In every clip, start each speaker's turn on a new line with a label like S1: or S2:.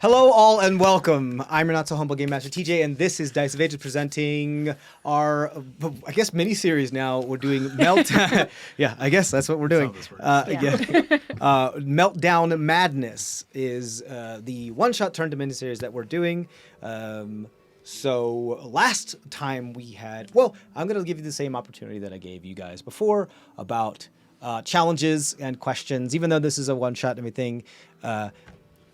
S1: Hello all and welcome. I'm your not so humble game master TJ, and this is Dice of Ages presenting our, I guess, mini-series now. We're doing Meltdown. Yeah, I guess that's what we're doing. Meltdown Madness is the one-shot turn to mini-series that we're doing. So last time we had, well, I'm going to give you the same opportunity that I gave you guys before about challenges and questions, even though this is a one-shot and everything.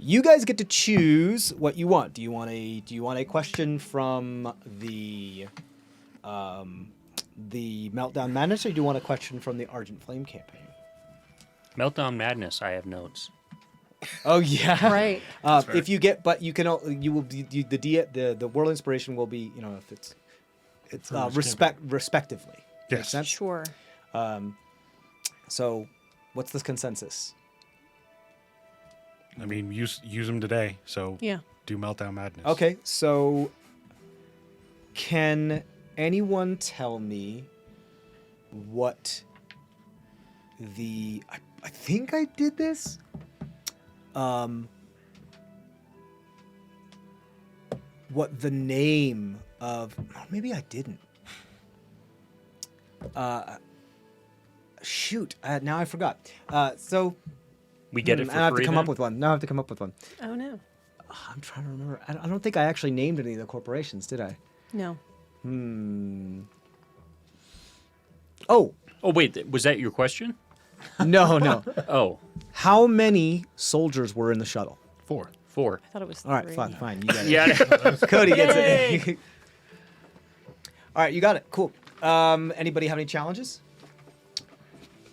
S1: You guys get to choose what you want. Do you want a question from the Meltdown Madness, or do you want a question from the Argent Flame campaign?
S2: Meltdown Madness. I have notes.
S1: Oh yeah,
S3: right.
S1: If you get, but you can, you will be the world inspiration will be, you know, if it's respectively.
S4: Yes.
S1: Make sense?
S3: Sure.
S1: So, what's the consensus?
S4: I mean, use them today. So
S3: Yeah.
S4: do Meltdown Madness.
S1: Okay, so can anyone tell me what the I think I did this? What the name of, oh, maybe I didn't. Shoot, now I forgot. So
S2: We get it for
S1: I have
S2: free
S1: to come
S2: then?
S1: up with one. Now I have to come up with one.
S3: Oh, no.
S1: I'm trying to remember. I don't think I actually named any of the corporations, did I?
S3: No.
S1: Oh,
S2: Oh, wait. Was that your question?
S1: no.
S2: Oh,
S1: How many soldiers were in the shuttle?
S4: 4.
S2: 4.
S3: I thought it was
S1: All right,
S3: three.
S1: fine. You got it.
S2: Yeah.
S1: Cody gets it. All right, you got it. Cool. Anybody have any challenges?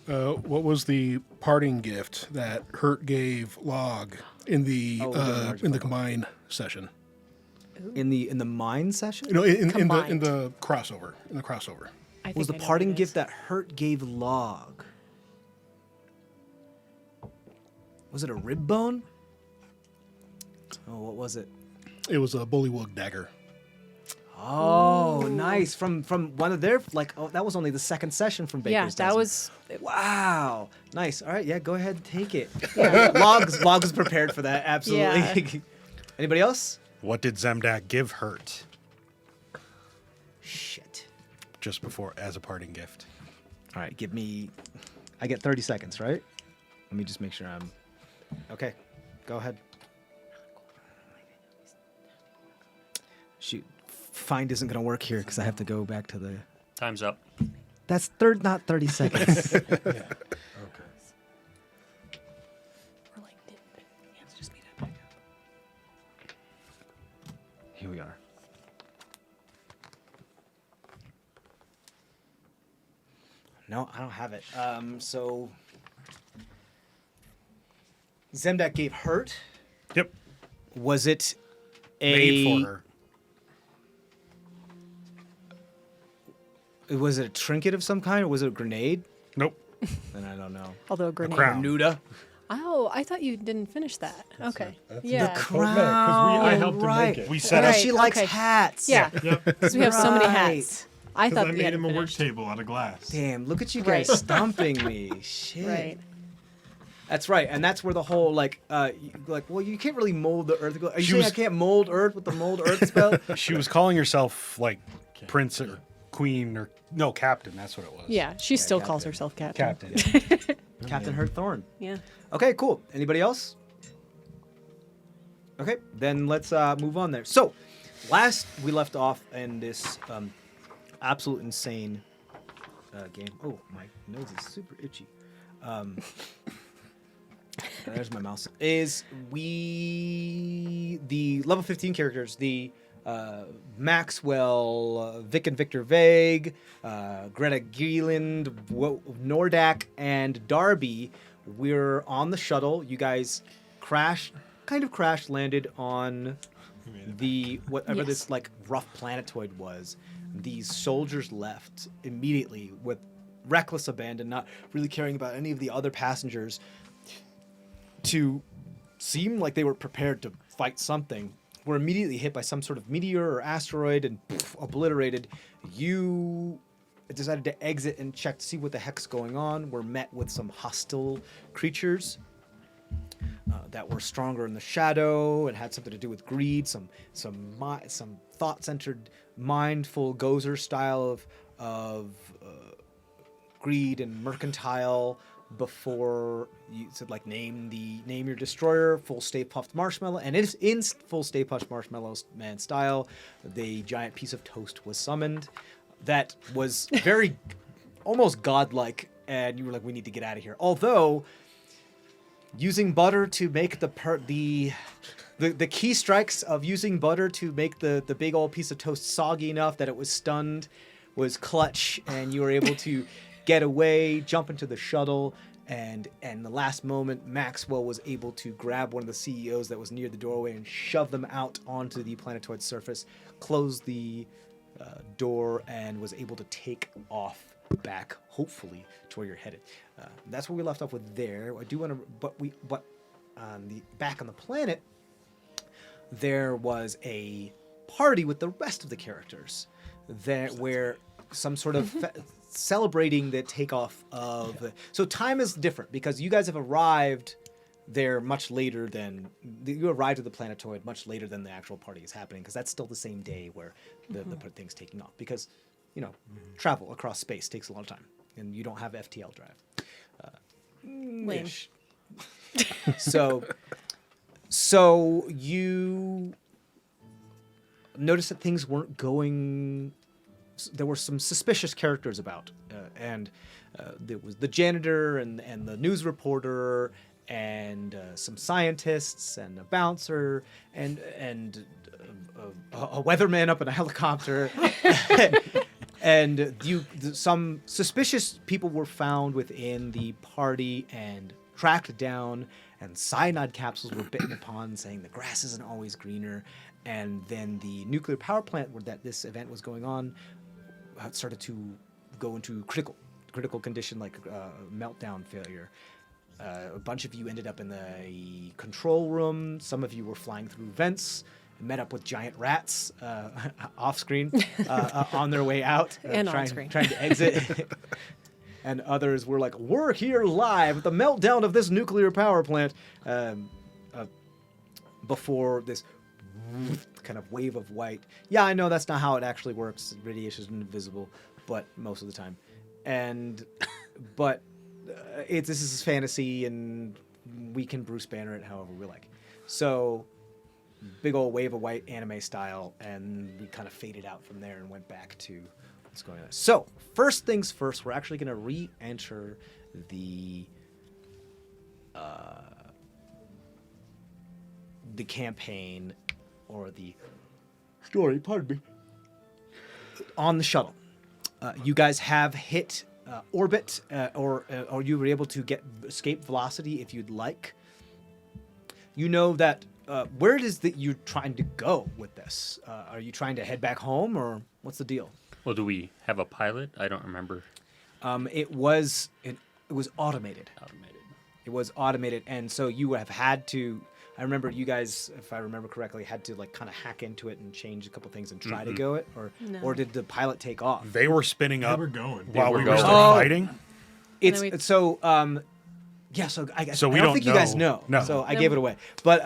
S5: What was the parting gift that Hurt gave Log in the combined session?
S1: In the mine session?
S5: You know, in
S3: Combined.
S5: the crossover. In the crossover.
S3: I think
S1: Was the
S3: I know
S1: parting
S3: what it
S1: gift
S3: is.
S1: that Hurt gave Log? Was it a rib bone? Oh, what was it?
S5: It was a bullywug dagger.
S1: Oh, nice. From one of their, like, oh, that was only the second session from Baker's
S3: Yeah,
S1: Dozen.
S3: that was...
S1: Wow. Nice. All right, yeah, go ahead and take it. Logs prepared for that, absolutely.
S3: Yeah.
S1: Anybody else?
S4: What did Zemdak give Hurt
S1: Shit.
S4: just before as a parting gift?
S1: All right, I get 30 seconds, right? Let me just make sure I'm... Okay, go ahead. Shoot, find isn't going to work here because I have to go back to the...
S2: Time's up.
S1: That's not 30 seconds.
S3: We're like,
S1: Let's just speed it back up. Here we are. No, I don't have it. So Zemdak gave Hurt.
S4: Yep.
S1: Was it
S4: Made for her.
S1: Was it a trinket of some kind, or was it a grenade?
S4: Nope.
S1: Then I don't know.
S3: although a grenade.
S4: crown.
S1: Nuda.
S3: Oh, I thought you didn't finish that. Okay. Yeah.
S1: Crown.
S6: I helped him
S1: right.
S6: make it.
S4: We said
S1: Yeah,
S3: Right,
S1: she likes
S3: okay.
S1: hats.
S3: Yeah. Because we have so many
S1: Right.
S3: hats. I
S6: Because
S3: thought
S6: I
S3: we
S6: made
S3: had
S6: him a work
S3: finished.
S6: table out of glass.
S1: Damn, look at you guys
S3: Right.
S1: stumping me. Shit.
S3: Right.
S1: That's right, and that's where the whole well, you can't really mold the earth. Are you
S4: She
S1: saying
S4: was-
S1: I can't mold earth with the mold earth spell?
S4: She was calling herself like Prince or Queen or no Captain. That's what it was.
S3: Yeah, she still calls
S1: Captain.
S3: herself Captain.
S4: Captain.
S1: Captain Hurt Thorn.
S3: Yeah.
S1: Okay, cool. Anybody else? Okay, then let's move on there. So, last we left off in this absolute insane game. Oh, my nose is super itchy. There's my mouse. The level 15 characters, the Maxwell, Vic and Victor Vague, Greta Geeland, Nordak, and Darby. We're on the shuttle. You guys landed on the whatever
S3: Yes.
S1: this like rough planetoid was. These soldiers left immediately with reckless abandon, not really caring about any of the other passengers, to seem like they were prepared to fight something. Were immediately hit by some sort of meteor or asteroid and obliterated. You decided to exit and check to see what the heck's going on, were met with some hostile creatures that were stronger in the shadow and had something to do with greed, some thought-centered, mindful Gozer style of greed and mercantile. Before you said like name your destroyer, full Stay Puft Marshmallow, and it is in full Stay Puft Marshmallow Man style. The giant piece of toast was summoned, that was very almost godlike, and you were like, we need to get out of here. Although using butter to make the key strikes of using butter to make the big old piece of toast soggy enough that it was stunned was clutch, and you were able to get away, jump into the shuttle, and the last moment, Maxwell was able to grab one of the CEOs that was near the doorway and shove them out onto the planetoid surface, close the door, and was able to take off back, hopefully, to where you're headed. That's where we left off with there. I do want to, but back on the planet, there was a party with the rest of the characters there, where some sort of celebrating the takeoff of. So time is different because you guys have arrived there much later than you arrived at the planetoid much later than the actual party is happening, because that's still the same day where the thing's taking off, because travel across space takes a lot of time and you don't have FTL drive.
S3: Lame.
S1: So you noticed that things weren't going. There were some suspicious characters about, and there was the janitor and the news reporter and some scientists and a bouncer and a weatherman up in a helicopter. And some suspicious people were found within the party and tracked down, and cyanide capsules were bitten upon, saying the grass isn't always greener. And then the nuclear power plant where this event was going on started to go into critical condition, like meltdown failure. A bunch of you ended up in the control room. Some of you were flying through vents, met up with giant rats off screen on their way out,
S3: and on screen,
S1: trying to exit. And others were like, "We're here live at the meltdown of this nuclear power plant." Before this kind of wave of white. Yeah, I know that's not how it actually works. Radiation is invisible, but most of the time. But this is fantasy, and we can Bruce Banner it however we like. So, big old wave of white anime style, and we kind of faded out from there and went back to what's going on. So, first things first, we're actually going to re-enter the campaign, or the story, pardon me, on the shuttle. You guys have hit orbit, or you were able to get escape velocity if you'd like. You know that, where it is that you're trying to go with this? Are you trying to head back home, or what's the deal?
S2: Well, do we have a pilot? I don't remember.
S1: It was automated. It was automated, and so you have had to. I remember you guys, if I remember correctly, had to like kind of hack into it and change a couple things and try to go it, or did the pilot take off?
S4: They were spinning up
S6: We're going.
S4: while we were
S2: going.
S4: still fighting.
S1: It's so. Yeah, so I
S4: So we
S1: don't
S4: don't
S1: think you guys know.
S4: know.
S1: So I gave it away. But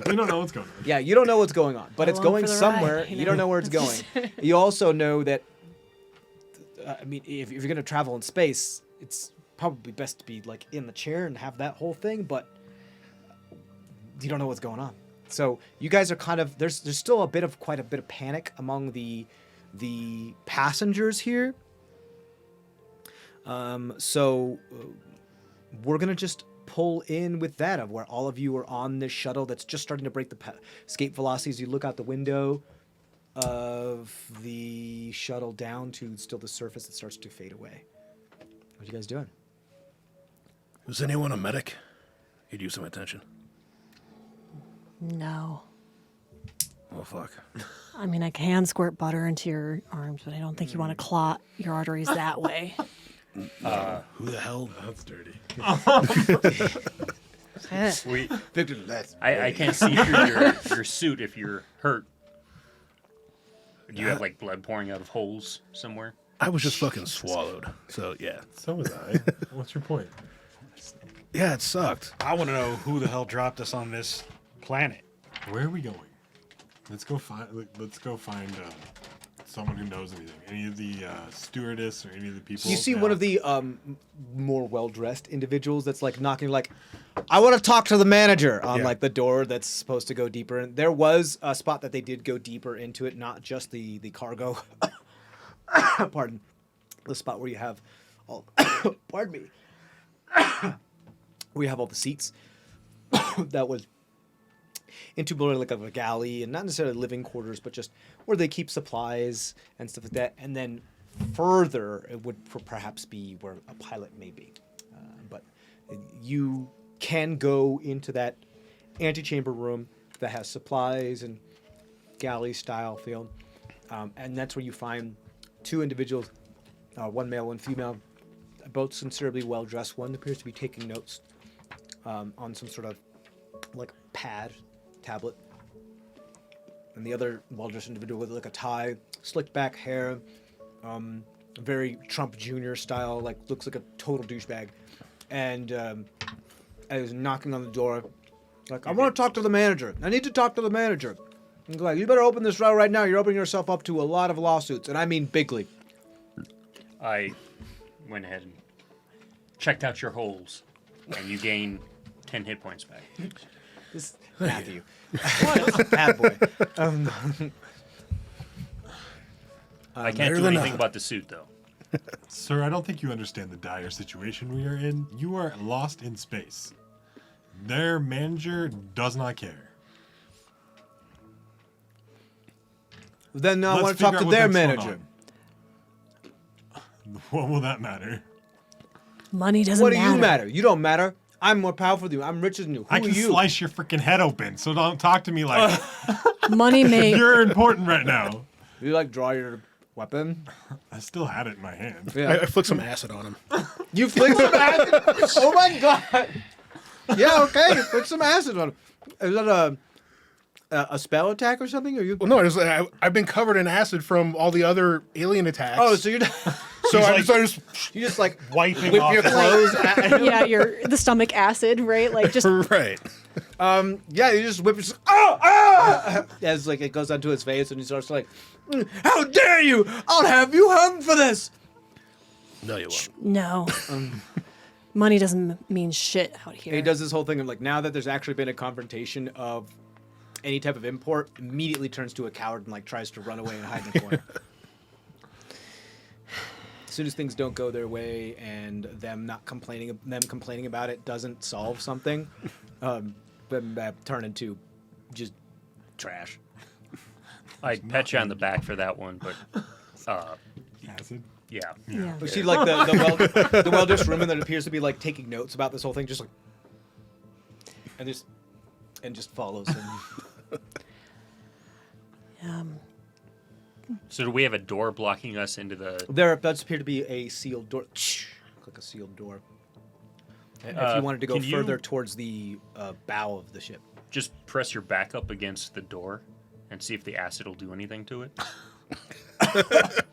S6: We don't know what's going on.
S1: yeah, you don't know what's going on, but it's
S3: Along
S1: going
S3: for the
S1: somewhere.
S3: ride,
S1: You don't know where it's going. You also know that. I mean, if you're gonna travel in space, it's probably best to be like in the chair and have that whole thing, but you don't know what's going on. So you guys are kind of there's still quite a bit of panic among the passengers here. So we're gonna just pull in with that, of where all of you are on this shuttle that's just starting to break the escape velocities. You look out the window of the shuttle down to still the surface that starts to fade away. What are you guys doing?
S5: Is anyone a medic? Could use some attention.
S3: No.
S5: Oh, fuck.
S3: I mean, I can squirt butter into your arms, but I don't think you want to clot your arteries that way.
S5: Who the hell?
S6: That's dirty.
S2: We, I can't see through your suit if you're hurt. Do you have like blood pouring out of holes somewhere?
S5: I was just fucking swallowed. So yeah.
S6: So was I. What's your point?
S5: Yeah, it sucked.
S4: I want to know who the hell dropped us on this planet.
S6: Where are we going? Let's go find. Someone who knows anything. Any of the stewardess or any of the people.
S1: You see one of the more well-dressed individuals that's like knocking, like, I want to talk to the manager on like the door that's supposed to go deeper. And there was a spot that they did go deeper into it, not just the cargo. Pardon, the spot where you have all. Pardon me. Where you have all the seats. That was into more like a galley, and not necessarily living quarters, but just where they keep supplies and stuff like that. And then further, it would perhaps be where a pilot may be. But you can go into that antechamber room that has supplies and galley style feel, and that's where you find two individuals, one male, one female, both considerably well dressed. One appears to be taking notes on some sort of like tablet, and the other well-dressed individual with like a tie, slicked back hair, very Trump Jr. style, like looks like a total douchebag, and is knocking on the door, like, I want to talk to the manager. I need to talk to the manager. I'm like, you better open this route right now. You're opening yourself up to a lot of lawsuits, and I mean bigly.
S2: I went ahead and checked out your holes, and you gain 10 hit points back.
S1: This Matthew. What? Bad boy.
S2: I can't do anything about the suit, though.
S6: Sir, I don't think you understand the dire situation we are in. You are lost in space. Their manager does not care.
S1: Then I
S6: Let's
S1: want to talk
S6: figure
S1: to
S6: out
S1: their
S6: what's going
S1: manager.
S6: on. What will that matter?
S3: Money doesn't
S1: What do
S3: matter.
S1: you matter? You don't matter. I'm more powerful than you. I'm richer than you. Who
S6: I
S1: are
S6: can
S1: you?
S6: slice your freaking head open, so don't talk to me like
S3: Money may.
S6: you're important right now.
S1: You like draw your weapon?
S6: I still had it in my hand.
S1: Yeah.
S5: I flicked some acid on him.
S1: You flick some acid? Oh my god! Yeah, okay. You flick some acid on him. Is that a spell attack or something? Or you?
S5: Well, no, I've been covered in acid from all the other alien attacks.
S1: Oh, so you're
S5: so I just
S1: you just like
S4: Wiping
S1: whip
S4: off
S1: your
S4: his-
S1: clothes. At,
S3: Yeah, the stomach acid, right? Like just
S5: right.
S1: yeah, you just whip. Just, oh. As like it goes onto his face, and he starts like, "How dare you! I'll have you hung for this."
S5: No, you won't.
S3: no. Money doesn't mean shit out here.
S1: He does this whole thing of like, now that there's actually been a confrontation of any type of import, immediately turns to a coward and like tries to run away and hide in the corner. As soon as things don't go their way and them complaining about it doesn't solve something, then turn into just trash.
S2: I pat you on the back for that one, but
S6: Acid?
S2: yeah.
S3: Yeah.
S1: You see like the well-dressed woman that appears to be like taking notes about this whole thing, just like, and just follows him.
S2: So do we have a door blocking us into the...
S1: There does appear to be a sealed door. Click a sealed door. And if you wanted to go
S2: can you-
S1: further towards the bow of the ship.
S2: Just press your back up against the door and see if the acid will do anything to it?
S5: I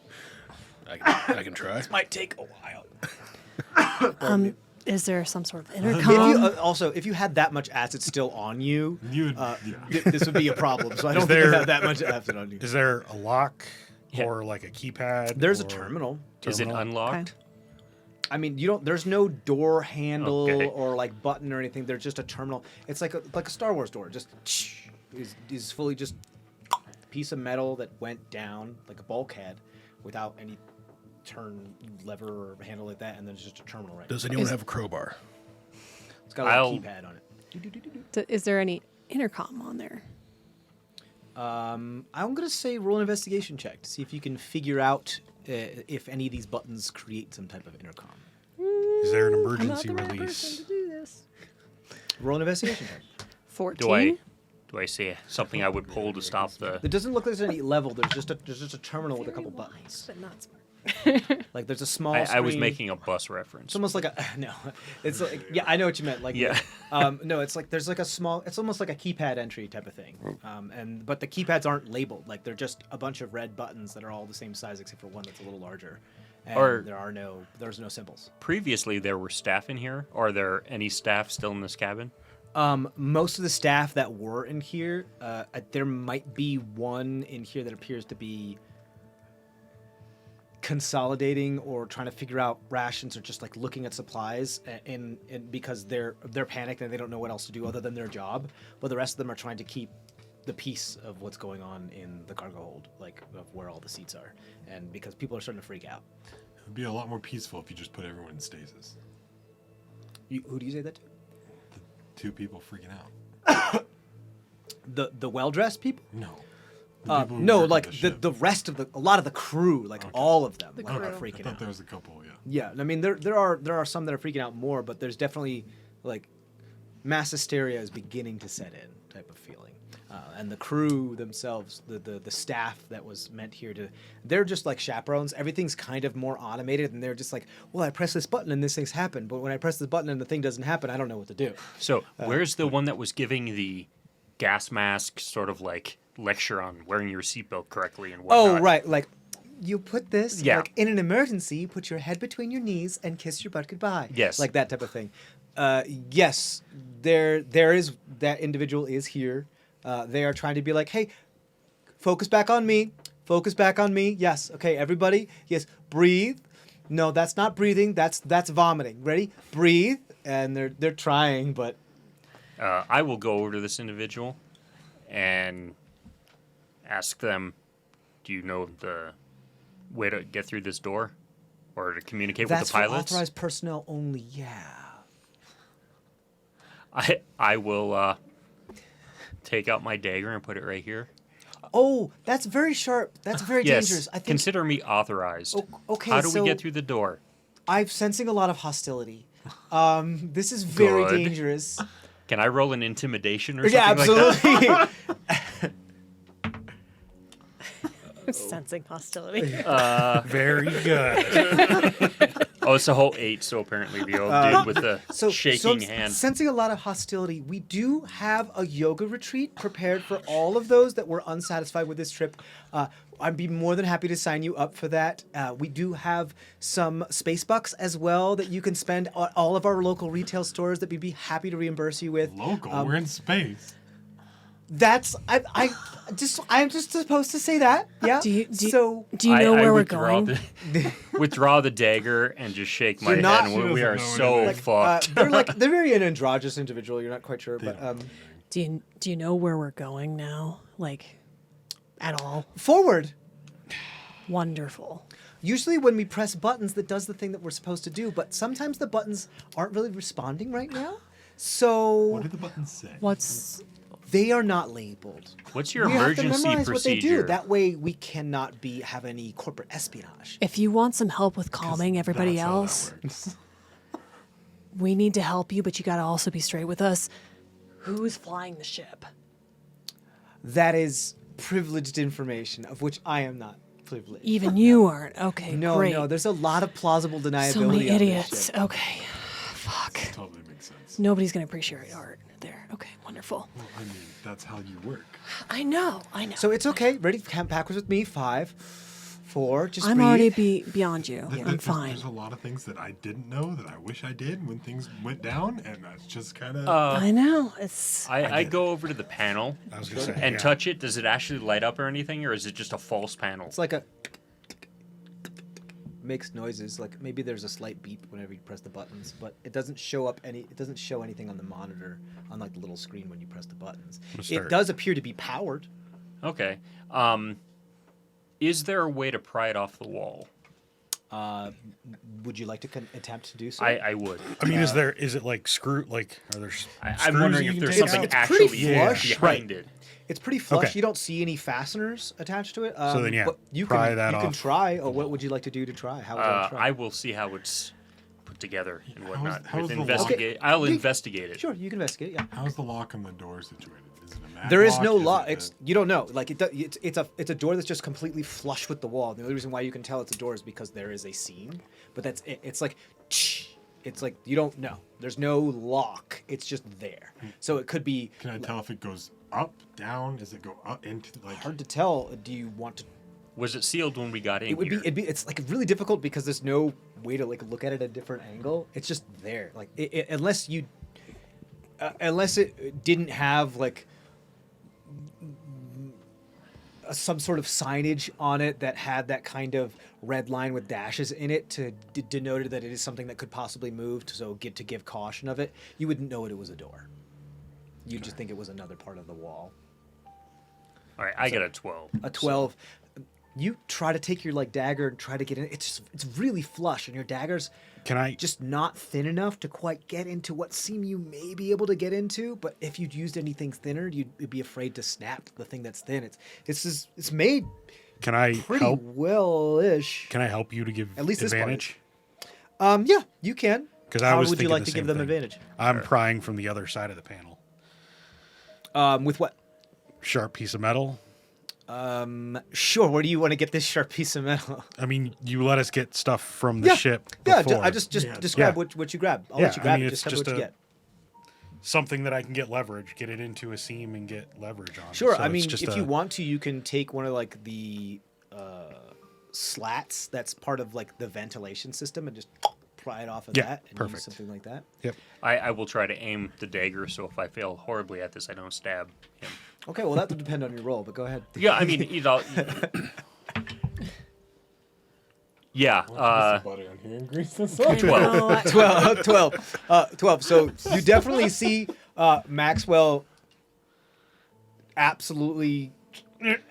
S5: can try.
S1: Might take a while.
S3: Is there some sort of
S1: If you,
S3: intercom?
S1: if you had that much acid still on you,
S6: You would,
S1: this would be a problem. So I don't think you have that much acid on you.
S4: Is there a lock
S2: Yeah.
S4: or like a keypad?
S1: There's a
S4: or-
S1: terminal.
S2: Is it unlocked?
S1: I mean, you don't. There's no door handle
S2: Okay.
S1: or like button or anything. There's just a terminal. It's like a Star Wars door. Just is fully just a piece of metal that went down like a bulkhead without any turn lever or handle like that, and then it's just a terminal right.
S5: Does anyone have a crowbar?
S1: It's got like
S2: I'll-
S1: a keypad on it.
S3: Is there any intercom on there?
S1: I'm gonna say roll an investigation check to see if you can figure out if any of these buttons create some type of intercom.
S4: Is there an
S3: I'm not
S4: emergency
S3: the right
S4: release?
S3: person to do this.
S1: Roll an investigation check.
S3: 14.
S2: Do I say something I would pull to stop the...
S1: It doesn't look like there's any level. There's just a terminal with a couple
S3: Very
S1: buttons.
S3: wise, but not smart.
S1: Like there's a small.
S2: I was
S1: screen.
S2: making a bus reference.
S1: It's almost like a no. It's like I know what you meant. Like
S2: Yeah.
S1: no, it's like there's like a small. It's almost like a keypad entry type of thing. But the keypads aren't labeled. Like they're just a bunch of red buttons that are all the same size except for one that's a little larger. And
S2: Or-
S1: there's no symbols.
S2: Previously, there were staff in here. Are there any staff still in this cabin?
S1: Most of the staff that were in here, there might be one in here that appears to be consolidating or trying to figure out rations or just like looking at supplies and because they're panicked and they don't know what else to do other than their job. But the rest of them are trying to keep the peace of what's going on in the cargo hold, like of where all the seats are, and because people are starting to freak out.
S6: It would be a lot more peaceful if you just put everyone in stasis.
S1: Who do you say that to?
S6: Two people freaking out.
S1: The well-dressed people?
S6: No. The people who
S1: No,
S6: work on
S1: like
S6: ship.
S1: the rest of a lot of the crew, like all of them,
S3: The
S1: like, are
S3: crew.
S6: I
S1: freaking
S6: thought
S1: out.
S6: there was a couple, yeah.
S1: Yeah, I mean there are some that are freaking out more, but there's definitely like mass hysteria is beginning to set in type of feeling. And the crew themselves, the staff that was meant here they're just like chaperones. Everything's kind of more automated, and they're just like, well, I press this button and this thing's happened, but when I press this button and the thing doesn't happen, I don't know what to do.
S2: So, where's the one that was giving the gas mask sort of like lecture on wearing your seatbelt correctly and whatnot?
S1: Oh, right, like you put this
S2: Yeah.
S1: like in an emergency, put your head between your knees and kiss your butt goodbye.
S2: Yes.
S1: Like that type of thing. Yes, there is that individual is here. They are trying to be like, hey, focus back on me. Focus back on me. Yes. Okay, everybody. Yes. Breathe. No, that's not breathing. That's vomiting. Ready? Breathe. And they're trying, but
S2: I will go over to this individual and ask them, do you know the way to get through this door or to communicate
S1: that's
S2: with the
S1: for
S2: pilots?
S1: authorized personnel only. Yeah.
S2: I will take out my dagger and put it right here.
S1: Oh, that's very sharp. That's very
S2: Yes,
S1: dangerous. I think
S2: consider me authorized.
S1: okay,
S2: How do
S1: so-
S2: we get through the door?
S1: I'm sensing a lot of hostility. This is very
S2: Good.
S1: dangerous.
S2: Can I roll an intimidation or
S1: Yeah,
S2: something like that?
S1: absolutely.
S3: Sensing hostility.
S4: Very good.
S2: Oh, it's a whole 8, so apparently the old dude with the shaking
S1: I'm
S2: hand.
S1: sensing a lot of hostility. We do have a yoga retreat prepared for all of those that were unsatisfied with this trip. I'd be more than happy to sign you up for that. We do have some space bucks as well that you can spend at all of our local retail stores that we'd be happy to reimburse you with.
S6: Local, we're in space.
S1: That's I'm just supposed to say that. Yeah.
S3: Do you
S1: so
S3: do you know
S2: I
S3: where we're
S2: withdraw
S3: going?
S2: withdraw the dagger and just shake my
S1: You're
S2: head.
S1: not-
S2: And
S6: She
S2: we are
S6: doesn't know
S2: so
S6: anything.
S2: fucked.
S1: they're very an androgynous individual. You're not quite sure, but
S3: Do you know where we're going now? Like, at all?
S1: forward.
S3: Wonderful.
S1: Usually when we press buttons, that does the thing that we're supposed to do, but sometimes the buttons aren't really responding right now.
S6: What
S1: So
S6: did the button say?
S3: What's
S1: they are not labeled.
S2: What's your
S1: We have to
S2: emergency
S1: memorize what they do.
S2: procedure?
S1: That way we cannot have any corporate espionage.
S3: if you want some help with calming everybody
S6: That's how that
S3: else?
S6: works.
S3: We need to help you, but you got to also be straight with us. Who's flying the ship?
S1: That is privileged information, of which I am not privileged.
S3: Even you aren't. Okay,
S1: No,
S3: great.
S1: no, there's a lot of plausible deniability.
S3: So many
S1: on this
S3: idiots.
S1: ship.
S3: Okay. Fuck.
S6: Totally makes sense.
S3: Nobody's going to appreciate art there. Okay, wonderful.
S6: Well, I mean, that's how you work.
S3: I know.
S1: So it's okay. Ready? Count backwards with me. 5, 4. Just
S3: I'm
S1: breathe.
S3: already beyond you. I'm
S6: There's
S3: fine.
S6: a lot of things that I didn't know that I wish I did when things went down, and that's just kind of.
S3: I know. It's
S2: I go over to the panel
S4: I was gonna say,
S2: and
S4: yeah.
S2: touch it. Does it actually light up or anything, or is it just a false panel?
S1: It's like a makes noises. Like maybe there's a slight beep whenever you press the buttons, but it doesn't show up any. It doesn't show anything on the monitor on like the little screen when you press the buttons.
S4: gonna
S1: It
S4: start.
S1: does appear to be powered.
S2: Okay. Is there a way to pry it off the wall?
S1: Would you like to attempt to do so?
S2: I would.
S4: I mean, is it like screw? Like, are there?
S2: I'm
S4: screws
S2: wondering
S4: you
S2: if
S4: can
S2: there's
S4: take
S2: something
S4: out?
S1: It's pretty
S2: actually
S1: flush.
S2: behind it.
S1: It's pretty flush.
S4: Okay.
S1: You don't see any fasteners attached to it.
S4: then, yeah,
S1: but you
S4: pry
S1: can
S4: that
S1: you can
S4: off
S1: try. Or what would you like to do to try? How would you like to try?
S2: I will see how it's put together and whatnot.
S6: how's
S2: With
S6: the lock?
S2: investigate, I'll
S1: Okay.
S2: investigate it.
S1: Sure, you can investigate. Yeah.
S6: How's the lock on the door situated? Is it a
S1: There is no
S6: Is
S1: lock.
S6: it
S1: It's you don't know. Like it's a door that's just completely flush with the wall. The only reason why you can tell it's a door is because there is a seam. But that's it. It's like you don't know. There's no lock. It's just there. So it could be.
S6: Can I tell if it goes up, down? Does it go up into like?
S1: Hard to tell. Do you want to?
S2: Was it sealed when we got in?
S1: It would
S2: here?
S1: be. It's like really difficult because there's no way to like look at it at a different angle. It's just there. Like unless you, unless it didn't have like some sort of signage on it that had that kind of red line with dashes in it to denote that it is something that could possibly move. To give caution of it, you wouldn't know it was a door. You'd just think it was another part of the wall.
S2: All right, I got a 12.
S1: A 12. You try to take your like dagger and try to get in. It's really flush, and your dagger's
S4: Can I
S1: just not thin enough to quite get into what seam you may be able to get into. But if you'd used anything thinner, you'd be afraid to snap the thing that's thin. It's made
S4: Can I
S1: pretty
S4: help?
S1: well-ish.
S4: Can I help you to give
S1: At least this part
S4: advantage?
S1: Yeah, you can.
S4: 'Cause I
S1: How
S4: was
S1: would you
S4: thinking
S1: like
S4: the
S1: to give
S4: same
S1: them
S4: thing.
S1: advantage?
S4: I'm prying from the other side of the panel.
S1: With what?
S4: Sharp piece of metal.
S1: Sure. Where do you want to get this sharp piece of metal?
S4: I mean, you let us get stuff from the ship.
S1: Yeah,
S4: before.
S1: I just
S6: Yeah.
S1: describe
S4: Yeah.
S1: what you grab. I'll
S4: Yeah,
S1: let you
S4: I
S1: grab
S4: mean,
S1: it.
S4: it's
S1: Just tell me
S4: just
S1: what you
S4: a-
S1: get.
S4: something that I can get leverage, get it into a seam, and get leverage on.
S1: Sure.
S4: So
S1: I
S4: it's
S1: mean,
S4: just
S1: if
S4: a-
S1: you want to, you can take one of like the slats that's part of like the ventilation system and just pry it off of
S4: Yeah,
S1: that and
S4: perfect.
S1: use something like that.
S4: Yep.
S2: I will try to aim the dagger, so if I fail horribly at this, I don't stab him.
S1: Okay, well that would depend on your roll, but go ahead.
S2: Yeah, I mean, yeah.
S6: butter on here and grease this up.
S2: 12.
S1: 12. So you definitely see Maxwell absolutely,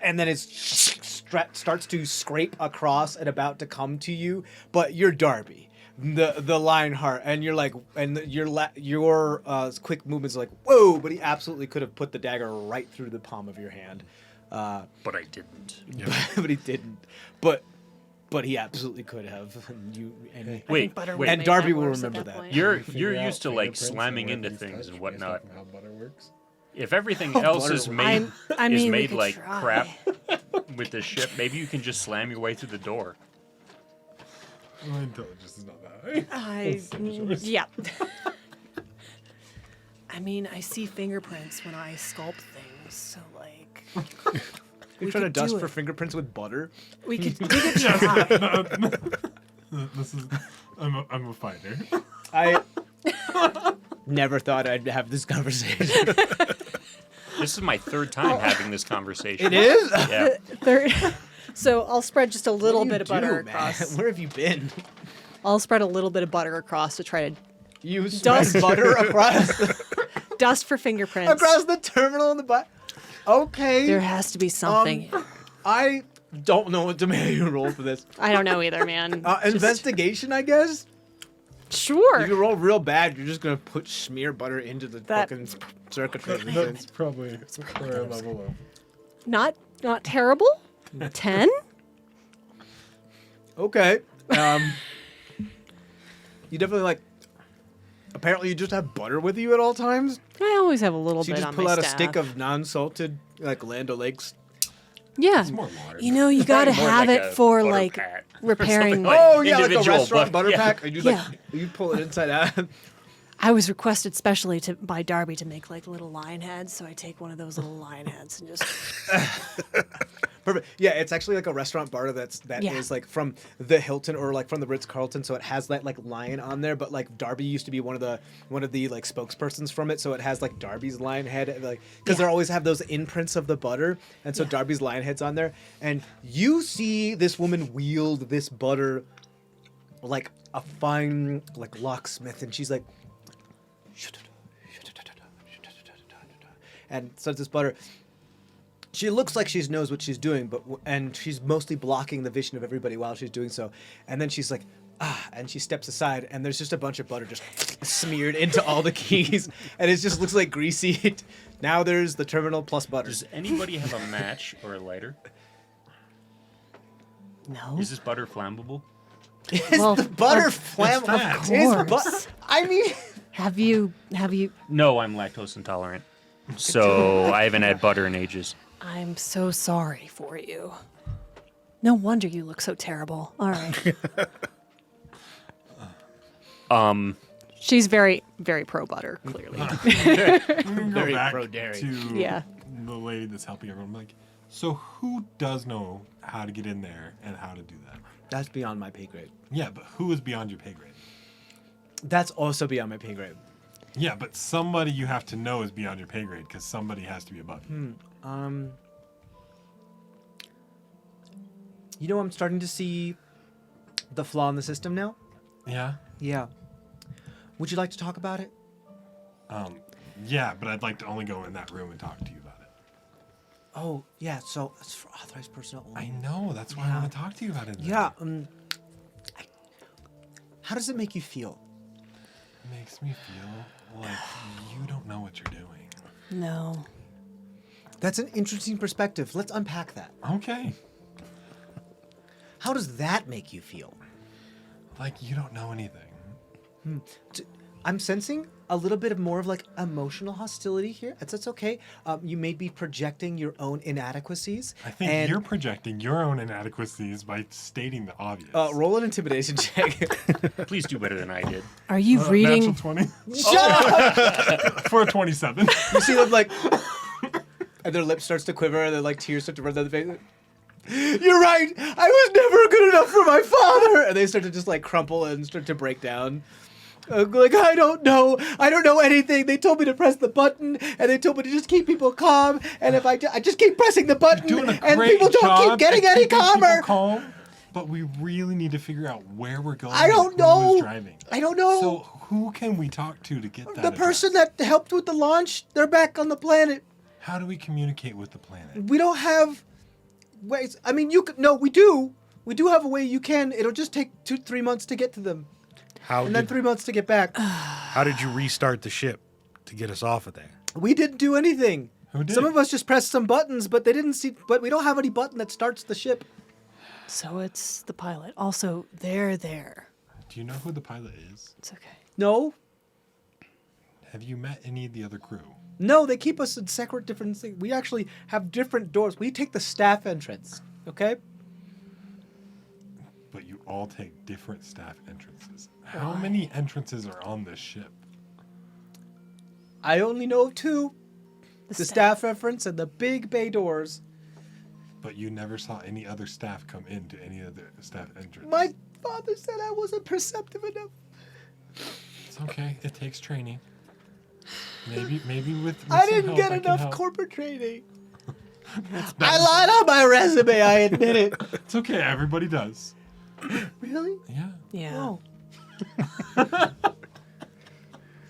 S1: and then it starts to scrape across and about to come to you, but you're Darby, the Lionheart, and you're like, and your quick movements are like, whoa! But he absolutely could have put the dagger right through the palm of your hand,
S2: But I didn't.
S1: but he didn't. But he absolutely could have. And
S2: Wait,
S3: Butter
S2: wait.
S3: would
S1: And
S3: make
S1: Darby
S3: that
S1: will
S3: worse at
S1: remember
S3: that
S1: that.
S3: point.
S2: You're
S6: Figure out
S2: used to like
S6: fingerprints and
S2: slamming
S6: where
S2: into
S6: these
S2: things
S6: touch
S2: and
S6: based off
S2: whatnot.
S6: of how butter works.
S2: If everything else is made
S3: I mean,
S2: is
S3: we
S2: made
S3: could
S2: like
S3: try.
S2: crap with the ship, maybe you can just slam your way through the door.
S6: My intelligence is not that high.
S3: Yeah. I mean, I see fingerprints when I sculpt things, so like
S1: you're
S3: we
S1: trying to
S3: could
S1: dust
S3: do
S1: for
S3: it.
S1: fingerprints with butter.
S3: we could try.
S6: This is. I'm a fighter.
S1: I never thought I'd have this conversation.
S2: This is my third time having this conversation.
S1: It is?
S2: Yeah.
S3: There- so I'll spread just a little bit of butter
S1: man?
S3: across.
S1: Where have you been?
S3: I'll spread a little bit of butter across to try to
S1: You spread
S3: Dust.
S1: butter across
S3: dust for fingerprints.
S1: across the terminal in the butt. Okay.
S3: There has to be something.
S1: I don't know what to make you roll for this.
S3: I don't know either, man. Just-
S1: Investigation, I guess.
S3: Sure.
S1: If you roll real bad, you're just gonna put smear butter into the
S3: That-
S1: fucking circuitry.
S6: That's probably where I level up.
S3: Not terrible. 10.
S1: Okay. You definitely like. Apparently, you just have butter with you at all times.
S3: I always have a little
S1: So you
S3: bit
S1: just
S3: on
S1: pull
S3: my
S1: out a
S3: staff.
S1: stick of non-salted, like Land O'Lakes.
S3: Yeah.
S6: More lard.
S3: You know, you gotta
S2: More
S3: have
S2: like
S3: it
S2: a
S3: for
S2: butter
S3: like
S2: pat.
S3: repairing.
S2: Like
S1: Oh yeah, like a
S2: individual
S1: restaurant butter
S2: yeah.
S1: pack. And you like
S3: Yeah.
S1: you pull it inside out.
S3: I was requested specially by Darby to make like little lion heads, so I take one of those little lion heads and just.
S1: Perfect. Yeah, it's actually like a restaurant bar that
S3: Yeah.
S1: is like from the Hilton or like from the Ritz-Carlton, so it has that like lion on there. But like Darby used to be one of the like spokespersons from it, so it has like Darby's lion head, like because they always have those imprints of the butter, and so
S3: Yeah.
S1: Darby's lion head's on there. And you see this woman wield this butter like a fine like locksmith, and she's like. And so it's this butter. She looks like she knows what she's doing, and she's mostly blocking the vision of everybody while she's doing so. And then she's like, and she steps aside, and there's just a bunch of butter just smeared into all the keys, and it just looks like greasy. Now there's the terminal plus butter.
S2: Does anybody have a match or a lighter?
S3: No.
S2: Is this butter flammable?
S3: Well,
S1: the butter
S3: of
S1: flammable?
S3: course.
S1: I mean,
S3: Have you?
S2: No, I'm lactose intolerant. So I haven't had butter in ages.
S3: I'm so sorry for you. No wonder you look so terrible. All right. She's very, very pro butter, clearly.
S6: I'm gonna go
S1: Very
S6: back
S1: pro-dairy.
S6: to
S3: Yeah.
S6: the lady that's helping everyone. I'm like, so who does know how to get in there and how to do that?
S1: That's beyond my pay grade.
S6: Yeah, but who is beyond your pay grade?
S1: That's also beyond my pay grade.
S6: Yeah, but somebody you have to know is beyond your pay grade because somebody has to be above you.
S1: You know, I'm starting to see the flaw in the system now.
S6: Yeah?
S1: Yeah. Would you like to talk about it?
S6: Yeah, but I'd like to only go in that room and talk to you about it.
S1: Oh, yeah. So it's for authorized personnel only.
S6: I know, that's why I want to talk to you about it.
S1: Yeah. How does it make you feel?
S6: It makes me feel like you don't know what you're doing.
S3: No.
S1: That's an interesting perspective. Let's unpack that.
S6: Okay.
S1: How does that make you feel?
S6: Like you don't know anything.
S1: I'm sensing a little bit of more of like emotional hostility here. That's okay. You may be projecting your own inadequacies.
S6: I think
S1: and,
S6: you're projecting your own inadequacies by stating the obvious.
S1: roll an intimidation check.
S2: Please do better than I did.
S3: Are you reading?
S6: Natural 20
S1: Shut up!
S6: for a 27.
S1: You see them like, and their lips starts to quiver, and then like tears start to run down the face. You're right. I was never good enough for my father. And they start to just like crumple and start to break down. Like I don't know anything. They told me to press the button, and they told me to just keep people calm. And if I just keep pressing the button,
S6: Doing a
S1: and
S6: great
S1: people don't
S6: job
S1: keep getting
S6: at
S1: any
S6: keeping people
S1: calmer.
S6: calm, but we really need to figure out where we're going.
S1: I don't
S6: and who is
S1: know.
S6: driving.
S1: I don't know.
S6: So who can we talk to get that?
S1: The person
S6: address?
S1: that helped with the launch, they're back on the planet.
S6: How do we communicate with the planet?
S1: We don't have ways. I mean, you could. No, we do. We do have a way you can. It'll just take 2-3 months to get to them, and then 3 months to get back.
S4: How did you restart the ship to get us off of there?
S1: We didn't do anything.
S6: Who did?
S1: Some of us just pressed some buttons, but they didn't see. But we don't have any button that starts the ship.
S3: So it's the pilot. Also, they're there.
S6: Do you know who the pilot is?
S3: It's okay.
S1: No,
S6: Have you met any of the other crew?
S1: no, they keep us in separate different things. We actually have different doors. We take the staff entrance. Okay.
S6: But you all take different staff entrances. How many entrances are on this ship?
S1: I only know of 2. The
S3: staff.
S1: staff entrance and the big bay doors.
S6: But you never saw any other staff come into any of the staff entrances.
S1: My father said I wasn't perceptive enough.
S6: It's okay. It takes training. Maybe with
S1: I
S6: some
S1: didn't
S6: help,
S1: get
S6: I can
S1: enough
S6: help.
S1: corporate training. I lied on my resume, I admit it.
S6: It's okay. Everybody does.
S1: Really?
S6: Yeah.
S3: Yeah.
S1: Oh.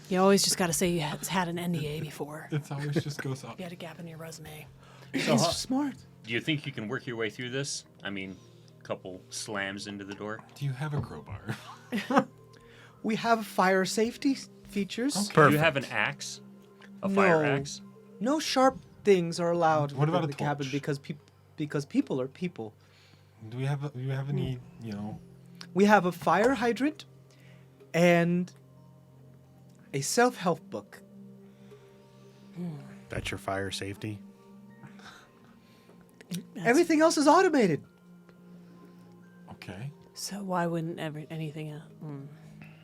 S3: You always just got to say you had an NDA before.
S6: It's always just goes up.
S3: You had a gap in your resume.
S1: He's smart.
S2: Do you think you can work your way through this? I mean, a couple slams into the door.
S6: Do you have a crowbar?
S1: We have fire safety features.
S6: Okay.
S2: Do you have an axe? A fire
S1: No.
S2: axe?
S1: No sharp things are allowed
S6: What about
S1: in
S6: a
S1: the cabin
S6: torch?
S1: because people are people.
S6: Do you have any,
S1: We have a fire hydrant and a self-help book.
S4: That's your fire safety?
S1: Everything else is automated.
S6: Okay.
S3: So why wouldn't anything else?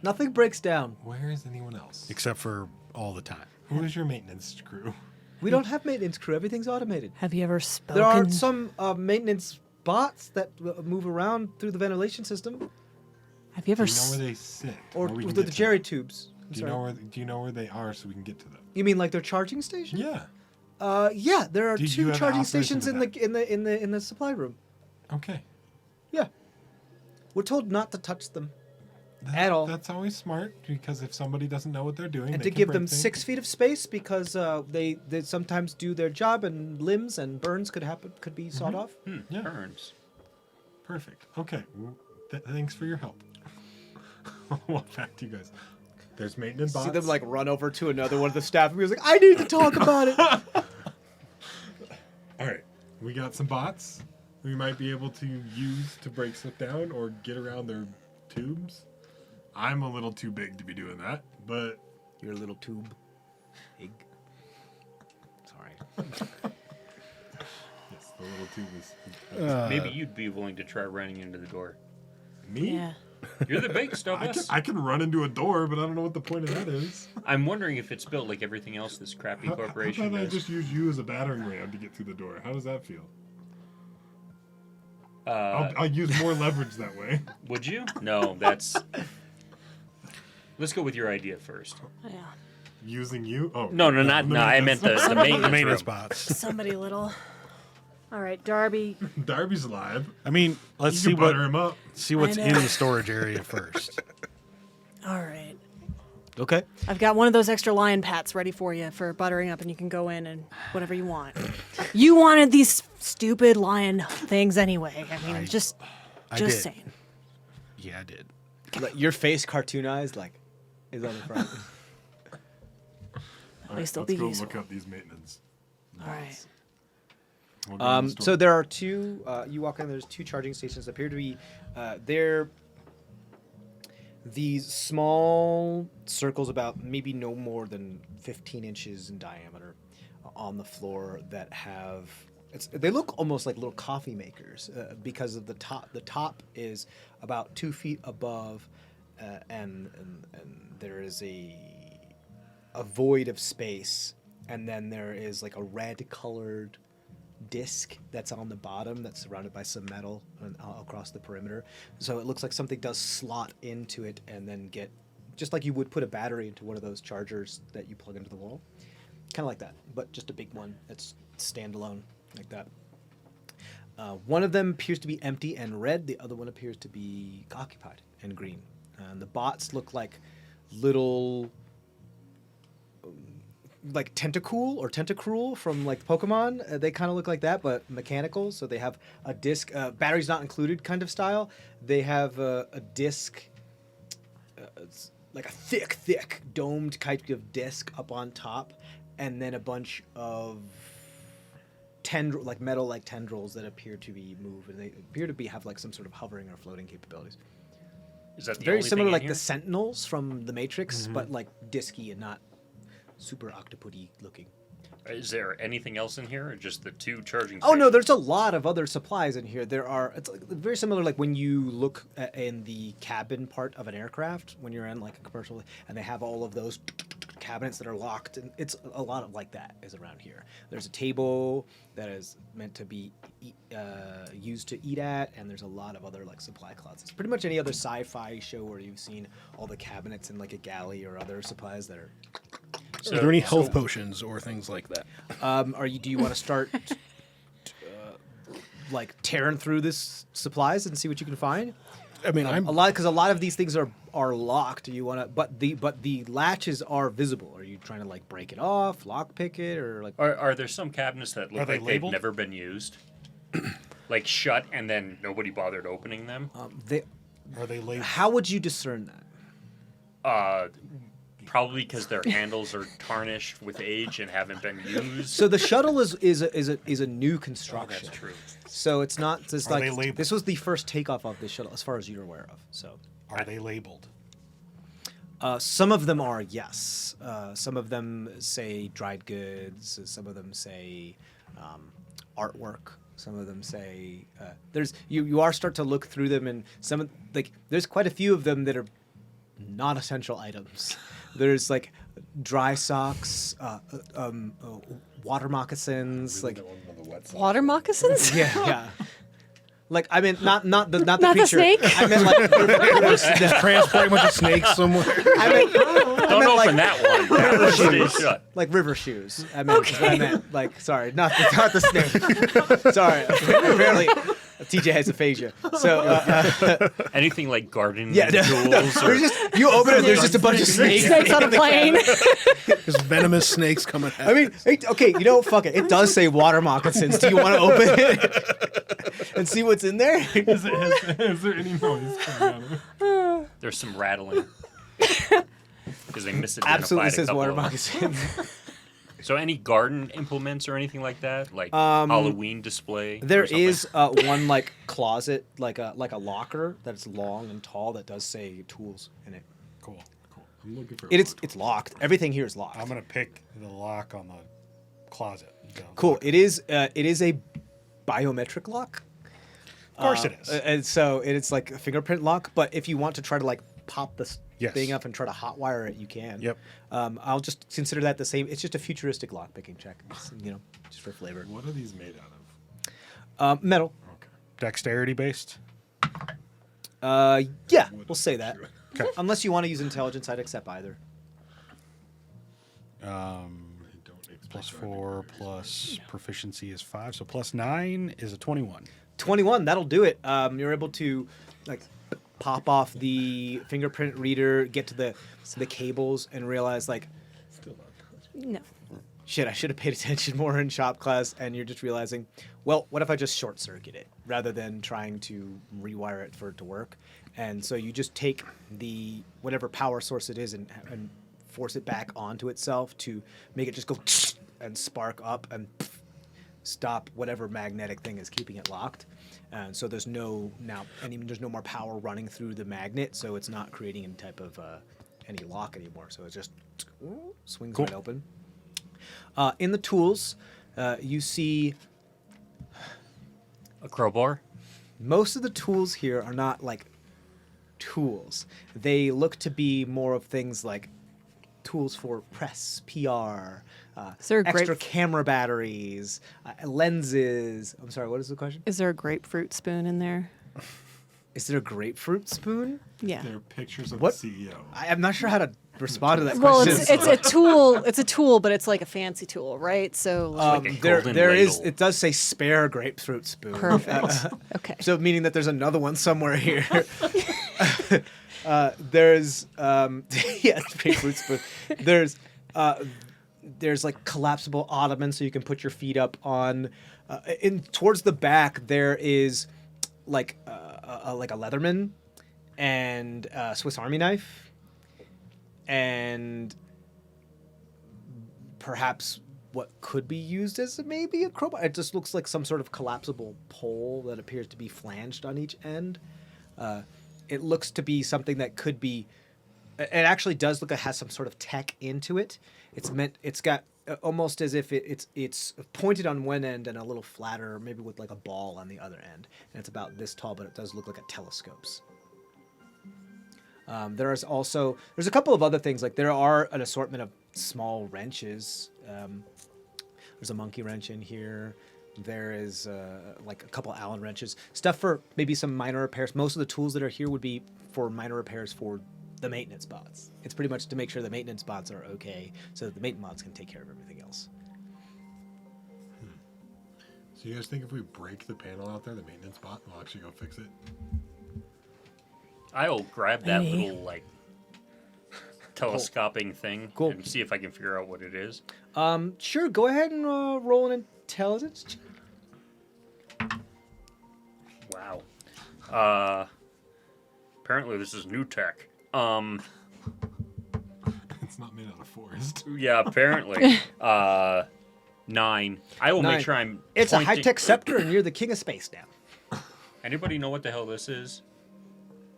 S1: Nothing breaks down.
S6: Where is anyone else?
S4: Except for all the time.
S6: Who is your maintenance crew?
S1: We don't have maintenance crew. Everything's automated.
S3: Have you ever spoken?
S1: There are some maintenance bots that move around through the ventilation system,
S3: Have you
S6: Do
S3: ever?
S6: you know where they sit?
S1: or
S6: we can
S1: through the
S6: get to
S1: jerry
S6: them?
S1: tubes. I'm
S6: Do
S1: sorry.
S6: you know where they are so we can get to them?
S1: You mean like their charging station?
S6: Yeah.
S1: Yeah. There are
S6: Do you
S1: 2
S6: have
S1: charging
S6: authorization
S1: stations
S6: for
S1: in the supply room.
S6: Okay.
S1: Yeah. We're told not to touch them at all,
S6: That's always smart because if somebody doesn't know what they're doing,
S1: and
S6: they
S1: to
S6: can
S1: give
S6: break
S1: them
S6: things.
S1: 6 feet of space because they sometimes do their job and limbs and burns could be sawed off.
S6: Yeah.
S2: Burns.
S6: Perfect. Okay. Well, thanks for your help. Well, back to you guys. There's maintenance bots.
S1: See them like run over to another one of the staff and be like, I need to talk about it.
S6: All right. We got some bots we might be able to use to break stuff down or get around their tubes. I'm a little too big to be doing that, but
S1: Your little tube. Pig. right.
S6: Yes, the little tube is.
S2: Maybe you'd be willing to try running into the door.
S6: Me?
S3: Yeah.
S2: You're the biggest of us.
S6: I can run into a door, but I don't know what the point of that is.
S2: I'm wondering if it's built like everything else this crappy
S6: How
S2: corporation
S6: about I
S2: does.
S6: just use you as a battering ram to get through the door? How does that feel? I'll use more leverage that way.
S2: Would you? No, that's. Let's go with your idea first.
S3: Yeah.
S6: Using you? Oh
S2: No, I meant the maintenance,
S4: Maintenance
S2: room.
S4: bots.
S3: Somebody little. All right, Darby.
S6: Darby's alive.
S4: I mean, let's
S6: You
S4: see
S6: can
S4: what
S6: butter him up.
S4: see what's
S3: I
S4: in
S3: know.
S4: the storage area first.
S3: All right.
S1: Okay.
S3: I've got one of those extra lion pats ready for you for buttering up, and you can go in and whatever you want. You wanted these stupid lion things anyway. I mean, just
S4: did.
S3: saying.
S4: Yeah, I did.
S1: Like, your face cartoonized is on the front.
S3: At least they'll
S6: Let's
S3: be
S6: go
S3: useful.
S6: look up these maintenance.
S3: All right.
S6: We'll go in the
S1: So
S6: store.
S1: there are two. You walk in. There's two charging stations. Appear to be. They're these small circles, about maybe no more than 15 inches in diameter, on the floor that have. They look almost like little coffee makers because of the top. The top is about 2 feet above, and there is a void of space, and then there is like a red colored disc that's on the bottom that's surrounded by some metal across the perimeter. So it looks like something does slot into it and then get, just like you would put a battery into one of those chargers that you plug into the wall. Kind of like that, but just a big one that's standalone like that. One of them appears to be empty and red. The other one appears to be occupied and green. And the bots look like little like Tentacruel from like Pokemon. They kind of look like that, but mechanical. So they have a disc, batteries not included kind of style. They have a disc, it's like a thick domed kind of disc up on top, and then a bunch of metal tendrils that appear to be moved, and they appear to have like some sort of hovering or floating capabilities.
S2: Is that the
S1: Very
S2: only
S1: similar
S2: thing in
S1: like
S2: here?
S1: the Sentinels from the Matrix, but like disky and not super octopody looking.
S2: Is there anything else in here, or just the two charging
S1: Oh no,
S2: stations?
S1: there's a lot of other supplies in here. It's like very similar, like when you look in the cabin part of an aircraft when you're in like a commercial, and they have all of those cabinets that are locked, and it's a lot of like that is around here. There's a table that is meant to be used to eat at, and there's a lot of other like supply closets. Pretty much any other sci-fi show where you've seen all the cabinets in like a galley or other supplies that are.
S5: Are there any health potions or things like that?
S1: Do you want to start like tearing through this supplies and see what you can find?
S5: I mean, I'm
S1: because a lot of these things are locked. Do you want to? But the latches are visible. Are you trying to like break it off, lock pick it, or like?
S2: Are there some cabinets that look
S4: Are they
S2: like
S4: labeled?
S2: they've never been used? Like shut and then nobody bothered opening them?
S1: They,
S4: Are they labeled?
S1: how would you discern that?
S2: Probably because their handles are tarnished with age and haven't been used.
S1: So the shuttle is a new construction.
S2: That's true.
S1: So it's not just
S4: Are they
S1: like
S4: labeled?
S1: this was the first takeoff of this shuttle, as far as you're aware of. So.
S4: Are they labeled?
S1: Some of them are, yes. Some of them say dried goods. Some of them say artwork. Some of them say you are start to look through them, and there's quite a few of them that are not essential items. There's like dry socks, water moccasins, like
S3: Water moccasins?
S1: yeah. Like I mean, not the
S3: Not the
S1: creature.
S3: snake?
S1: I meant like
S5: transporting a bunch of snakes somewhere.
S2: Don't open that one. Stay shut.
S1: like river shoes. I meant is what I meant. Like sorry, not the snake. Sorry, apparently TJ has aphasia. So
S2: Anything like garden
S1: yeah, no,
S2: tools or
S1: there's just you open it. There's just a bunch of snakes.
S3: Snakes on a plane.
S5: There's venomous snakes coming out.
S1: I mean, okay, fuck it. It does say water moccasins. Do you want to open it and see what's in there?
S6: Is there any noise coming out of it?
S2: there's some rattling. Because they misidentified
S1: Absolutely
S2: a
S1: says
S2: couple
S1: water
S2: of them.
S1: moccasins.
S2: So any garden implements or anything like that? Like Halloween display?
S1: There
S2: or something?
S1: is one like closet, like a locker that's long and tall that does say tools in it.
S4: Cool.
S6: Cool. I'm looking for.
S1: It's locked. Everything here is locked.
S4: I'm gonna pick the lock on the closet.
S1: Cool. It is a biometric lock.
S4: Of course it is.
S1: And so it's like a fingerprint lock. But if you want to try to like pop this
S4: Yes.
S1: thing up and try to hotwire it, you can.
S4: Yep.
S1: I'll just consider that the same. It's just a futuristic lock picking check. It's, just for flavor.
S6: What are these made out of?
S1: Metal.
S6: Okay.
S4: Dexterity based.
S1: Yeah, we'll say that.
S4: Okay.
S1: Unless you want to use intelligence, I'd accept either.
S6: I don't expect
S4: Plus
S6: that.
S4: 4 plus proficiency is 5, so plus 9 is a 21.
S1: 21, that'll do it. You're able to like pop off the fingerprint reader, get to the cables, and realize like,
S6: Still not.
S3: No.
S1: shit, I should have paid attention more in shop class. And you're just realizing, well, what if I just short circuit it rather than trying to rewire it for it to work? And so you just take the whatever power source it is and force it back onto itself to make it just go and spark up and stop whatever magnetic thing is keeping it locked. And so there's no more power running through the magnet, so it's not creating any type of any lock anymore. So it just swings
S4: Cool.
S1: right open. In the tools, you see
S2: A crowbar.
S1: most of the tools here are not like tools. They look to be more of things like tools for press, PR,
S3: Is there a
S1: extra
S3: grape-
S1: camera batteries, lenses. I'm sorry, what is the question?
S3: Is there a grapefruit spoon in there?
S1: Is there a grapefruit spoon?
S3: Yeah.
S6: There are pictures of
S1: What?
S6: the CEO.
S1: I'm not sure how to respond to that
S3: Well,
S1: question.
S3: it's a tool. It's a tool, but it's like a fancy tool, right? So like,
S2: like a
S1: there
S2: golden
S1: is.
S2: ladle.
S1: It does say spare grapefruit spoon.
S3: perfect. Okay.
S1: So meaning that there's another one somewhere here. There's yeah, grapefruit spoon. There's like collapsible ottomans so you can put your feet up on. In towards the back there is like a Leatherman and a Swiss Army knife and perhaps what could be used as maybe a crowbar. It just looks like some sort of collapsible pole that appears to be flanged on each end. It looks to be something that could be. It actually does look like it has some sort of tech into it. It's got almost as if it's pointed on one end and a little flatter, maybe with like a ball on the other end. And it's about this tall, but it does look like it telescopes. There's a couple of other things. Like there are an assortment of small wrenches. There's a monkey wrench in here. There is like a couple Allen wrenches. Stuff for maybe some minor repairs. Most of the tools that are here would be for minor repairs for the maintenance bots. It's pretty much to make sure the maintenance bots are okay so that the maintenance bots can take care of everything else.
S6: So you guys think if we break the panel out there, the maintenance bot will actually go fix it?
S2: I'll grab that
S3: Maybe.
S2: little like telescoping thing
S1: Cool.
S2: and see if I can figure out what it is.
S1: Sure, go ahead and roll an intelligence check.
S2: Wow. Apparently this is new tech.
S6: It's not made out of forest.
S2: Yeah, apparently. 9. I will
S1: 9.
S2: make sure I'm.
S1: It's a
S2: pointing-
S1: high-tech scepter and you're the king of space now.
S2: Anybody know what the hell this is?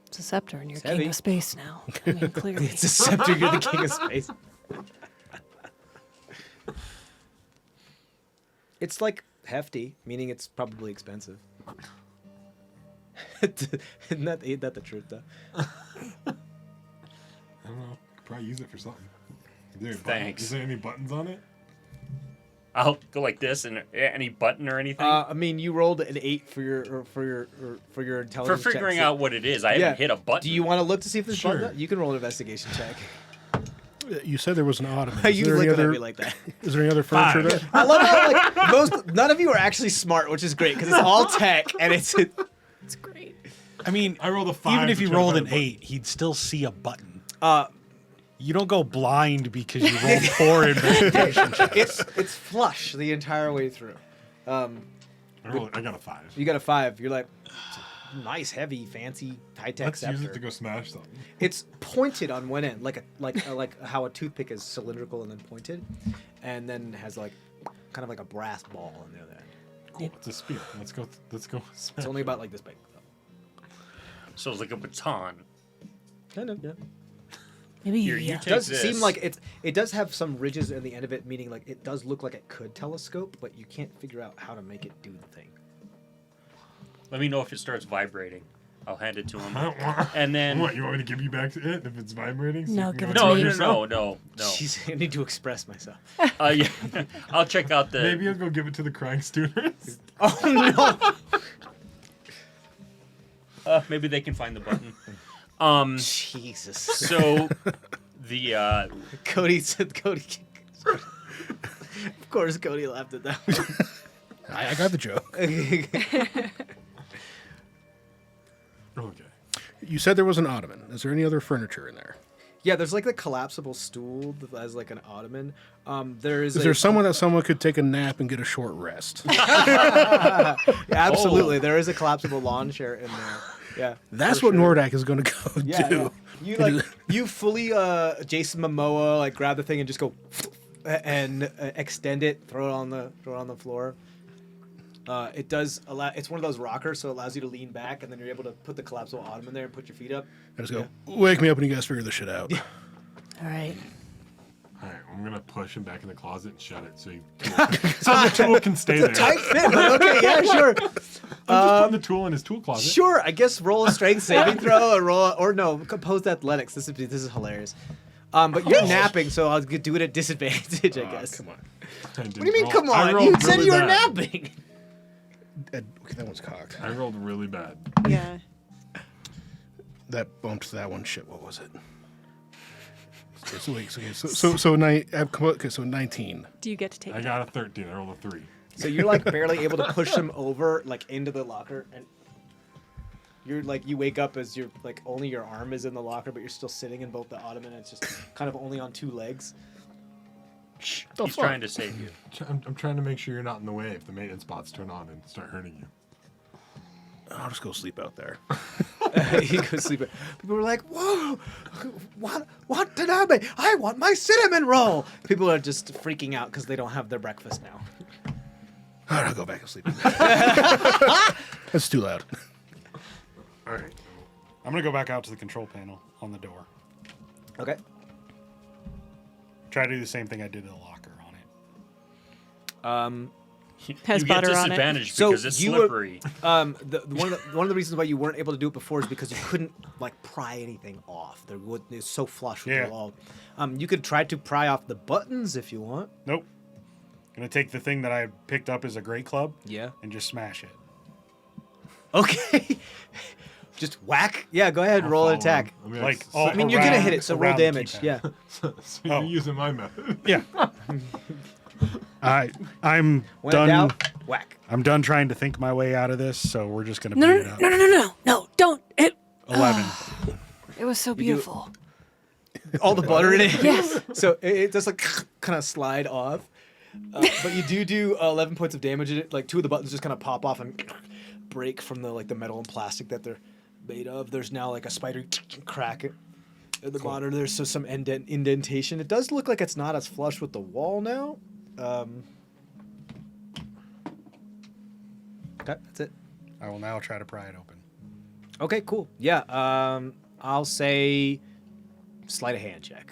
S3: It's a scepter, and you're
S1: It's
S3: king
S1: heavy.
S3: of space now. I mean, clearly.
S1: It's a scepter, you're the king of space. It's like hefty, meaning it's probably expensive. Ain't that the truth, though?
S6: I don't know. Could probably use it for something.
S2: Thanks.
S6: Is there any buttons on it?
S2: I'll go like this and any button or anything.
S1: I mean, you rolled an 8 for your
S2: For
S1: intelligence check,
S2: figuring
S1: so-
S2: out what it is, I
S1: Yeah.
S2: haven't hit a button.
S1: Do you want to look to see if there's
S6: Sure.
S1: buttons? You can roll an investigation check.
S5: You said there was an ottoman. Is
S1: You
S5: there any
S1: look at
S5: other?
S1: me like that.
S5: Is there any other furniture there?
S1: I love how like none of you are actually smart, which is great because it's all tech and it's.
S3: It's great.
S4: I mean,
S6: I rolled a 5.
S4: even if
S6: to
S4: he
S6: try to
S4: rolled
S6: find
S4: an
S6: a button.
S4: 8, he'd still see a button.
S1: Uh,
S4: You don't go blind because you rolled 4 investigation checks.
S1: it's flush the entire way through.
S6: I got a 5.
S1: You got a 5. You're like, nice, heavy, fancy, high-tech
S6: Let's use it
S1: scepter.
S6: to go smash something.
S1: It's pointed on one end, like how a toothpick is cylindrical and then pointed, and then has like kind of like a brass ball on the other end.
S6: Cool. It's a spear. Let's go. Smash
S1: It's only about like this big.
S2: So it's like a baton.
S1: Kind of, yeah.
S3: Maybe
S2: Here, you
S3: yeah.
S2: take
S1: It does
S2: this.
S1: seem like it does have some ridges at the end of it, meaning like it does look like it could telescope, but you can't figure out how to make it do the thing.
S2: Let me know if it starts vibrating. I'll hand it to
S6: I
S2: him.
S6: don't want.
S2: And then
S6: What, you want me to give you back it if it's vibrating? So
S3: No,
S6: you can
S3: give
S6: go
S3: it to
S6: enjoy
S3: me.
S6: yourself?
S2: No.
S1: Jeez, I need to express myself.
S2: Yeah. I'll check out the.
S6: Maybe I'll go give it to the crying students.
S1: Oh no!
S2: Maybe they can find the button.
S1: Jesus.
S2: So the
S1: Cody said Cody. Of course, Cody laughed at that.
S5: I got the joke.
S6: Okay.
S5: You said there was an ottoman. Is there any other furniture in there?
S1: Yeah, there's like the collapsible stool that has like an ottoman. Is
S5: Is there someone that someone could take a nap and get a short rest?
S1: Yeah, absolutely. There is a collapsible lawn chair in there. Yeah,
S5: That's
S1: for
S5: what
S1: sure.
S5: Nordak is going to go
S1: Yeah,
S5: do.
S1: yeah. You like you fully Jason Momoa like grab the thing and just go and extend it, throw it on the floor. It does allow. It's one of those rockers, so it allows you to lean back, and then you're able to put the collapsible ottoman there and put your feet up.
S5: I just go, wake me up when you guys figure this shit out.
S3: All right.
S6: All right, I'm gonna push him back in the closet and shut it so the tool can stay there.
S1: Tight fit, but okay, yeah, sure.
S6: I'm just putting the tool in his tool closet.
S1: Sure, I guess roll a strength saving throw or no, composed athletics. This is hilarious. But you're napping, so I'll do it at disadvantage, I guess.
S5: Come on.
S6: I
S1: What do you mean,
S6: roll-
S1: come
S6: I
S1: on?
S6: rolled
S1: You said
S6: really
S1: you were
S6: bad.
S1: napping.
S5: Okay, that one's cocked.
S6: I rolled really bad.
S3: Yeah.
S5: That bumped that one. Shit, what was it? So 19.
S3: Do you get to take
S6: I
S3: it?
S6: got a 13. I rolled a 3.
S1: So you're like barely able to push him over like into the locker, and you're like you wake up as you're like only your arm is in the locker, but you're still sitting in both the ottoman. And it's just kind of only on two legs.
S2: he's trying to save you.
S6: I'm trying to make sure you're not in the way if the maintenance bots turn on and start hurting you.
S5: I'll just go sleep out there.
S1: He goes sleep. People were like, "Whoa, what did I make? I want my cinnamon roll." People are just freaking out because they don't have their breakfast now.
S5: All right, I'll go back and sleep. That's too loud.
S6: All right.
S4: I'm gonna go back out to the control panel on the door.
S1: Okay.
S4: Try to do the same thing I did to the locker on it.
S3: Has
S2: you get
S3: butter on it.
S2: disadvantage
S1: So
S2: because it's
S1: you were-
S2: slippery.
S1: One of the reasons why you weren't able to do it before is because you couldn't like pry anything off. It was so flush with
S4: Yeah.
S1: the wall. You could try to pry off the buttons if you want.
S4: Nope. Gonna take the thing that I picked up as a great club
S1: Yeah.
S4: and just smash it.
S1: Okay. Just whack. Yeah. Go ahead. Roll an attack.
S6: I mean,
S4: Like,
S1: I mean, you're gonna hit it, so roll
S4: around the
S1: damage.
S4: keypad.
S1: Yeah.
S6: so you're
S4: Oh.
S6: using my method.
S4: Yeah. I'm
S1: When in
S4: done.
S1: doubt, whack.
S4: I'm done trying to think my way out of this, so we're just gonna
S3: No,
S4: beat
S3: no,
S4: it up.
S3: no, don't. It
S4: 11.
S3: it was so beautiful.
S1: All the butter in it.
S3: Yes.
S1: So it does like kind of slide off. But you do 11 points of damage in it. Like 2 of the buttons just kind of pop off and break from the metal and plastic that they're made of. There's now like a spider crack at the bottom. There's some indentation. It does look like it's not as flush with the wall now. Okay, that's it.
S4: I will now try to pry it open.
S1: Okay, cool. Yeah, I'll say sleight of hand check.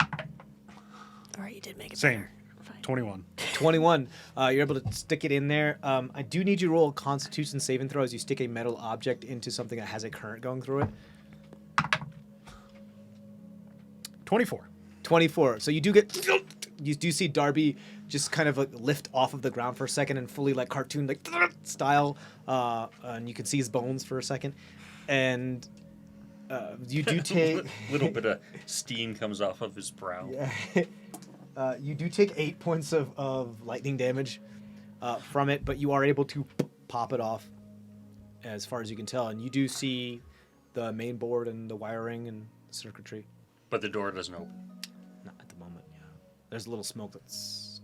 S3: All right, you did make it.
S4: Same.
S3: better. Fine.
S4: 21.
S1: 21. You're able to stick it in there. I do need you to roll a Constitution saving throw as you stick a metal object into something that has a current going through it.
S4: 24.
S1: 24. So you do see Darby just kind of like lift off of the ground for a second and fully like cartoon like style, and you can see his bones for a second, and you do take
S2: little bit of steam comes off of his brow.
S1: you do take 8 points of lightning damage from it, but you are able to pop it off as far as you can tell, and you do see the main board and the wiring and circuitry.
S2: But the door doesn't open.
S1: Not at the moment, yeah. There's a little smoke that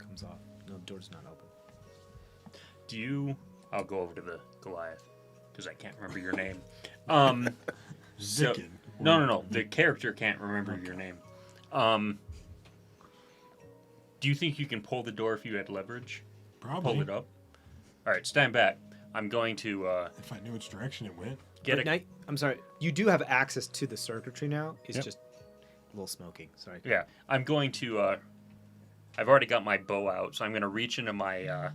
S1: comes off. No, the door's not open.
S2: I'll go over to the Goliath because I can't remember your name. So,
S6: Zikin.
S2: no. The character can't remember your name. Do you think you can pull the door if you had leverage?
S6: Probably.
S2: Pull it up. All right, stand back. I'm going to
S6: If I knew which direction it went.
S2: get
S1: But
S2: a.
S1: I'm sorry. You do have access to the circuitry now. It's
S4: Yep.
S1: just little smoking. Sorry.
S2: Yeah, I'm going to. I've already got my bow out, so I'm going to reach into my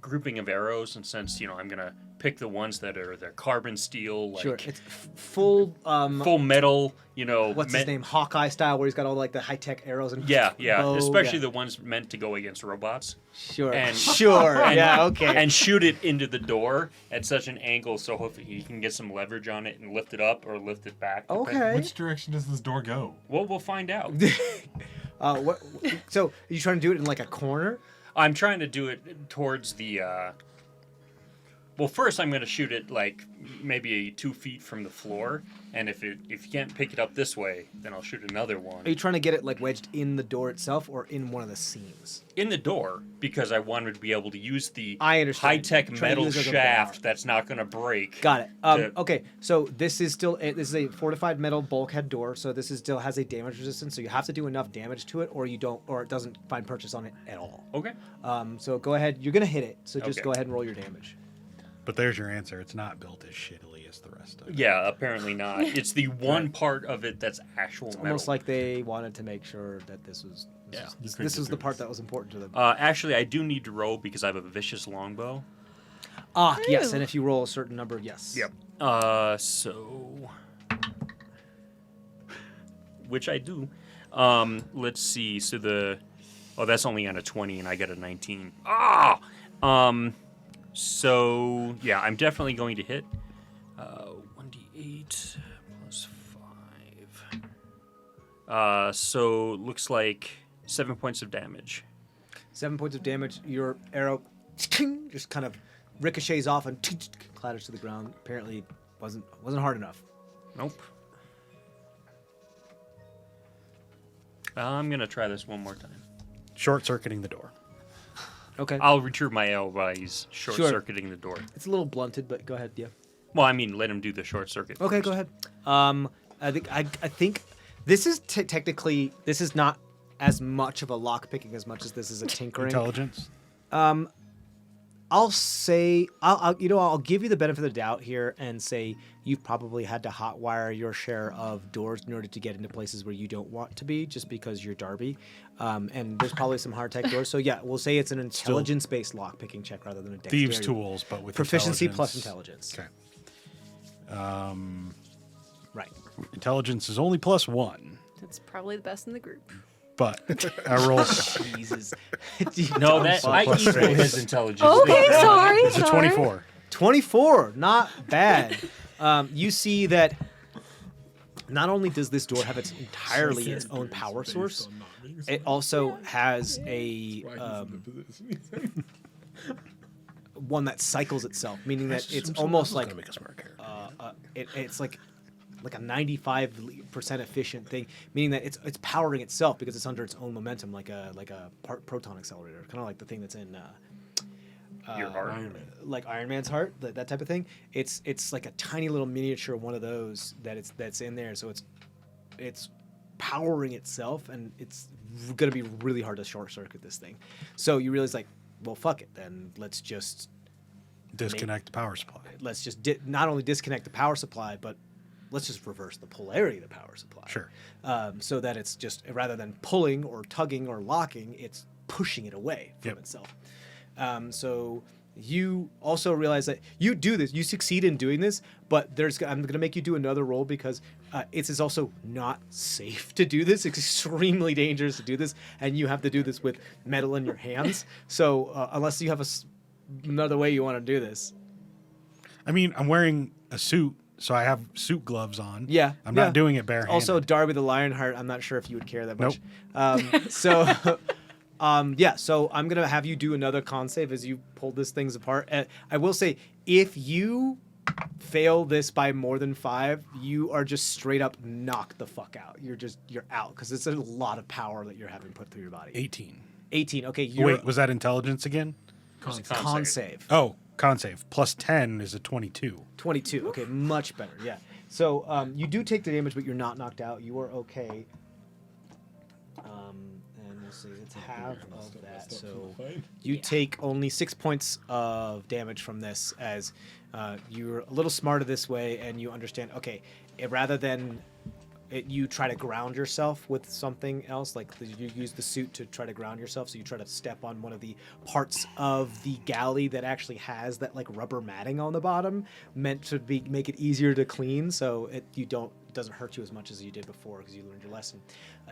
S2: grouping of arrows, and since I'm going to pick the ones that are they're carbon steel, like
S1: Sure. It's full.
S2: full metal.
S1: What's his name? Hawkeye style, where he's got all like the high tech arrows and.
S2: Yeah,
S1: bow.
S2: especially
S1: Yeah.
S2: the ones meant to go against robots.
S1: Sure.
S2: and-
S1: Sure.
S2: and-
S1: Yeah. Okay.
S2: And shoot it into the door at such an angle so hopefully he can get some leverage on it and lift it up or lift it back.
S1: Okay.
S6: Which direction does this door go?
S2: Well, we'll find out.
S1: What? So are you trying to do it in like a corner?
S2: I'm trying to do it towards the. Well, first I'm going to shoot it like maybe 2 feet from the floor, and if you can't pick it up this way, then I'll shoot another one
S1: Are you trying to get it like wedged in the door itself or in one of the seams?
S2: in the door because I wanted to be able to use the
S1: I understand.
S2: high-tech
S1: Try to
S2: metal
S1: use it as a
S2: shaft
S1: bar.
S2: that's not going to break.
S1: Got it.
S2: to-
S1: Okay, so this is a fortified metal bulkhead door, so this is still has a damage resistance. So you have to do enough damage to it, or you don't, or it doesn't find purchase on it at all.
S2: Okay.
S1: So go ahead. You're gonna hit it. So just
S2: Okay.
S1: go ahead and roll your damage.
S4: But there's your answer. It's not built as shittily as the rest of it.
S2: Yeah, apparently not. It's the one part of it that's actual metal.
S1: Almost like they wanted to make sure that this was.
S2: Yeah.
S1: This was the part that was important to them.
S2: Actually, I do need to roll because I have a vicious longbow.
S1: Yes,
S3: Ooh.
S1: and if you roll a certain number, yes.
S2: So which I do. Let's see. So that's only on a 20 and I get a 19. So yeah, I'm definitely going to hit 1d8 plus 5. So looks like 7 points of damage.
S1: 7 points of damage. Your arrow just kind of ricochets off and clatters to the ground. Apparently, wasn't hard enough.
S2: Nope. I'm gonna try this one more time.
S4: Short circuiting the door.
S1: Okay.
S2: I'll retrieve my arrow while he's short-circuiting the door.
S1: It's a little blunted, but go ahead. Yeah.
S2: Well, I mean, let him do the short circuit.
S1: Okay,
S2: first.
S1: go ahead. I think this is technically this is not as much of a lock picking as much as this is a tinkering.
S4: Intelligence.
S1: I'll say I'll give you the benefit of the doubt here and say you've probably had to hotwire your share of doors in order to get into places where you don't want to be, just because you're Darby. And there's probably some hard tech doors. So yeah, we'll say it's an intelligence-based lock picking check rather than a dexterity.
S4: Thieves' tools, but with
S1: Proficiency
S4: intelligence.
S1: plus intelligence.
S4: Okay.
S1: Right.
S4: Intelligence is only +1,
S3: That's probably the best in the group.
S4: but I roll.
S1: Jesus.
S2: No,
S1: Dumb
S2: that
S1: fuck.
S2: I equal his intelligence.
S3: Okay, sorry.
S4: It's a 24.
S1: 24, not bad. You see that not only does this door have its own power source, it also has a one that cycles itself, meaning that it's almost like
S5: make a smart character.
S1: it's like a 95% efficient thing, meaning that it's powering itself because it's under its own momentum, like a proton accelerator, kind of like the thing that's in
S2: Your heart.
S1: like Iron Man's heart, that type of thing. It's like a tiny little miniature one of those that's in there. So it's powering itself, and it's gonna be really hard to short circuit this thing. So you realize, like, well, fuck it, then let's just
S4: Disconnect the power supply.
S1: not only disconnect the power supply, but let's just reverse the polarity of the power supply.
S4: Sure.
S1: So that it's just, rather than pulling or tugging or locking, it's pushing it away from
S4: Yep.
S1: itself. So you also realize that you do this, you succeed in doing this, but I'm going to make you do another roll because it's also not safe to do this. It's extremely dangerous to do this, and you have to do this with metal in your hands. So unless you have another way you want to do this.
S4: I mean, I'm wearing a suit, so I have suit gloves on.
S1: Yeah.
S4: I'm
S1: yeah.
S4: not doing it barehanded.
S1: Also, Darby the Lionheart, I'm not sure if you would care that much.
S4: Nope.
S1: So I'm going to have you do another con save as you pull this things apart. I will say, if you fail this by more than 5, you are just straight up knocked the fuck out. You're out because it's a lot of power that you're having put through your body.
S4: 18.
S1: 18. Okay. You're
S4: Wait, was that intelligence again?
S1: con save.
S4: Oh, con save. Plus 10 is a 22.
S1: 22. Okay, much better. Yeah. So you do take the damage, but you're not knocked out. You are okay. And we'll see. It's half of that. So you take only 6 points of damage from this, as you're a little smarter this way, and you understand. Okay, rather than you try to ground yourself with something else, like you use the suit to try to ground yourself. So you try to step on one of the parts of the galley that actually has that like rubber matting on the bottom, meant to make it easier to clean, so it doesn't hurt you as much as you did before because you learned your lesson.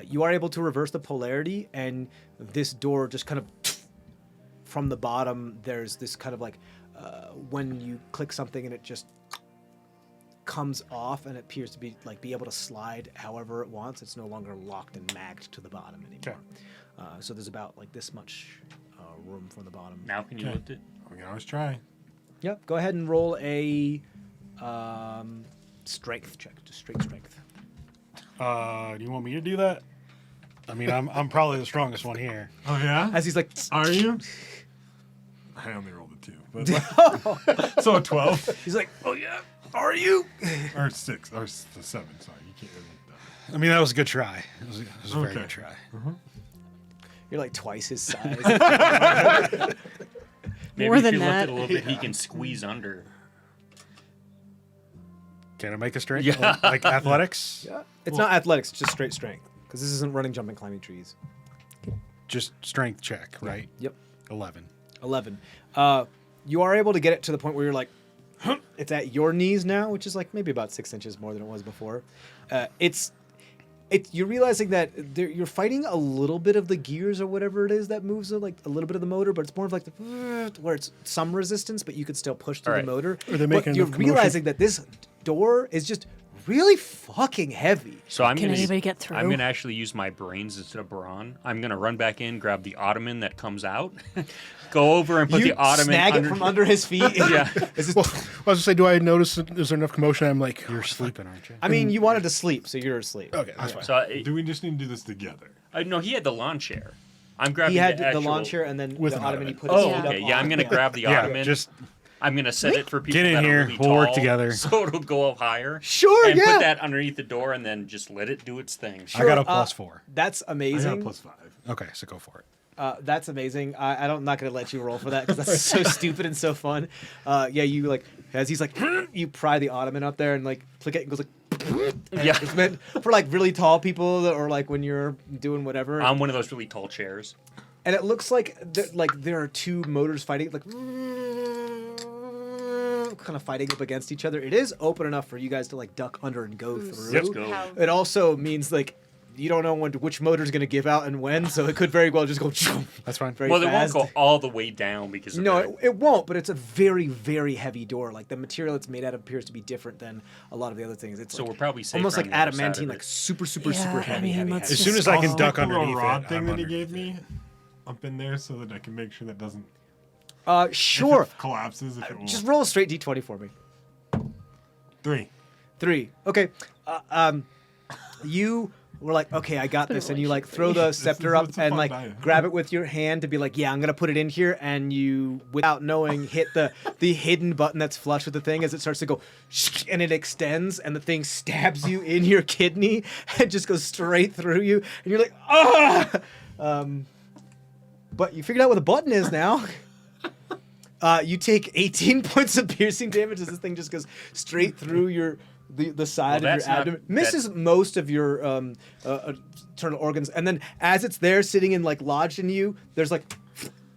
S1: You are able to reverse the polarity, and this door just kind of from the bottom. There's this kind of like when you click something and it just comes off, and it appears to be able to slide however it wants. It's no longer locked and magged to the bottom anymore. So there's about like this much room from the bottom.
S2: Now can you lift it?
S6: We can always try.
S1: Yep. Go ahead and roll a strength check, just straight strength.
S4: Do you want me to do that? I mean, I'm probably the strongest one here.
S6: Oh yeah?
S1: As he's like,
S6: Are you? I only rolled a 2, but so a 12
S1: he's like, oh yeah, are you?
S6: or 6 or 7. Sorry, you can't really that.
S4: I mean, that was a good try. It was a very
S6: Okay.
S4: good try.
S1: You're like twice his size.
S2: Maybe
S3: More
S2: if
S3: than
S2: you
S3: that.
S2: lift it a little bit, he can squeeze under.
S4: Can I make a strength?
S2: Yeah.
S4: Like athletics?
S1: Yeah. It's not athletics, it's just straight strength. Because this isn't running, jumping, climbing trees.
S4: Just strength check, right?
S1: Yep.
S4: 11.
S1: 11. You are able to get it to the point where you're like, it's at your knees now, which is like maybe about 6 inches more than it was before. You're realizing that you're fighting a little bit of the gears or whatever it is that moves like a little bit of the motor, but it's more of like where it's some resistance, but you can still push through
S2: All right.
S1: the motor.
S5: Are they
S1: But
S5: making
S1: you're
S5: enough commotion?
S1: realizing that this door is just really fucking heavy.
S2: So I'm
S3: Can
S2: gonna,
S3: anybody get through?
S2: I'm gonna actually use my brains instead of brawn. I'm gonna run back in, grab the ottoman that comes out, go over and put
S1: You
S2: the ottoman
S1: snag
S2: under.
S1: it from under his feet.
S2: Yeah.
S1: This is-
S5: Well, I was gonna say, do I notice that is there enough commotion? I'm like,
S4: You're sleeping, aren't you?
S1: I mean, you wanted to sleep, so you're asleep.
S5: okay, that's fine.
S2: So
S6: Do we just need to do this together?
S2: no, he had the lawn chair. I'm grabbing
S1: He had
S2: the,
S1: the
S2: actual...
S1: lawn chair, and then
S5: With
S1: the
S5: an
S1: ottoman he
S5: ottoman.
S1: put his
S2: Oh,
S1: feet
S2: okay.
S1: up
S2: Yeah,
S1: on.
S2: I'm gonna grab the
S4: Yeah,
S2: ottoman.
S4: just
S2: I'm gonna set it for people
S4: Get in
S2: that
S4: here,
S2: are really
S4: we'll work
S2: tall,
S4: together.
S2: so it'll go up higher.
S1: Sure,
S2: and
S1: yeah.
S2: put that underneath the door, and then just let it do its thing.
S4: I got a
S1: Sure,
S4: +4.
S1: That's
S6: I got
S1: amazing.
S6: +5.
S4: Okay, so go for it.
S1: That's amazing. I'm not gonna let you roll for that because that's so stupid and so fun. Yeah, you like as he's like you pry the ottoman up there and like click it and goes like. And
S2: Yeah.
S1: it's meant for like really tall people or like when you're doing whatever.
S2: I'm one of those really tall chairs.
S1: And it looks like there are two motors fighting, like kind of fighting up against each other. It is open enough for you guys to like duck under and go through.
S2: Let's go.
S1: It also means like you don't know which motor's going to give out and when, so it could very well just go
S4: That's fine.
S1: very
S2: Well, it
S1: fast.
S2: won't go all the way down because of
S1: No,
S2: that.
S1: it won't, but it's a very, very heavy door. Like the material it's made out of appears to be different than a lot of the other things. It's
S2: So
S1: like
S2: we're probably safer
S1: almost
S2: on
S1: like
S2: the other side of
S1: adamantine,
S2: it.
S1: like super, super,
S3: Yeah,
S1: super
S3: I
S1: heavy,
S3: mean,
S1: heavy,
S3: let's
S1: heavy.
S4: As soon as I can
S6: I'll
S4: duck
S6: stick the
S4: underneath
S6: rod
S4: it,
S6: thing
S4: I'm
S6: that he
S4: underneath
S6: gave me up in there so that I can make sure that doesn't
S1: Sure.
S6: if it collapses. If it will.
S1: Just roll a straight d20 for me.
S6: 3.
S1: 3. Okay. You were like, okay, I got this, and you like throw the scepter up
S6: it's a
S1: and
S6: fun
S1: like
S6: die.
S1: grab it with your hand to be like, yeah, I'm gonna put it in here, and you, without knowing, hit the hidden button that's flush with the thing as it starts to go, and it extends, and the thing stabs you in your kidney and just goes straight through you, and you're like, ah. But you figured out what the button is now. You take 18 points of piercing damage as this thing just goes straight through the side
S2: Well,
S1: of
S2: that's
S1: your
S2: not-
S1: abdomen. Misses most of your internal organs, and then as it's there sitting and like lodged in you, there's like,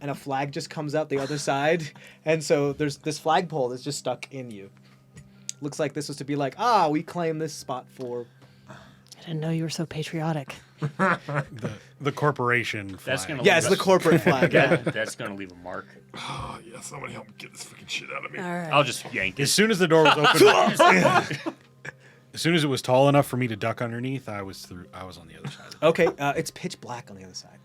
S1: and a flag just comes out the other side, and so there's this flagpole that's just stuck in you. Looks like this was to be like, we claim this spot for.
S3: I didn't know you were so patriotic.
S4: The corporation flag.
S2: That's gonna
S1: Yeah, it's the corporate flag. Yeah.
S2: That's gonna leave a mark.
S6: Oh, yeah, somebody help me get this freaking shit out of me.
S3: All right.
S2: I'll just yank
S4: As
S2: it.
S4: soon as the door was open, as soon as it was tall enough for me to duck underneath, I was on the other side. Of it.
S1: Okay, it's pitch black on the other side.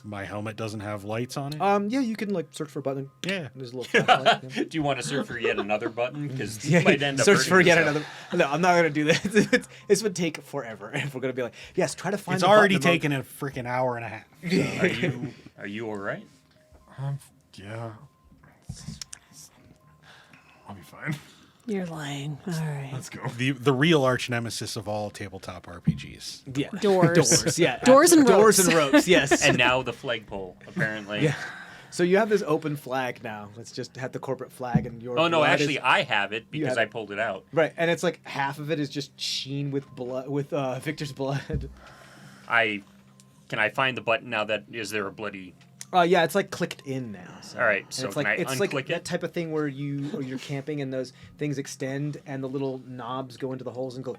S4: My helmet doesn't have lights on it.
S1: Yeah, you can like search for a button.
S4: Yeah.
S1: There's a little flashlight. Yeah.
S2: Do you want to search for yet another button? Because
S1: Yeah,
S2: you might end up
S1: search
S2: hurting
S1: for yet
S2: yourself.
S1: another. No, I'm not gonna do that. This would take forever if we're gonna be like, yes, try to find.
S4: It's
S1: the
S4: already
S1: button
S4: taken a freaking hour and a half.
S2: Are you all right?
S6: Yeah. I'll be fine.
S3: You're lying. All right.
S6: Let's go.
S4: The real arch nemesis of all tabletop RPGs.
S1: Yeah,
S3: Doors.
S1: doors, yeah,
S3: Doors and
S1: doors
S3: ropes.
S1: and ropes. Yes,
S2: And now the flagpole, apparently.
S1: Yeah. So you have this open flag now. Let's just have the corporate flag and your.
S2: Oh no,
S1: blood
S2: actually,
S1: is-
S2: I have it
S1: You
S2: because
S1: have
S2: I
S1: it.
S2: pulled it out.
S1: Right, and it's like half of it is just sheen with blood, with Victor's blood.
S2: Can I find the button now? That is there a bloody?
S1: Yeah, it's like clicked in now. So.
S2: All right,
S1: And
S2: so
S1: it's
S2: can
S1: like
S2: I
S1: it's like
S2: unclick
S1: that
S2: it?
S1: type of thing where you're camping and those things extend and the little knobs go into the holes and go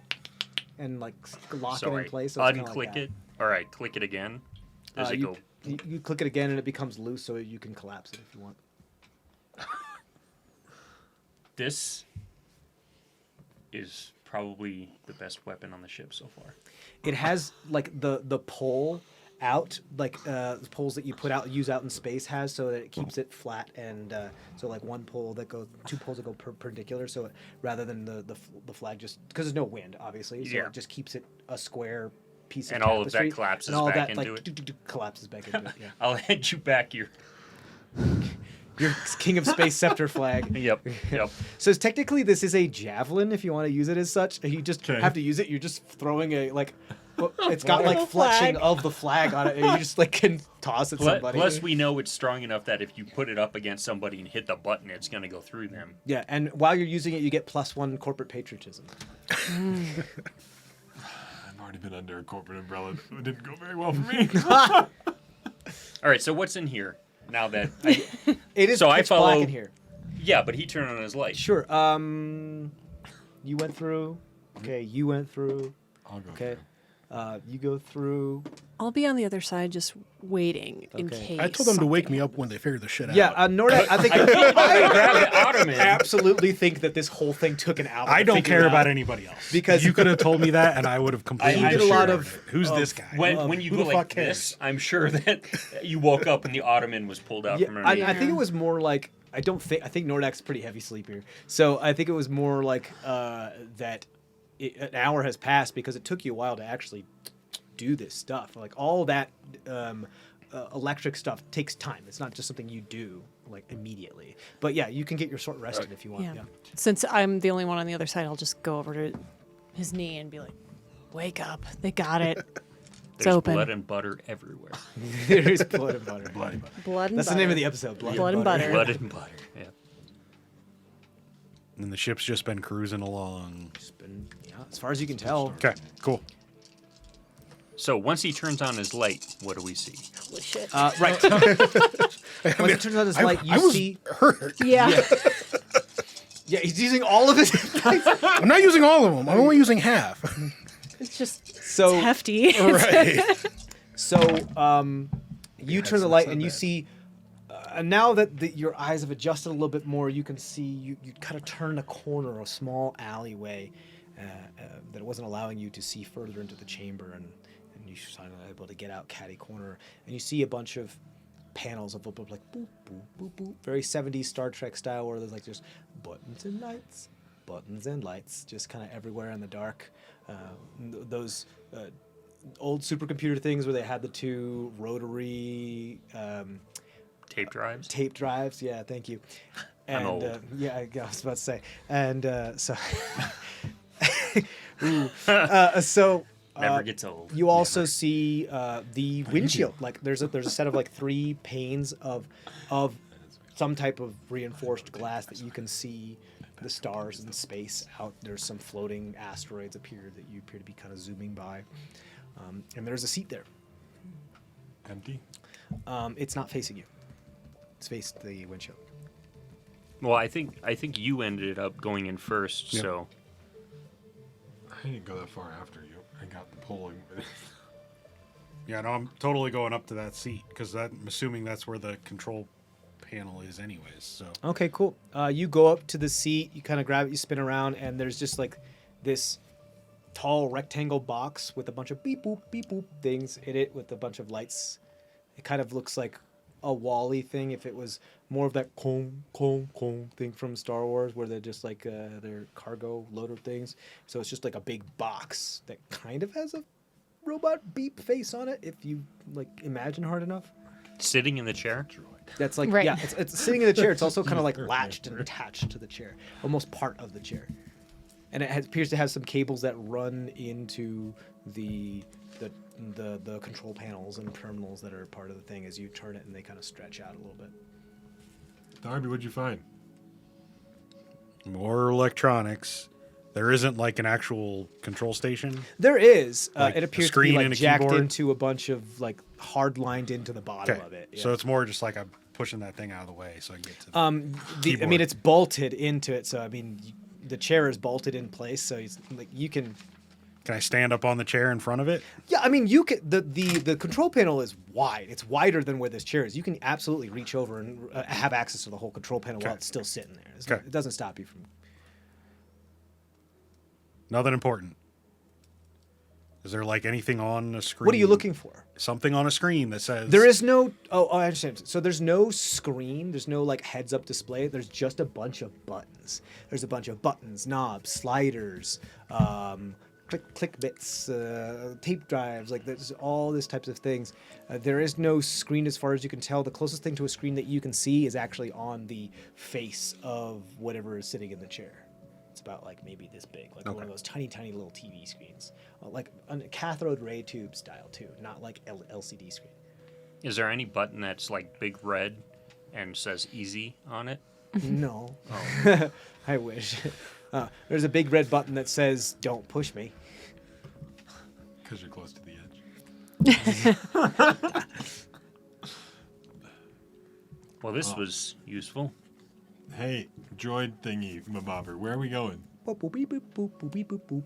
S1: and like lock
S2: So
S1: it
S2: I
S1: in place. So it's kinda
S2: unclick
S1: like that.
S2: it. All right, click it again. Does it go?
S1: You click it again and it becomes loose, so you can collapse it if you want.
S2: This is probably the best weapon on the ship so far.
S1: It has like the pole out, like the poles that you use out in space has, so that it keeps it flat and so like one pole that goes, two poles that go perpendicular, so it, rather than the flag just because there's no wind, obviously, so
S2: Yeah.
S1: it just keeps it a square piece of
S2: And all of that
S1: tapestry,
S2: collapses
S1: and all
S2: back
S1: that
S2: into
S1: like
S2: it?
S1: collapses back into it. Yeah,
S2: I'll hand you back your.
S1: your King of Space scepter flag.
S2: Yep. Yep.
S1: So technically, this is a javelin if you want to use it as such. You just
S6: Okay.
S1: have to use it. You're just throwing a like. Well, it's got like
S3: Little
S1: fletching
S3: flag.
S1: of the flag on it, and you just like can toss at somebody.
S2: Plus, we know it's strong enough that if you put it up against somebody and hit the button, it's going to go through them.
S1: Yeah, and while you're using it, you get +1 corporate patriotism.
S6: I've already been under a corporate umbrella. It didn't go very well for me.
S2: All right. So what's in here now that?
S1: It is
S2: So I
S1: pitch black
S2: follow-
S1: in here.
S2: Yeah, but he turned on his light.
S1: Sure. You went through. Okay, you went through.
S6: I'll go.
S1: Okay. You go through.
S3: I'll be on the other side just waiting in
S1: Okay.
S3: case.
S5: I told them to wake
S3: something
S5: me up when they figured the shit
S1: Yeah,
S5: out.
S1: Nordak. I think
S2: I grabbed the ottoman.
S1: absolutely think that this whole thing took an hour.
S4: I
S1: to
S4: don't
S1: figure
S4: care
S1: out.
S4: about anybody else.
S1: Because-
S4: you could have told me that, and I would have completely.
S2: I did a
S1: lot
S4: disregarded
S1: of-
S4: it. Who's
S1: of-
S4: this guy?
S2: When you
S4: Who
S2: go
S4: the
S2: like
S4: fuck cares?
S2: this, I'm sure that you woke up and the ottoman was pulled out
S1: Yeah,
S2: from
S1: I
S2: underneath.
S1: think it was more like I think Nordak's a pretty heavy sleeper, so I think it was more like that an hour has passed because it took you a while to actually do this stuff. Like all that electric stuff takes time. It's not just something you do like immediately. But yeah, you can get your sword rested if you want.
S3: Yeah.
S1: Yeah.
S3: Since I'm the only one on the other side, I'll just go over to his knee and be like, "Wake up! They got it. It's
S2: There's
S3: open.
S2: blood and butter everywhere.
S1: There is blood and butter.
S6: Bloody butter.
S3: Blood and
S1: That's
S3: butter.
S1: the name of the episode.
S3: Blood and butter.
S2: Blood and butter. Yeah.
S4: And the ship's just been cruising along.
S1: It's been, yeah, as far as you can tell.
S4: Okay, cool.
S2: So once he turns on his light, what do we see?
S3: Holy shit.
S1: Right. When it turns on his light, you
S5: I was
S1: see.
S5: hurt.
S3: yeah.
S1: Yeah, he's using all of his.
S5: I'm not using all of them. I'm only using half.
S3: It's just
S1: So
S3: it's hefty.
S5: right.
S1: So, you turn the light and you see. Now that your eyes have adjusted a little bit more, you can see you kind of turn a corner, a small alleyway that it wasn't allowing you to see further into the chamber, and you finally able to get out catty corner, and you see a bunch of panels of like boop boop boop boop, very 70s Star Trek style, where there's like just buttons and lights, just kind of everywhere in the dark. Those old supercomputer things where they had the two rotary.
S2: Tape drives?
S1: Tape drives, yeah, thank you. And,
S2: I'm old.
S1: yeah, I was about to say. And so,
S2: Never gets old.
S1: you also see the windshield. Like there's a set of like 3 panes of some type of reinforced glass that you can see the stars and space out. There's some floating asteroids up here that you appear to be kind of zooming by. And there's a seat there.
S6: Empty.
S1: It's not facing you. It's faced the windshield.
S2: Well, I think you ended up going in first,
S4: Yeah.
S2: so
S6: I didn't go that far after you. I got the pulling.
S4: Yeah, no, I'm totally going up to that seat because I'm assuming that's where the control panel is, anyways. So
S1: Okay, cool. You go up to the seat, you kind of grab it, you spin around, and there's just like this tall rectangle box with a bunch of beep boop things in it with a bunch of lights. It kind of looks like a Wall-E thing if it was more of that kong thing from Star Wars where they're just like their cargo loader things. So it's just like a big box that kind of has a robot beep face on it if you like imagine hard enough.
S2: sitting in the chair.
S1: That's like
S3: Right.
S1: yeah, it's sitting in the chair. It's also kind of like latched and attached to the chair, almost part of the chair. and it appears to have some cables that run into the control panels and terminals that are part of the thing as you turn it, and they kind of stretch out a little bit.
S6: Darby, what'd you find?
S4: More electronics. There isn't like an actual control station.
S1: There is.
S4: Like
S1: it
S4: a
S1: appears to
S4: screen
S1: be like
S4: and a
S1: jacked
S4: keyboard?
S1: into a bunch of like hard lined into the bottom
S4: Okay.
S1: of it.
S4: So
S1: yeah.
S4: it's more just like I'm pushing that thing out of the way so I can get to the
S1: I
S4: keyboard.
S1: mean, it's bolted into it, so I mean, the chair is bolted in place, so it's like you can.
S4: Can I stand up on the chair in front of it?
S1: Yeah, I mean, you can. The control panel is wide. It's wider than where this chair is. You can absolutely reach over and have access to the whole control panel while
S4: Okay.
S1: it's still sitting there.
S4: Okay.
S1: It doesn't stop you from.
S4: Nothing important. Is there like anything on a screen?
S1: What are you looking for?
S4: Something on a screen that says
S1: There is no. Oh, I understand. So there's no screen. There's no like heads-up display. There's just a bunch of buttons. There's a bunch of buttons, knobs, sliders, click bits, tape drives. Like there's all these types of things. There is no screen as far as you can tell. The closest thing to a screen that you can see is actually on the face of whatever is sitting in the chair. It's about like maybe this big, like one of those tiny little TV screens, like a cathode ray tube style too, not like LCD screen.
S2: Is there any button that's like big red and says easy on it?
S1: No. I wish. There's a big red button that says "Don't push me."
S6: Because you're close to the edge.
S2: Well, this was useful.
S6: Hey, droid thingy, mabobber, where are we going?
S1: Boop, boop, beep, boop, boop, boop, beep, boop, boop.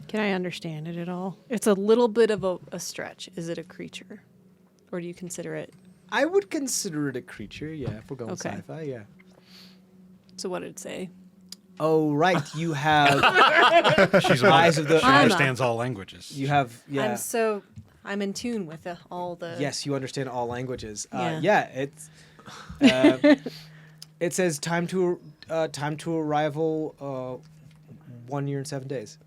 S3: Can I understand it at all? It's a little bit of a stretch. Is it a creature? Or do you consider it?
S1: I would consider it a creature, yeah, if we're going
S3: Okay.
S1: sci-fi, yeah.
S3: So what did it say?
S1: Oh, right, you have
S4: she's
S1: eyes of the.
S4: she
S3: I'm
S4: understands all languages.
S1: You have, yeah.
S3: I'm in tune with all the.
S1: Yes, you understand all languages.
S3: Yeah.
S1: Yeah, it's. It says time to arrival. 1 year and 7 days.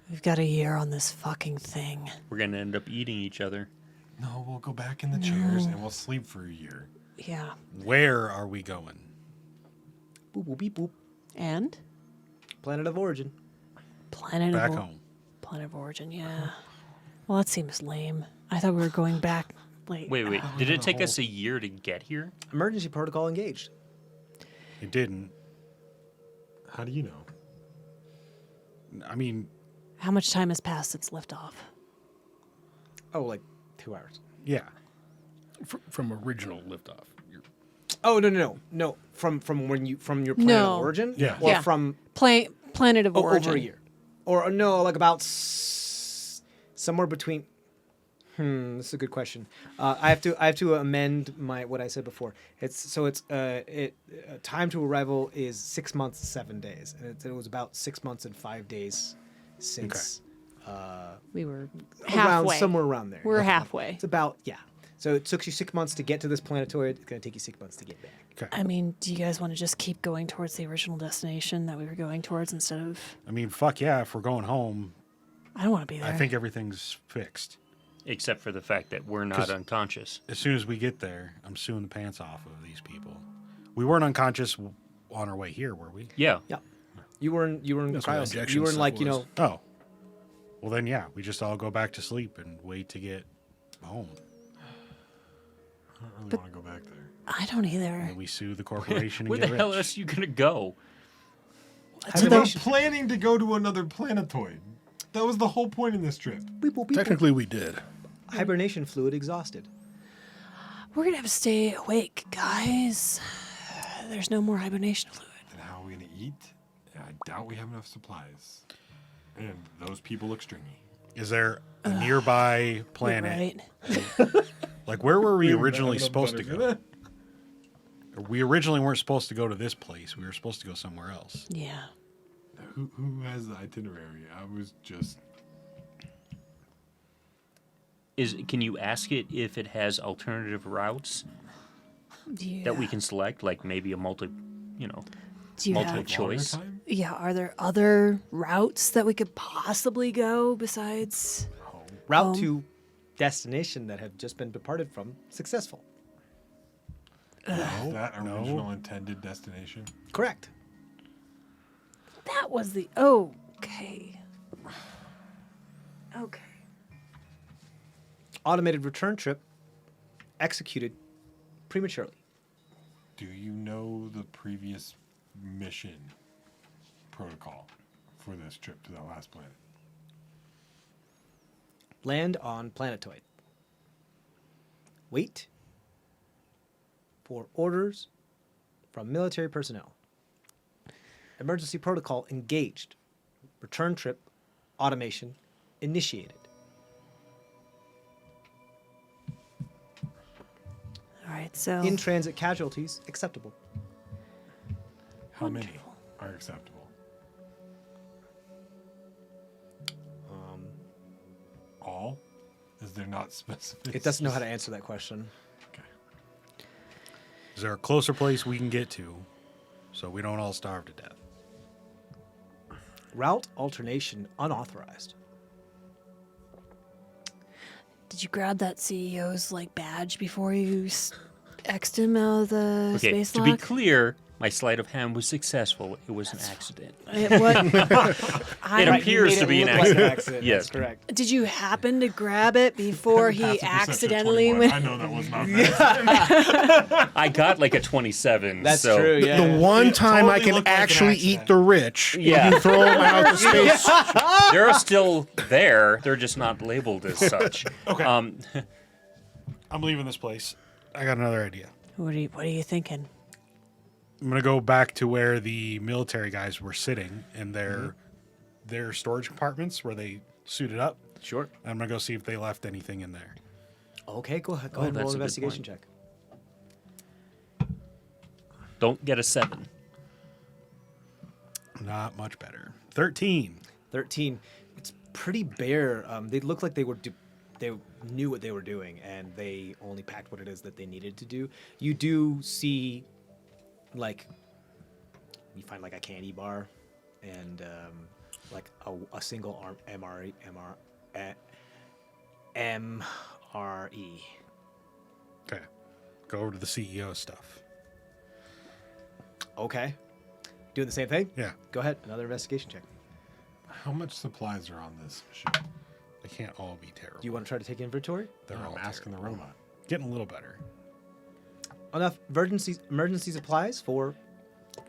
S3: We've got a year on this fucking thing.
S2: We're going to end up eating each other.
S6: No, we'll go back in the chairs and we'll sleep for a year.
S3: Yeah.
S4: Where are we going?
S1: Boop boop beep boop.
S3: And
S1: Planet of origin.
S3: planet
S4: Back
S3: of
S4: home.
S3: Planet of origin. Yeah. Well, that seems lame. I thought we were going back. Like,
S2: Wait. Did it take us a year to get here?
S1: Emergency protocol engaged.
S4: It didn't.
S6: How do you know?
S4: I mean,
S3: how much time has passed since liftoff?
S1: Oh, like 2 hours.
S4: yeah.
S5: From original liftoff.
S1: Oh no. From your planet
S3: No.
S1: of origin.
S4: Yeah.
S1: Or
S3: Yeah.
S1: from
S3: Planet of origin.
S1: over a year, or no, like about somewhere between. This is a good question. I have to amend what I said before. It's time to arrival is 6 months 7 days, and it was about 6 months and 5 days since
S3: We were
S1: around
S3: halfway.
S1: somewhere around there.
S3: We're
S1: Yeah.
S3: halfway.
S1: It's about So it took you 6 months to get to this planetoid. It's going to take you 6 months to get back.
S4: Okay.
S3: I mean, do you guys want to just keep going towards the original destination that we were going towards instead of?
S4: I mean, fuck yeah, if we're going home,
S3: I don't want to be there.
S4: I think everything's fixed.
S2: Except for the fact that we're not
S4: 'Cause-
S2: unconscious.
S4: As soon as we get there, I'm suing the pants off of these people. We weren't unconscious on our way here, were we?
S2: Yeah.
S1: Yeah. You were in
S5: That's what
S1: cryo.
S5: injection
S1: You were in
S5: stuff
S1: like,
S5: was.
S4: Oh. Well, then, yeah, we just all go back to sleep and wait to get home.
S6: I don't really want to go back there.
S3: I don't either.
S4: And we sue the corporation and
S2: Where the
S4: get
S2: hell
S4: rich.
S2: else are you going to go?
S6: We were planning to go to another planetoid. That was the whole point in this trip.
S1: Beep, boop, beep, boop.
S5: Technically, we did.
S1: Hibernation fluid exhausted.
S3: We're gonna have to stay awake, guys. There's no more hibernation fluid.
S6: And how are we going to eat? I doubt we have enough supplies. And those people look stringy.
S4: Is there a nearby planet?
S3: Right?
S4: Like, where were we
S6: We were
S4: originally
S6: having a
S4: supposed to
S6: butter
S4: go?
S6: for
S4: We originally weren't supposed to go to this place. We were supposed to go somewhere else.
S3: Yeah.
S6: Who has the itinerary? I was just...
S2: Can you ask it if it has alternative routes
S3: Yeah.
S2: that we can select, like maybe a
S3: Do you
S2: multiple
S3: have?
S2: choice?
S6: Longer time?
S3: Yeah. Are there other routes that we could possibly go besides?
S1: Route to destination that have just been departed from successful.
S6: Is that original intended destination?
S1: Correct.
S3: That that was the okay. Okay.
S1: Automated return trip executed prematurely.
S6: Do you know the previous mission protocol for this trip to that last planet?
S1: Land on planetoid. Wait for orders from military personnel. Emergency protocol engaged. Return trip automation initiated.
S3: All right, so
S1: In transit casualties acceptable.
S6: How many are acceptable? All? Is there not specific?
S1: It doesn't know how to answer that question.
S6: Okay.
S4: Is there a closer place we can get to so we don't all starve to death?
S1: Route alternation unauthorized.
S3: did you grab that CEO's like badge before you X'd him out of the
S2: Okay,
S3: space
S2: to
S3: lock?
S2: be clear, my sleight of hand was successful. It was an accident.
S3: What?
S2: It appears to be an accident. Yes.
S1: That's correct.
S3: Did you happen to grab it before he
S6: Passive perception
S3: accidentally
S6: 21.
S3: went?
S6: I know that was not that.
S2: I got like a 27.
S1: That's
S2: so
S1: true, yeah.
S5: The one time I
S4: totally
S5: can
S4: looked like an
S5: actually
S4: accident.
S5: eat the rich,
S2: Yeah.
S5: you throw them out to space.
S2: They're still there. They're just not labeled as such.
S4: Okay. I'm leaving this place. I got another idea.
S3: What are you thinking?
S4: I'm gonna go back to where the military guys were sitting in their storage compartments where they suited up.
S1: Sure.
S4: I'm gonna go see if they left anything in there.
S1: Okay, go ahead. Go
S2: Oh,
S1: ahead and roll
S2: that's
S1: an
S2: a good
S1: investigation
S2: point.
S1: check.
S2: Don't get a 7.
S4: Not much better. 13.
S1: 13. It's pretty bare. They look like they knew what they were doing, and they only packed what it is that they needed to do. You do see, like, you find like a candy bar, and like a single MRE.
S4: Okay. Go over to the CEO stuff.
S1: Okay. Doing the same thing?
S4: Yeah.
S1: Go ahead. Another investigation check.
S6: How much supplies are on this ship?
S4: They can't all be terrible.
S1: Do you want to try to take inventory?
S4: They're
S6: I'm
S4: all
S6: asking the
S4: terrible.
S6: robot.
S4: Getting a little better.
S1: Enough emergency supplies for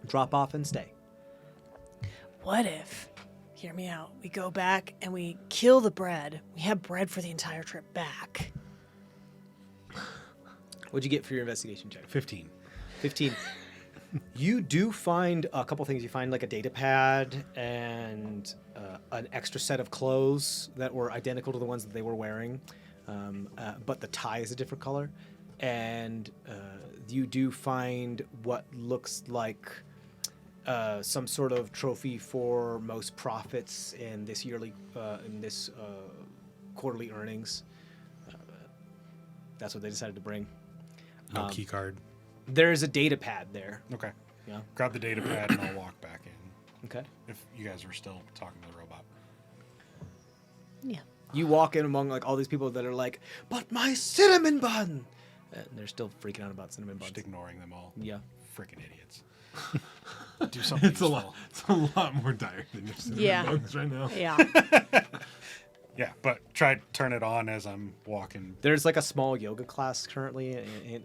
S1: drop off and stay.
S3: What if, hear me out, we go back and we kill the bread. We have bread for the entire trip back.
S1: What'd you get for your investigation check?
S4: 15.
S1: 15. You do find a couple things. You find like a data pad and an extra set of clothes that were identical to the ones that they were wearing, but the tie is a different color. And you do find what looks like some sort of trophy for most profits in this quarterly earnings. That's what they decided to bring.
S4: No key card.
S1: There's a data pad there.
S4: Okay.
S1: Yeah.
S4: Grab the data pad and I'll walk back in.
S1: Okay.
S4: If you guys are still talking to the robot.
S3: Yeah.
S1: You walk in among like all these people that are like, "But my cinnamon bun," and they're still freaking out about cinnamon buns.
S4: Just ignoring them all.
S1: Yeah.
S4: Freaking idiots. Do something
S6: It's a lot. It's a lot more dire than your cinnamon
S3: Yeah.
S6: buns right now.
S3: Yeah.
S4: Yeah, but try to turn it on as I'm walking.
S1: There's like a small yoga class currently in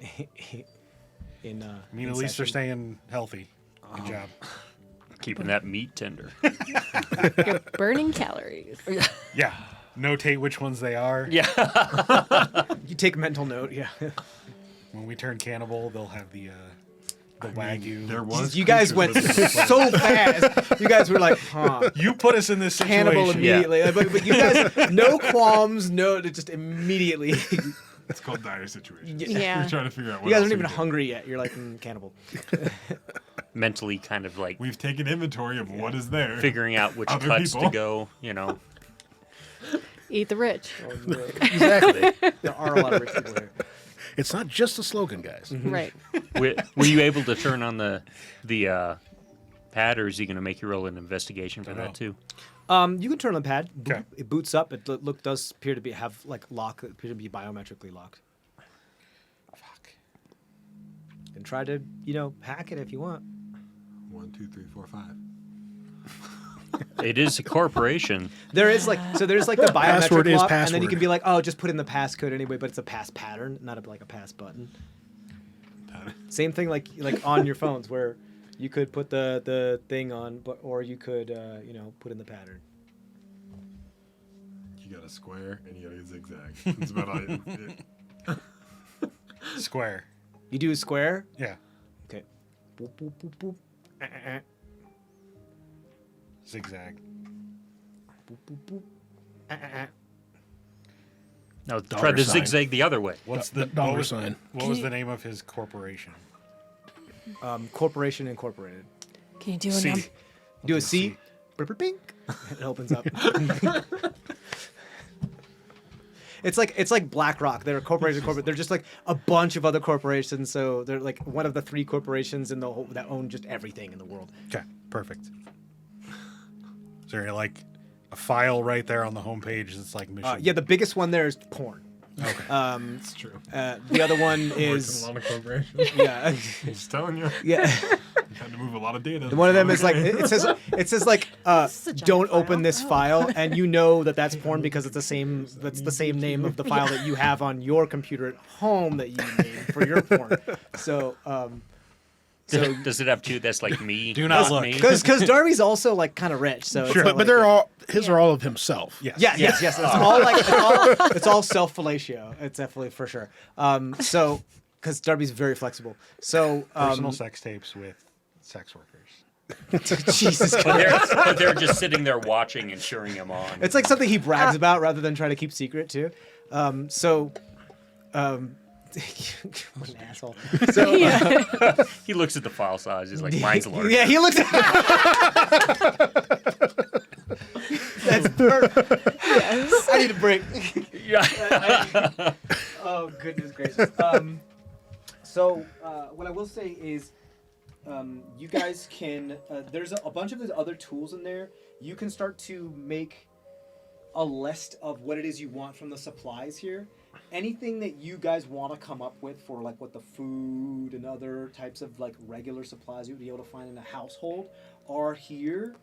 S4: I mean,
S1: in
S4: at least they're
S1: session.
S4: staying healthy. Good job.
S2: Keeping that meat tender.
S7: You're burning calories.
S4: Yeah. Notate which ones they are.
S2: Yeah.
S1: You take mental note. Yeah.
S4: When we turn cannibal, they'll have the wagyu.
S6: There was
S1: You guys went
S6: creatures living in
S1: so fast. You guys were like, "Huh."
S4: You put us in this situation.
S1: Cannibal immediately. But you guys, no qualms, no, just immediately.
S6: It's called dire situation.
S7: Yeah.
S6: We're trying to figure out what
S1: You guys
S6: else
S1: aren't
S6: we
S1: even
S6: do.
S1: hungry yet. You're like, cannibal.
S2: Mentally kind of like
S6: We've taken inventory of what is there.
S2: figuring out which
S6: Other
S2: cuts to
S6: people.
S2: go, you know.
S7: Eat the rich.
S1: Exactly. There are a lot of rich people here.
S5: It's not just a slogan, guys.
S7: Right.
S2: Were you able to turn on the pad, or is he going to make you roll an investigation for
S4: Dunno.
S2: that too?
S1: You can turn on the pad.
S4: Okay.
S1: It boots up. It does appear to have like lock. It appears to be biometrically locked.
S4: Fuck.
S1: You can try to hack it if you want.
S6: 1, 2, 3, 4, 5.
S2: It is a corporation.
S1: There's like the biometric
S5: Password is
S1: lock, and then you
S5: password.
S1: can be like, oh, just put in the passcode anyway, but it's a pass pattern, not like a pass button. Same thing like on your phones where you could put the thing on, or you could put in the pattern.
S6: You got a square and you got a zigzag. That's about all.
S4: Square.
S1: You do a square.
S4: Yeah.
S1: Okay. Boop, boop, boop, boop.
S4: Zigzag.
S1: Boop, boop, boop.
S2: Now
S5: Dollar
S2: try the
S5: sign.
S2: zigzag the other way.
S4: What's the
S5: Dollar sign.
S4: What was the name of his corporation?
S1: Corporation Incorporated.
S3: Can you do a
S4: C.
S3: num-
S1: Do a C. Bing. It opens up. It's like BlackRock. They're a corporation. They're just like a bunch of other corporations. So they're like one of the 3 corporations in the whole that own just everything in the world.
S4: Okay, perfect. Is there like a file right there on the homepage that's like mission?
S1: Yeah, the biggest one there is porn.
S4: Okay.
S6: It's true.
S1: The other one
S6: Works in
S1: is
S6: a lot of corporations.
S1: yeah,
S6: I'm just telling you.
S1: yeah.
S6: You had to move a lot of data.
S1: One of them is like it says like
S3: is a giant
S1: don't
S3: file.
S1: open this file, and you know that's porn because it's the same name of the file that you have on your computer at home that you made for your porn. So
S2: Does it have two that's like me?
S4: Do not look.
S2: Me?
S1: because Darby's also like kind of rich, so
S4: Sure.
S1: it's
S5: But they're all his are all of himself.
S4: Yes.
S1: yes. It's all like it's all self fellatio. It's definitely for sure. So because Darby's very flexible. So
S4: Personal sex tapes with sex workers.
S1: Jesus
S2: But
S1: Christ.
S2: they're just sitting there watching and cheering him on.
S1: It's like something he brags about rather than try to keep secret too. What an asshole. So
S2: He looks at the file size. He's like, mine's large.
S1: yeah, he looks at That's perfect.
S7: Yes.
S1: I need a break.
S2: Yeah.
S1: Oh goodness gracious. So what I will say is, you guys can. There's a bunch of those other tools in there. You can start to make a list of what it is you want from the supplies here. Anything that you guys want to come up with for like what the food and other types of like regular supplies you would be able to find in a household are here.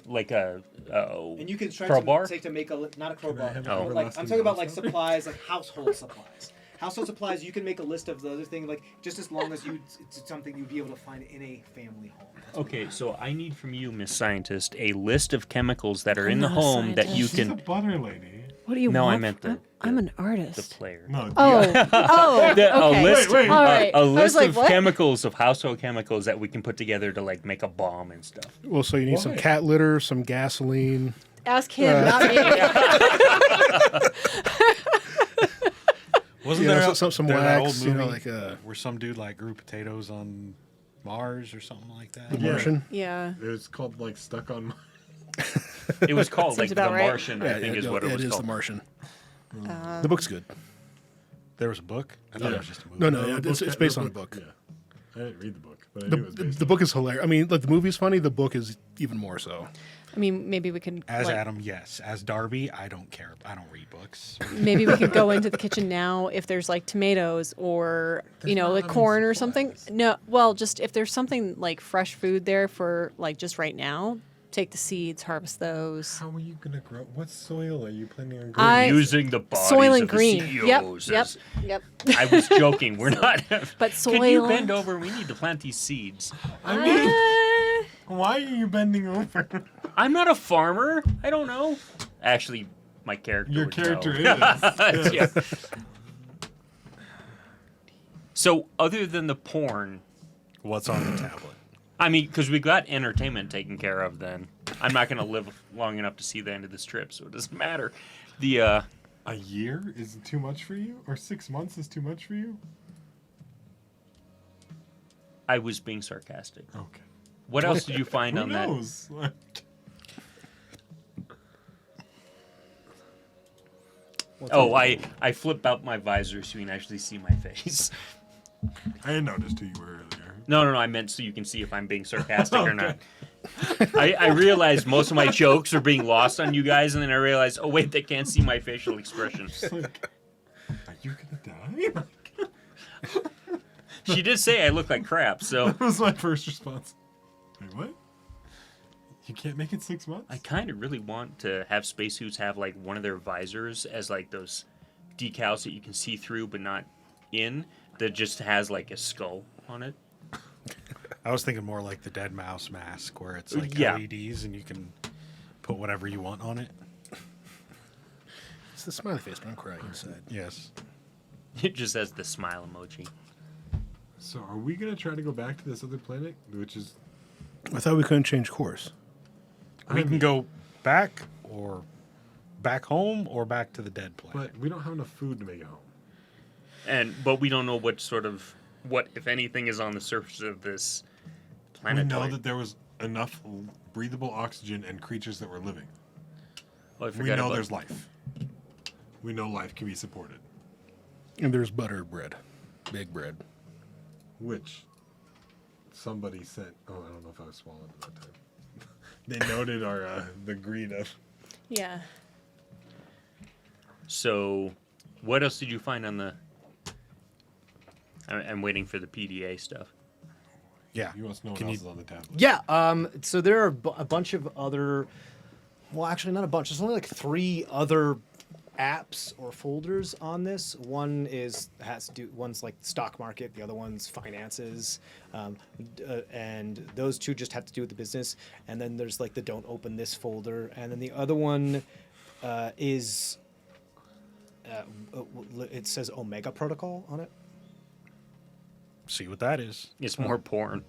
S2: Like a
S1: And you can try
S2: crowbar?
S1: to take to make not a crowbar.
S6: have
S2: Oh.
S1: But, like I'm talking about like supplies, like household supplies. Household supplies. You can make a list of the other thing, like just as long as it's something you'd be able to find in a family home.
S2: Okay, so I need from you, Miss Scientist, a list of chemicals that are in the
S3: not a
S2: home that you
S6: She's a
S2: can.
S6: butter lady.
S3: What do you
S2: No, I
S3: want?
S2: meant the-
S3: I'm an
S2: The
S3: artist.
S2: player.
S6: No.
S3: Oh,
S2: A
S3: okay.
S2: list,
S6: Wait, wait.
S3: All right.
S2: a
S3: I was
S2: list
S3: like,
S2: of
S3: what?
S2: chemicals, of household chemicals that we can put together to like make a bomb and stuff.
S5: Well, so you need some
S6: Why?
S5: cat litter, some gasoline.
S3: Ask him, not me.
S4: Wasn't
S5: You know,
S4: there
S5: some
S4: there that
S5: wax,
S4: old
S5: you know,
S4: movie
S5: like
S4: where some dude like grew potatoes on Mars or something like that?
S5: The
S6: Yeah.
S5: Martian.
S3: Yeah.
S6: It was called like Stuck on.
S2: It was called like
S3: Seems
S2: The
S3: about right.
S2: Martian, I think is what it was
S5: is
S2: called.
S5: The Martian. The book's good.
S4: There was a book. I thought
S5: Yeah.
S4: it was just a movie.
S5: No, no,
S6: The
S5: it's
S6: book-
S5: based
S6: the
S5: on a book.
S6: Yeah. I didn't read the book, but I knew it was based
S5: The
S6: on
S5: book is hilarious. I mean, like the movie's funny. The book is even more so.
S3: I mean, maybe we could.
S4: As
S3: like,
S4: Adam, yes. As Darby, I don't care. I don't read books.
S3: maybe we could go into the kitchen now if there's like tomatoes or
S6: There's not
S3: like
S6: enough
S3: corn or something.
S6: supplies.
S3: No, well, just if there's something like fresh food there for like just right now, take the seeds, harvest those.
S6: How are you gonna grow? What soil are you planning on growing?
S3: I-
S2: Using the bodies
S3: Soil and
S2: of
S3: green.
S2: the
S3: Yep,
S2: CEOs
S3: yep,
S2: as-
S3: yep.
S2: I was joking. We're not.
S3: But
S2: Could you
S3: soil-
S2: bend over? We need to plant these seeds.
S6: I mean, why are you bending over?
S2: I'm not a farmer. I don't know. Actually, my character.
S6: Your
S2: would
S6: character
S2: know.
S6: is.
S2: Yeah. So, other than the porn,
S4: What's on the tablet?
S2: I mean, because we got entertainment taken care of. Then I'm not going to live long enough to see the end of this trip, so it doesn't matter. The
S6: A year is too much for you, or 6 months is too much for you?
S2: I was being sarcastic.
S6: Okay.
S2: What else did you find
S6: Who
S2: on that?
S6: knows?
S2: Oh, I flip out my visor so you can actually see my face.
S6: I had noticed who you were earlier.
S2: No, I meant so you can see if I'm being sarcastic or not. I realized most of my jokes are being lost on you guys, and then I realized, oh wait, they can't see my facial expression.
S6: It's like, are you gonna die?
S2: She did say I look like crap, so
S6: That was my first response. Wait, what? You can't make it 6 months?
S2: I kind of really want to have spacesuits have like one of their visors as like those decals that you can see through but not in, that just has like a skull on it.
S4: I was thinking more like the dead mouse mask, where it's like
S2: Yeah.
S4: LEDs and you can put whatever you want on it.
S5: It's the smiley face, but I'm crying inside.
S4: Yes.
S2: It just has the smile emoji.
S6: So are we going to try to go back to this other planet? Which is...
S5: I thought we couldn't change course.
S4: We can go back or back home or back to the dead planet.
S6: But we don't have enough food to make it home.
S2: But we don't know what if anything is on the surface of this planet.
S6: We know that there was enough breathable oxygen and creatures that were living.
S2: Oh, I
S6: We
S2: forgot
S6: know
S2: about-
S6: there's life. We know life can be supported.
S5: And there's butter bread. Big bread.
S6: Which somebody sent. Oh, I don't know if I was swallowed at that time. They noted our the greed of.
S7: Yeah.
S2: So, what else did you find on the? I'm waiting for the PDA stuff.
S4: Yeah.
S6: You want to know what
S4: Can
S6: else
S4: you-
S6: is on the tablet?
S1: Yeah. So there are a bunch of other. Well, actually, not a bunch. There's only like 3 other apps or folders on this. One one's like stock market. The other one's finances, and those 2 just have to do with the business. And then there's like the don't open this folder. And then the other one is. It says Omega Protocol on it.
S4: See what that is.
S2: It's more porn.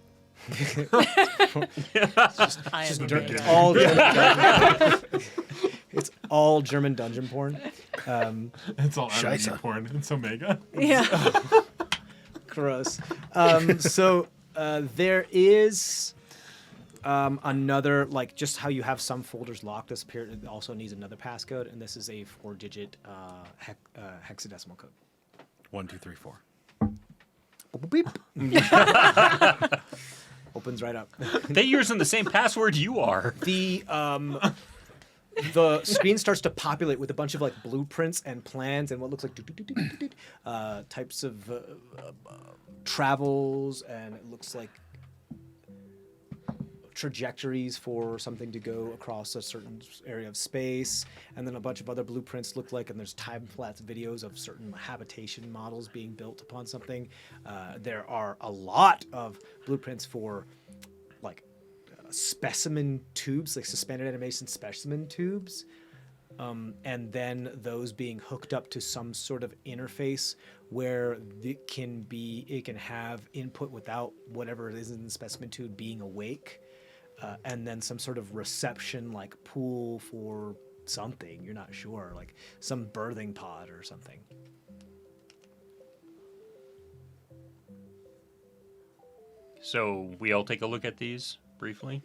S7: I am
S1: Dur- all German, it's all German dungeon porn.
S6: It's all
S5: Scheisse.
S6: anime porn. It's Omega.
S3: Yeah.
S1: Gross. So there is another, like, just how you have some folders locked. This also needs another passcode, and this is a 4-digit hexadecimal code.
S4: 1, 2, 3, 4.
S1: Beep. Opens right up.
S2: They using the same password you are.
S1: The screen starts to populate with a bunch of like blueprints and plans and what looks like types of travels, and it looks like trajectories for something to go across a certain area of space, and then a bunch of other blueprints look like, and there's time-lapse videos of certain habitation models being built upon something. There are a lot of blueprints for like specimen tubes, like suspended animation specimen tubes, and then those being hooked up to some sort of interface where it can have input without whatever it is in the specimen tube being awake, and then some sort of reception like pool for something, you're not sure, like some birthing pod or something.
S2: So we all take a look at these briefly.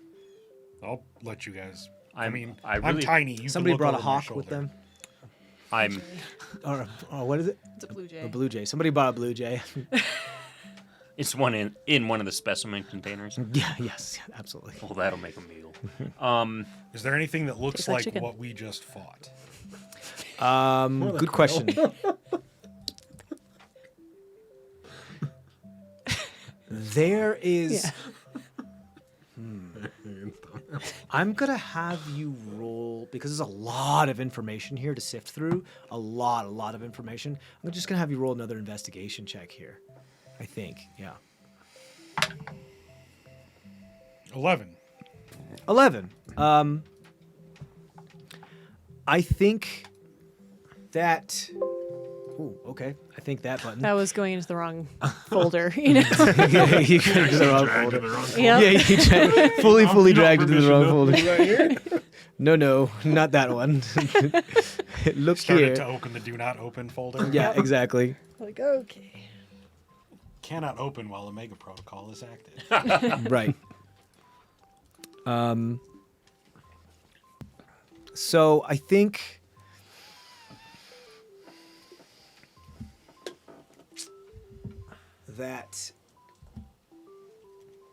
S4: I'll let you guys.
S2: I
S4: I'm
S2: really-
S4: tiny. You
S1: Somebody
S4: can look
S1: brought a
S4: over my
S1: hawk with
S4: shoulder.
S1: them,
S2: I'm
S1: or what is it?
S3: It's a blue jay.
S1: A blue jay. Somebody bought a blue jay.
S2: It's one in one of the specimen containers.
S1: Yeah. Yes. Absolutely.
S2: Well, that'll make a meal.
S4: Is there anything that looks
S3: Tastes like
S4: like
S3: chicken.
S4: what we just fought?
S1: Good question. There is.
S3: Yeah.
S1: I'm gonna have you roll, because there's a lot of information here to sift through. A lot of information. I'm just gonna have you roll another investigation check here. I think. Yeah.
S4: 11.
S1: 11. I think that. Ooh, okay. I think that button.
S7: That was going into the wrong folder, you know?
S1: Yeah, you could have the wrong
S6: Dragged
S1: folder.
S6: in the wrong
S7: Yep.
S1: Yeah, you fully
S6: You don't
S1: dragged into the wrong
S6: permission,
S1: folder.
S6: no.
S5: Right here?
S1: No, not that one. Look
S4: Started
S1: here.
S4: to open the do not open folder.
S1: Yeah, exactly.
S3: Like, okay.
S4: Cannot open while Omega Protocol is active.
S1: Right. So I think that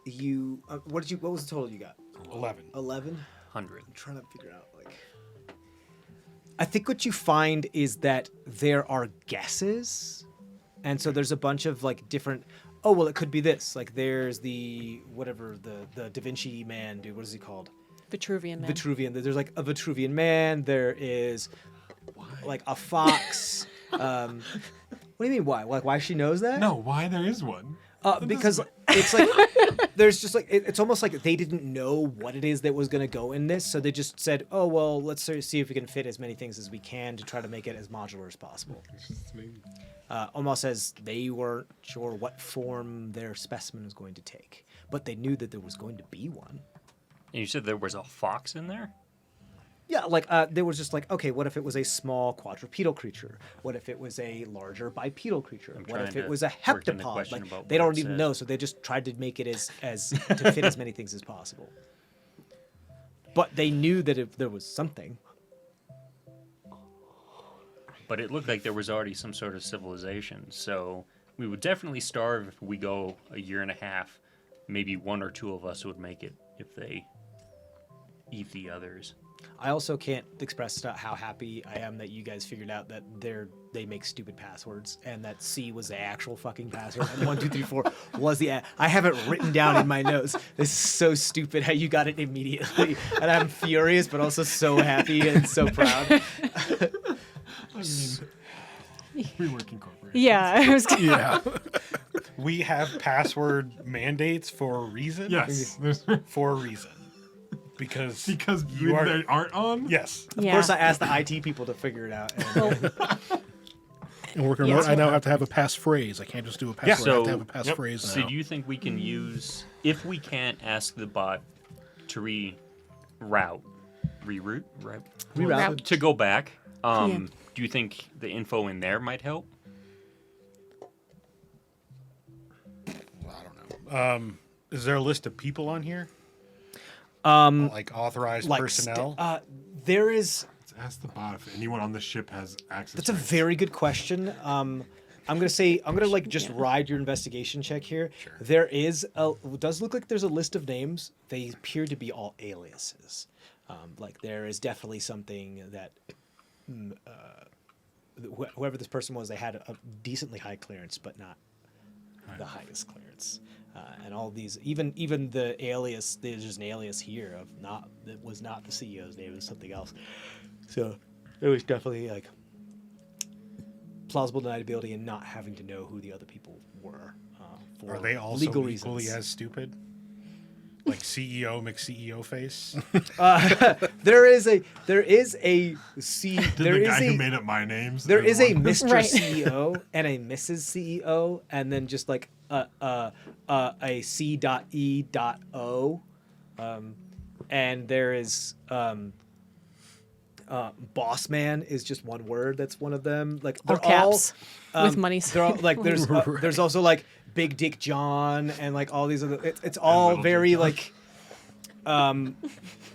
S1: you what was the total you got?
S4: 11.
S1: 11?
S2: 100.
S1: I'm trying to figure out, like, I think what you find is that there are guesses, and so there's a bunch of like different. Oh well, it could be this. Like there's the whatever the Da Vinci man dude. What is he called?
S3: Vitruvian man.
S1: Vitruvian. There's like a Vitruvian man. There is like a fox. What do you mean why? Like why she knows that?
S6: No, why there is one?
S1: Because it's like there's just like it's almost like they didn't know what it is that was going to go in this, so they just said, "Oh well, let's see if we can fit as many things as we can to try to make it as modular as possible." Almost as they weren't sure what form their specimen was going to take, but they knew that there was going to be one.
S2: And you said there was a fox in there?
S1: Yeah, like there was just like, okay, what if it was a small quadrupedal creature? What if it was a larger bipedal creature? What
S2: trying
S1: if it
S2: to
S1: was a
S2: work in the
S1: heptapod?
S2: question
S1: Like
S2: about
S1: they
S2: what
S1: don't
S2: it
S1: even
S2: said.
S1: know, so they just tried to make it as to fit as many things as possible. But they knew that if there was something.
S2: But it looked like there was already some sort of civilization, so we would definitely starve if we go a year and a half. Maybe one or two of us would make it if they eat the others.
S1: I also can't express how happy I am that you guys figured out that they make stupid passwords and that C was the actual fucking password and 1 2 3 4 was the. I have it written down in my notes. This is so stupid how you got it immediately, and I'm furious, but also so happy and so proud.
S6: I mean, we work in corporations.
S3: Yeah, I was
S5: Yeah.
S4: We have password mandates for a reason.
S6: Yes.
S4: For a reason. Because
S6: you
S4: are.
S6: they aren't on?
S4: Yes.
S1: Of course, I asked the IT people to figure it out. And,
S5: And working remote, I now have to have a passphrase. I can't just do a password. I have to have a passphrase
S2: So
S5: now.
S2: do you think we can use, if we can't ask the bot to reroute,
S3: Reroute.
S2: to go back,
S3: Yeah.
S2: do you think the info in there might help?
S4: I don't know. Is there a list of people on here? Like authorized
S1: like
S4: personnel?
S1: there is.
S6: Let's ask the bot if anyone on the ship has access.
S1: That's a
S6: rights.
S1: very good question. I'm gonna like just ride your investigation check here.
S4: Sure.
S1: There is it does look like there's a list of names. They appear to be all aliases. Like there is definitely something that whoever this person was, they had a decently high clearance, but not the highest clearance. And all these, even the alias, there's just an alias here of that was not the CEO's name, it was something else. So it was definitely like plausible deniability and not having to know who the other people were for
S4: Are they also
S1: legal
S4: equally
S1: reasons.
S4: as stupid? Like CEO McCEO face?
S1: There is a C.
S6: Did
S1: There
S6: the
S1: is
S6: guy who
S1: a
S6: made up my names?
S1: there is a
S6: one?
S1: Mr.
S3: Right.
S1: CEO and a Mrs. CEO, and then just like a C.E.O. And there is boss man is just one word. That's one of them. Like
S3: All
S1: they're
S3: caps with money.
S1: They're all, like there's also like Big Dick John and like all these other. It's all
S6: Little
S1: very
S6: Dick
S1: like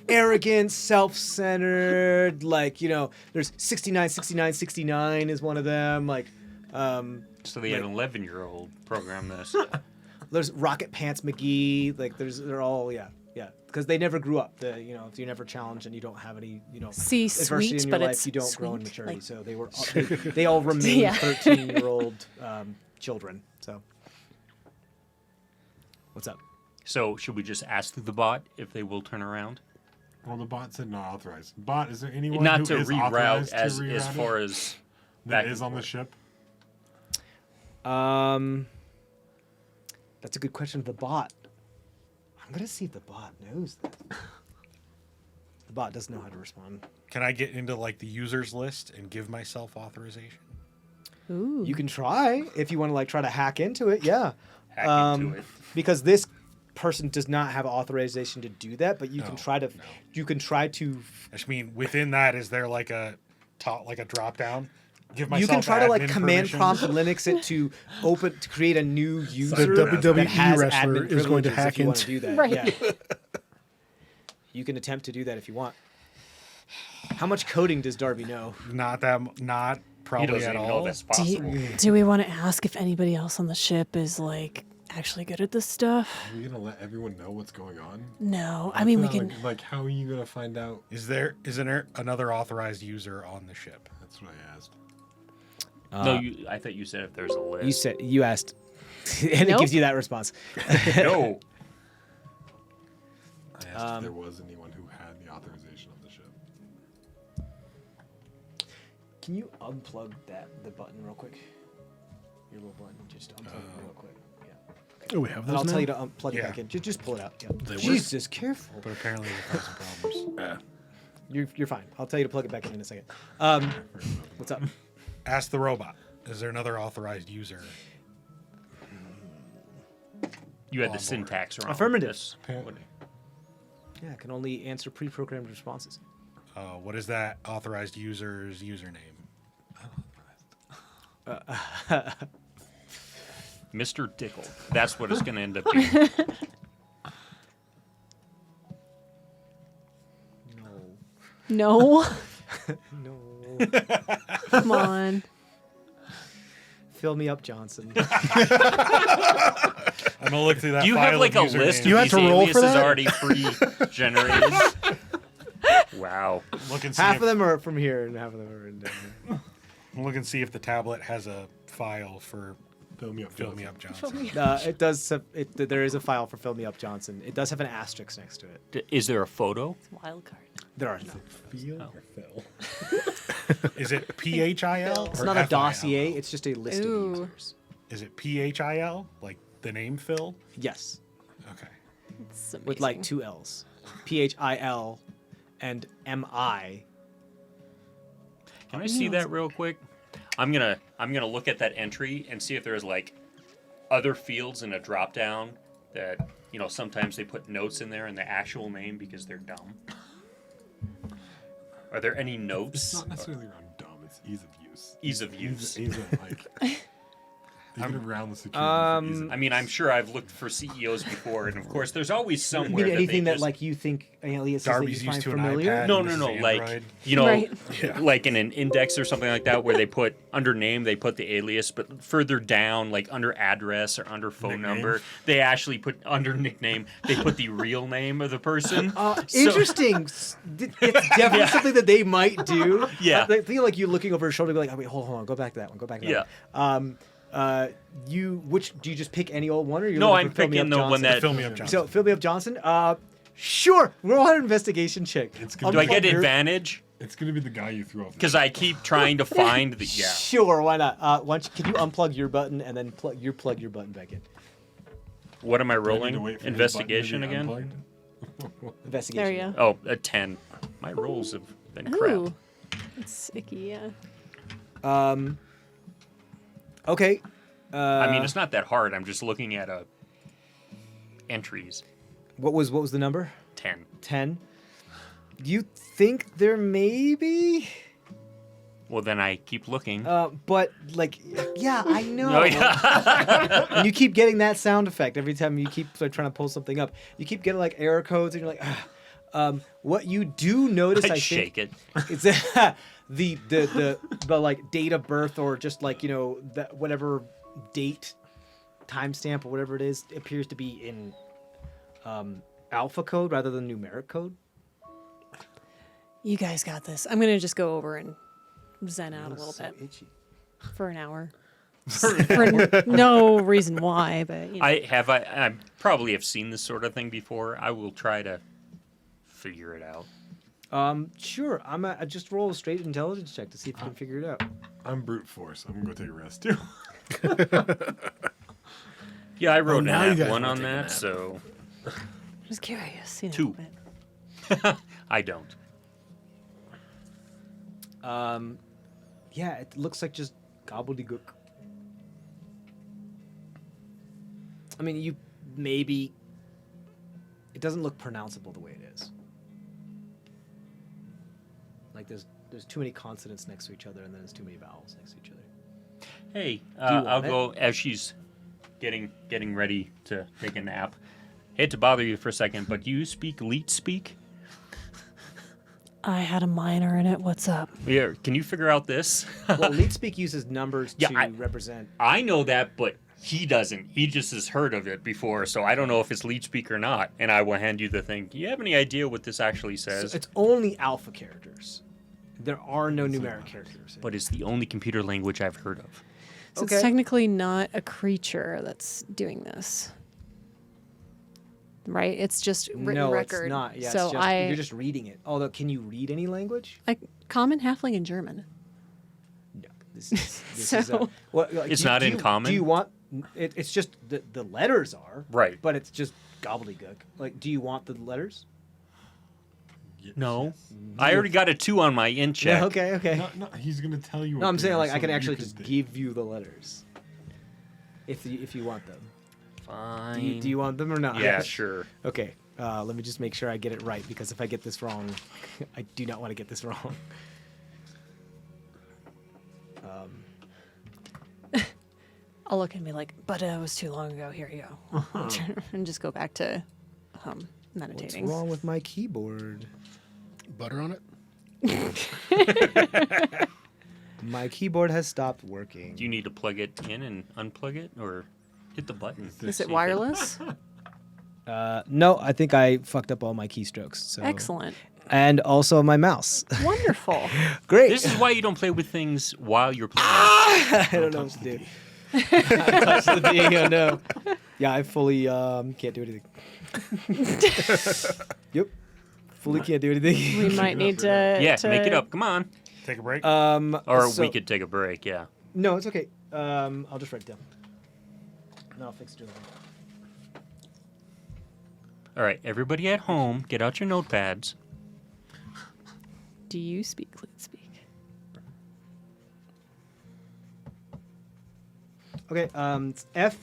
S1: arrogant, self-centered. Like there's 69, 69, 69 is one of them. Like
S2: So they had an 11-year-old program this.
S1: there's Rocket Pants McGee. Like they're all yeah. Because they never grew up. If you're never challenged and you don't have any,
S3: See,
S1: adversity
S3: sweet,
S1: in your
S3: but
S1: life,
S3: it's
S1: you don't grow in
S3: sweet,
S1: maturity.
S3: like-
S1: So they all remain
S3: Yeah.
S1: 13-year-old children. So what's up?
S2: So should we just ask the bot if they will turn around?
S6: Well, the bot said not authorized. Bot, is there anyone
S2: Not
S6: who
S2: to
S6: is
S2: reroute
S6: authorized
S2: as
S6: to reroute
S2: as
S6: it
S2: far as
S6: that
S2: back
S6: is
S2: and
S6: on the
S2: forth?
S6: ship?
S1: That's a good question of the bot. I'm gonna see if the bot knows that. The bot doesn't know how to respond.
S4: Can I get into like the users list and give myself authorization?
S3: Ooh.
S1: You can try if you want to like try to hack into it. Yeah.
S2: Hack into it.
S1: Because this person does not have authorization to do that, but you can
S4: No,
S1: try to.
S4: no.
S1: You can try to.
S4: I just mean within that, is there like a drop down? Give myself
S1: You can try to like
S4: admin
S1: command
S4: permissions?
S1: prompt Linux it to create a new user
S5: WWE
S1: that has
S5: wrestler
S1: admin
S5: is going to
S1: privileges
S5: hack
S1: if you want to
S5: into-
S1: do that.
S3: Right.
S1: Yeah. You can attempt to do that if you want. How much coding does Darby know?
S4: Not
S2: He
S4: probably
S2: doesn't
S4: at
S2: even know
S4: all.
S2: that's
S3: Do,
S2: possible.
S3: do we want to ask if anybody else on the ship is like actually good at this stuff?
S6: Are we gonna let everyone know what's going on?
S3: No, I mean we
S6: Not
S3: can.
S6: Like, how are you gonna find out?
S4: Isn't there another authorized user on the ship?
S6: That's what I asked.
S2: No, I thought you said if there's a list.
S1: You asked, and it
S3: Nope.
S1: gives you that response.
S2: No.
S6: I asked if there was anyone who had authorization on the ship.
S1: Can you unplug the button real quick? Your little button, just unplug it real quick. Yeah.
S5: Oh, we have
S1: And
S5: those
S1: I'll
S5: now?
S1: tell you to unplug it
S4: Yeah.
S1: back in. Just pull it out. Yeah.
S5: They work?
S1: Jesus, careful.
S4: But apparently we've got some problems.
S1: You're fine. I'll tell you to plug it back in a second. What's up?
S4: Ask the robot. Is there another authorized user?
S2: You had
S4: On
S2: the
S4: board.
S2: syntax wrong.
S1: Affirmative.
S2: This-
S6: Apparently.
S1: Yeah, I can only answer pre-programmed responses.
S4: What is that authorized user's username?
S2: Mr. Dickle. That's what it's going to end up being.
S1: No.
S7: No.
S1: No.
S7: Come on.
S1: Fill me up, Johnson.
S4: I'm gonna look through that.
S2: Do you
S4: file
S2: have like a
S4: of
S2: list of
S4: usernames.
S5: You had
S2: these
S5: to roll for
S2: aliases
S5: that?
S2: already pre-generated? Wow.
S4: Look and see
S1: Half
S4: if,
S1: of them are from here, and half of them are in down here.
S4: Look and see if the tablet has a file for
S6: Fill me up.
S4: Fill Me Up Johnson.
S1: It does. There is a file for Fill Me Up Johnson. It does have an asterisk next to it.
S2: Is there a photo?
S7: Wild card.
S1: There are no.
S6: Feel or fill?
S4: Is it PHIL?
S1: It's
S4: or
S1: not a
S4: FIL?
S1: dossier. It's just a list
S7: Ooh.
S1: of users.
S4: Is it PHIL? Like the name Phil?
S1: Yes,
S4: Okay.
S7: It's
S1: with like
S7: amazing.
S1: 2 L's. PHIL and MI.
S2: Can I see that real quick? I'm gonna look at that entry and see if there's like other fields in a drop down that sometimes they put notes in there in the actual name because they're dumb. Are there any
S6: It's
S2: notes?
S6: not necessarily around dumb. It's ease of use.
S2: Ease of use.
S6: Ease of like. They get around the security. for ease of
S2: I mean, I'm sure I've looked for CEOs before, and of course, there's always
S1: I
S2: somewhere
S1: mean, anything
S2: that
S1: that
S2: just,
S1: like you think aliases
S4: Darby's
S1: that you
S4: used
S1: find
S4: to an
S1: familiar.
S4: iPad.
S2: No,
S4: and
S2: no,
S4: this
S2: no.
S4: is
S2: Like
S4: Android.
S7: Right.
S2: like in an index or something like that, where they put under name, they put the alias, but further down, like under address or under phone
S4: Nickname.
S2: number, they actually put under nickname. They put the real name of the person. So-
S1: Interesting. It's definitely something that they might do.
S2: Yeah.
S1: I feel like you looking over your shoulder, be like, oh, wait, hold on, go back to that one, go back to that
S2: Yeah.
S1: one. Which do you just pick any old one, or you?
S2: No, I'm picking the one that.
S4: Fill Me Up Johnson.
S1: So Fill Me Up Johnson. Sure. Roll an investigation check.
S6: It's
S2: Do
S6: gonna
S2: I get
S1: Unplug your-
S2: advantage?
S6: It's gonna be the guy you threw off.
S2: Because I keep trying to find the. Yeah.
S1: Sure, why not? Can you unplug your button and then plug your button back in?
S2: What am I
S6: Do I need to
S2: rolling?
S6: wait for his
S2: Investigation
S6: button to be
S2: again?
S6: unplugged?
S1: Investigation.
S7: There you go.
S2: Oh, a 10. My rolls have been crap.
S7: Ooh. It's icky, yeah.
S1: Okay.
S2: I mean, it's not that hard. I'm just looking at entries.
S1: What was the number?
S2: 10.
S1: 10. Do you think there may be?
S2: Well, then I keep looking.
S1: But like, yeah, I know.
S2: Oh, yeah.
S1: And you keep getting that sound effect every time you keep trying to pull something up. You keep getting like error codes, and you're like, what you do notice,
S2: I
S1: I
S2: shake
S1: think,
S2: it.
S1: is that the like date of birth, or just like that whatever date, timestamp, or whatever it is, appears to be in alpha code rather than numeric code.
S7: You guys got this. I'm gonna just go over and zen out a little
S1: So
S7: bit
S1: itchy.
S7: for an hour. For no reason why, but
S2: I probably have seen this sort of thing before. I will try to figure it out.
S1: Sure. I just roll a straight intelligence check to see if you can figure it out.
S6: I'm brute force. I'm gonna go take a rest too.
S2: Yeah, I wrote
S5: now
S2: an
S5: you guys
S2: one
S5: wanna
S2: on
S5: take a
S2: that,
S5: nap.
S2: so
S7: just curious.
S2: 2.
S7: But
S2: I don't.
S1: Yeah, it looks like just gobbledygook. I mean, you maybe. It doesn't look pronounceable the way it is. Like there's too many consonants next to each other, and then there's too many vowels next to each other.
S2: Hey,
S1: you
S2: I'll
S1: want it?
S2: go as she's getting ready to take a nap. Hate to bother you for a second, but do you speak Leet speak?
S7: I had a minor in it. What's up?
S2: Yeah, can you figure out this?
S1: Well, lead speak uses numbers
S2: Yeah,
S1: to represent.
S2: I know that, but he doesn't. He just has heard of it before, so I don't know if it's Leet speak or not. And I will hand you the thing. Do you have any idea what this actually says?
S1: So it's only alpha characters. There are no numeric characters.
S2: But it's the only computer language I've heard of.
S7: So
S1: Okay.
S7: it's technically not a creature that's doing this.
S3: right? It's just written
S1: no,
S3: record.
S1: it's not. Yeah,
S3: so
S1: it's just, you're just reading it. Although, can you read any language?
S3: Common, Halfling, and German.
S1: No. This is
S3: So-
S1: like,
S2: It's not in common?
S1: Do you want? It's just the letters are
S2: Right.
S1: but it's just gobbledygook. Like, do you want the letters?
S2: No. I already got a 2 on my int check.
S1: Yeah, okay.
S6: No, he's gonna tell you.
S1: No,
S6: what
S1: I'm
S6: they
S1: saying
S6: are
S1: like
S6: so
S1: I can
S6: that you
S1: actually
S6: can
S1: just
S6: think.
S1: give you the letters if you want them.
S2: Fine.
S1: Do you want them or not?
S2: Yeah, sure.
S1: Okay. Let me just make sure I get it right because if I get this wrong, I do not want to get this wrong.
S3: I'll look and be like, but it was too long ago. Here you go. And just go back to
S1: What's
S3: meditating.
S1: wrong with my keyboard?
S5: Butter on it?
S1: My keyboard has stopped working.
S2: Do you need to plug it in and unplug it, or hit the button?
S3: Is
S2: See
S3: it
S2: if
S3: wireless?
S1: No, I think I fucked up all my keystrokes. So.
S3: Excellent.
S1: And also my mouse.
S3: Wonderful.
S1: Great.
S2: This is why you don't play with things while you're playing.
S1: I don't know what to do. I touched the thing. Oh no. Yeah, I fully can't do anything. Yep. Fully can't do anything.
S3: We might need to.
S2: Yeah, make it up. Come on.
S4: Take a break.
S2: Or
S1: so-
S2: we could take a break, yeah.
S1: No, it's okay. I'll just write it down. No, I'll fix it.
S2: All right, everybody at home, get out your notepads.
S3: Do you speak? Let's speak.
S1: Okay, it's F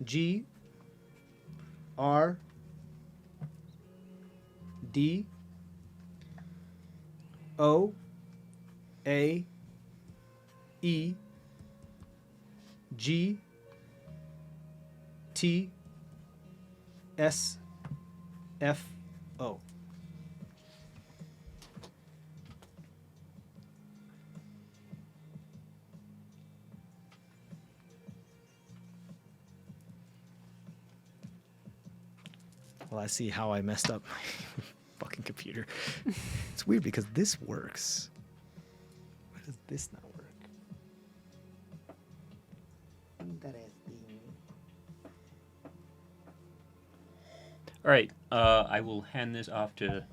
S1: G R D O A E G T S F O. Well, I see how I messed up my fucking computer. It's weird because this works. Why does this not work? Interesting.
S2: All right, I will hand this off to.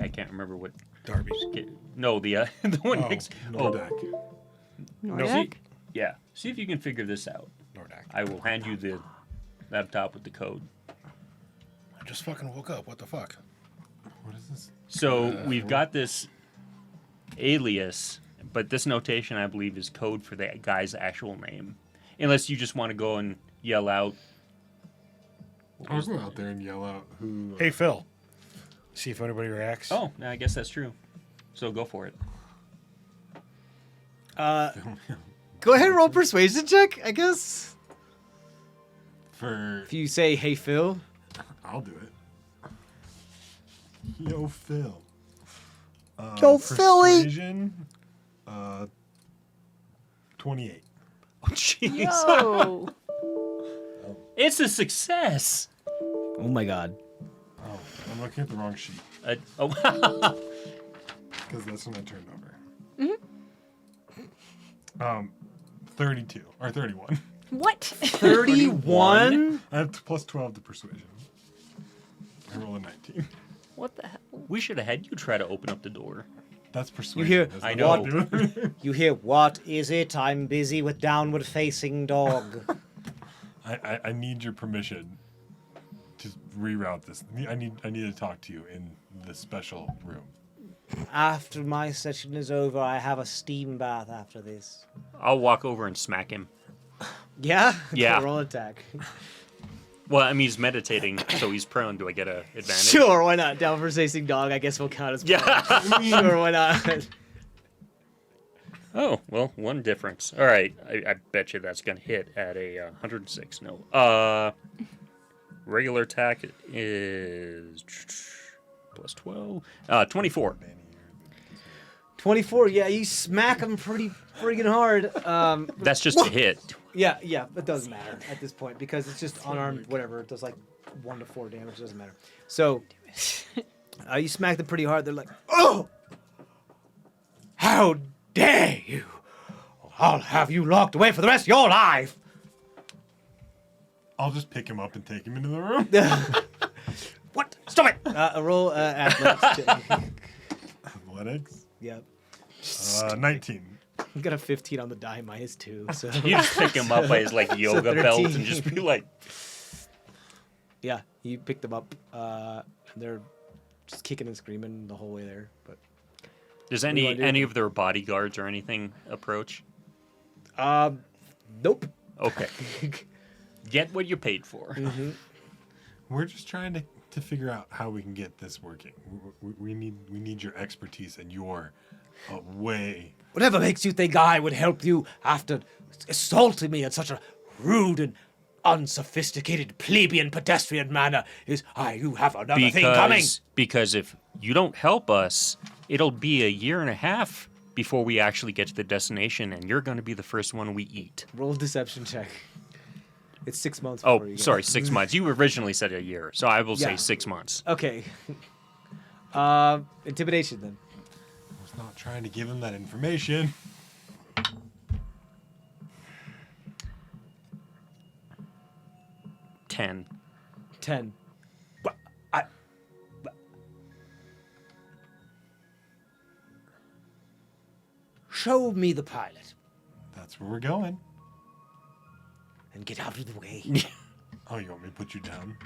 S2: I can't remember what.
S5: Darby.
S2: No, the the one
S6: Oh,
S2: next.
S6: Nordak.
S3: Nordak?
S2: Yeah. See if you can figure this out.
S4: Nordak.
S2: I will hand you the laptop with the code.
S5: I just fucking woke up. What the fuck?
S6: What is this?
S2: So we've got this alias, but this notation I believe is code for that guy's actual name, unless you just want to go and yell out.
S6: I'll go out there and yell out who.
S4: Hey, Phil. See if anybody reacts.
S2: Oh, I guess that's true. So go for it.
S1: Go ahead and roll persuasion check, I guess.
S6: For
S1: If you say, hey, Phil.
S6: I'll do it. Yo, Phil.
S1: Yo, Philly.
S6: Persuasion, 28.
S2: Oh, jeez.
S3: Oh.
S2: It's a success.
S1: Oh my god.
S6: Oh, I'm looking at the wrong sheet
S2: Oh,
S6: because that's when I turned over. 32 or 31.
S3: What?
S1: 31?
S6: I have plus 12 to persuasion. I roll a 19.
S3: What the hell?
S2: we should have had you try to open up the door.
S6: That's persuasion.
S1: hear-
S6: That's
S2: I
S6: not
S2: know.
S6: what I'm doing.
S1: You hear, what is it? I'm busy with downward facing dog.
S6: I need your permission to reroute this. I need to talk to you in the special room.
S1: After my session is over, I have a steam bath after this.
S2: I'll walk over and smack him.
S1: Yeah?
S2: Yeah.
S1: Roll attack.
S2: Well, I mean, he's meditating, so he's prone. Do I get a advantage?
S1: Sure, why not? Downward facing dog, I guess will count as
S2: Yeah.
S1: Sure, why not?
S2: Oh, well, one difference. All right. I bet you that's going to hit at a 106. No. Regular attack is plus 12. 24.
S1: 24, yeah, you smack him pretty friggin' hard.
S2: That's just a hit.
S1: Yeah, it doesn't matter at this point because it's just unarmed, whatever. It does like 1 to 4 damage, doesn't matter. So, you smack them pretty hard. They're like, oh! How dare you! I'll have you locked away for the rest of your life!
S6: I'll just pick him up and take him into the room.
S1: What? Stop it! Roll athletics check.
S6: Athletics.
S1: Yep.
S6: 19.
S1: You got a 15 on the die, minus 2. So
S2: You just pick him up by his like yoga belt
S1: 13.
S2: and just be like,
S1: yeah, you picked them up. And they're just kicking and screaming the whole way there. But
S2: does
S1: do you wanna do?
S2: any of their bodyguards or anything approach?
S1: nope.
S2: Okay. Get what you paid for.
S6: We're just trying to figure out how we can get this working. We need your expertise and your way.
S1: Whatever makes you think I would help you after assaulting me in such a rude and unsophisticated plebeian pedestrian manner is you have another thing coming.
S2: Because if you don't help us, it'll be a year and a half before we actually get to the destination, and you're going to be the first one we eat.
S1: Roll a deception check. It's 6 months before
S2: Oh,
S1: you
S2: sorry, 6 months. You originally said a year, so I will say
S1: Yeah.
S2: 6 months.
S1: Okay. Intimidation then.
S6: I was not trying to give him that information.
S2: 10.
S1: 10. Show me the pilot
S6: That's where we're going.
S1: and get out of the way.
S6: Oh, you want me to put you down?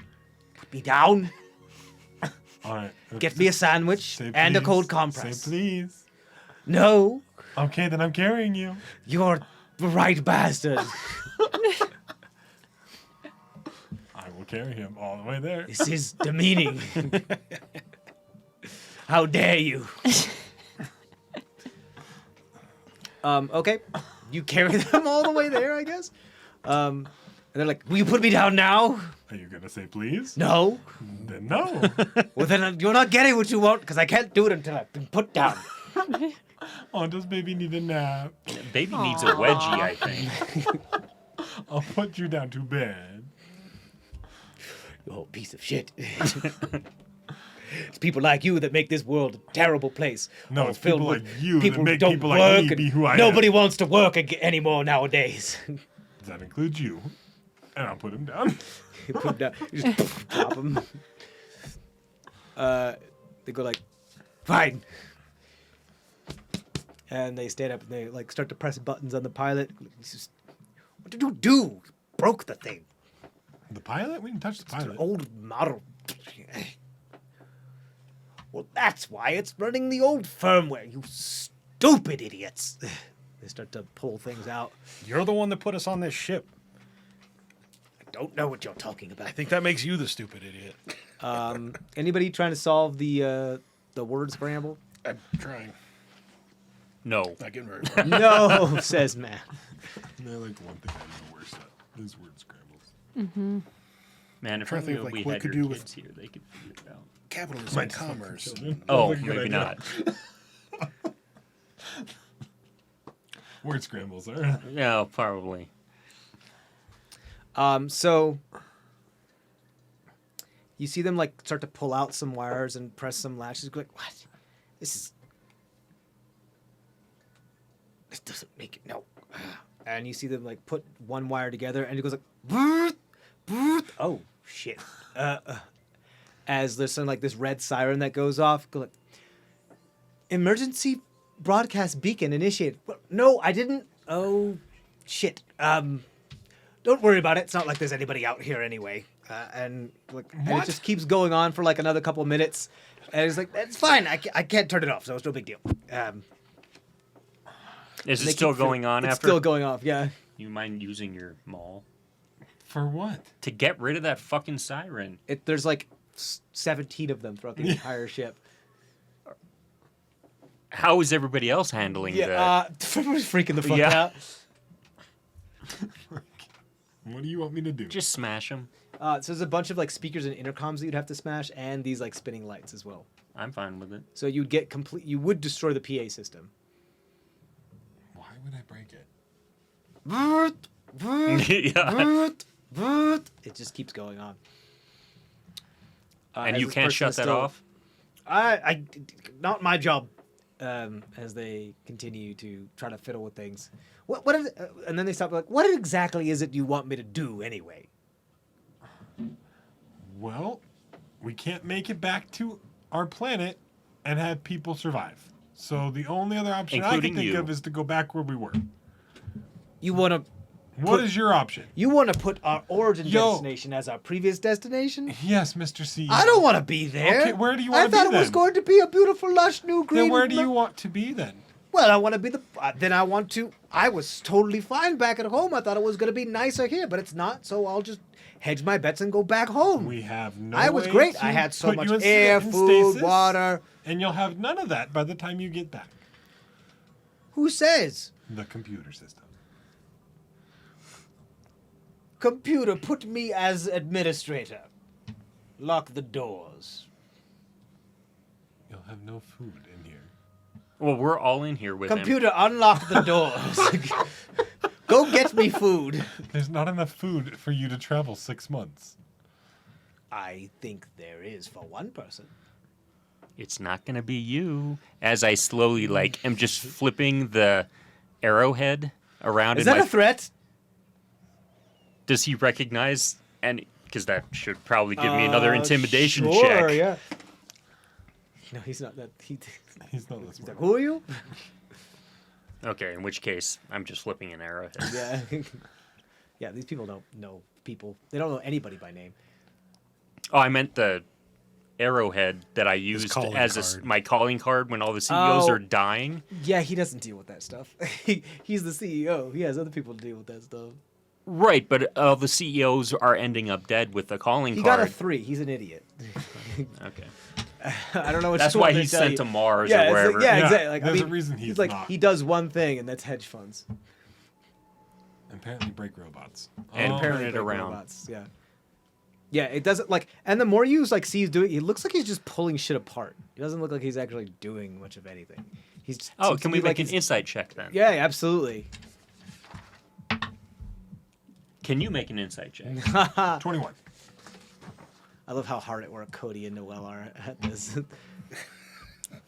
S1: Put me down.
S6: All right.
S1: Get me a sandwich
S6: Say
S1: and a
S6: please.
S1: cold compress.
S6: Say please.
S1: No,
S6: Okay, then I'm carrying you.
S1: you're the right bastard.
S6: I will carry him all the way there.
S1: This is demeaning. How dare you? Okay. You carry them all the way there, I guess. And they're like, will you put me down now?
S6: Are you gonna say please?
S1: No.
S6: Then no.
S1: Well, then you're not getting what you want because I can't do it until I've been put down.
S6: Oh, does baby need a nap?
S2: Baby needs a wedgie, I think.
S6: I'll put you down to bed.
S1: You whole piece of shit. It's people like you that make this world a terrible place.
S6: No,
S1: All
S6: it's people
S1: with
S6: like you that
S1: people who
S6: make
S1: don't
S6: people like
S1: work
S6: me
S1: and
S6: be who I am.
S1: nobody wants to work anymore nowadays.
S6: That includes you. And I'll put him down.
S1: You put 'em down. You just drop them. They go like, fine. And they stand up and they like start to press buttons on the pilot. He's just, what did you do? You broke the thing.
S6: The pilot? We didn't touch the
S1: It's an
S6: pilot.
S1: old model. Well, that's why it's running the old firmware, you stupid idiots. They start to pull things out.
S4: You're the one that put us on this ship.
S1: I don't know what you're talking about.
S4: I think that makes you the stupid idiot.
S1: Anybody trying to solve the word scramble?
S4: I'm trying.
S2: No.
S4: Not getting very far.
S1: No, says Matt.
S6: They're like one thing I know worse at is word scrambles.
S2: Man, if
S4: Trying to
S2: only
S4: think of, like,
S2: we
S4: what
S2: had
S4: could
S2: your
S4: do with-
S2: kids here, they could figure it out.
S4: Capitalism and commerce.
S2: Oh,
S6: a good
S2: maybe
S6: idea.
S2: not.
S6: Word scrambles are.
S2: Yeah, probably.
S1: So you see them like start to pull out some wires and press some latches. Go like, what? This doesn't make it. No. And you see them like put one wire together, and it goes like, "Vroom, vroom." Oh shit! As there's some like this red siren that goes off. Go like, emergency broadcast beacon initiated. What? No, I didn't. Oh shit. Don't worry about it. It's not like there's anybody out here anyway. And it just keeps going on for like another couple of minutes. And it's like, it's fine. I can't turn it off, so it's no big deal.
S2: Is
S1: they
S2: it still
S1: keep
S2: going on
S1: it's
S2: after?
S1: still going off, yeah.
S2: You mind using your maul
S6: For what?
S2: to get rid of that fucking siren?
S1: There's like 17 of them throughout the entire ship.
S2: How is everybody else handling that?
S1: Yeah, everybody's freaking the fuck
S2: Yeah.
S1: out.
S6: What do you want me to do?
S2: Just smash them.
S1: So there's a bunch of like speakers and intercoms that you'd have to smash, and these like spinning lights as well.
S2: I'm fine with it.
S1: So you'd get complete. You would destroy the PA system.
S6: Why would I break it?
S2: Yeah.
S1: It just keeps going on.
S2: And
S1: as
S2: you
S1: this
S2: can't
S1: person
S2: shut
S1: is
S2: that
S1: still-
S2: off?
S1: Not my job. As they continue to try to fiddle with things. And then they stop like, what exactly is it you want me to do anyway?
S6: Well, we can't make it back to our planet and have people survive. So the only other option I
S2: Including
S6: can think
S2: you.
S6: of is to go back where we were.
S1: You want to
S6: What is your option?
S1: you want to put our origin
S6: Yo.
S1: destination as our previous destination?
S6: Yes, Mr. CEO.
S1: I don't want to be there.
S6: Okay, where do you wanna
S1: I thought
S6: be
S1: it was
S6: then?
S1: going to be a beautiful, lush, new green.
S6: Then where do you want to be then?
S1: Well, I want to be the. Then I want to. I was totally fine back at home. I thought it was going to be nicer here, but it's not. So I'll just hedge my bets and go back home.
S6: We have no
S1: I was
S6: way
S1: great.
S6: to
S1: I had so
S6: put
S1: much
S6: you in
S1: air,
S6: sta- in
S1: food,
S6: stasis,
S1: water.
S6: And you'll have none of that by the time you get back.
S1: Who says?
S6: The computer system.
S1: Computer, put me as administrator. Lock the doors.
S6: You'll have no food in here.
S2: Well, we're all in here with him.
S1: Computer, unlock the doors. Go get me food.
S6: There's not enough food for you to travel 6 months.
S1: I think there is for one person.
S2: It's not going to be you. As I slowly, am just flipping the arrowhead around.
S1: Is
S2: in
S1: that
S2: my
S1: a threat?
S2: Does he recognize? And because that should probably give me another intimidation
S1: sure,
S2: check.
S1: Yeah. No, he's not that.
S6: He's not this
S1: He's like,
S6: smart.
S1: who are you?
S2: Okay, in which case, I'm just flipping an arrowhead.
S1: Yeah. Yeah, these people don't know people. They don't know anybody by name.
S2: Oh, I meant the arrowhead that I used
S4: calling
S2: as
S4: card.
S2: my calling card when all the CEOs
S1: Oh.
S2: are dying.
S1: Yeah, he doesn't deal with that stuff. He's the CEO. He has other people to deal with that stuff.
S2: Right, but all the CEOs are ending up dead with the calling
S1: He got
S2: card.
S1: a 3. He's an idiot.
S2: Okay.
S1: I don't know what
S2: That's
S1: you
S2: why
S1: want me
S2: he's
S1: to tell
S2: sent
S1: you.
S2: to Mars
S1: Yeah,
S2: or
S1: it's like-
S2: wherever.
S1: yeah,
S6: Yeah,
S1: exactly. Like,
S6: there's a reason he's
S1: like
S6: not.
S1: he does one thing, and that's hedge funds.
S6: Apparently break robots.
S2: And
S6: Oh,
S2: turn it
S1: Break
S2: around.
S1: robots, yeah. Yeah, it doesn't like, and the more you see he's doing, he looks like he's just pulling shit apart. He doesn't look like he's actually doing much of anything. He's just,
S2: Oh,
S1: seems
S2: can
S1: to
S2: we
S1: be
S2: make
S1: like
S2: an
S1: he's-
S2: insight check then?
S1: Yeah, absolutely.
S2: Can you make an insight check?
S6: 21.
S1: I love how hard at work Cody and Noel are at this.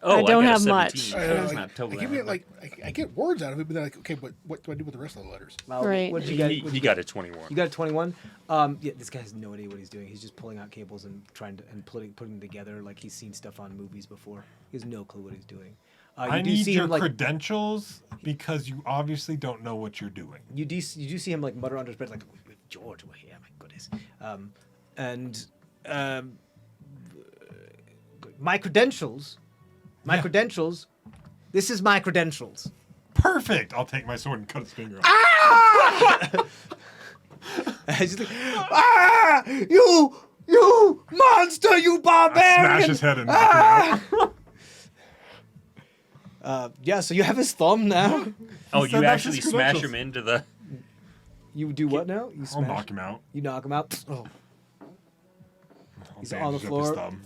S2: Oh,
S3: I don't
S2: got a
S3: have much.
S2: 17. That's not
S5: I
S2: totally
S5: keep getting,
S2: bad.
S5: I get words out of it, but then okay, but what do I do with the rest of the letters?
S1: Well,
S3: Right.
S1: What did you get?
S2: He got a 21.
S1: You got a 21. Yeah, this guy has no idea what he's doing. He's just pulling out cables and trying to putting them together like he's seen stuff on movies before. He has no clue what he's doing. You
S6: I
S1: do
S6: need
S1: see
S6: your
S1: him like
S6: credentials because you obviously don't know what you're doing.
S1: you do see him like mutter under his breath like George, well, yeah, my goodness. My credentials. My
S6: Yeah.
S1: credentials. This is my credentials.
S6: Perfect. I'll take my sword and cut his finger off.
S1: He's just like, you monster, you barbarian!
S6: Smash his head and knock him out.
S1: Yeah, so you have his thumb now.
S2: Oh,
S6: said
S2: you
S6: that's
S2: actually
S6: his
S2: smash
S6: credentials.
S2: him into the.
S1: You do what now? You
S6: I'll
S1: smash.
S6: knock him out.
S1: You knock him out. Oh,
S6: I'll
S1: He's on the
S6: bandage up
S1: floor.
S6: his thumb.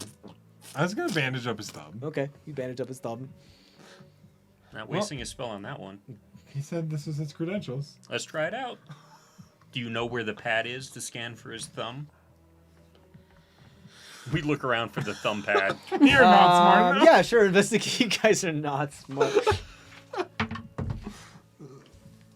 S6: I was gonna bandage up his thumb.
S1: okay. You bandage up his thumb.
S2: Not wasting a spell on that one.
S6: He said this was his credentials.
S2: Let's try it out. Do you know where the pad is to scan for his thumb? We look around for the thumb pad.
S6: You're not smart enough.
S1: Yeah, sure. Investigate. You guys are not smart.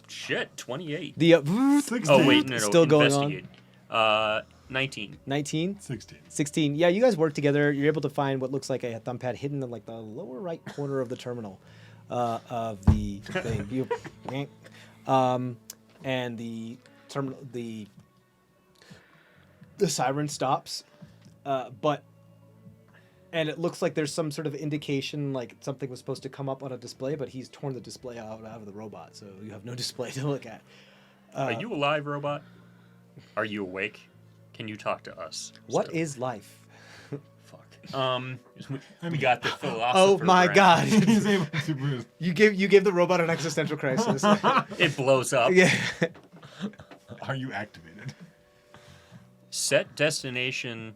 S2: Shit, 28.
S1: The
S6: 16.
S2: Oh wait, no,
S1: Still going on.
S2: investigate. 19.
S1: 19,
S6: 16.
S1: 16. Yeah, you guys work together. You're able to find what looks like a thumb pad hidden in like the lower right corner of the terminal of the thing. And the terminal, the siren stops, and it looks like there's some sort of indication like something was supposed to come up on a display, but he's torn the display out of the robot, so you have no display to look at.
S2: Are you alive, robot? Are you awake? Can you talk to us?
S1: What is life?
S2: Fuck. We got the philosopher.
S1: Oh my
S2: brain.
S1: God!
S6: He's able to breathe.
S1: You gave the robot an existential crisis.
S2: It blows up.
S1: Yeah.
S6: Are you activated?
S2: Set destination.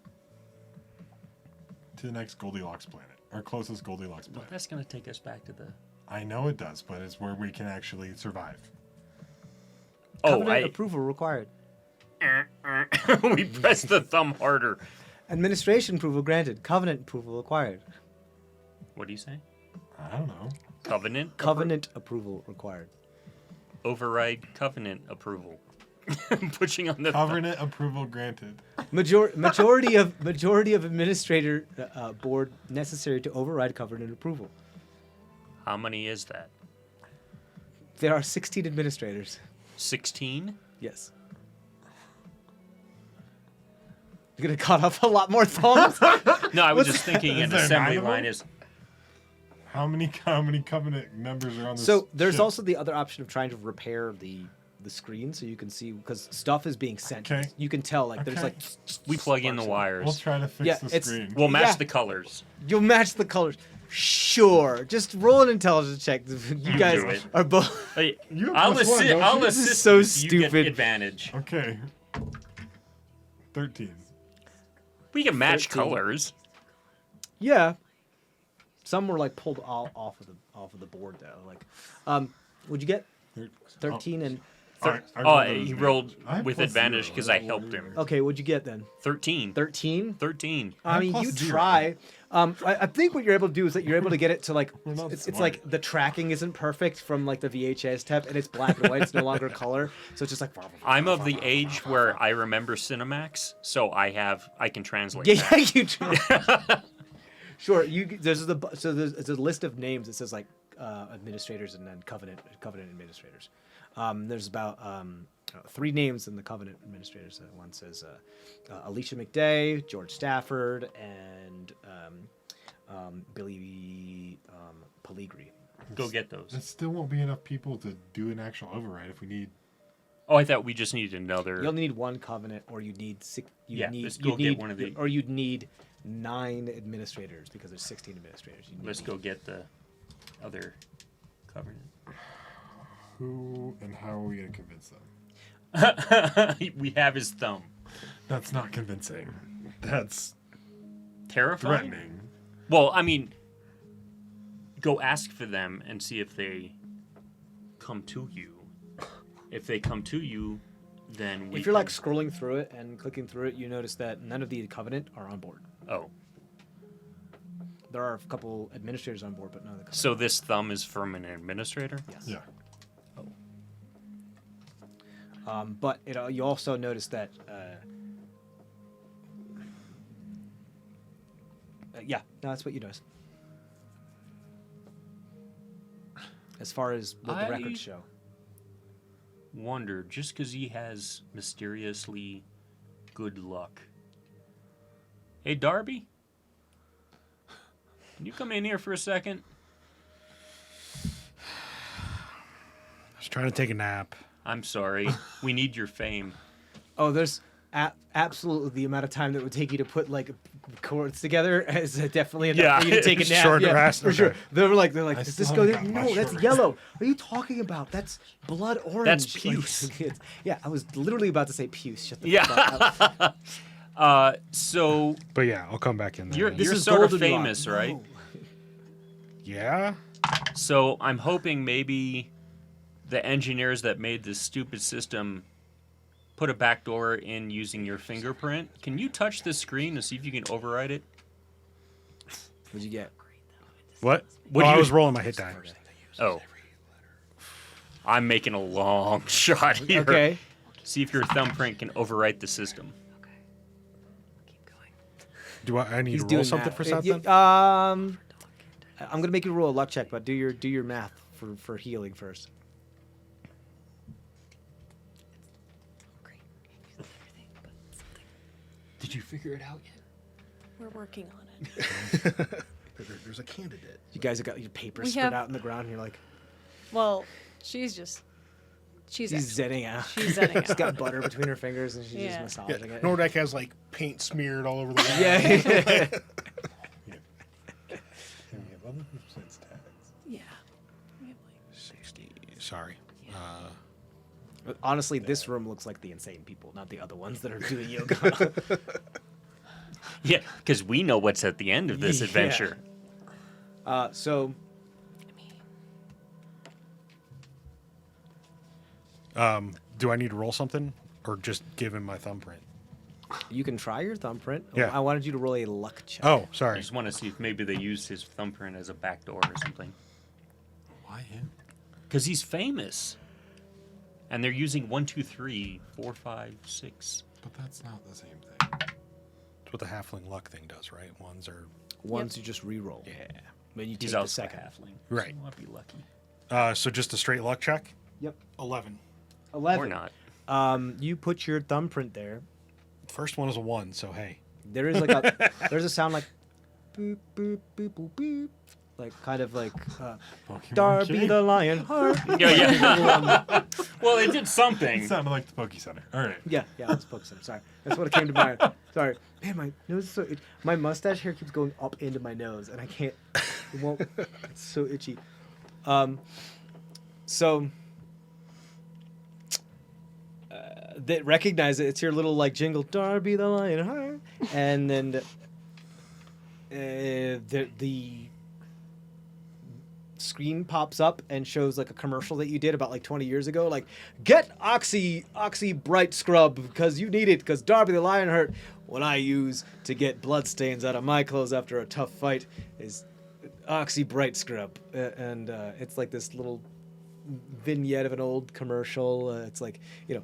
S6: To the next Goldilocks planet. Our closest Goldilocks
S2: Well,
S6: planet.
S2: that's gonna take us back to the.
S6: I know it does, but it's where we can actually survive.
S2: Oh,
S1: Covenant approval required.
S2: we press the thumb harder.
S1: Administration approval granted. Covenant approval required.
S2: What do you say?
S6: I don't know.
S2: Covenant.
S1: Covenant approval required.
S2: Override covenant approval. Pushing on the
S6: Covenant approval granted.
S1: Majority of administrator board necessary to override covenant approval.
S2: How many is that?
S1: There are 16 administrators.
S2: 16?
S1: Yes. You're gonna cut off a lot more thumbs.
S2: No, I was just thinking
S6: Is
S2: an
S6: there
S2: assembly
S6: 9 of them?
S2: line is.
S6: How many Covenant members are on this
S1: So there's
S6: ship?
S1: also the other option of trying to repair the screen so you can see because stuff is being sent.
S6: Okay.
S1: You can tell like there's
S6: Okay.
S1: like
S2: We plug in the
S1: sparks
S2: wires.
S6: We'll try to fix
S1: Yeah,
S6: the
S1: it's-
S6: screen.
S2: We'll match
S1: Yeah.
S2: the colors.
S1: You'll match the colors. Sure. Just roll an intelligence check. You guys
S2: do it.
S1: are both.
S2: Hey,
S6: You have
S2: I'll
S6: +1,
S2: assist.
S6: don't
S2: I'll
S6: you?
S1: This is
S2: assist.
S1: so
S2: you.
S1: stupid.
S2: You get advantage.
S6: Okay. 13.
S2: We can match
S1: 13.
S2: colors.
S1: Yeah. Some were like pulled off of the board though. Like, would you get 13 and?
S6: All right, I
S2: Oh,
S6: rolled
S2: he
S6: those
S2: rolled
S6: I have
S2: with
S6: +0.
S2: advantage because I helped
S6: don't
S2: him.
S6: worry.
S1: Okay, what'd you get then?
S2: 13.
S1: 13.
S2: 13.
S1: I mean, you
S6: +0.
S1: try. I think what you're able to do is that you're able to get it to like
S6: We're not
S1: it's
S6: smart.
S1: like the tracking isn't perfect from like the VHS tape and it's black and white. It's no longer color, so it's just like.
S2: I'm of the age where I remember Cinemax, so I can translate.
S1: Yeah,
S2: that.
S1: you. Sure. There's a list of names that says like administrators and then covenant administrators. There's about 3 names in the covenant administrators. One says Alicia McDay, George Stafford, and Billy Pellegrini.
S2: Go get those.
S6: That still won't be enough people to do an actual override if we need.
S2: Oh, I thought we just needed another.
S1: You only need 1 covenant, or you need 6.
S2: Yeah, let's go get one of the-
S1: Or you'd need 9 administrators because there's 16 administrators. You need
S2: Let's go get the other covenant.
S6: Who and how are we going to convince them?
S2: We have his thumb.
S6: That's not convincing. That's
S2: Terrifying.
S6: threatening.
S2: Well, I mean, go ask for them and see if they come to you. If they come to you, then we.
S1: If you're like scrolling through it and clicking through it, you notice that none of the covenant are on board.
S2: Oh,
S1: There are a couple administrators on board, but none of the covenant.
S2: so this thumb is from an administrator.
S1: Yes.
S6: Yeah.
S1: But you also notice that. Yeah, no, that's what you notice. As far as what the
S2: I-
S1: records show.
S2: Wonder just because he has mysteriously good luck. Hey, Darby, can you come in here for a second?
S4: I was trying to take a nap.
S2: I'm sorry. We need your fame.
S1: Oh, there's absolutely the amount of time that would take you to put like chords together is definitely enough
S2: Yeah,
S1: for you to take a
S2: it's
S1: nap.
S4: short
S1: yeah,
S4: rest,
S1: for sure.
S4: okay.
S1: They're like,
S6: I
S1: does
S6: still
S1: this go there?
S6: haven't got
S1: No,
S6: my
S1: that's
S6: short
S1: yellow. What are you talking about? That's blood orange.
S2: That's
S1: Like,
S2: puce.
S1: yeah, I was literally about to say puce. Shut the
S2: Yeah.
S1: fuck up.
S2: So
S4: But yeah, I'll come back in there.
S2: you're
S1: This is
S2: sort of
S1: Goldenrod.
S2: famous, right?
S1: No.
S4: Yeah?
S2: So I'm hoping maybe the engineers that made this stupid system put a backdoor in using your fingerprint. Can you touch the screen to see if you can override it?
S1: What'd you get?
S4: What?
S2: What
S4: Oh,
S2: do
S4: I
S2: you-
S4: was rolling my hit die.
S2: Oh. I'm making a long shot here.
S1: Okay.
S2: See if your thumbprint can overwrite the system.
S4: Do I need
S1: He's
S4: to roll
S1: doing
S4: something
S1: that.
S4: for something?
S1: I'm gonna make you roll a luck check, but do your math for healing first.
S2: Did you figure it out yet?
S3: We're working on it.
S5: There's a candidate.
S1: You guys have got your papers
S3: We
S1: spread
S3: have-
S1: out in the ground. And you're like,
S3: Well, she's
S1: she's
S3: actually-
S1: zetting out.
S3: She's zetting
S1: She's
S3: out.
S1: got butter between her fingers and she's
S3: Yeah.
S1: just
S5: Yeah,
S1: massaging it.
S5: Nordak has like paint smeared all over the wall.
S1: Yeah.
S3: Yeah.
S5: 60. Sorry.
S1: Honestly, this room looks like the insane people, not the other ones that are doing yoga.
S2: Yeah, because we know what's at the end of this
S1: Yeah.
S2: adventure.
S1: So
S4: Do I need to roll something? Or just give him my thumbprint?
S1: you can try your thumbprint.
S4: Yeah.
S1: I wanted you to roll a luck check.
S4: Oh,
S2: I
S4: sorry.
S2: just want to see if maybe they used his thumbprint as a backdoor or something.
S6: Why him?
S2: Because he's famous. And they're using 1, 2, 3, 4, 5, 6.
S6: But that's not the same thing.
S4: That's what the halfling luck thing does, right?
S1: Ones you just re-roll.
S4: Yeah.
S1: When you take
S2: He's
S1: the
S2: also a
S1: second.
S2: halfling.
S4: Right.
S2: So I'll be lucky.
S4: So just a straight luck check?
S1: Yep.
S4: 11.
S1: 11.
S2: Or not.
S1: You put your thumbprint there.
S4: First one is a 1, so hey.
S1: There is like a there's a sound like boop boop boop boop boop, like kind of like
S6: Pokemon
S1: Darby
S6: Key?
S1: the Lionheart.
S2: Yeah. Well, it did something.
S6: It sounded like the Poke Center. All right.
S1: Yeah, that's Pokemon. Sorry, that's what it came to mind. Sorry, man, my nose is so itchy. My mustache hair keeps going up into my nose, and I can't. It won't. It's so itchy. So. That recognize it. It's your little like jingle, Darby the Lionheart, and then the screen pops up and shows like a commercial that you did about like 20 years ago, like get Oxy Bright Scrub because you need it because Darby the Lionheart, what I use to get blood stains out of my clothes after a tough fight is Oxy Bright Scrub, and it's like this little vignette of an old commercial. It's like, you know,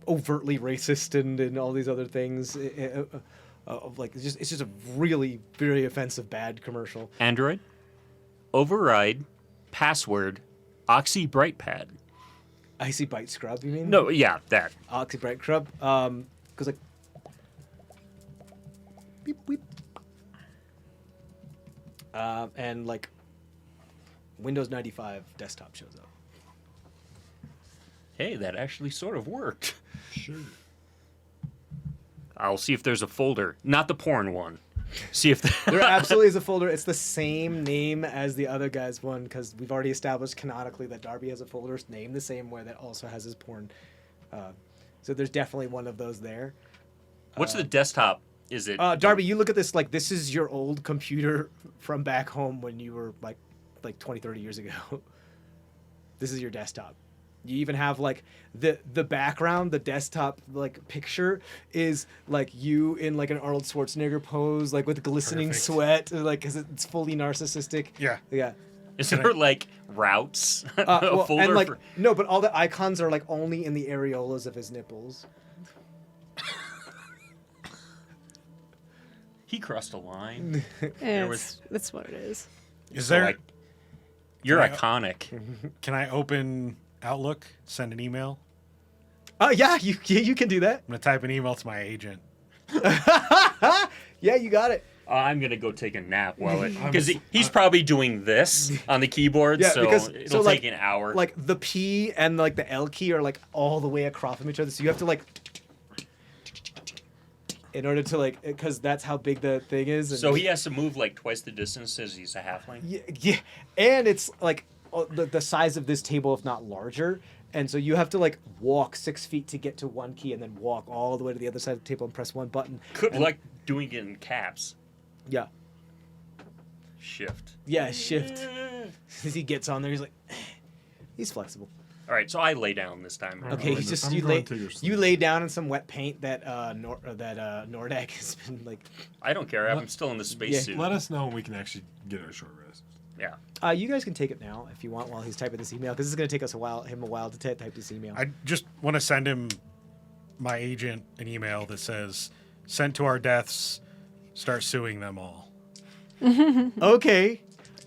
S1: overtly racist and all these other things. Like it's just a really very offensive bad commercial.
S2: Android, override, password, Oxy Bright Pad.
S1: Icy Bite Scrub, you mean?
S2: No, yeah, that.
S1: Oxy Bright Scrub. Goes like beep beep. And like Windows 95 desktop shows up.
S2: Hey, that actually sort of worked.
S6: Sure.
S2: I'll see if there's a folder, not the porn one. See if
S1: There absolutely is a folder. It's the same name as the other guy's one because we've already established canonically that Darby has a folder named the same way that also has his porn. So there's definitely one of those there.
S2: What's the desktop? Is it?
S1: Darby, you look at this like this is your old computer from back home when you were like 20, 30 years ago. This is your desktop. You even have like the background, the desktop like picture is like you in like an Arnold Schwarzenegger pose, like with glistening
S4: Perfect.
S1: sweat, like because it's fully narcissistic.
S4: Yeah.
S1: Yeah.
S2: Is there like routes? A
S1: Well,
S2: folder
S1: and like
S2: for...
S1: no, but all the icons are like only in the areolas of his nipples.
S2: He crossed a line.
S3: That's what it is.
S4: Is
S2: So,
S4: there...
S2: like, you're
S4: Can I-
S2: iconic.
S4: Can I open Outlook, send an email?
S1: Oh yeah, you can do that.
S4: I'm going to type an email to my agent.
S1: Yeah, you got it.
S2: I'm gonna go take a nap while it because he's probably doing this on the keyboard,
S1: Yeah,
S2: so
S1: because
S2: it'll
S1: like,
S2: take an hour.
S1: Like the P and like the L key are like all the way across from each other, so you have to like in order to like because that's how big the thing is. And
S2: So he has to move like twice the distance as he's a halfling.
S1: yeah, and it's like the size of this table, if not larger. And so you have to like walk 6 feet to get to one key, and then walk all the way to the other side of the table and press one button.
S2: Good
S1: And-
S2: luck doing it in caps.
S1: Yeah,
S2: Shift.
S1: yeah, shift. As he gets on there, he's like, he's flexible.
S2: All right, so I lay down this time.
S1: Okay, he's just
S6: I'm
S1: you
S6: going
S1: lay
S6: to your sleep.
S1: you lay down in some wet paint that Nordak has been like.
S2: I don't care. I'm still in the spacesuit.
S6: Let us know when we can actually get our short rest.
S2: Yeah.
S1: You guys can take it now if you want while he's typing this email because this is going to take us a while to type this email.
S4: I just want to send him, my agent, an email that says, sent to our deaths, start suing them all.
S1: Okay.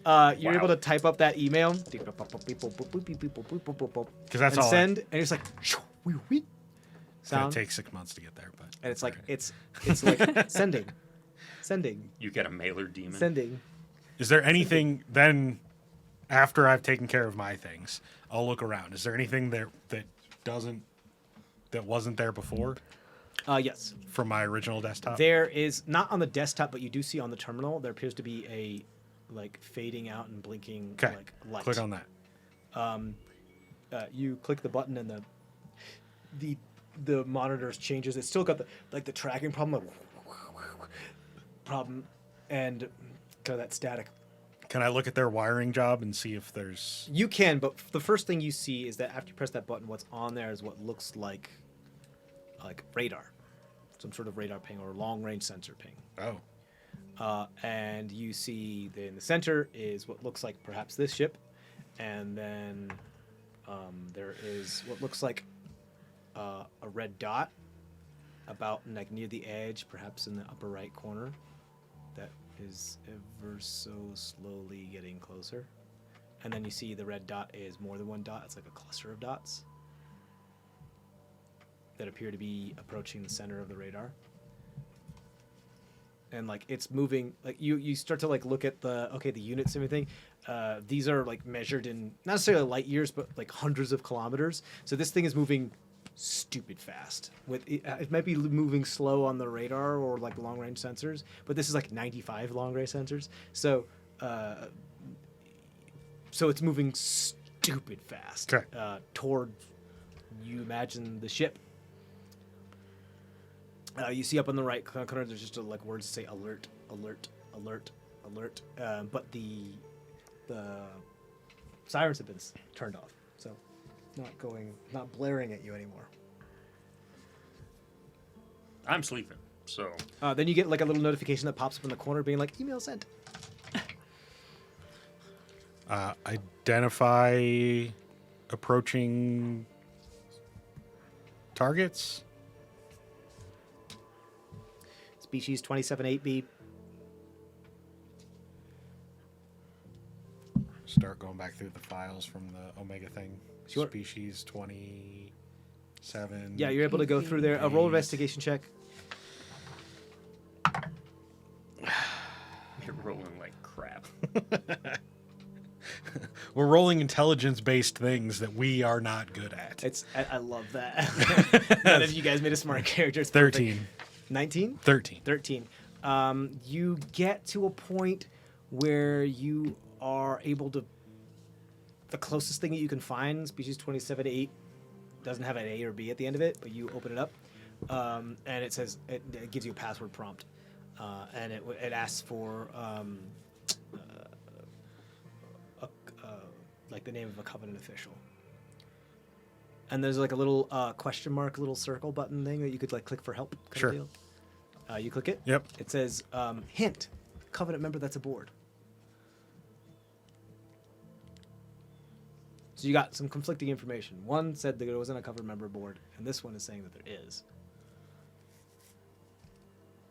S1: You're
S2: Wow.
S1: able to type up that email. Because
S4: that's
S1: and
S4: all I-
S1: send, and it's like
S4: It's going
S1: sound,
S4: to take 6 months to get there, but...
S1: and it's like
S4: Alright.
S1: it's like sending.
S2: You get a mailer demon.
S1: Sending.
S4: Is there anything then, after I've taken care of my things, I'll look around. Is there anything there that wasn't there before
S1: Yes.
S4: from my original desktop?
S1: There is not on the desktop, but you do see on the terminal. There appears to be a like fading out and blinking
S4: Okay,
S1: like light.
S4: click on that.
S1: You click the button and the monitors changes. It's still got the tracking problem and kind of that static.
S4: Can I look at their wiring job and see if there's...
S1: You can, but the first thing you see is that after you press that button, what's on there is what looks like radar, some sort of radar ping or long range sensor ping.
S4: Oh.
S1: And you see that in the center is what looks like perhaps this ship, and then There is what looks like a red dot about like near the edge, perhaps in the upper right corner, that is ever so slowly getting closer. And then you see the red dot is more than one dot. It's like a cluster of dots that appear to be approaching the center of the radar. And like it's moving, like you start to like look at the units and everything. These are like measured in not necessarily light years, but like hundreds of kilometers. So this thing is moving stupid fast. With it might be moving slow on the radar or like long range sensors, but this is like 95 long range sensors. So it's moving stupid fast toward, you imagine, the ship. You see up on the right corner, there's just like words that say alert, alert, alert, alert. But the sirens have been turned off, so not blaring at you anymore.
S2: I'm sleeping, so.
S1: Then you get like a little notification that pops up in the corner being like, email sent.
S4: Identify approaching targets.
S1: Species 278B.
S4: Start going back through the files from the Omega thing.
S1: Sure.
S4: Species 27.
S1: Yeah, you're able to go through there. A roll investigation check.
S2: You're rolling like crap.
S4: We're rolling intelligence-based things that we are not good at.
S1: I love that. None of you guys made a smart character. It's
S4: 13.
S1: perfect. 19?
S4: 13.
S1: 13. You get to a point where you are able to... The closest thing that you can find, species 27-8, doesn't have an A or B at the end of it, but you open it up, and it says... It gives you a password prompt, and it asks for... like the name of a Covenant official. And there's like a little question mark, little circle button thing that you could like click for help.
S4: Sure.
S1: Deal. You click it.
S4: Yep.
S1: It says, hint, Covenant member that's aboard. So you got some conflicting information. One said that there wasn't a Covenant member aboard, and this one is saying that there is.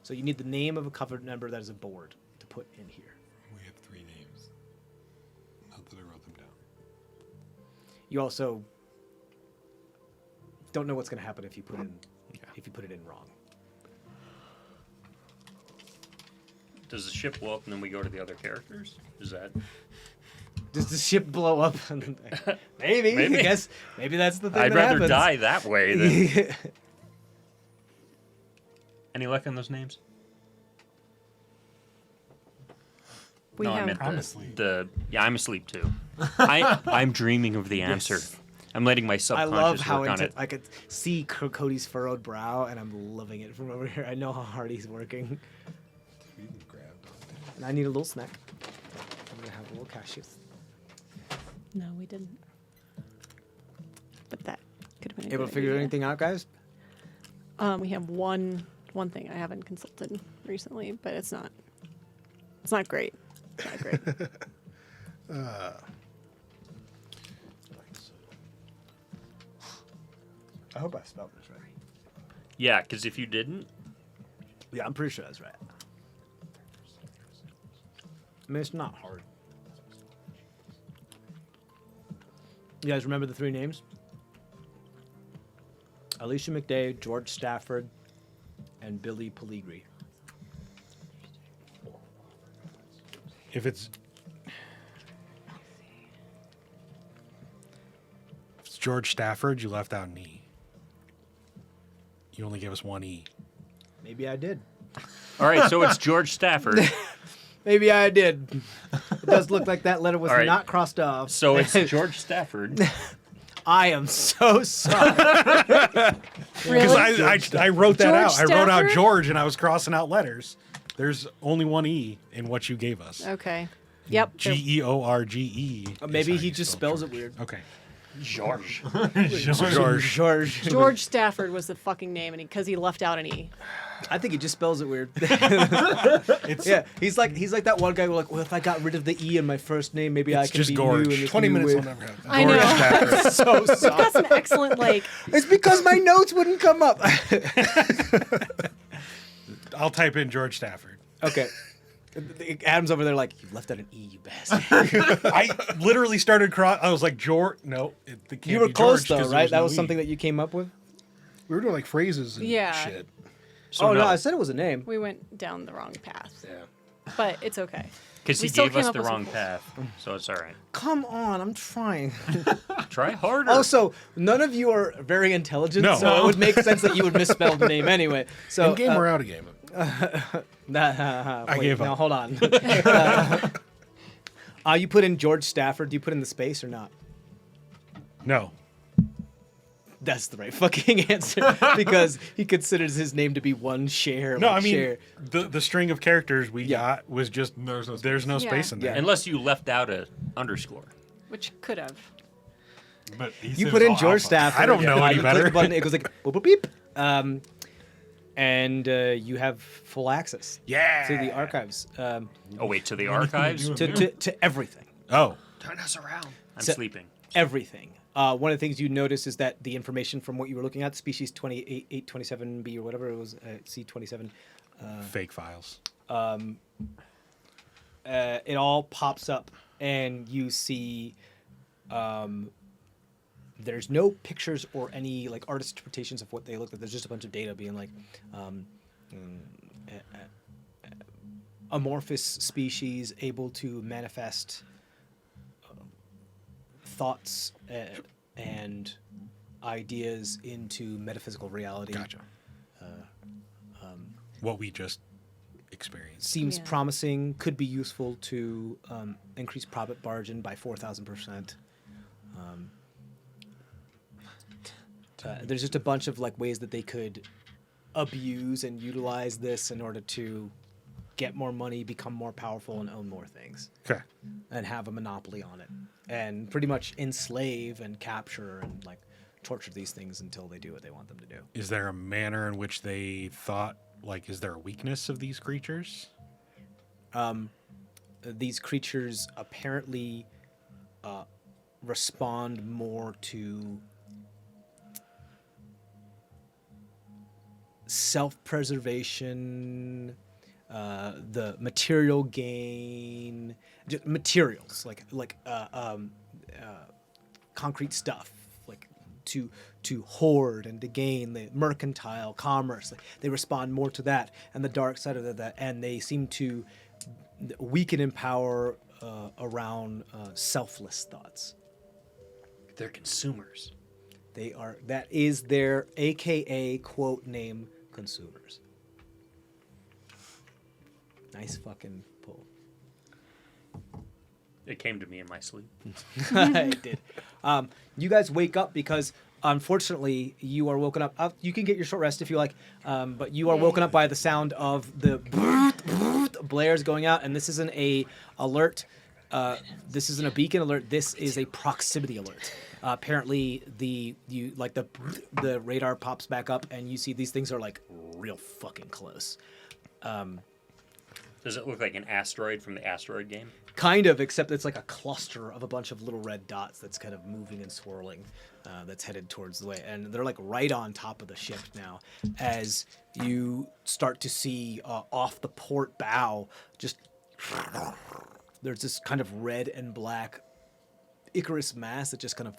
S1: So you need the name of a Covenant member that is aboard to put in here.
S6: We have 3 names. Not that I wrote them down.
S1: You also don't know what's going to happen if you put it in wrong.
S2: Does the ship blow up and then we go to the other characters? Is that...
S1: Does the ship blow up? Maybe.
S2: Maybe.
S1: I guess maybe that's the thing.
S2: I'd
S1: that
S2: rather
S1: happens.
S2: die that way than... Any luck on those names?
S3: We
S2: no,
S3: have
S2: I meant
S6: I'm asleep.
S2: Yeah, I'm asleep too. I'm dreaming of the answer.
S1: Yes.
S2: I'm letting my
S1: I
S2: subconscious
S1: love how
S2: work on it.
S1: I could see Cody's furrowed brow, and I'm loving it from over here. I know how hard he's working,
S6: We grabbed on it.
S1: and I need a little snack. I'm gonna have a little cashew.
S3: No, we didn't. But that could have been a
S1: Able
S3: good
S1: to figure
S3: idea.
S1: anything out, guys?
S3: We have one thing I haven't consulted recently, but it's not great. It's not great.
S1: I hope I spelled this right.
S2: Yeah, because if you didn't,
S1: Yeah, I'm pretty sure that's right. I mean, it's not hard. You guys remember the 3 names? Alicia McDay, George Stafford, and Billy Pellegrini.
S4: If it's George Stafford, you left out an E. You only gave us 1 E.
S1: Maybe I did.
S2: all right. So it's George Stafford.
S1: Maybe I did. It does look like that letter was
S2: All right.
S1: not crossed off.
S2: So it's George Stafford.
S1: I am so sorry.
S4: Because I wrote that out.
S3: George
S4: I wrote out
S3: Stafford?
S4: George, and I was crossing out letters. There's only 1 E in what you gave us.
S3: Okay. Yep.
S4: George.
S1: Maybe he just spells it weird.
S4: Okay.
S2: George.
S1: George.
S3: George Stafford was the fucking name, and because he left out an E.
S1: I think he just spells it weird.
S6: It's
S1: Yeah, he's like that one guy who like, well, if I got rid of the E in my first name, maybe I
S4: It's
S1: can
S4: just
S1: be
S4: Gorge.
S1: new in this
S5: 20
S1: new
S5: minutes
S1: way.
S5: will never have that.
S3: I know.
S1: So
S3: Got
S1: soft.
S3: some excellent like.
S1: It's because my notes wouldn't come up.
S4: I'll type in George Stafford.
S1: Okay. Adam's over there like, you left out an E, you bastard.
S4: I literally started crying. I was like, George. No, it can't
S1: You were
S4: be
S1: close
S4: George 'cause
S1: though,
S4: there
S1: right? That
S4: no
S1: was
S4: E.
S1: something that you came up with?
S5: We were doing like phrases and
S3: Yeah.
S5: shit.
S1: Oh, no, I said it was a name.
S3: We went down the wrong path,
S5: Yeah.
S3: but it's okay.
S2: Because
S3: We
S2: he
S3: still
S2: gave
S3: came
S2: us
S3: up
S2: the
S3: with some
S2: wrong
S3: cool
S2: path, so it's all right.
S1: Come on, I'm trying.
S2: Try harder.
S1: Also, none of you are very intelligent,
S4: No.
S1: so it would make sense that you would misspell the name anyway. So
S5: In game or out of game?
S1: I
S4: gave up.
S1: Now hold on. You put in George Stafford. Do you put in the space or not?
S4: No.
S1: That's the right fucking answer because he considers his name to be one share.
S4: No,
S1: like
S4: I mean
S1: share.
S4: the string of characters we
S1: Yeah.
S4: got was just there's no space in there.
S1: Yeah.
S2: Unless you left out a underscore.
S3: Which could have.
S6: But he
S1: You
S6: said
S1: put
S6: it's
S1: in
S6: all
S1: George
S6: alpha.
S1: Stafford.
S4: I don't know any
S1: you click
S4: better.
S1: the button, it goes like boop boop beep. And you have full access
S4: Yeah.
S1: to the archives,
S2: Oh wait, to the archives.
S1: to everything.
S4: Oh.
S2: Turn us around. I'm
S1: So-
S2: sleeping.
S1: Everything. One of the things you notice is that the information from what you were looking at, species 827B or whatever it was, C27,
S4: Fake files.
S1: it all pops up and you see there's no pictures or any like artist interpretations of what they look like. There's just a bunch of data being like amorphous species able to manifest thoughts and ideas into metaphysical reality.
S4: Gotcha. What we just experienced.
S1: Seems
S3: Yeah.
S1: promising, could be useful to increase profit margin by 4,000%. There's just a bunch of like ways that they could abuse and utilize this in order to get more money, become more powerful, and own more things,
S4: Okay.
S1: and have a monopoly on it, and pretty much enslave and capture and like torture these things until they do what they want them to do.
S4: Is there a manner in which they thought, like, is there a weakness of these creatures?
S1: These creatures apparently respond more to self-preservation, the material gain, just materials like concrete stuff, like to hoard and to gain the mercantile commerce. Like, they respond more to that and the dark side of that, and they seem to weaken in power around selfless thoughts.
S2: They're consumers.
S1: They are, that is their AKA quote name, consumers. Nice fucking pull.
S2: It came to me in my sleep.
S1: It did. You guys wake up because unfortunately you are woken up. You can get your short rest if you like, but you are woken up by the sound of the blares going out, and this isn't a alert. This isn't a beacon alert. This is a proximity alert. Apparently, the radar pops back up, and you see these things are like real fucking close.
S2: Does it look like an asteroid from the asteroid game?
S1: Kind of, except it's like a cluster of a bunch of little red dots that's kind of moving and swirling, that's headed towards the way. And they're like right on top of the ship now, as you start to see off the port bow, just there's this kind of red and black Icarus mass that just kind of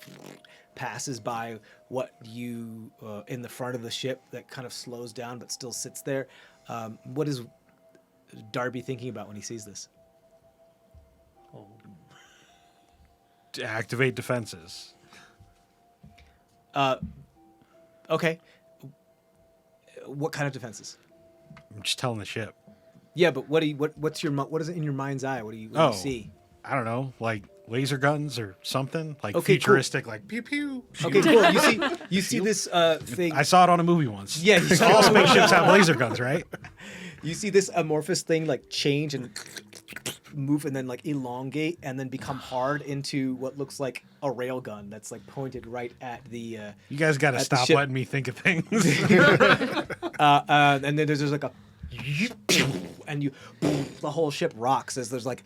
S1: passes by what you in the front of the ship that kind of slows down but still sits there. What is Darby thinking about when he sees this?
S4: To activate defenses.
S1: Okay. What kind of defenses?
S4: I'm just telling the ship.
S1: Yeah, but what is it in your mind's eye? What do you see?
S4: I don't know, like laser guns or something, like
S1: Okay, cool.
S4: futuristic, like pew pew.
S1: Okay, cool. You see this thing.
S4: I saw it on a movie once.
S1: Yeah, you saw
S4: all
S1: it.
S4: spaceships have laser guns, right?
S1: You see this amorphous thing like change and move and then like elongate and then become hard into what looks like a rail gun that's like pointed right at the.
S4: You guys got to
S1: At the
S4: stop
S1: ship.
S4: letting me think of things.
S1: And then there's like a, and you, the whole ship rocks as there's like,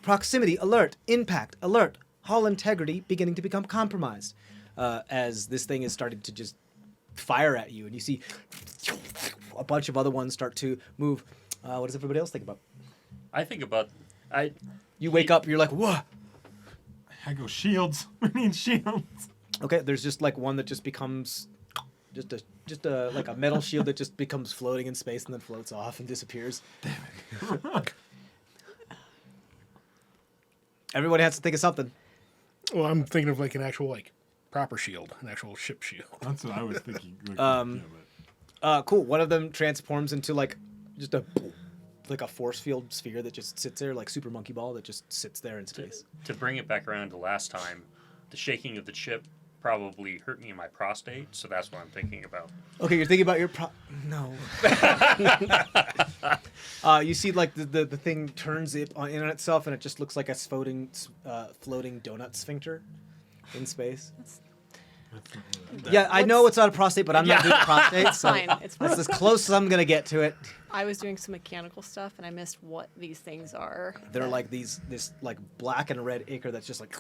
S1: proximity alert, impact alert, hull integrity beginning to become compromised, as this thing is starting to just fire at you, and you see a bunch of other ones start to move. What does everybody else think about?
S2: I think about
S1: You wake up, you're like, whoa.
S6: I go shields. We need shields.
S1: Okay, there's just like one that just becomes just a like a metal shield that just becomes floating in space and then floats off and disappears. Everybody has to think of something.
S5: Well, I'm thinking of like an actual like proper shield, an actual ship shield.
S6: That's what I was thinking.
S1: Cool. One of them transforms into like just a force field sphere that just sits there, like Super Monkey Ball that just sits there in space.
S2: to bring it back around to last time, the shaking of the ship probably hurt me in my prostate, so that's what I'm thinking about.
S1: Okay, you're thinking about your no. You see, like the thing turns it in on itself, and it just looks like a floating donut sphincter in space. Yeah, I know it's not a prostate, but I'm not doing prostate, so
S3: Fine, it's fine.
S1: that's as close as I'm gonna get to it.
S3: I was doing some mechanical stuff and I missed what these things are.
S1: They're like this like black and red ichor that's just like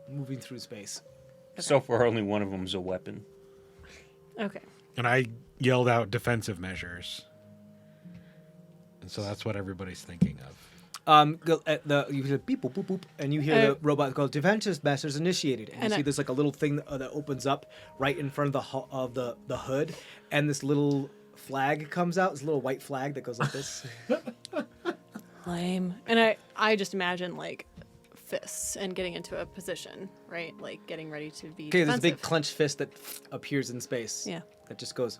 S1: moving through space.
S2: So far, only one of them's a weapon.
S3: Okay.
S4: And I yelled out defensive measures. And so that's what everybody's thinking of.
S1: You hear beep boop boop boop, and you hear the robot go defensive measures initiated, and you see there's like a little thing that opens up right in front of the hood, and this little flag comes out. This little white flag that goes like this.
S3: Lame. And I just imagine like fists and getting into a position, right? Like getting ready to be
S1: Okay, there's a
S3: defensive.
S1: big clenched fist that appears in space.
S3: Yeah.
S1: That just goes.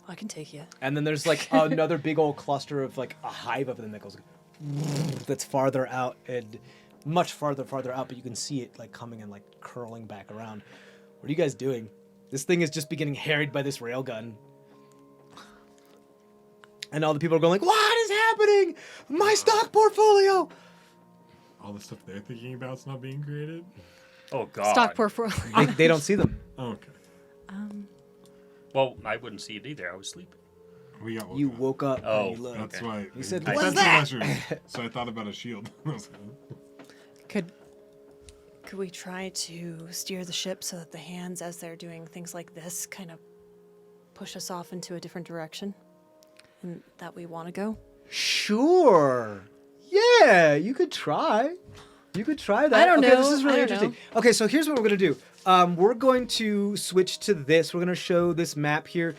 S3: I can take you.
S1: And then there's like another big old cluster of like a hive of them that goes that's farther out and much farther out, but you can see it like coming and like curling back around. What are you guys doing? This thing is just beginning harried by this railgun. And all the people are going like, what is happening? My stock portfolio!
S6: All the stuff they're thinking about's not being created.
S2: Oh God.
S3: Stock portfolio.
S1: They don't see them.
S6: Oh, okay.
S2: Well, I wouldn't see it either. I was sleeping.
S6: We got
S1: You woke up
S2: Oh,
S1: and you looked.
S6: That's
S2: Okay.
S6: why.
S1: You said,
S6: defensive
S1: "What's that?"
S6: measures. So I thought about a shield.
S3: Could we try to steer the ship so that the hands, as they're doing things like this, kind of push us off into a different direction and that we want to go?
S1: Sure. Yeah, you could try. You could try that.
S3: I don't
S1: okay, this
S3: know.
S1: is really
S3: I don't
S1: interesting. Okay, so here's what we're going to do. We're going to switch to this. We're going to show this map here.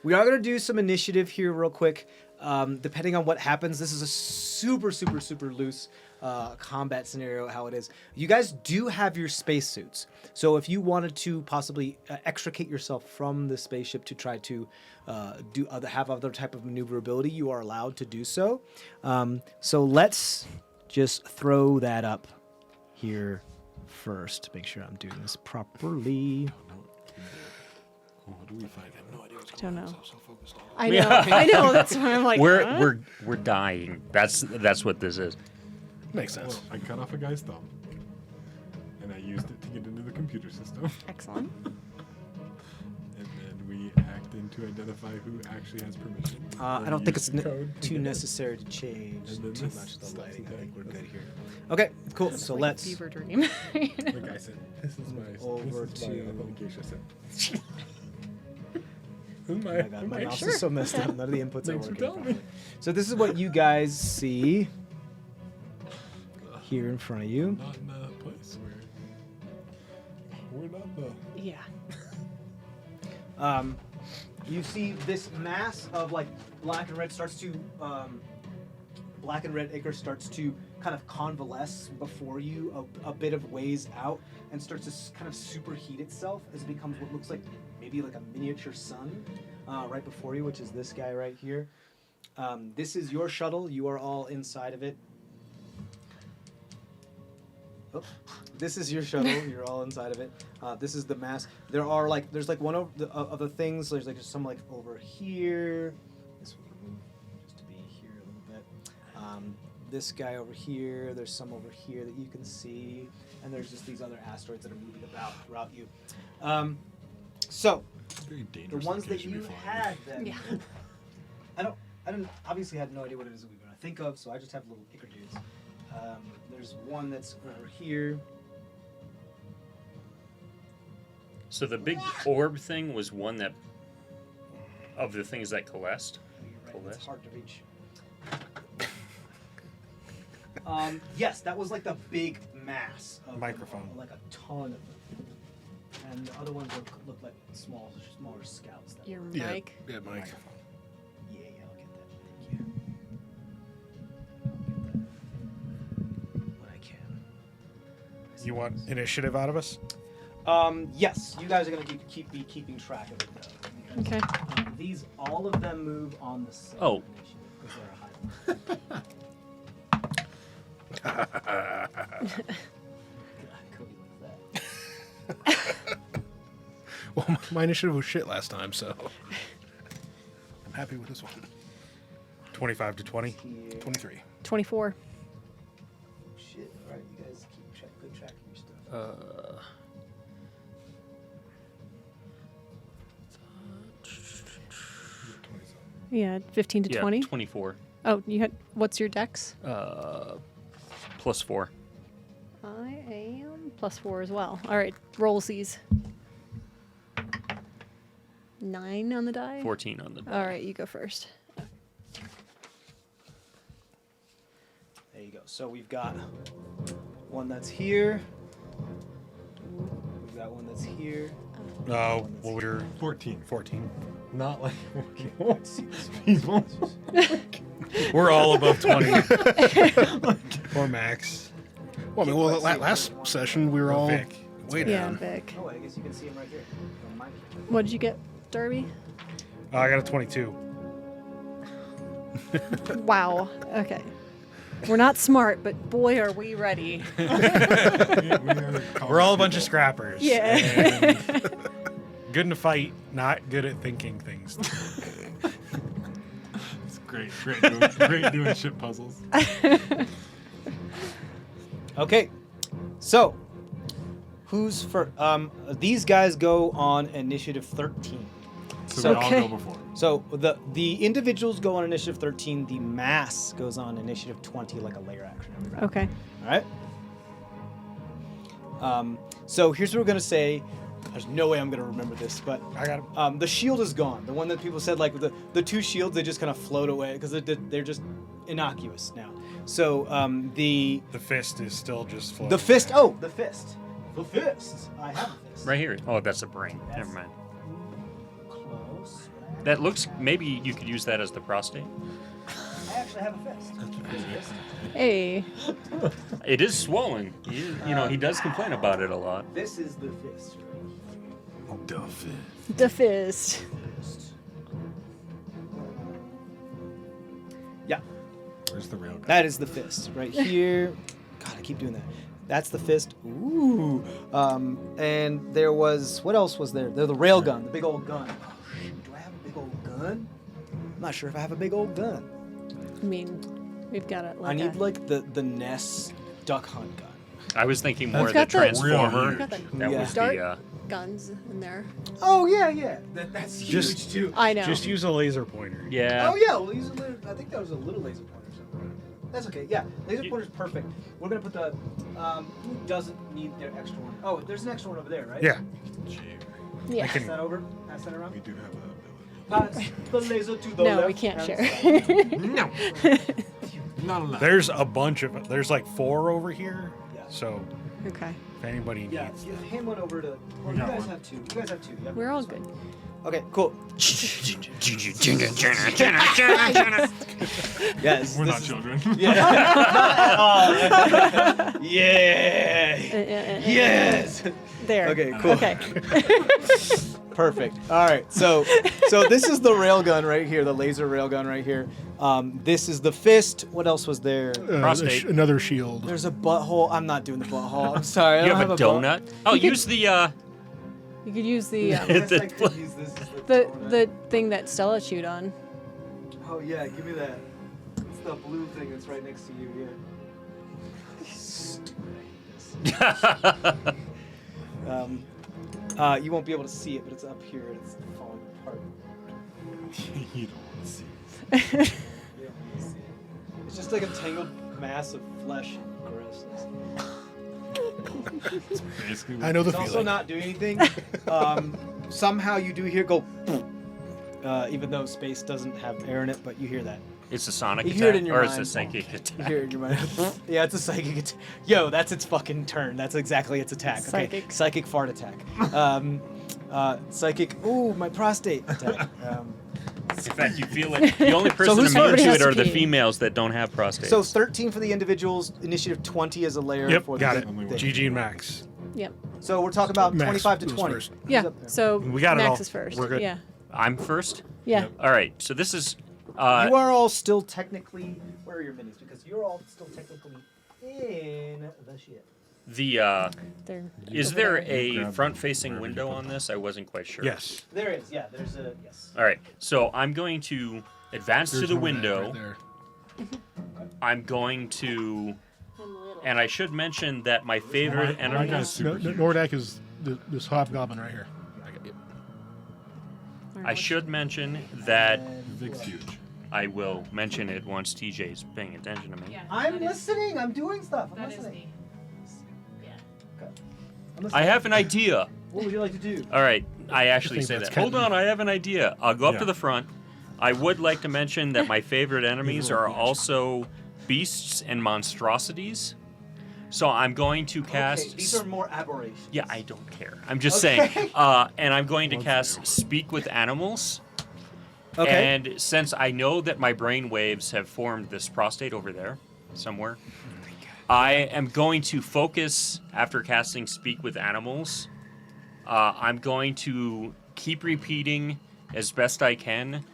S1: We are going to do some initiative here real quick. Depending on what happens, this is a super, super, super loose combat scenario, how it is. You guys do have your spacesuits. So if you wanted to possibly extricate yourself from the spaceship to try to have other type of maneuverability, you are allowed to do so. So let's just throw that up here first. Make sure I'm doing this properly.
S6: What do we find? I have no idea.
S3: I don't know. I know. I know. That's why I'm like, huh?
S2: We're dying. That's what this is.
S5: Makes sense.
S6: Well, I cut off a guy's thumb, and I used it to get into the computer system.
S3: Excellent.
S6: And then we hacked in to identify who actually has permission.
S1: I don't think it's
S6: Code.
S1: too necessary to change
S6: And then
S1: too
S6: this
S1: much of the
S6: stuff
S1: lighting. I
S6: today.
S1: think we're good here. Okay, cool. So
S3: Like
S1: let's.
S3: fever dream.
S6: The guy said, "This is my
S1: Over
S6: this is my
S1: to-
S6: authentication." I said, "Who am
S1: Oh
S6: I?
S1: my god,
S6: Who
S1: my
S6: am I?"
S1: mouse is so messed up. None of the inputs are
S6: Thanks for
S1: working
S6: telling
S1: properly.
S6: me.
S1: So this is what you guys see here in front of you.
S6: Not in a place where we're not the.
S3: Yeah.
S1: You see this mass of like black and red ichor starts to kind of convalesce before you a bit of ways out and starts to kind of superheat itself as it becomes what looks like maybe like a miniature sun right before you, which is this guy right here. This is your shuttle. You are all inside of it. Oh, this is your shuttle. You're all inside of it. This is the mass. There's like one of the things. There's like some like over here. This will move just to be here a little bit. This guy over here. There's some over here that you can see, and there's just these other asteroids that are moving about throughout you. So
S6: It's a very
S1: the
S6: dangerous
S1: ones that
S6: location to
S1: you
S6: be flying.
S1: had then.
S3: Yeah.
S1: I don't obviously have no idea what it is that we're gonna think of, so I just have little ichor dudes. There's one that's over here.
S2: So the big orb thing was one that, of the things that coalesced.
S1: You're right, it's hard to reach. Yes, that was like the big mass of
S4: Microphone.
S1: like a ton of them. And the other ones look like smaller scouts. That
S3: Your
S5: Yeah,
S3: mic.
S5: yeah, Mike.
S1: Yeah, I'll get that. Thank you. I'll get that when I can.
S4: You want initiative out of us?
S1: Yes, you guys are gonna be keeping track of it though. Because,
S3: Okay.
S1: all of them move on the same
S2: Oh.
S1: initiative because they're a high. Cody likes that.
S5: Well, my initiative was shit last time, so I'm happy with this one.
S4: 25 to 20.
S1: Here.
S5: 23.
S3: 24.
S1: Shit. All right, you guys keep good track of your stuff.
S3: Yeah, 15 to
S2: Yeah,
S3: 20.
S2: 24.
S3: Oh, you had. What's your dex?
S2: +4.
S3: I am +4 as well. All right, rollsies. 9 on the die.
S2: 14 on the die.
S3: All right, you go first.
S1: There you go. So we've got one that's here. We've got one that's here.
S4: What was your
S6: 14.
S4: 14?
S6: Not like.
S1: Let's see this one.
S6: He's one.
S4: We're all above 20. Or max.
S5: Well, I mean, well, last session we were all
S4: Vic.
S5: way
S3: Yeah,
S5: down.
S3: Vic.
S1: Oh, I guess you can see him right here. On mine.
S3: What did you get, Darby?
S4: I got a 22.
S3: Wow. Okay. We're not smart, but boy, are we ready.
S4: We're all a bunch of scrappers.
S3: Yeah.
S4: And good in a fight, not good at thinking things.
S6: It's great. Great doing shit puzzles.
S1: Okay, so who's for? These guys go on initiative 13.
S6: So we all
S3: Okay.
S6: go before.
S1: So the individuals go on initiative 13. The mass goes on initiative 20, like a layer action. Every round.
S3: Okay.
S1: All right. So here's what we're gonna say. There's no way I'm gonna remember this, but
S4: I got him.
S1: the shield is gone. The one that people said, like the two shields, they just kind of float away because they're just innocuous now. So the
S4: fist is still just floating.
S1: the fist. Oh, the fist. The fist. I have a fist.
S2: Right here. Oh, that's a brain. Never mind.
S1: Close.
S2: That looks. Maybe you could use that as the prostate.
S1: I actually have a fist. Fist.
S3: Hey.
S2: It is swollen. He does complain about it a lot.
S1: This is the fist. Right?
S6: Duff.
S3: The fist.
S1: Fist. Yeah,
S6: Where's the rail gun?
S1: that is the fist right here. God, I keep doing that. That's the fist. Ooh. And there was, what else was there? There's the rail gun, the big old gun. Oh, shoot, do I have a big old gun? I'm not sure if I have a big old gun.
S3: I mean, we've got it. Like
S1: I need like the Ness duck hunt gun.
S2: I was thinking more of
S3: Got
S2: the
S3: the-
S2: transformer.
S3: Got the
S2: That
S1: Yeah.
S2: was
S3: dart
S2: the.
S3: guns in there.
S1: Oh yeah. That's huge
S4: Just-
S1: too.
S3: I know.
S4: Just use a laser pointer.
S2: Yeah.
S1: Oh yeah, we'll use a little, I think that was a little laser pointer. That's okay. Yeah, laser pointer's perfect. We're gonna put the. Who doesn't need their extra one? Oh, there's an extra one over there, right?
S4: Yeah.
S3: Yeah.
S1: Pass that over. Pass that around.
S6: We do have that ability.
S1: Pass the laser to the
S3: No,
S1: left.
S3: we can't
S1: hand
S3: share.
S1: side.
S6: No. Not allowed.
S4: There's a bunch of. There's like 4 over here.
S1: Yeah.
S4: So
S3: Okay.
S4: if anybody
S1: Yeah,
S4: needs.
S1: hand one over to. Well, you
S6: got
S1: guys
S6: one.
S1: have 2. You guys have 2. Yeah.
S3: We're all good.
S1: Okay, cool. Yes.
S6: We're
S1: this
S6: not
S1: is-
S6: children.
S1: Yeah. Not at all. Yeah. Yes.
S3: There.
S1: Okay, cool.
S3: Okay.
S1: Perfect. All right. So this is the railgun right here, the laser railgun right here. This is the fist. What else was there?
S2: Prostate.
S5: Another shield.
S1: There's a butthole. I'm not doing the butthole. I'm sorry. I
S2: You
S1: don't
S2: have a
S1: butt-
S2: donut. Oh, use the.
S3: You could use the
S1: I guess I could use this as
S3: the
S1: donut.
S3: the thing that Stella chewed on.
S1: Oh yeah, give me that. the blue thing that's right next to you. Yeah. You won't be able to see it, but it's up here. And it's falling apart.
S6: You don't want to see.
S1: You don't want to see it. It's just like a tangled mass of flesh and grossness.
S6: Basically,
S5: I know the
S1: It's also
S5: feeling.
S1: not doing anything. Somehow you do hear go, even though space doesn't have air in it, but you hear that.
S2: It's a sonic
S1: You
S2: attack,
S1: hear it in your
S2: or it's a
S1: mind.
S2: psychic
S1: You
S2: attack.
S1: hear it in your mind. Yeah, it's a psychic attack. Yo, that's its fucking turn. That's exactly its attack. Okay,
S3: Psychic.
S1: psychic fart attack. Psychic. Ooh, my prostate attack.
S2: In fact, you feel it. The only person
S1: who's
S2: immune
S3: already
S2: to
S3: has
S2: it
S3: to
S2: are the
S3: pee?
S2: females that don't have prostates.
S1: So 13 for the individuals. Initiative 20 as a layer
S5: Yep,
S1: for
S5: got
S1: the
S5: it.
S6: Only one.
S1: thing.
S5: GG and Max.
S3: Yep.
S1: So we're talking about
S5: Max
S1: 25 to
S5: goes
S1: 20.
S5: first.
S1: Who's
S3: Yeah.
S1: up there?
S3: So
S4: We got it
S3: Max
S4: all.
S3: is first.
S4: We're good.
S3: Yeah.
S2: I'm first.
S3: Yeah.
S6: Yep.
S2: All right. So this is.
S1: You are all still technically. Where are your minis? Because you're all still technically in the ship.
S2: The
S3: They're
S2: is
S3: over
S2: there
S3: there.
S2: a
S6: Grab
S2: front-facing
S6: wherever you
S2: window
S6: put
S2: on
S6: them.
S2: this? I wasn't quite sure.
S4: Yes.
S1: There is. Yeah, there's a yes.
S2: All right. So I'm going to advance to
S5: There's
S2: the
S5: Nordak
S2: window.
S5: right there.
S2: I'm going to, and I should mention that my favorite
S6: My
S2: enemy.
S6: guy's super
S5: No,
S6: huge.
S5: Nordak is this hobgoblin right here.
S2: I should mention that
S6: Vic's huge.
S2: I will mention it once TJ's paying attention to me.
S8: Yeah,
S1: I'm
S8: that is-
S1: listening. I'm doing stuff. I'm
S8: That is
S1: listening.
S8: the. Yeah.
S1: I'm listening.
S2: I have an idea.
S1: What would you like to do?
S2: All right, I actually
S5: think
S2: say
S5: that's
S2: that. Hold on, I have an idea. I'll go up
S6: Yeah.
S2: to the front. I would like to mention that my favorite enemies are also beasts and monstrosities. So I'm going to cast.
S1: Okay, these are more aberrations.
S2: Yeah, I don't care. I'm just
S1: Okay.
S2: saying. And I'm going to cast Speak with Animals.
S1: Okay.
S2: And since I know that my brain waves have formed this prostate over there somewhere, I am going to focus after casting Speak with Animals. I'm going to keep repeating as best I can,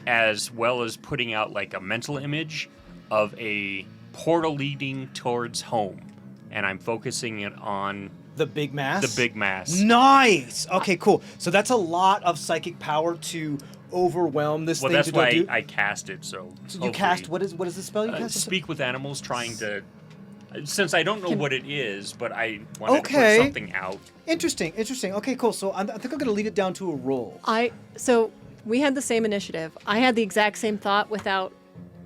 S2: as well as putting out like a mental image of a portal leading towards home. And I'm focusing it on
S1: The big mass.
S2: the big mass.
S1: Nice. Okay, cool. So that's a lot of psychic power to overwhelm this
S2: Well,
S1: thing
S2: that's
S1: to go
S2: why
S1: do.
S2: I cast it. So,
S1: So you
S2: hopefully-
S1: cast what is the spell you cast?
S2: Speak with animals, trying to. Since I don't know what it is, but I wanted to
S1: Okay.
S2: put something out.
S1: Interesting. Okay, cool. So I think I'm gonna lead it down to a roll.
S3: So we had the same initiative. I had the exact same thought without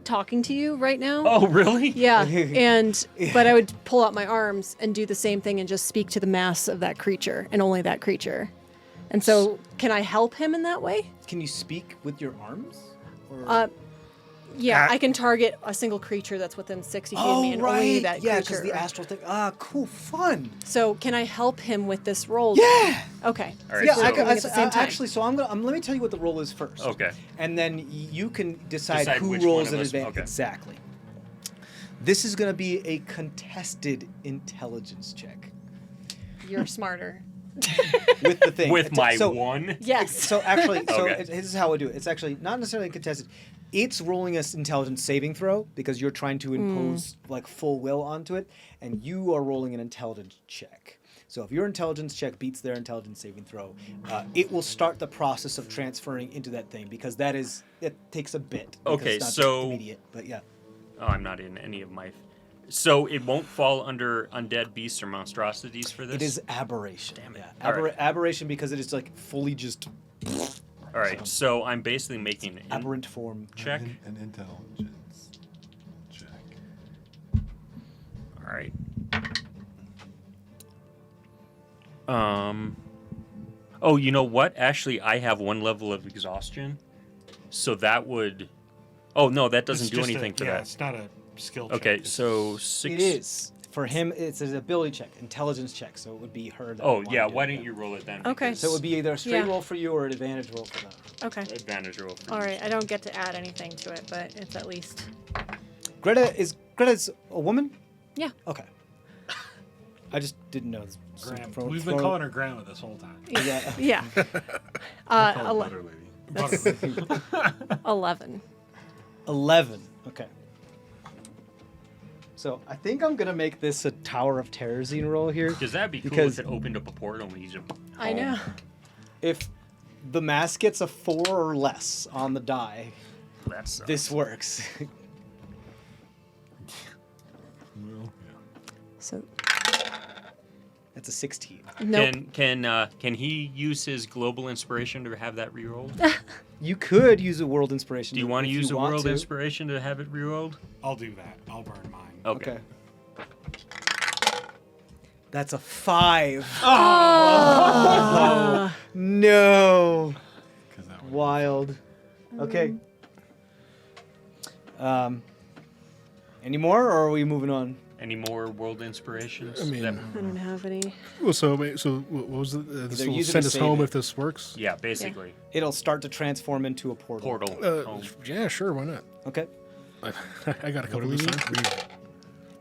S3: talking to you right now.
S2: Oh, really?
S3: Yeah, but I would pull out my arms and do the same thing and just speak to the mass of that creature and only that creature. And so, can I help him in that way?
S1: Can you speak with your arms? Or...
S3: Yeah, I can target a single creature that's within 60 feet of me and only that
S1: Yeah,
S3: creature.
S1: because the astral thing. Ah, cool, fun.
S3: So, can I help him with this roll?
S1: Yeah.
S3: Okay.
S2: All right.
S1: Yeah,
S2: so,
S3: doing it at the same time.
S1: actually, so I'm gonna let me tell you what the roll is first.
S2: Okay.
S1: And then you can decide
S2: Decide
S1: who
S2: which
S1: rolls
S2: one
S1: in
S2: of us-
S1: advance.
S2: okay.
S1: Exactly. This is gonna be a contested intelligence check
S3: You're smarter.
S1: with the thing.
S2: with my
S1: so,
S2: one.
S3: Yes.
S1: So actually,
S2: Okay.
S1: this is how I do it. It's actually not necessarily contested. It's rolling an intelligence saving throw because you're trying to impose like full will onto it, and you are rolling an intelligence check. So if your intelligence check beats their intelligence saving throw, it will start the process of transferring into that thing because it takes a bit. because
S2: Okay,
S1: it's not
S2: so-
S1: just immediate, but yeah.
S2: Oh, I'm not in any of my. So it won't fall under undead beasts or monstrosities for this.
S1: It is aberration.
S2: Damn it.
S1: Yeah,
S2: All right.
S1: aberration because it is like fully just
S2: All right. So I'm basically making an
S1: aberrant form.
S2: check.
S6: An intelligence check.
S2: All right. Oh, you know what? Actually, I have one level of exhaustion, so that would. Oh no, that doesn't
S4: It's
S2: do
S4: just
S2: anything for
S4: yeah,
S2: that.
S4: it's not a skill check.
S2: Okay,
S4: It's
S2: so 6.
S1: It is. For him, it's an ability check, intelligence check, so it would be her that
S2: Oh
S1: would
S2: yeah,
S1: wanna do
S2: why
S1: it,
S2: don't you roll it then?
S3: Okay.
S2: because
S1: So it would be either a straight
S3: Yeah.
S1: roll for you or an advantage roll for them.
S3: Okay.
S2: advantage roll. For
S3: All
S2: you.
S3: right. I don't get to add anything to it, but it's at least.
S1: Greta's a woman?
S3: Yeah.
S1: Okay. I just didn't know.
S4: Graham. We've been calling her Grandma this whole time.
S1: Yeah.
S3: Yeah.
S6: I call
S3: ele-
S6: it Butter Lady.
S4: Butter.
S3: 11.
S1: 11. Okay. So I think I'm gonna make this a Tower of Terrazine roll here.
S2: Because that'd be cool
S1: Because-
S2: if it opened up a portal and we just.
S3: I know.
S1: If the mask gets a 4 or less on the die,
S2: That sucks.
S1: this works.
S6: Well,
S3: So
S1: That's a 16.
S3: nope.
S2: Can he use his global inspiration to have that rerolled?
S1: You could use a world inspiration.
S2: Do you want to
S1: if
S2: use a world
S1: to.
S2: inspiration to have it rerolled?
S4: I'll do that. I'll burn mine.
S2: Okay.
S1: That's a 5. Oh, no.
S6: 'cause that one.
S1: Wild. Okay. Any more, or are we moving on?
S2: Any more world inspirations?
S5: I mean-
S2: That-
S3: I don't have any.
S5: Well, so what was it? This
S1: Either
S5: will
S1: use it
S5: send
S1: or
S5: us
S1: save
S5: home
S1: it.
S5: if this works.
S2: yeah, basically.
S1: It'll start to transform into a portal.
S2: Portal. home.
S5: Yeah, sure, why not?
S1: Okay.
S5: I got a
S6: What
S5: couple
S6: do we
S5: this
S6: need?
S5: time.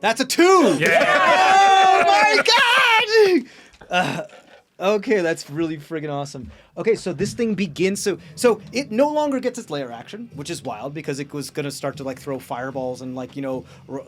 S1: That's a 2!
S2: Yeah!
S1: Oh my god! Okay, that's really friggin' awesome. Okay, so this thing begins. So it no longer gets its layer action, which is wild because it was gonna start to like throw fireballs and like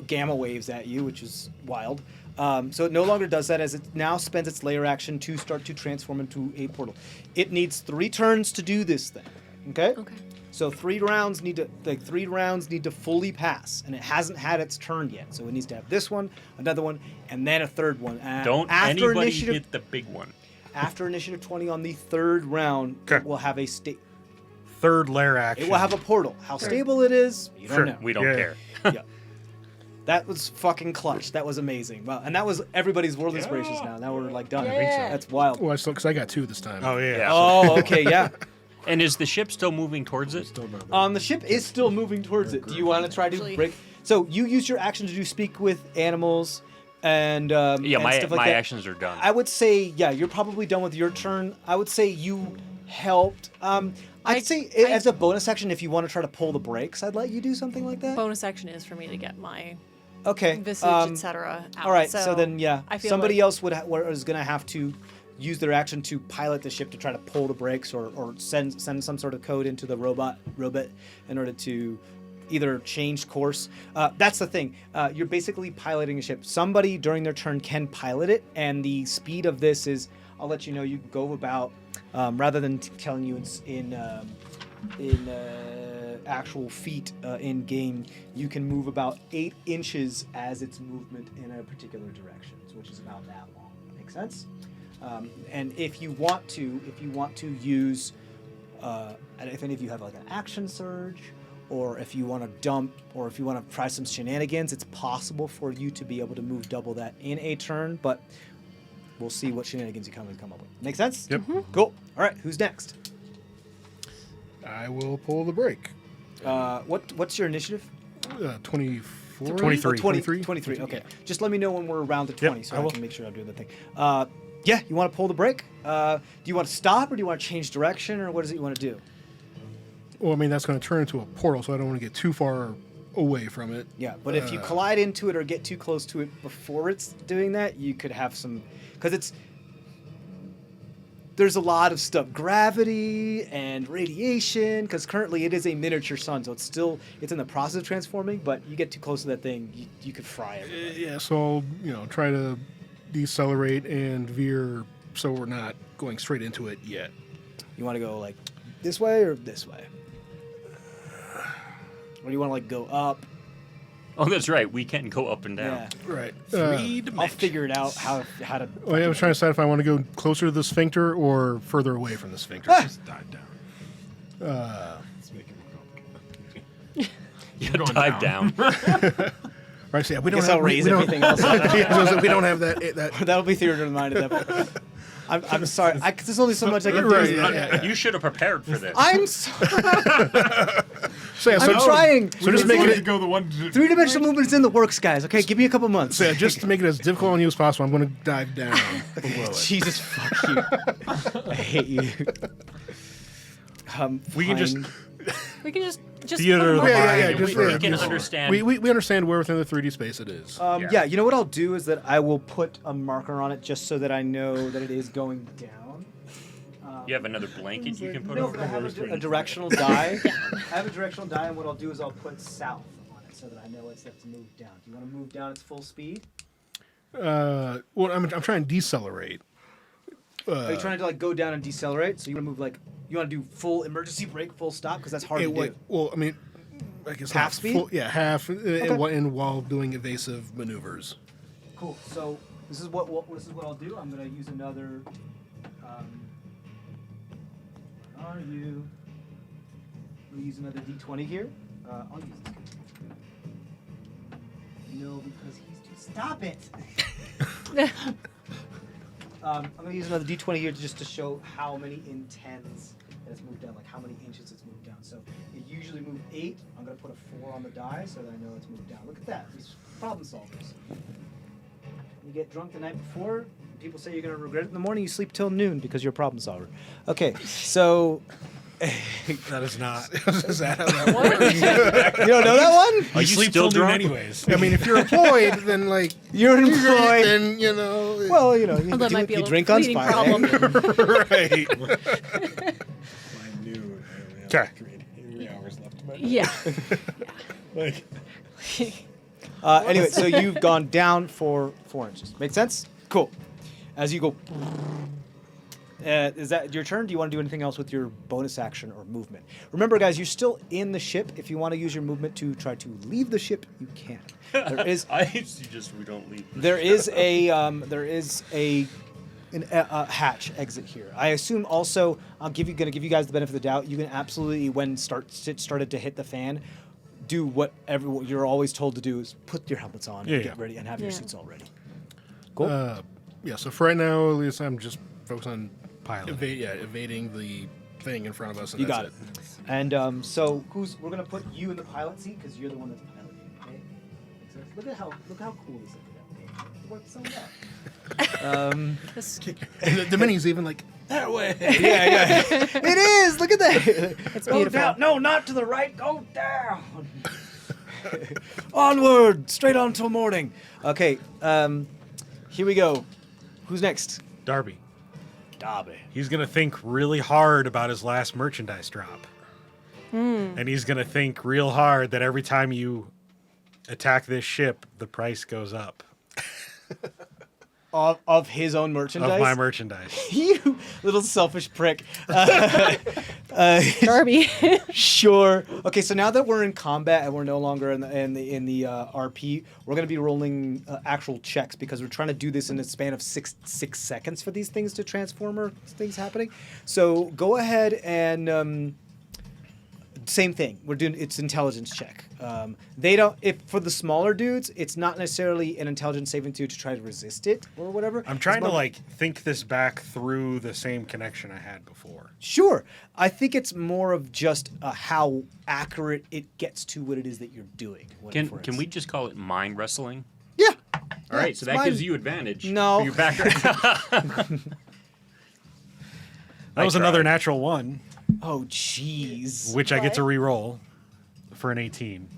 S1: gamma waves at you, which is wild. So it no longer does that, as it now spends its layer action to start to transform into a portal. It needs 3 turns to do this thing. Okay.
S3: Okay.
S1: So 3 rounds need to fully pass, and it hasn't had its turn yet. So it needs to have this one, another one, and then a third one.
S2: Don't
S1: after
S2: anybody
S1: initiative,
S2: hit the big one.
S1: after initiative 20 on the 3rd round,
S4: Okay.
S1: it will have a state.
S4: Third layer action.
S1: It will have a portal. How stable it is, you don't
S4: Sure.
S1: know.
S2: We don't
S4: Yeah.
S2: care.
S1: Yeah. That was fucking clutch. That was amazing. Wow. And that was everybody's world inspirations now. Now we're like done. That's wild.
S5: Well, because I got 2 this time.
S4: Oh yeah.
S2: Yeah.
S1: Oh, okay, yeah.
S2: And is the ship still moving towards it?
S6: Still not
S1: The ship is still moving towards it. Do you want to try to
S3: Actually-
S1: break? So you use your action to do speak with animals, and
S2: Yeah,
S1: and
S2: my
S1: stuff like
S2: my
S1: that.
S2: actions are done.
S1: I would say, yeah, you're probably done with your turn. I would say you helped. I'd say as a bonus action, if you want to try to pull the brakes, I'd let you do something like that.
S3: Bonus action is for me to get my
S1: Okay.
S3: visage, etc. out.
S1: All right. So then, yeah,
S3: I feel
S1: somebody
S3: like-
S1: else is going to have to use their action to pilot the ship to try to pull the brakes or send some sort of code into the robot in order to either change course. That's the thing. You're basically piloting a ship. Somebody during their turn can pilot it, and the speed of this is, I'll let you know, you go about, rather than telling you in actual feet in game, you can move about 8 inches as its movement in a particular direction, which is about that long. Make sense? And if you want to use, if any of you have like an action surge, or if you want to dump, or if you want to try some shenanigans, it's possible for you to be able to move double that in a turn, but we'll see what shenanigans you come up with. Make sense?
S4: Yep.
S1: Cool. All right, who's next?
S5: I will pull the brake.
S1: What's your initiative?
S5: 24?
S4: 23.
S1: 23. Okay. Just let me know when we're around to 20 so
S4: I
S1: I
S4: will.
S1: can make sure I'm doing the thing. Yeah, you want to pull the brake? Do you want to stop, or do you want to change direction, or what is it you want to do?
S5: Well, I mean, that's going to turn into a portal, so I don't want to get too far away from it.
S1: Yeah, but if you collide into it or get too close to it before it's doing that, you could have some, because there's a lot of stuff, gravity and radiation, because currently it is a miniature sun, so it's in the process of transforming, but you get too close to that thing, you could fry it.
S5: Yeah, so I'll, try to decelerate and veer so we're not going straight into it yet.
S1: You want to go like this way or this way? Or do you want to like go up?
S2: Oh, that's right. We can go up and down.
S1: Yeah.
S5: Right.
S1: I'll figure it out how to.
S5: Oh, yeah, I was trying to decide if I want to go closer to the sphincter or further away from the sphincter.
S6: Just dive down. Let's make it more complicated.
S2: Yeah,
S6: Going
S2: dive down.
S5: Right, so yeah, we don't
S1: Guess
S5: have,
S1: I'll raise
S5: we don't,
S1: everything else.
S5: we don't have that.
S1: That'll be theater of the mind at that point. I'm sorry. There's only so much I can
S5: Right,
S1: do.
S5: yeah.
S2: You should have prepared for this.
S1: I'm sorry.
S5: So, yeah,
S1: I'm trying.
S5: So just make it.
S6: go the one.
S1: 3-dimensional movement is in the works, guys. Okay, give me a couple months.
S5: So yeah, just to make it as difficult on you as possible, I'm going to dive down below it.
S1: Jesus, fuck you. I hate you.
S4: We can just
S1: fine.
S3: We can just
S4: Theater of
S3: put
S4: the
S3: them
S4: mind.
S3: on.
S5: Yeah, just-
S2: we
S5: yeah,
S2: can
S5: just-
S2: understand.
S5: We understand where within the 3D space it is.
S1: Yeah, you know what I'll do is that I will put a marker on it just so that I know that it is going down.
S2: You have another blanket you can put
S1: No,
S2: over
S1: but I have
S2: it?
S1: a directional die. I have a directional die, and what I'll do is I'll put south on it so that I know it's set to move down. Do you want to move down its full speed?
S5: Well, I'm trying to decelerate.
S1: Are you trying to like go down and decelerate? So you want to move like you want to do full emergency brake, full stop, because that's hard to do.
S5: Well, I mean, I guess
S1: Half
S5: not
S1: speed?
S5: full- yeah, half,
S1: Okay.
S5: and while doing evasive maneuvers.
S1: Cool. So this is what I'll do. I'm gonna use another. Where are you? I'm gonna use another D20 here. I'll use this. No, because he's too. Stop it. I'm gonna use another D20 here just to show how many in tens it's moved down, like how many inches it's moved down. So it usually moved 8. I'm gonna put a 4 on the die so that I know it's moved down. Look at that. These problem solvers. You get drunk the night before, people say you're going to regret it in the morning, you sleep till noon because you're a problem solver. Okay, so...
S4: That is not.
S5: Is that how that works?
S1: You don't know that one?
S2: Are you
S4: sleep
S2: still
S4: till noon
S2: drunk?
S4: anyways.
S5: I mean, if you're employed, then like
S1: You're employed.
S5: then you know.
S1: Well, you know, you,
S7: Well, that
S1: do,
S7: might be a
S1: you
S7: little
S1: drink on
S7: fleeting
S1: Spire.
S7: problem.
S5: right.
S6: I knew I only have 3 hours left. But
S7: Yeah.
S6: like,
S1: Anyway, so you've gone down for 4 inches. Make sense? Cool. As you go... is that your turn? Do you want to do anything else with your bonus action or movement? Remember, guys, you're still in the ship. If you want to use your movement to try to leave the ship, you can. There is
S2: I suggest we don't leave.
S1: there is a hatch exit here. I assume also gonna give you guys the benefit of the doubt. You can absolutely, when it started to hit the fan, do what you're always told to do is put your helmets on,
S4: Yeah,
S1: and
S4: yeah.
S1: get ready, and have your
S7: Yeah.
S1: suits all ready. Cool.
S5: Yeah. So for right now, at least I'm just focused on
S4: Pilot.
S5: evading the thing in front of us. And
S1: You
S5: that's
S1: got it. And so we're gonna put you in the pilot seat because you're the one that's piloting. Okay? So look how cool this is. It works so well.
S7: This-
S5: And the minis even like that way.
S1: Yeah. It is. Look at that.
S7: It's
S1: Go
S7: beautiful.
S1: down. No, not to the right. Go down. Onward, straight on till morning. Okay. Here we go. Who's next?
S4: Darby.
S1: Darby.
S4: He's gonna think really hard about his last merchandise drop, and he's gonna think real hard that every time you attack this ship, the price goes up
S1: Of his own merchandise.
S4: of my merchandise.
S1: You little selfish prick.
S7: Darby.
S1: Sure. Okay, so now that we're in combat and we're no longer in the RP, we're going to be rolling actual checks because we're trying to do this in a span of six seconds for these things to transform or things happening. So go ahead and same thing. We're doing it's intelligence check. They don't. If for the smaller dudes, it's not necessarily an intelligence saving throw to try to resist it or whatever.
S4: I'm trying
S1: It's
S4: to
S1: more-
S4: like think this back through the same connection I had before.
S1: Sure. I think it's more of just how accurate it gets to what it is that you're doing.
S2: Can we just call it mind wrestling?
S1: Yeah.
S2: All right, so that
S1: mine-
S2: gives you advantage.
S1: No.
S2: For your background.
S4: That was
S2: tried.
S4: another natural one,
S1: Oh, jeez.
S4: which I get to re-roll for an 18.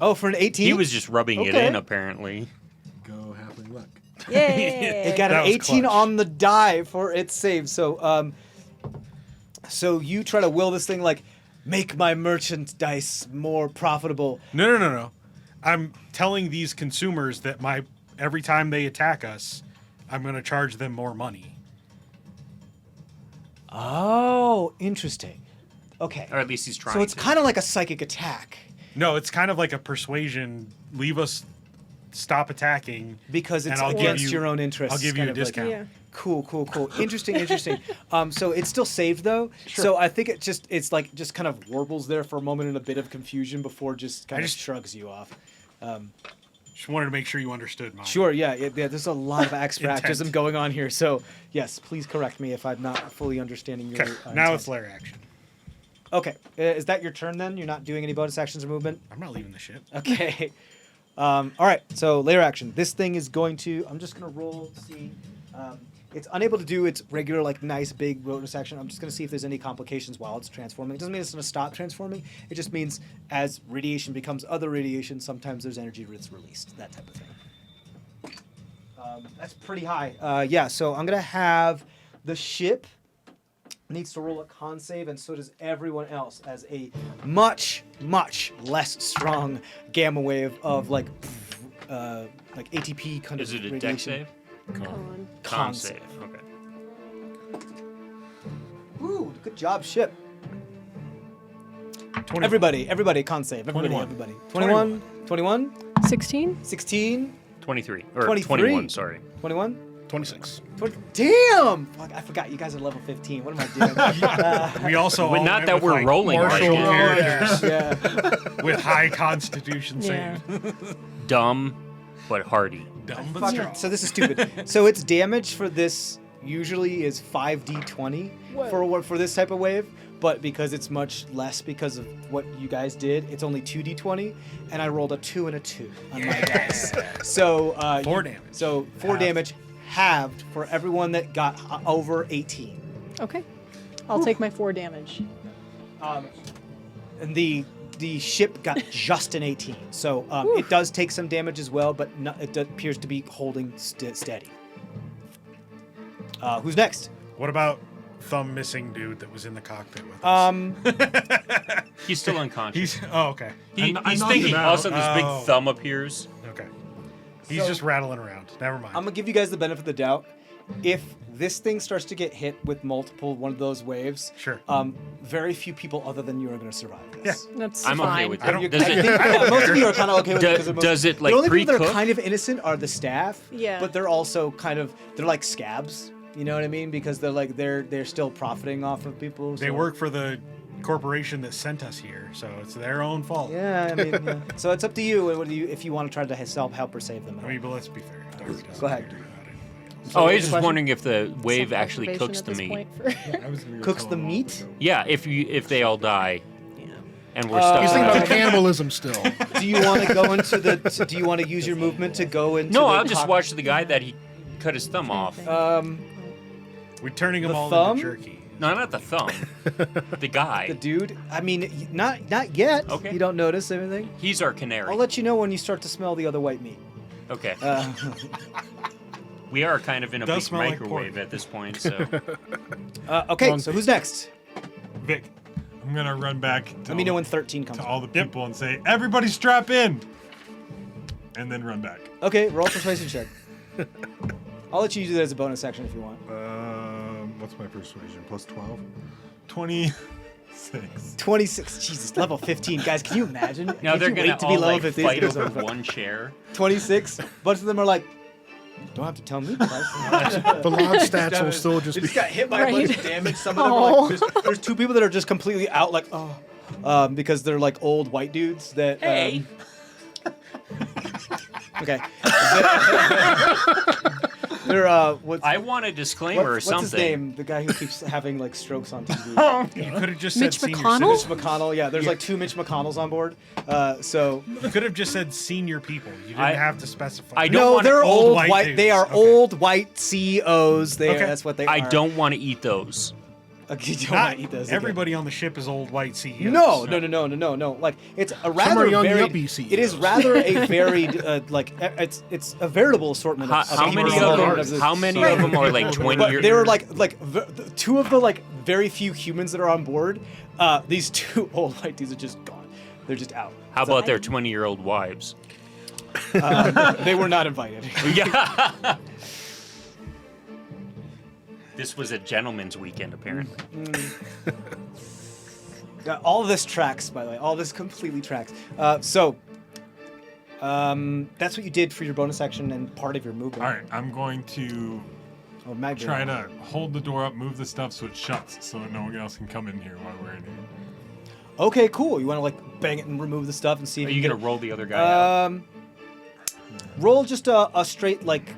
S1: Oh, for an 18?
S2: He was just rubbing it
S1: Okay.
S2: in, apparently.
S6: go halfling luck.
S7: Yay.
S1: It got
S4: That
S1: an
S4: was
S1: 18
S4: clutch.
S1: on the die for its save. So you try to will this thing like, make my merchandise more profitable.
S4: No. I'm telling these consumers that every time they attack us, I'm going to charge them more money.
S1: Oh, interesting. Okay.
S2: Or at least he's trying
S1: So it's
S2: to.
S1: kind of like a psychic attack
S4: No, it's kind of like a persuasion. Leave us, stop attacking.
S1: because it's
S4: And I'll give
S1: against
S4: you-
S1: your own interests.
S4: I'll give you
S1: kind
S4: a
S1: of like-
S4: discount.
S7: Yeah.
S1: Cool. Interesting. So it's still saved though. So I think it's like just kind of warbles there for a moment in a bit of confusion before just kind of shrugs you off.
S4: Just wanted to make sure you understood mine.
S1: Sure. Yeah. There's a lot of abstractism
S4: Intent.
S1: going on here. So yes, please correct me if I'm not fully understanding your.
S4: Okay, now
S1: intent.
S4: it's lair action.
S1: Okay. Is that your turn then? You're not doing any bonus actions or movement.
S4: I'm not leaving the ship.
S1: Okay. All right. So layer action. This thing is going to. I'm just gonna roll to see. It's unable to do its regular, like, nice big bonus action. I'm just going to see if there's any complications while it's transforming. It doesn't mean it's going to stop transforming. It just means as radiation becomes other radiation, sometimes there's energy that's released, that type of thing. That's pretty high. Yeah, so I'm going to have the ship needs to roll a con save, and so does everyone else, as a much, much less strong gamma wave of, like ATP kind
S2: Is
S1: of
S2: it a
S1: radiation.
S2: deck save?
S7: Con.
S1: Con
S2: save.
S1: save.
S2: Okay.
S1: Ooh, good job, ship. Everybody, con save.
S6: 21.
S1: 21?
S7: 16?
S1: 16?
S2: 23 or
S1: 23.
S2: 21. Sorry.
S1: 21?
S5: 26.
S1: Damn! Fuck, I forgot you guys are level 15. What am I doing?
S4: We also
S2: Well,
S4: all
S2: not
S4: went
S2: that
S4: with,
S2: we're
S4: like,
S2: rolling
S4: martial
S2: hard.
S4: characters
S1: Yeah.
S4: with high constitution
S7: Yeah.
S4: save.
S2: Dumb, but hardy.
S4: Dumb but
S1: Fuck,
S4: strong.
S1: so this is stupid. So its damage for this usually is 5d20 for this type of wave, but because it's much less because of what you guys did, it's only 2d20, and I rolled a 2 and a 2 on my dice. So
S4: 4 damage.
S1: So 4
S4: Halved.
S1: damage halved for everyone that got over 18.
S7: Okay. I'll take my 4 damage.
S1: And the ship got just an 18, so it does take some damage as well, but it appears to be holding steady. Who's next?
S4: What about thumb missing dude that was in the cockpit with us?
S2: He's still unconscious.
S4: Okay.
S2: He's
S6: knocked
S2: thinking.
S6: him out.
S2: Also, this big
S4: Oh.
S2: thumb appears.
S4: Okay. He's
S1: So-
S4: just rattling around. Never mind.
S1: I'm gonna give you guys the benefit of the doubt. If this thing starts to get hit with multiple one of those waves,
S4: Sure.
S1: very few people other than you are gonna survive this.
S7: That's
S2: I'm
S7: fine.
S2: okay with
S4: I don't-
S2: it.
S1: I
S2: Does
S1: think,
S2: it?
S1: yeah, most of you are kind of okay with it. 'cause of most-
S2: Does it, like,
S1: the only people that are
S2: pre-cook?
S1: kind of innocent are the staff.
S7: Yeah.
S1: But they're also kind of they're like scabs. You know what I mean? Because they're like they're still profiting off of people.
S4: They
S1: so-
S4: work for the corporation that sent us here, so it's their own fault.
S1: Yeah, I mean, yeah. So it's up to you. What do you if you want to try to help or save them?
S4: I mean, but let's be fair. Darby doesn't
S1: Go ahead.
S4: care about anybody else.
S2: Oh, I
S1: what's
S2: was
S1: the
S2: just
S1: question?
S2: wondering if the wave actually
S7: Self-preservation
S2: cooks
S7: at
S2: the
S7: this
S2: meat.
S7: point for-
S6: I was gonna go
S1: Cooks
S6: tell
S1: the
S6: him all
S1: meat?
S6: to go.
S2: Yeah, if they all die
S7: Yeah.
S2: and we're stuck.
S5: He's
S2: in
S5: thinking
S2: the-
S5: about the cannibalism still.
S1: Do you want to go into the? Do you want to use your movement to go into?
S2: No,
S1: the
S2: I'll just
S1: cock-
S2: watch the guy that he cut his thumb off.
S4: We're turning them
S1: The
S4: all
S1: thumb?
S4: into jerky.
S2: No, not the thumb. The guy.
S1: The dude. I mean, not yet.
S2: Okay.
S1: You don't notice anything.
S2: He's our canary.
S1: I'll let you know when you start to smell the other white meat.
S2: Okay.
S1: Uh,
S2: We are kind of in a
S4: Does
S2: big
S4: smell like
S2: microwave
S4: pork.
S2: at this point, so
S1: okay, so who's next?
S4: Vic,
S6: I'm gonna run back to,
S1: Let me know when 13 comes.
S6: to all the people and say, "Everybody, strap in," and then run back.
S1: Okay, roll a persuasion check. I'll let you do that as a bonus action if you want.
S6: What's my persuasion? Plus 12? 26.
S1: 26. Jesus, level 15. Guys, can you imagine?
S2: now
S1: If
S2: they're
S1: you
S2: gonna
S1: wait to
S2: all
S1: be level
S2: like
S1: 15,
S2: fight
S1: it's
S2: over
S1: over.
S2: one chair.
S1: 26. Bunch of them are like, don't have to tell me. Guys.
S5: The log stats will still just
S1: They
S5: be.
S1: just got hit by a bunch
S7: Right.
S1: of damage. Some of them are like, there's 2 people that are just completely out, like, because they're like old white dudes that.
S2: Hey.
S1: Okay. They're what's,
S2: I want a disclaimer or
S1: what's
S2: something.
S1: his name? The guy who keeps having like strokes on TV.
S4: you could have just
S7: Mitch
S4: said senior
S7: McConnell?
S1: Mitch
S4: citizens.
S1: McConnell. Yeah, there's like 2 Mitch McConnells on board. So
S4: You could have just said senior people. You didn't
S2: I-
S4: have to specify.
S2: I don't
S1: no,
S2: want
S1: they're
S4: old
S1: old
S4: white
S1: white.
S4: dudes.
S1: They are
S4: Okay.
S1: old white CEOs. They
S4: Okay.
S1: that's what they
S2: I
S1: are.
S2: don't want to eat those.
S1: Okay, you don't
S4: Not
S1: want to eat those. okay.
S4: everybody on the ship is old white CEOs.
S1: No. Like it's a rather
S5: young
S1: varied.
S5: yuppie CEOs.
S1: It is rather a varied, it's a veritable assortment.
S2: How,
S1: of
S2: how many
S1: people
S2: of
S1: that
S2: them?
S1: this-
S2: How many of them are like 20
S1: But
S2: years?
S1: they were like 2 of the like very few humans that are on board. These 2 old white dudes are just gone. They're just out.
S2: How about their 20-year-old wives?
S1: They were not invited.
S2: Yeah. This was a gentleman's weekend, apparently.
S1: Yeah, all of this tracks, by the way. All this completely tracks. That's what you did for your bonus action and part of your movement.
S6: All right, I'm going to
S1: Oh, Magda.
S6: try to hold the door up, move the stuff so it shuts, so that no one else can come in here while we're in here.
S1: Okay, cool. You want to like bang it and remove the stuff and see if
S2: Are you
S1: can
S2: gonna
S1: get-
S2: roll the other guy out?
S1: Roll just a straight like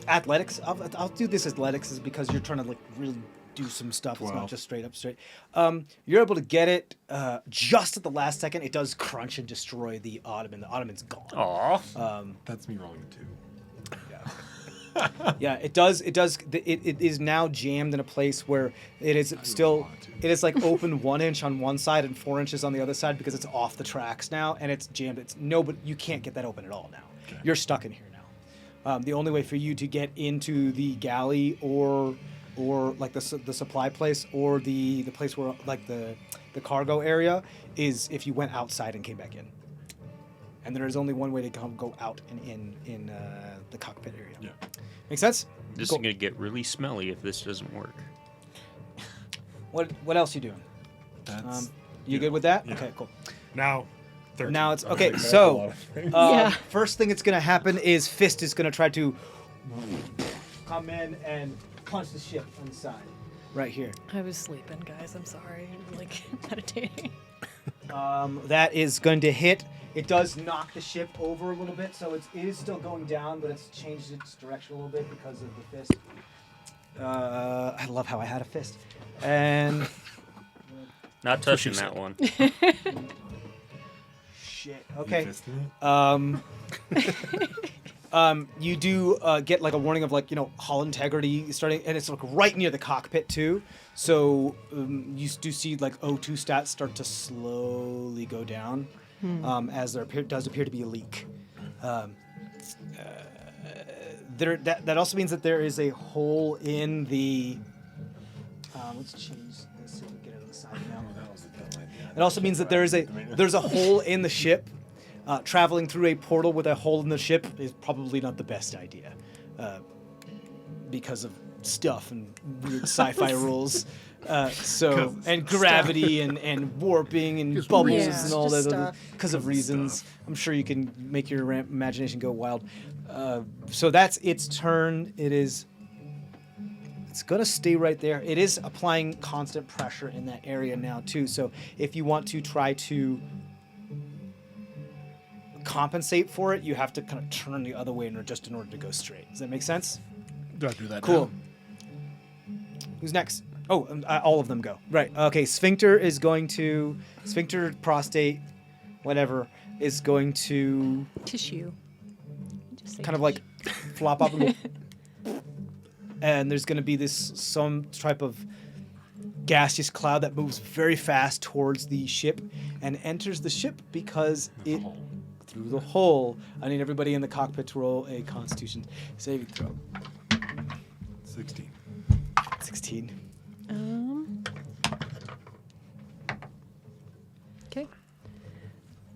S1: athletics. I'll do this athletics is because you're trying to like really do some stuff. It's not
S6: 12.
S1: just straight up straight. You're able to get it just at the last second. It does crunch and destroy the ottoman. The ottoman's gone.
S2: Aw.
S6: That's me rolling a 2.
S1: Yeah, it does. It is now jammed in a place where it is still. It is like open 1 inch on one side and 4 inches on the other side because it's off the tracks now and it's jammed. But you can't get that open at all now.
S6: Okay.
S1: You're stuck in here now. The only way for you to get into the galley or like the supply place or the place where like the cargo area is if you went outside and came back in. And there is only one way to go out and in the cockpit area.
S6: Yeah.
S1: Make sense?
S2: This
S1: Cool.
S2: is gonna get really smelly if this doesn't work.
S1: What else you doing?
S6: That's
S1: You good with that?
S6: Yeah.
S1: Okay, cool.
S4: Now, 13.
S1: Now it's
S6: Okay,
S1: okay.
S6: that's a
S1: So,
S6: lot of things.
S3: Yeah.
S1: first thing that's gonna happen is Fist is gonna try to come in and punch the ship on the side, right here.
S3: I was sleeping, guys. I'm sorry. I'm like meditating.
S1: That is going to hit. It does knock the ship over a little bit, so it is still going down, but it's changed its direction a little bit because of the fist. I love how I had a fist. And
S2: Not touching that one.
S1: shit.
S6: You
S1: Okay.
S6: fisted it?
S1: You do get like a warning of hull integrity starting, and it's like right near the cockpit too. So you do see like O2 stats start to slowly go down as there does appear to be a leak. That also means that there is a hole in the. Let's change this so we get it on the side now. It also means that there's a hole in the ship. Traveling through a portal with a hole in the ship is probably not the best idea, because of stuff and weird sci-fi rules. And gravity and warping and
S5: Just
S1: bubbles
S3: reasons.
S1: and all
S3: Just
S1: that other
S3: stuff.
S1: because of reasons. I'm sure you can make your imagination go wild. So that's its turn. It's gonna stay right there. It is applying constant pressure in that area now too. So if you want to try to compensate for it, you have to kind of turn the other way in order to go straight. Does that make sense?
S5: Do I do that
S1: Cool.
S5: now?
S1: Who's next? Oh, all of them go. Right. Okay. Sphincter, prostate, whatever, is going to
S3: Tissue. Just say
S1: kind of like flop up and go. And there's going to be some type of gaseous cloud that moves very fast towards the ship and enters the ship because it through the hole. I need everybody in the cockpit to roll a Constitution saving throw.
S6: 16.
S1: 16.
S3: Okay.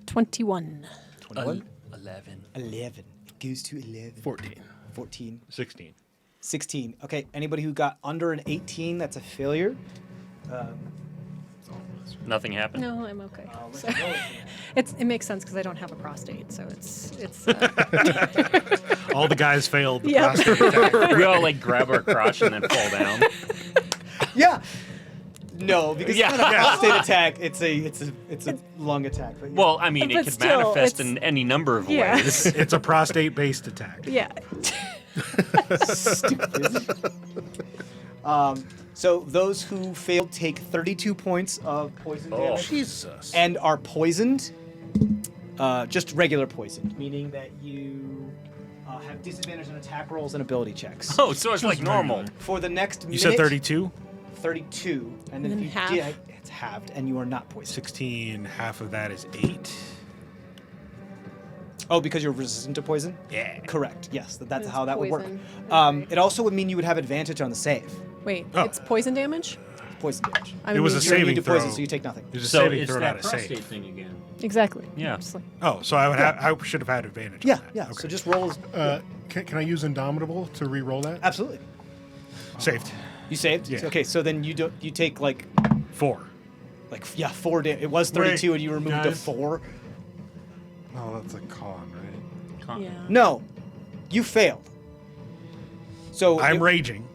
S3: 21.
S1: 21.
S2: 11.
S1: 11. It goes to 11.
S5: 14.
S1: 14.
S4: 16.
S1: 16. Okay, anybody who got under an 18, that's a failure.
S2: Nothing happened.
S3: No, I'm okay.
S1: Let's
S3: So-
S1: roll it.
S3: it makes sense because I don't have a prostate, so it's
S4: All the guys failed the
S3: Yep.
S4: prostate attack.
S2: We all like grab our crotch and then fall down.
S1: Yeah. No, because
S2: Yeah.
S1: it's not a prostate attack. It's a lung attack. But yeah.
S2: Well, I mean, it
S3: But
S2: could
S3: still,
S2: manifest
S3: it's-
S2: in any number of
S3: Yeah.
S2: ways.
S4: It's a prostate-based attack.
S3: yeah.
S1: So those who failed take 32 points of poison damage
S5: Jesus.
S1: and are poisoned. Just regular poison, meaning that you have disadvantage on attack rolls and ability checks.
S2: Oh, so it's like normal.
S1: For the next
S4: You
S1: minute,
S4: said 32?
S1: 32, and then
S3: And
S1: if you
S3: half.
S1: did, it's halved, and you are not poisoned.
S4: 16, half of that is 8.
S1: Oh, because you're resistant to poison?
S4: Yeah.
S1: Correct. Yes, that's
S3: It's
S1: how that would work.
S3: poison.
S1: It also would mean you would have advantage on the save.
S3: Wait,
S4: Oh.
S3: it's poison damage?
S1: Poison damage.
S3: I
S4: It was
S3: mean,
S4: a
S1: You're immune
S4: saving
S1: to poison,
S4: throw.
S1: so you take nothing.
S4: There's a
S2: So
S4: saving
S2: it's
S4: throw,
S2: that
S4: not a
S2: prostate
S4: save.
S2: thing again.
S3: Exactly.
S2: Yeah.
S3: Just like-
S4: Oh, so I should have had advantage
S1: Yeah,
S4: on that.
S1: yeah.
S4: Okay.
S1: So just roll.
S5: Can I use Indomitable to re-roll that?
S1: Absolutely.
S4: Saved.
S1: You saved.
S4: Yeah.
S1: Okay, so then you take
S4: 4.
S1: 4 damage. It was 32,
S6: Wait,
S1: and you removed a
S6: guys.
S1: 4.
S6: Oh, that's a con, right?
S2: Con-
S3: Yeah.
S1: No, you failed. So
S4: I'm raging.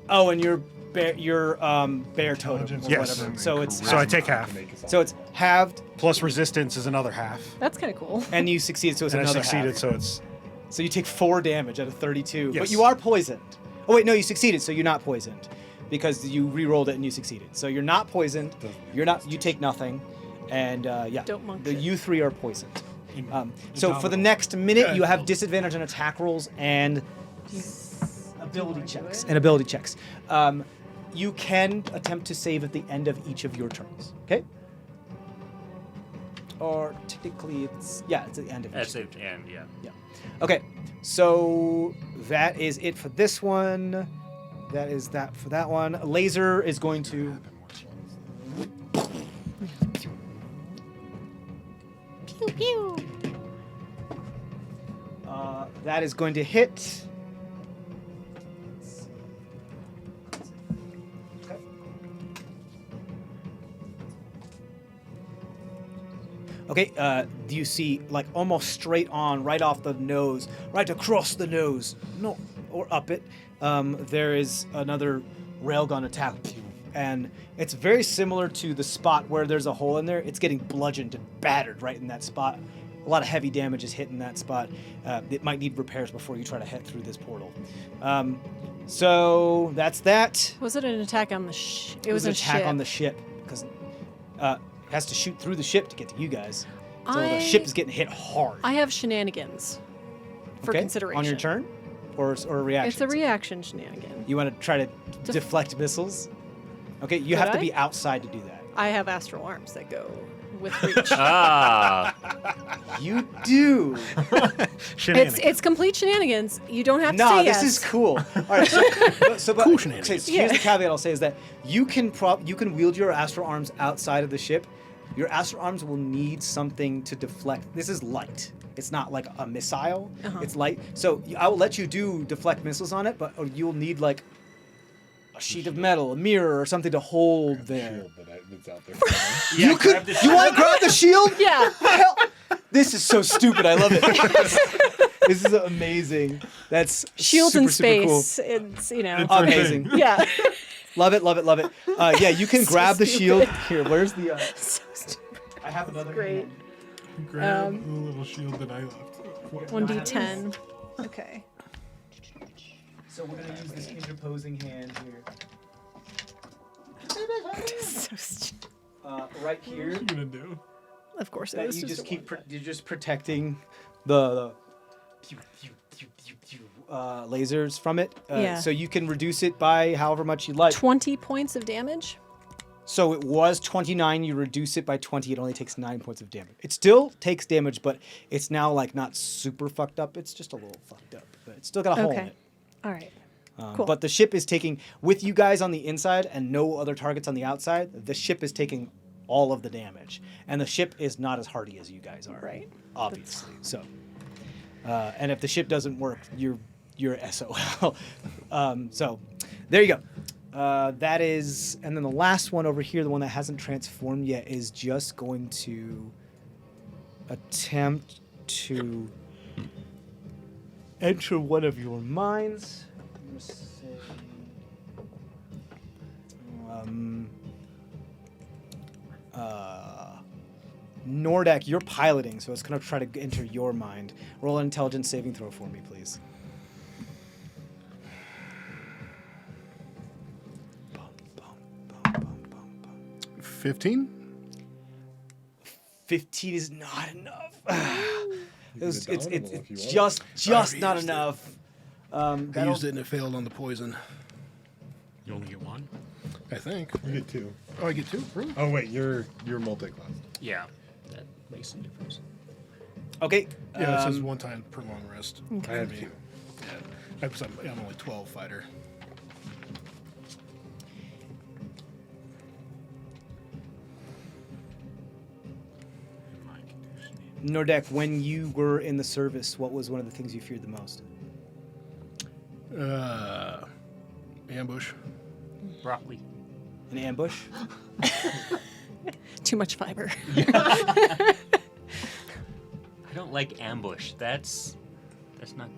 S1: Oh, and your bear totem
S6: Intelligence
S1: or
S4: Yes.
S1: whatever.
S6: and
S1: So it's
S6: charisma
S4: So I take half.
S6: to make us all-
S1: so it's halved,
S4: Plus resistance is another half.
S3: That's kind of cool.
S1: and you succeeded. So it's
S4: And I
S1: another
S4: succeeded,
S1: half.
S4: so it's...
S1: So you take 4 damage out of 32, but
S4: Yes.
S1: you are poisoned. Oh wait, no, you succeeded, so you're not poisoned, because you re-rolled it and you succeeded. So you're not poisoned. You're not. You take nothing, and yeah,
S3: Don't monk
S1: the
S3: shit.
S1: you 3 are poisoned. So for the next minute, you have disadvantage on attack rolls and ability checks. You can attempt to save at the end of each of your turns. Okay. Or technically, it's at the end of each.
S2: That's the end, yeah.
S1: Yeah. Okay. So that is it for this one. That is that for that one. Laser is going to.
S3: Pew pew.
S1: That is going to hit. Okay. Okay, do you see, like, almost straight on, right off the nose, right across the nose, no, or up it, there is another railgun attack. And it's very similar to the spot where there's a hole in there. It's getting bludgeoned and battered right in that spot. A lot of heavy damage is hitting that spot. It might need repairs before you try to head through this portal. So that's that.
S3: Was it an attack on the ship?
S1: It was an attack on the ship because it has to shoot through the ship to get to you guys. So the ship is getting hit hard.
S3: I have shenanigans for consideration.
S1: On your turn, or a reaction.
S3: It's a reaction shenanigan.
S1: You want to try to deflect missiles? Okay, you have to be outside to do that.
S3: I have astral arms that go with reach.
S1: You do.
S3: It's complete shenanigans. You don't have to say yes.
S1: This is cool. All right,
S5: Cool shenanigans.
S1: Here's the caveat I'll say is that you can wield your astral arms outside of the ship. Your astral arms will need something to deflect. This is light. It's not like a missile. It's light. So I will let you do deflect missiles on it, but you'll need like a sheet of metal, a mirror, or something to hold there.
S6: That's out there.
S1: You want to grab the shield?
S3: Yeah.
S1: Hell, this is so stupid. I love it. This is amazing. That's
S3: Shields
S1: super,
S3: in
S1: super cool.
S3: space. It's
S1: Amazing.
S3: Yeah.
S1: Love it, love it, love it. Yeah, you can grab the shield. Here, where's the...
S3: So stupid.
S1: I have another
S3: Great.
S1: hand.
S6: Grab the little shield that I left.
S3: 1d10. Okay.
S1: So we're going to use this interposing hand here.
S3: So stupid.
S1: Right
S6: What
S1: here.
S6: are you gonna do?
S3: Of course, it
S1: That
S3: was
S1: you just
S3: a
S1: keep
S3: one.
S1: you're just protecting the lasers from it.
S3: Yeah.
S1: So you can reduce it by however much you like.
S3: 20 points of damage.
S1: So it was 29. You reduce it by 20. It only takes 9 points of damage. It still takes damage, but it's now like not super fucked up. It's just a little fucked up, but it's still got a hole in
S3: Okay.
S1: it.
S3: All right. Cool.
S1: But the ship is taking, with you guys on the inside and no other targets on the outside, the ship is taking all of the damage. And the ship is not as hardy as you guys are.
S3: Right.
S1: Obviously. So, and if the ship doesn't work, you're SOL. So, there you go. That is, and then the last one over here, the one that hasn't transformed yet, is just going to attempt to enter one of your minds. I'm gonna say, Nordak, you're piloting, so it's gonna try to enter your mind. Roll an intelligence saving throw for me, please.
S5: 15?
S1: 15 is not enough. It's
S6: if you
S1: just not
S5: used it.
S1: enough.
S5: I
S1: That'll-
S5: used it and it failed on the poison.
S4: You only get one.
S5: I think.
S6: You get 2.
S5: Oh, I get 2? Really?
S6: Oh wait, you're multi-class.
S2: Yeah, that makes a difference.
S1: Okay.
S5: Yeah, it says one time per long rest.
S6: I have 2.
S5: Yeah. I'm only 12 fighter.
S1: Nordak, when you were in the service, what was one of the things you feared the most?
S5: Ambush.
S2: Broccoli.
S1: An ambush?
S3: Too much fiber.
S2: I don't like ambush. That's not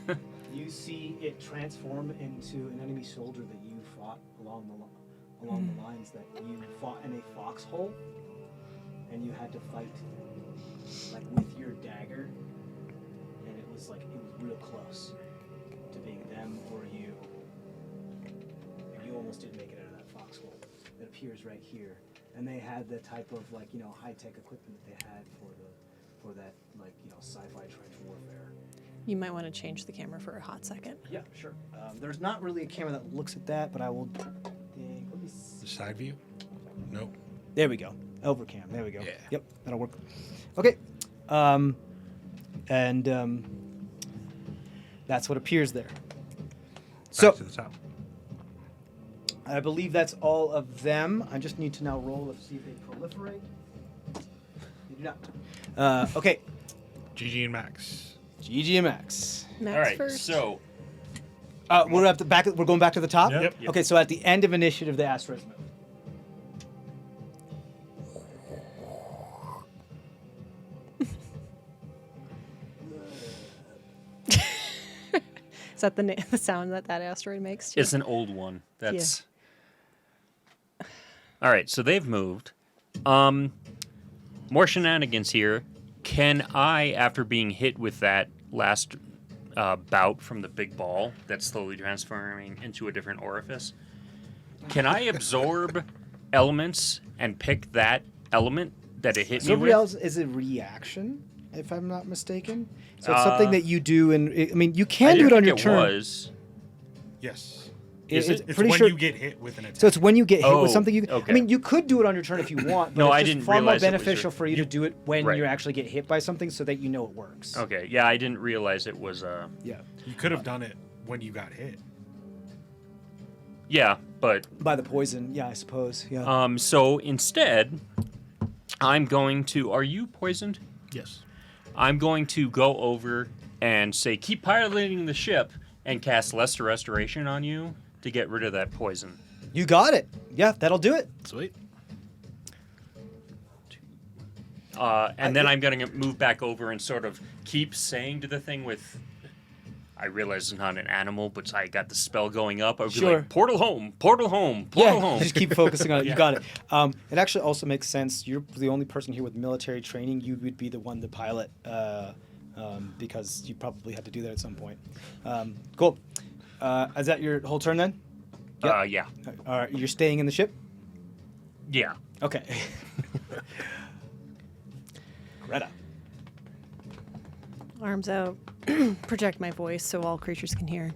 S2: good.
S1: You see it transform into an enemy soldier that you fought along the lines that you fought in a foxhole, and you had to fight like with your dagger, and it was real close to being them or you, and you almost didn't make it out of that foxhole. It appears right here, and they had the type of high-tech equipment that they had for that sci-fi trench warfare.
S3: You might want to change the camera for a hot second.
S1: Yeah, sure. There's not really a camera that looks at that, but I will. Let me see.
S4: The side view? Nope.
S1: There we go. Overcam. There we go.
S4: Yeah.
S1: Yep, that'll work. Okay. That's what appears there. So
S4: Back to the top.
S1: I believe that's all of them. I just need to now roll to see if they proliferate. They do not. Okay.
S4: GG and Max.
S1: GG and Max.
S3: Max
S2: All right,
S3: first.
S2: so
S1: We're at the back. We're going back to the top.
S6: Yep.
S2: Yep.
S1: Okay, so at the end of initiative, the asteroids move.
S3: Is that the sound that asteroid makes? Too?
S2: It's an old one. That's all right. So they've moved. More shenanigans here. Can I, after being hit with that last bout from the big ball that's slowly transforming into a different orifice, can I absorb elements and pick that element that it hit me with?
S1: else is a reaction, if I'm not mistaken. So it's something that you do, and I mean, you can do it on your turn.
S2: Was.
S4: Yes.
S2: Is it?
S4: It's
S1: pretty
S4: when
S1: sure.
S4: you get hit with an attack.
S1: So it's when you get hit with
S2: Oh,
S1: something.
S2: okay.
S1: I mean, you could do it on your turn if you want. But
S2: No,
S1: it's
S2: I
S1: just
S2: didn't
S1: far more
S2: realize it was
S1: beneficial
S2: your-
S1: for you to do it when
S2: Right.
S1: you actually get hit by something, so that you know it works.
S2: Okay. Yeah, I didn't realize it was.
S1: Yeah.
S4: You could have done it when you got hit.
S2: Yeah, but
S1: By the poison. Yeah, I suppose. Yeah.
S2: so instead, I'm going to. Are you poisoned?
S5: Yes.
S2: I'm going to go over and say, keep piloting the ship, and cast Lesser Restoration on you to get rid of that poison.
S1: You got it. Yeah, that'll do it.
S5: Sweet.
S2: And then I'm going to move back over and sort of keep saying to the thing with. I realize it's not an animal, but I got the spell going up. I would be
S1: Sure.
S2: like, portal home, portal home, portal
S1: Yeah,
S2: home.
S1: just keep focusing on it. You got it. It actually also makes sense. You're the only person here with military training. You would be the one to pilot because you probably had to do that at some point. Cool. Is that your whole turn then?
S2: Yeah.
S1: All right, you're staying in the ship?
S2: Yeah.
S1: Okay. Greta.
S3: Arms out. Project my voice so all creatures can hear.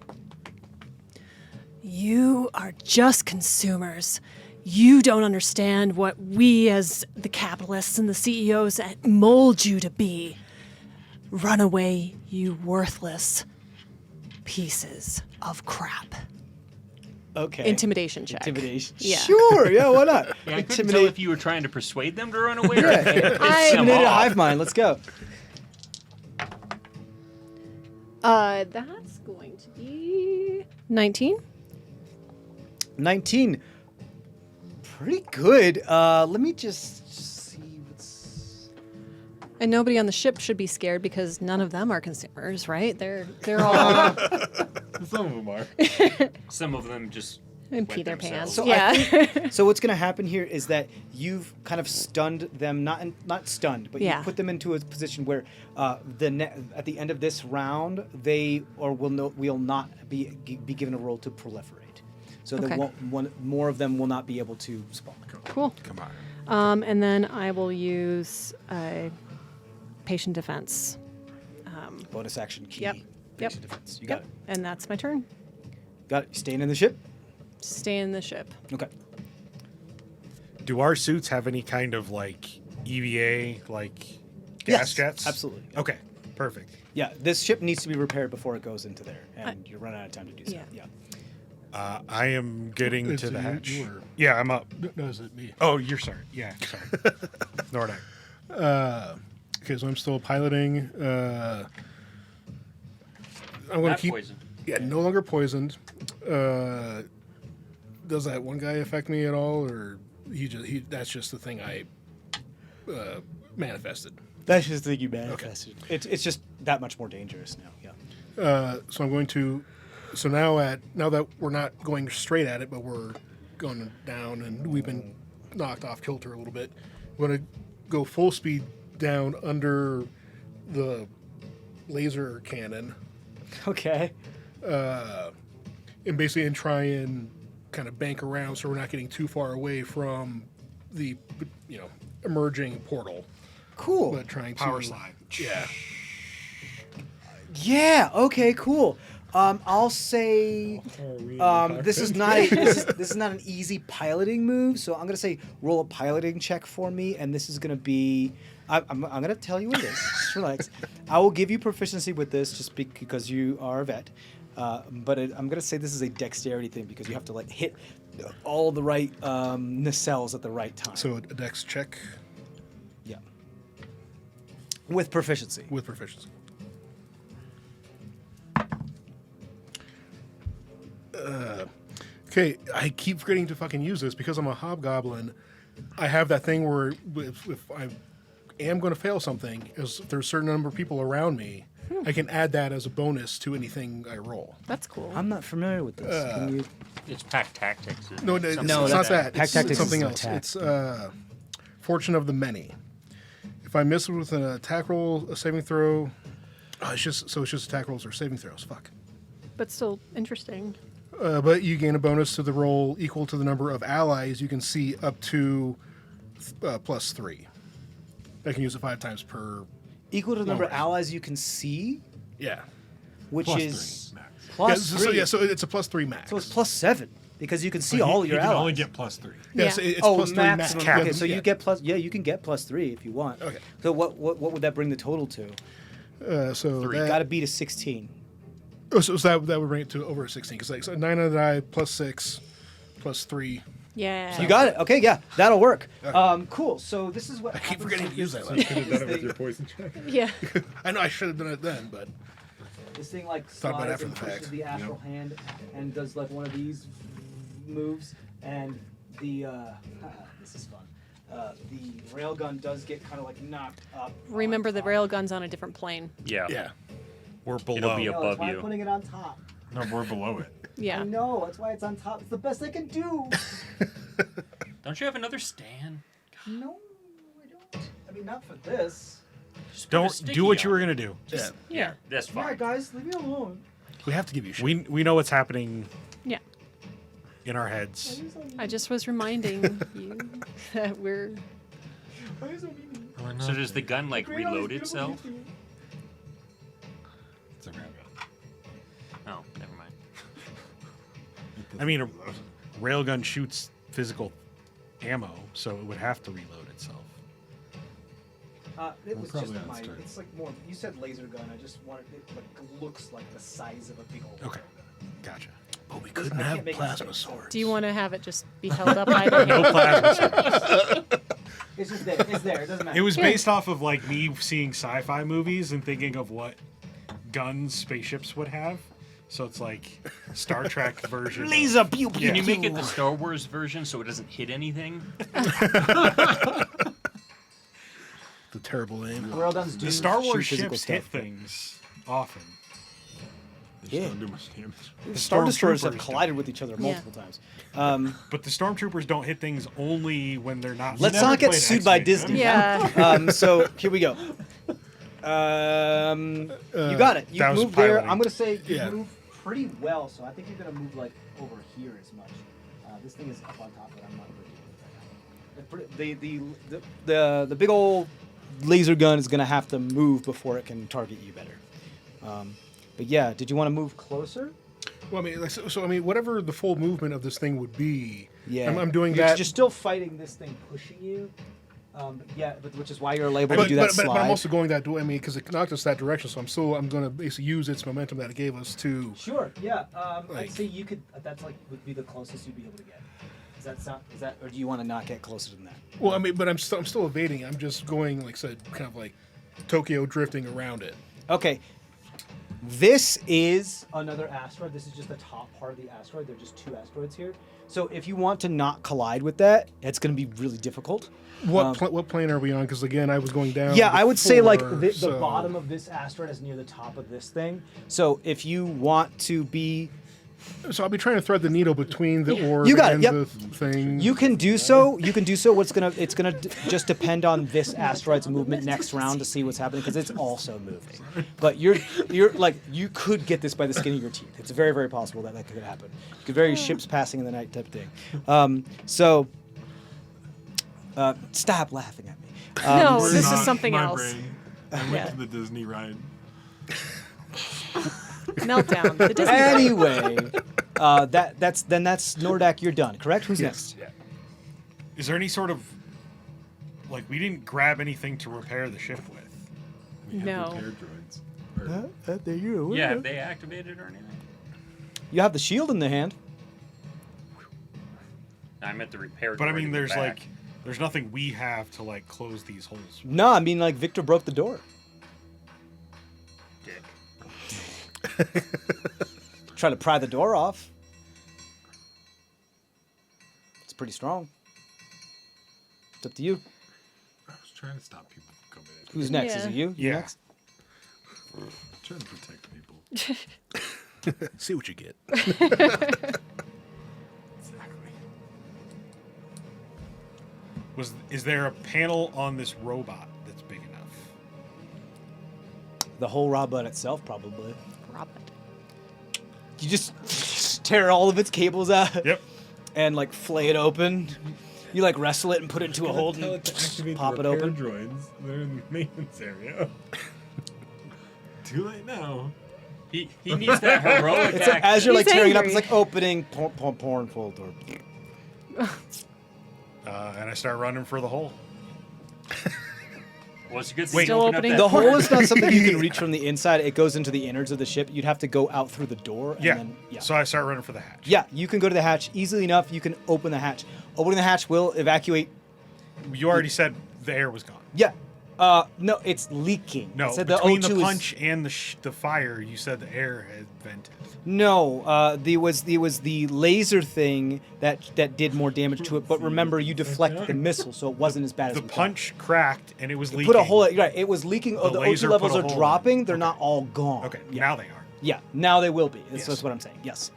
S3: You are just consumers. You don't understand what we as the capitalists and the CEOs mold you to be. Run away, you worthless pieces of crap.
S1: Okay.
S3: Intimidation check.
S1: Intimidation.
S3: Yeah.
S1: Sure. Yeah. Why not?
S2: Yeah, I couldn't tell if you were trying to persuade them to run away or
S1: Yeah.
S2: piss them
S1: Intimidated
S2: off.
S1: hive mind. Let's go.
S3: That's going to be 19.
S1: 19. Pretty good. Let me just see what's.
S3: And nobody on the ship should be scared because none of them are consumers, right? They're all
S6: Some of them are.
S2: Some of them just
S3: in
S2: wet
S3: pee their
S2: themselves.
S3: pants.
S1: So
S3: Yeah.
S1: So what's going to happen here is that you've kind of stunned them, not stunned, but
S3: Yeah.
S1: you put them into a position where at the end of this round, they will not be given a roll to proliferate. So
S3: Okay.
S1: more of them will not be able to spawn.
S3: Cool.
S4: Come on.
S3: And then I will use patient defense.
S1: Bonus action key.
S3: Yep.
S1: Basic defense. You got it.
S3: And that's my turn.
S1: Got it. You staying in the ship?
S3: Stay in the ship.
S1: Okay.
S4: Do our suits have any kind of like EVA, like gas
S1: Yes,
S4: jets?
S1: absolutely.
S4: Okay, perfect.
S1: Yeah, this ship needs to be repaired before it goes into there, and you're running out of time to do so.
S3: Yeah.
S1: Yeah.
S4: I am getting
S5: It's
S4: to the
S5: you-
S4: hatch.
S5: you were-
S4: Yeah, I'm up.
S5: No, is it me?
S4: Oh, you're sorry. Yeah, sorry. Nordak.
S5: Okay, so I'm still piloting. I'm going
S2: Not
S5: to keep.
S2: poison.
S5: Yeah, no longer poisoned. Does that one guy affect me at all, or that's just the thing I manifested?
S1: That's just the thing you manifested. It's just that much more dangerous now. Yeah.
S5: So I'm going to. So now that we're not going straight at it, but we're going down, and we've been knocked off kilter a little bit. I'm going to go full speed down under the laser cannon,
S1: Okay.
S5: and basically try and kind of bank around so we're not getting too far away from the emerging portal.
S1: Cool.
S5: But trying to
S4: Power slide.
S5: Yeah.
S1: Yeah. Okay. Cool. I'll say this is not this is not an easy piloting move. So I'm gonna say roll a piloting check for me, and this is gonna be. I'm gonna tell you what it is. Just relax. I will give you proficiency with this just because you are a vet. But I'm gonna say this is a dexterity thing because you have to like hit all the right nacelles at the right time.
S5: So a dex check
S1: Yeah. With proficiency.
S5: with proficiency. Okay, I keep forgetting to fucking use this because I'm a hobgoblin. I have that thing where if I am going to fail something, is there's a certain number of people around me, I can add that as a bonus to anything I roll.
S3: That's cool.
S1: I'm not familiar with this. Can you?
S2: It's pack tactics. isn't
S5: No,
S2: it?
S5: it's,
S2: Something
S5: it's
S2: like
S5: not that.
S1: Pack
S5: It's
S1: tactics
S5: something
S1: is
S5: else.
S1: attack.
S5: It's Fortune of the Many. If I miss with an attack roll, a saving throw, it's just attack rolls or saving throws. Fuck.
S3: But still interesting.
S5: But you gain a bonus to the roll equal to the number of allies you can see up to +3. I can use it 5 times per.
S1: Equal to the number of
S5: Lower.
S1: allies you can see,
S5: Yeah.
S1: which
S6: Plus
S1: is
S6: 3 max.
S1: plus
S5: Yeah,
S1: 3.
S5: so it's a +3 max.
S1: So it's +7 because you can see
S6: But
S1: all
S6: he
S1: your
S6: can
S1: allies.
S6: only get +3.
S5: Yeah,
S3: Yeah.
S5: so it's
S1: Oh,
S5: +3 max.
S1: maximum.
S5: Yeah,
S1: Okay, so
S5: yeah.
S1: you get plus. Yeah, you can get +3 if you want.
S5: Okay.
S1: So what would that bring the total to?
S5: So
S2: Three.
S5: that,
S1: Got to beat a 16.
S5: so that would bring it to over 16 because like so 9 on the die +6 +3.
S3: Yeah.
S1: You got it. Okay, yeah, that'll work. Cool. So this is what
S5: I keep
S1: happens
S5: forgetting
S1: with
S5: to use
S1: this-
S5: that.
S6: You could have done it
S1: this
S6: with
S1: thing-
S6: your poison check.
S3: Yeah.
S5: I know I should have done it then, but
S1: This thing like
S5: Thought about it
S1: slides
S5: after
S1: and
S5: the
S1: pushes
S5: fact.
S1: the astral hand and does like one of these moves, and the this is fun. The railgun does get kind of like knocked up.
S3: Remember,
S1: on
S3: the
S1: top.
S3: railgun's on a different plane.
S2: Yeah.
S5: yeah.
S4: We're
S2: It'll
S4: below.
S2: be
S1: No,
S2: above
S1: that's why
S2: you.
S1: I'm putting it on top.
S6: No, we're below it.
S3: Yeah.
S1: I know. That's why it's on top. It's the best I can do.
S2: Don't you have another stand?
S1: No, I don't. I mean, not for this.
S2: Just put a
S4: Don't
S2: sticky
S4: do what you
S2: on
S4: were
S2: it.
S4: gonna do.
S5: Yeah.
S2: Yeah, that's
S1: All right,
S2: fine.
S1: guys, leave me alone.
S5: We have to give you shit.
S4: We know what's happening
S3: Yeah.
S4: in our heads.
S3: I just was reminding you that we're.
S2: So does the gun like reload itself?
S6: It's a railgun.
S2: Oh, never mind.
S4: I mean, a railgun shoots physical ammo, so it would have to reload itself.
S1: It was just
S6: probably on
S1: my.
S6: its turn.
S1: It's like more. You said laser gun. I just wanted it. Like looks like the size of a big old.
S4: Okay, gotcha.
S5: But we
S1: I
S5: couldn't
S1: can't
S5: have
S1: make it
S5: plasma
S1: so-
S5: swords.
S3: Do you want to have it just be held up by the
S4: No
S3: hand?
S4: plasma swords.
S1: It's just there. It's there. It doesn't matter.
S4: It was
S3: Yeah.
S4: based off of like me seeing sci-fi movies and thinking of what guns spaceships would have. So it's like Star Trek version.
S1: laser pew pew.
S2: Can you make it the Star Wars version so it doesn't hit anything?
S5: The terrible aim.
S1: Railguns do
S4: The Star Wars
S1: shoot physical
S4: ships hit
S1: stuff.
S4: things often.
S6: They just
S1: Yeah.
S6: don't do much damage.
S1: The Star Destroyers have
S4: Stormtroopers
S1: collided with each other
S3: Yeah.
S1: multiple times.
S4: But the stormtroopers don't hit things only when they're not.
S1: Let's
S6: never
S1: not get
S6: played
S1: sued by
S6: X-Wing,
S1: Disney.
S3: Yeah.
S1: So here we go. You got it. You
S4: that was
S1: moved there.
S4: piloting.
S1: I'm gonna say you
S5: Yeah.
S1: moved pretty well. So I think you're gonna move like over here as much. This thing is up on top, but I'm not gonna do it right now. The big old laser gun is gonna have to move before it can target you better. But yeah, did you want to move closer?
S5: Well, I mean, like, so I mean, whatever the full movement of this thing would be.
S1: Yeah,
S5: I'm doing
S1: you're,
S5: that.
S1: You're still fighting this thing pushing you. But which is why you're able to do that slide.
S5: but I'm also going that way. I mean, because it knocked us that direction, so I'm going to basically use its momentum that it gave us to.
S1: Sure. Yeah. I'd
S5: Like-
S1: say you could. That's like would be the closest you'd be able to get. Does that sound? Is that? Or do you want to not get closer than that?
S5: Well, I mean, but I'm still evading. I'm just going, like I said, kind of like Tokyo drifting around it.
S1: Okay. This is another asteroid. This is just the top part of the asteroid. There are just 2 asteroids here. So if you want to not collide with that, it's going to be really difficult.
S5: What plane are we on? Because again, I was going down.
S1: Yeah, I would say like the
S5: so-
S1: bottom of this asteroid is near the top of this thing. So if you want to be,
S5: So I'll be trying to thread the needle between the orb
S1: You got it,
S5: and
S1: yep.
S5: the thing.
S1: you can do so. You can do so. It's gonna just depend on this asteroid's movement next round to see what's happening because it's also moving. But you're like you could get this by the skin of your teeth. It's very very possible that could happen. You could very ships passing in the night type thing. Stop laughing at me.
S3: No,
S6: We're
S3: this is
S6: not
S3: something
S6: my
S3: else.
S6: brain. I went
S3: Yeah.
S6: to the Disney ride.
S3: Meltdown. The Disney ride.
S1: Anyway, that's Nordak. You're done. Correct. Who's next?
S5: Yeah.
S4: Is there any sort of like we didn't grab anything to repair the ship with?
S6: We had
S3: No.
S6: repair droids. Or-
S1: There you.
S2: Yeah, have they activated or anything?
S1: You have the shield in the hand.
S2: I meant the repair.
S4: But I
S2: droid
S4: mean,
S2: in the
S4: there's
S2: back.
S4: like, there's nothing we have to like close these holes.
S1: No, I mean like Victor broke the door.
S2: Dick.
S1: Try to pry the door off. It's pretty strong. It's up to you.
S6: I was trying to stop people from coming in.
S1: Who's next? Is
S3: Yeah.
S1: it you? You
S4: Yeah.
S1: next?
S6: Trying to protect people.
S5: See what you get.
S6: Exactly.
S4: Is there a panel on this robot that's big enough?
S1: The whole robot itself, probably.
S3: Robot.
S1: You just tear all of its cables out.
S4: Yep.
S1: And like flay it open. You like wrestle it and put it into a hole
S6: Tell
S1: and
S6: it to activate
S1: pop
S6: the
S1: it
S6: repair
S1: open.
S6: droids. They're in the maintenance area. Too late now.
S2: He needs that heroic
S1: It's
S2: act.
S1: as you're like
S3: He's
S1: tearing it up,
S3: angry.
S1: it's like opening, porn full door.
S4: And I start running for the hole.
S2: Well, it's a good
S4: Wait,
S2: thing to open
S3: opening
S2: up
S1: The
S2: that
S1: hole is not something you can reach from the inside. It goes into the innards of the ship. You'd have to go out through the door. And
S4: Yeah.
S1: Then, yeah.
S4: So I start running for the hatch.
S1: Yeah, you can go to the hatch easily enough. You can open the hatch. Opening the hatch will evacuate.
S4: You already said the air was gone.
S1: Yeah. No, it's leaking.
S4: No,
S1: I said
S4: between
S1: O2
S4: the
S1: is-
S4: punch and the fire, you said the air had vented.
S1: No, there was the laser thing that did more damage to it. But remember, you deflected the missile, so it wasn't as bad as
S4: The
S1: we thought.
S4: punch cracked and it was leaking.
S1: Put a hole. Right, it was leaking.
S4: The
S1: The
S4: laser
S1: O2 levels
S4: put a
S1: are
S4: hole in it.
S1: dropping. They're not all gone.
S4: Okay,
S1: Yeah.
S4: now they are.
S1: Yeah, now they will be. That's,
S4: Yes.
S1: that's what I'm saying. Yes.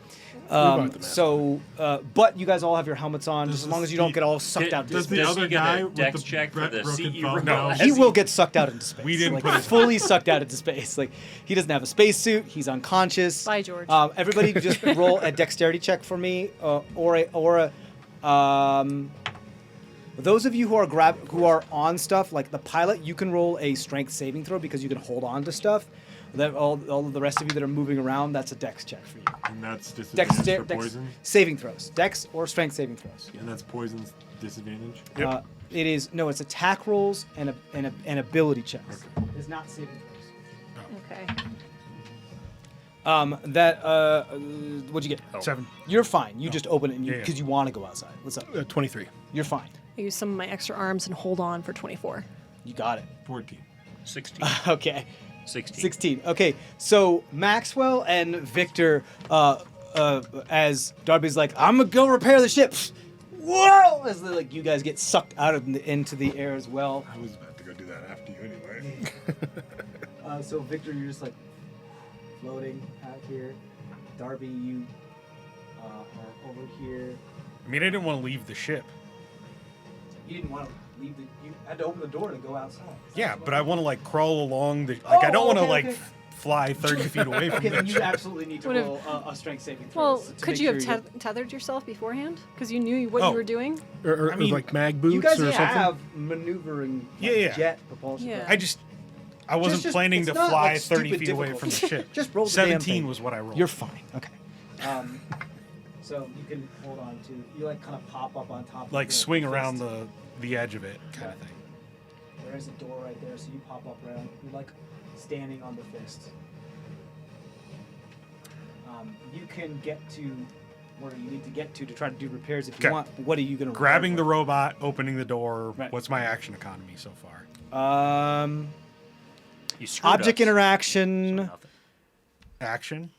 S5: bought the
S1: So, but you guys all have your helmets on, just as long as you don't get all sucked out.
S6: Does
S1: into
S6: the
S1: space.
S6: other
S2: he get a
S6: guy with
S2: dex
S6: the
S2: check for the
S6: broken
S2: seat you
S6: thumb
S2: rode
S4: No,
S2: on?
S1: He will get sucked out into space.
S4: We didn't
S1: like,
S4: put his-
S1: fully sucked out into space. Like he doesn't have a spacesuit. He's unconscious.
S3: Bye, George.
S1: Everybody, just roll a dexterity check for me, those of you who are on stuff like the pilot, you can roll a strength saving throw because you can hold on to stuff. That all of the rest of you that are moving around, that's a dex check for you.
S6: And that's disadvantage for poison.
S1: saving throws, dex or strength saving throws.
S6: And that's poison's disadvantage.
S4: Yep.
S1: It is no, it's attack rolls and ability checks. It's not saving throws.
S3: Okay.
S1: What'd you get?
S2: Oh.
S4: 7.
S1: You're fine. You just open it
S4: Yeah,
S1: because
S4: yeah.
S1: you want to go outside. What's up?
S5: 23.
S1: You're fine.
S3: I use some of my extra arms and hold on for 24.
S1: You got it.
S6: 14.
S2: 16.
S1: Okay.
S2: 16.
S1: 16. Okay, so Maxwell and Victor, as Darby's like, I'm gonna go repair the ship. Whoa! As like you guys get sucked out into the air as well.
S6: I was about to go do that after you anyway.
S1: So Victor, you're just like floating out here. Darby, you are over here.
S4: I mean, I didn't want to leave the ship.
S1: You didn't want to leave you had to open the door to go outside.
S4: Yeah, but I want to like crawl along the. Like I don't want to
S1: okay,
S4: like
S1: okay.
S4: fly 30 feet away from
S1: Okay,
S4: the
S1: then you
S4: ship.
S1: absolutely need to
S3: Would've-
S1: roll a strength saving throw.
S3: Well,
S1: to
S3: could
S1: make
S3: you have
S1: sure
S3: tethered yourself beforehand? Because you knew what
S4: Oh.
S3: you were doing?
S5: Or
S4: I mean,
S5: like mag boots
S1: You guys
S5: or something.
S1: have maneuvering
S4: Yeah, yeah.
S1: jet propulsion.
S3: Yeah.
S4: I wasn't
S1: Just-
S4: planning
S1: it's
S4: to
S1: not,
S4: fly
S1: like,
S4: 30
S1: stupid
S4: feet away from the
S1: difficult.
S4: ship.
S1: Just roll the damn
S4: 17
S1: thing.
S4: was what I rolled.
S1: You're fine. Okay. So you can hold on to. You like kind of pop up on top.
S4: like
S1: of the
S4: swing
S1: fist.
S4: around the edge of it, kind of
S1: Yeah.
S4: thing.
S1: There's a door right there, so you pop up around. You're like standing on the fist. You can get to where you need to get to try to do repairs if you
S4: Okay.
S1: want. What are you gonna?
S4: Grabbing the
S1: repair
S4: robot, opening the door.
S1: Right.
S4: What's my action economy so far?
S1: for?
S2: You screwed
S1: Object
S2: us.
S1: interaction.
S2: Nothing.
S4: Action.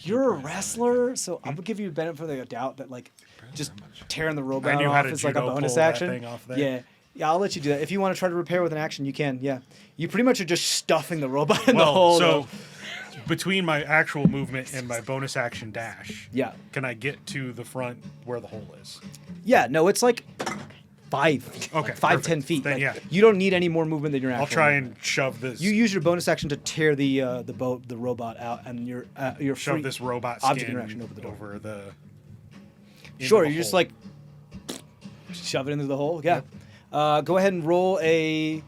S1: You're a wrestler, so I'm gonna give you the benefit of the doubt that like just tearing the robot
S4: I knew how
S1: off
S4: to
S1: is like a
S4: judo
S1: bonus
S4: pull that
S1: action.
S4: thing off there.
S1: Yeah, I'll let you do that. If you want to try to repair with an action, you can. Yeah, you pretty much are just stuffing the robot in the
S4: Well,
S1: hole.
S4: so
S1: though.
S4: between my actual movement and my bonus action dash,
S1: Yeah,
S4: can I get to the front where the hole is?
S1: yeah, no, it's like 5 feet.
S4: Okay,
S1: like 5,
S4: perfect.
S1: 10 feet.
S4: Then,
S1: Like,
S4: yeah.
S1: you don't need any more movement than your actual.
S4: I'll try
S1: movement.
S4: and shove this.
S1: You use your bonus action to tear the robot out, and you're
S4: shove
S1: free.
S4: this robot
S1: object
S4: skin
S1: interaction over the door.
S4: into
S1: Sure,
S4: the
S1: you're just
S4: hole.
S1: like shove it into the hole. Yeah. Go ahead and roll a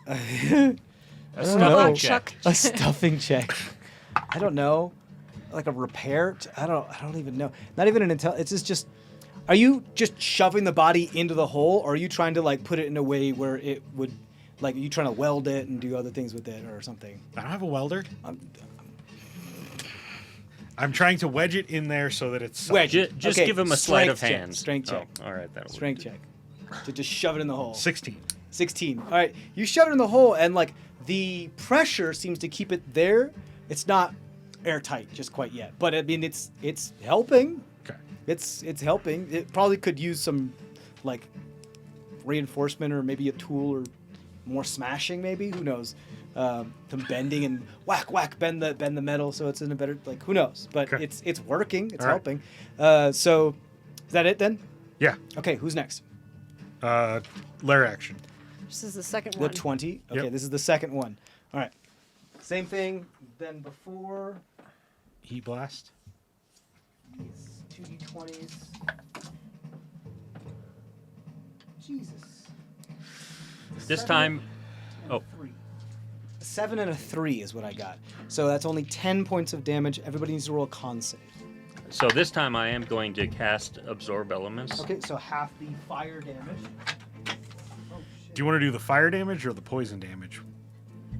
S2: A stuffing
S1: know.
S2: check.
S1: a stuffing check. I don't know, like a repair. I don't even know. Not even an intel. It's just. Are you just shoving the body into the hole, or are you trying to like put it in a way where it would, like, are you trying to weld it and do other things with it or something?
S4: I don't have a welder. I'm trying to wedge it in there so that it's
S1: Wedge.
S2: Just
S1: Okay,
S2: give him a sleight of
S1: strength check,
S2: hand.
S1: strength check.
S2: Oh, all right, that'll
S1: Strength check. To just shove it in the hole.
S4: 16.
S1: 16. All right, you shove it in the hole, and like the pressure seems to keep it there. It's not airtight just quite yet, but I mean it's helping.
S4: Okay.
S1: It's helping. It probably could use some like reinforcement or maybe a tool or more smashing, maybe. Who knows? Some bending and whack, bend the metal so it's in a better, like, who knows? But
S4: Okay.
S1: it's working. It's
S4: All right.
S1: helping. So is that it then?
S4: Yeah.
S1: Okay, who's next?
S4: Lair action.
S3: This is the second
S1: The
S3: one.
S1: 20. Okay,
S4: Yep.
S1: this is the second one. All right. Same thing than before.
S4: Heat blast.
S1: These 2d20s. Jesus.
S2: This
S1: 7
S2: time,
S1: and a
S2: oh.
S1: 3. A 7 and a 3 is what I got. So that's only 10 points of damage. Everybody needs to roll a con save.
S2: so this time I am going to cast Absorb Elements.
S1: Okay, so half the fire damage. Oh shit.
S4: Do you want to do the fire damage or the poison damage?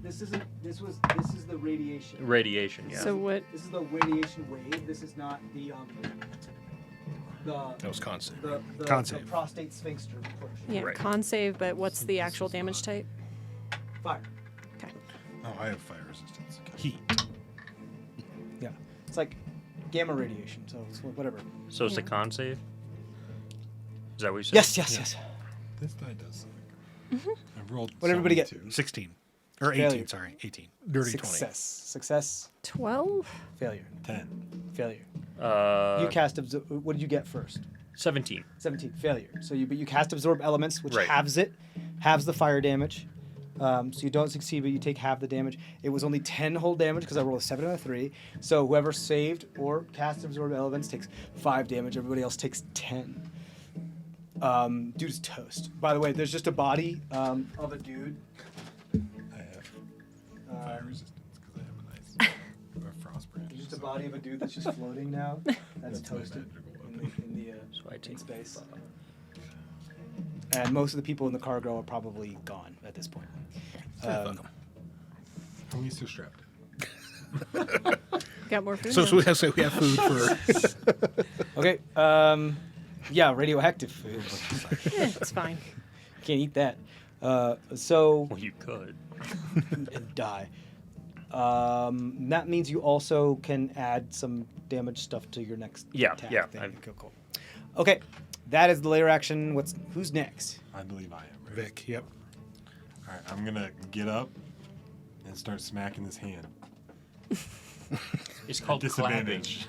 S1: This is the radiation.
S2: Radiation, yeah.
S3: So what?
S1: This is the radiation wave. This is not the
S5: That was constant.
S1: the
S4: Con save.
S1: prostate sphincter push.
S3: Yeah,
S2: Right.
S3: con save, but what's the actual damage type?
S1: Fire.
S3: Okay.
S6: Oh, I have fire resistance.
S4: Heat.
S1: Yeah. It's like gamma radiation. So it's whatever.
S2: So it's a
S3: Yeah.
S2: con save? Is that what you said?
S1: Yes.
S6: This die does something. I rolled.
S1: What'd everybody get?
S6: 72.
S4: 16. Or 18,
S1: Failure.
S4: sorry. 18.
S5: Dirty 20.
S1: Success.
S3: 12?
S1: Failure.
S6: 10.
S1: Failure.
S2: Uh,
S1: You cast what did you get first?
S2: 17.
S1: 17. Failure. So you cast absorb elements, which
S2: Right.
S1: halves the fire damage. So you don't succeed, but you take half the damage. It was only 10 whole damage because I rolled a 7 and a 3. So whoever saved or cast absorb elements takes 5 damage. Everybody else takes 10. Dude's toast. By the way, there's just a body of a dude.
S6: I have fire resistance because I have a nice frost branch.
S1: There's just a body of a dude that's just floating now. That's
S6: That's my
S1: toasted
S6: magical
S1: in the
S2: So I
S1: in
S2: take
S1: space. And most of the people in the cargo are probably gone at this point.
S6: How many still strapped?
S3: Got more food?
S5: So
S3: now?
S5: we have food for.
S1: Okay. Yeah, radioactive food.
S3: It's fine.
S1: Can't eat that. So
S2: Well, you could.
S1: and die. That means you also can add some damage stuff to your next
S2: Yeah,
S1: attack
S2: yeah,
S1: thing.
S2: I've-
S1: Cool. Okay, that is the layer action. Who's next?
S6: I believe I am. Right?
S4: Vic, yep.
S6: All right, I'm gonna get up and start smacking this hand.
S2: It's called
S6: Disadvantage.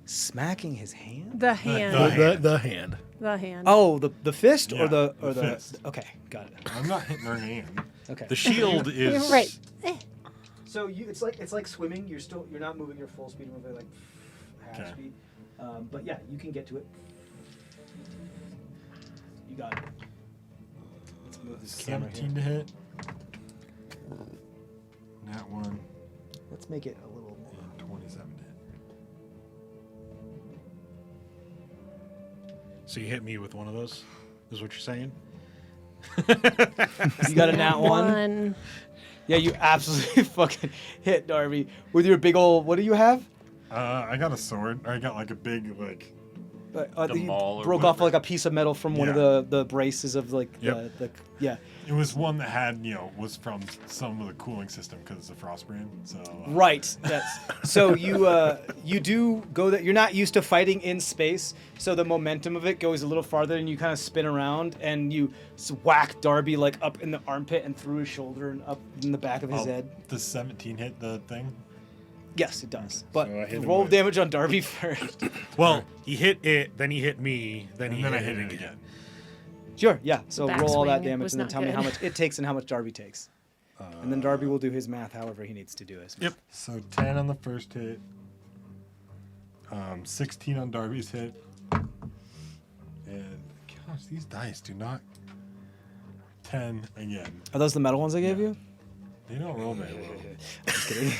S1: Smacking his hand?
S3: The hand.
S5: The hand.
S3: The hand.
S1: Oh, the fist or
S6: Yeah,
S1: the
S6: the fist.
S1: Okay, got it.
S6: I'm not hitting her hand.
S1: Okay.
S4: The shield is.
S3: Right.
S1: So it's like swimming. You're not moving your full speed. You're moving like half
S6: Okay.
S1: speed. But yeah, you can get to it. You got it. Let's move this camera
S6: 17
S1: here.
S6: to hit. Nat 1
S1: Let's make it a little more.
S6: and 27 to hit.
S4: So you hit me with one of those? Is what you're saying?
S1: You got a nat one. Yeah, you absolutely fucking hit Darby with your big old. What do you have?
S6: I got a sword. I got like a big
S2: The
S1: You
S2: maul or
S1: broke off
S2: whatever.
S1: like a piece of metal from one of
S6: Yeah.
S1: the braces of like
S4: Yep.
S1: the yeah.
S6: It was one that had, was from some of the cooling system because it's a frost brand. So
S1: Right. That's so you do go that you're not used to fighting in space, so the momentum of it goes a little farther and you kind of spin around and you whack Darby like up in the armpit and through his shoulder and up in the back of his head.
S6: Does 17 hit the thing?
S1: Yes, it does. But
S6: So I hit him
S1: roll
S6: with-
S1: damage on Darby first.
S4: Well, he hit it, then he hit me, then
S6: And
S4: he
S6: then I
S4: hit
S6: hit
S4: it
S6: it
S4: again.
S6: again.
S1: Sure, yeah. So roll all that
S3: Backswing
S1: damage
S3: was
S1: and then
S3: not
S1: tell me how
S3: good.
S1: much it takes and how much Darby takes. And then Darby will do his math however he needs to do it.
S4: Yep.
S6: So 10 on the first hit. 16 on Darby's hit. And gosh, these dice do not. 10 again.
S1: Are those the metal ones I gave you?
S6: They don't roll very well.
S1: Just kidding.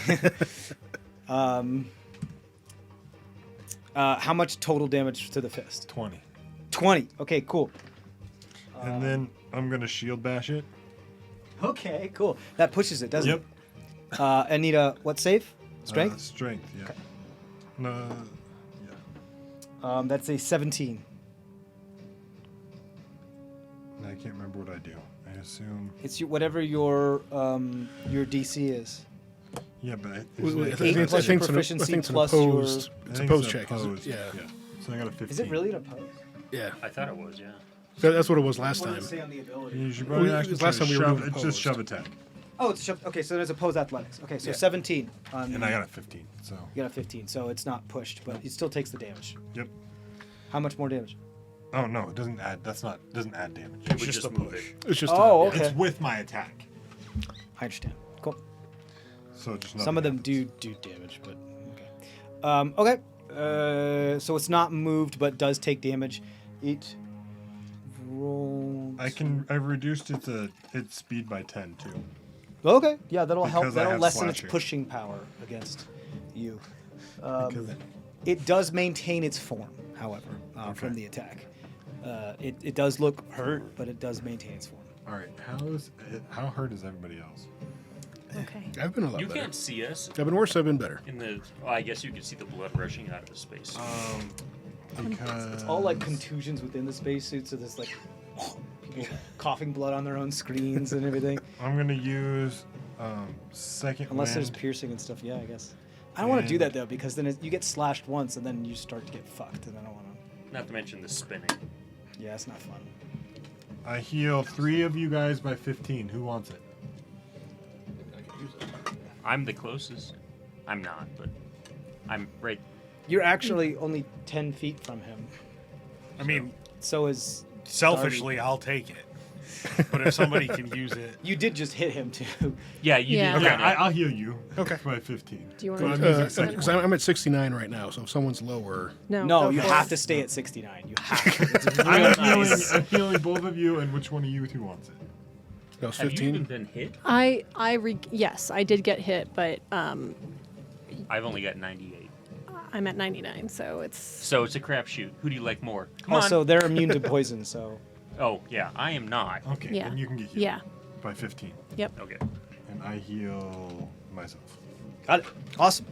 S1: How much total damage to the fist?
S6: 20.
S1: 20. Okay, cool.
S6: And then I'm gonna shield bash it.
S1: Okay, cool. That pushes it, doesn't
S6: Yep.
S1: it? Anita, what save? Strength?
S6: Strength, yeah. No, yeah.
S1: That's a 17.
S6: I can't remember what I do. I assume.
S1: It's whatever your DC is.
S6: Yeah, but it's
S5: I
S6: like,
S1: Eight
S5: think
S1: plus your
S5: it's
S1: proficiency
S5: an
S1: plus your-
S5: opposed.
S6: I
S5: It's
S6: think
S5: opposed check.
S6: opposed,
S5: Yeah.
S6: So I got a 15.
S1: Is it really an opposed?
S5: Yeah.
S2: I thought it was, yeah.
S5: That's what it was last
S1: What
S5: time.
S1: does it say on the ability?
S6: You should probably
S5: Well,
S6: actually
S5: last
S6: try
S5: time
S6: to
S5: we were
S6: shove.
S5: doing
S6: It's just shove
S5: opposed.
S6: attack,
S1: Oh, it's okay. So there's opposed athletics. Okay, so
S5: Yeah.
S1: 17.
S6: and I got a 15. So
S1: You got a 15, so it's not pushed, but it still takes the damage.
S6: yep.
S1: How much more damage?
S6: Oh no, it doesn't add. Doesn't add damage.
S2: It would
S4: just
S2: just
S4: a
S2: move
S4: push.
S2: it.
S5: It's just
S1: Oh,
S6: It's
S1: okay.
S6: with my attack.
S1: I understand. Cool.
S6: So just
S1: Some of them do damage, but okay. So it's not moved, but does take damage. It rolls.
S6: I've reduced its speed by 10 too.
S1: Okay, yeah, that'll help.
S6: Because I
S1: That'll
S6: have
S1: lessen its
S6: slashing.
S1: pushing power against you.
S6: Because
S1: It does maintain its form, however, from
S6: Okay.
S1: the attack. It does look hurt, but it does maintain its form.
S6: all right, how hurt is everybody else?
S3: Okay.
S5: I've been a lot
S2: You
S5: better.
S2: can't see us
S5: I've been worse. I've been better.
S2: in the. Well, I guess you can see the blood rushing out of the space.
S6: Because
S1: It's all like contusions within the spacesuit, so there's like people coughing blood on their own screens and everything.
S6: I'm gonna use second
S1: Unless there's
S6: wind.
S1: piercing and stuff, yeah, I guess. I don't want to do that though, because then you get slashed once and then you start to get fucked, and I don't want to.
S2: Not to mention the spinning.
S1: Yeah, it's not fun.
S6: I heal 3 of you guys by 15. Who wants it?
S2: I'm the closest. I'm not, but I'm right.
S1: You're actually only 10 feet from him.
S4: I mean,
S1: So is
S4: selfishly, I'll take it. But if somebody can use it,
S1: you did just hit him too.
S2: Yeah, you
S3: Yeah.
S2: did.
S6: Okay,
S2: kinda-
S6: I'll heal you.
S4: Okay.
S6: By 15.
S3: Do you want
S6: But
S3: to
S6: I'm
S3: do
S6: using
S3: this?
S6: second
S5: Because I'm at 69 right now, so if someone's lower,
S1: No,
S3: go
S1: you
S3: for
S1: have
S3: it.
S1: to stay at 69. You have to. It's real
S6: I'm healing both of you, and which one of you two wants it?
S5: that was
S2: Have you even
S5: 15.
S2: been hit?
S3: Yes, I did get hit, but
S2: I've only got 98.
S3: I'm at 99, so it's
S2: So it's a crapshoot. Who do you like more? Come
S1: Also,
S2: on.
S1: they're immune to poison, so
S2: Oh yeah, I am not.
S6: Okay,
S3: Yeah.
S6: then you can get healed.
S3: yeah.
S6: By 15.
S3: Yep.
S2: Okay.
S6: And I heal myself.
S1: got it. Awesome.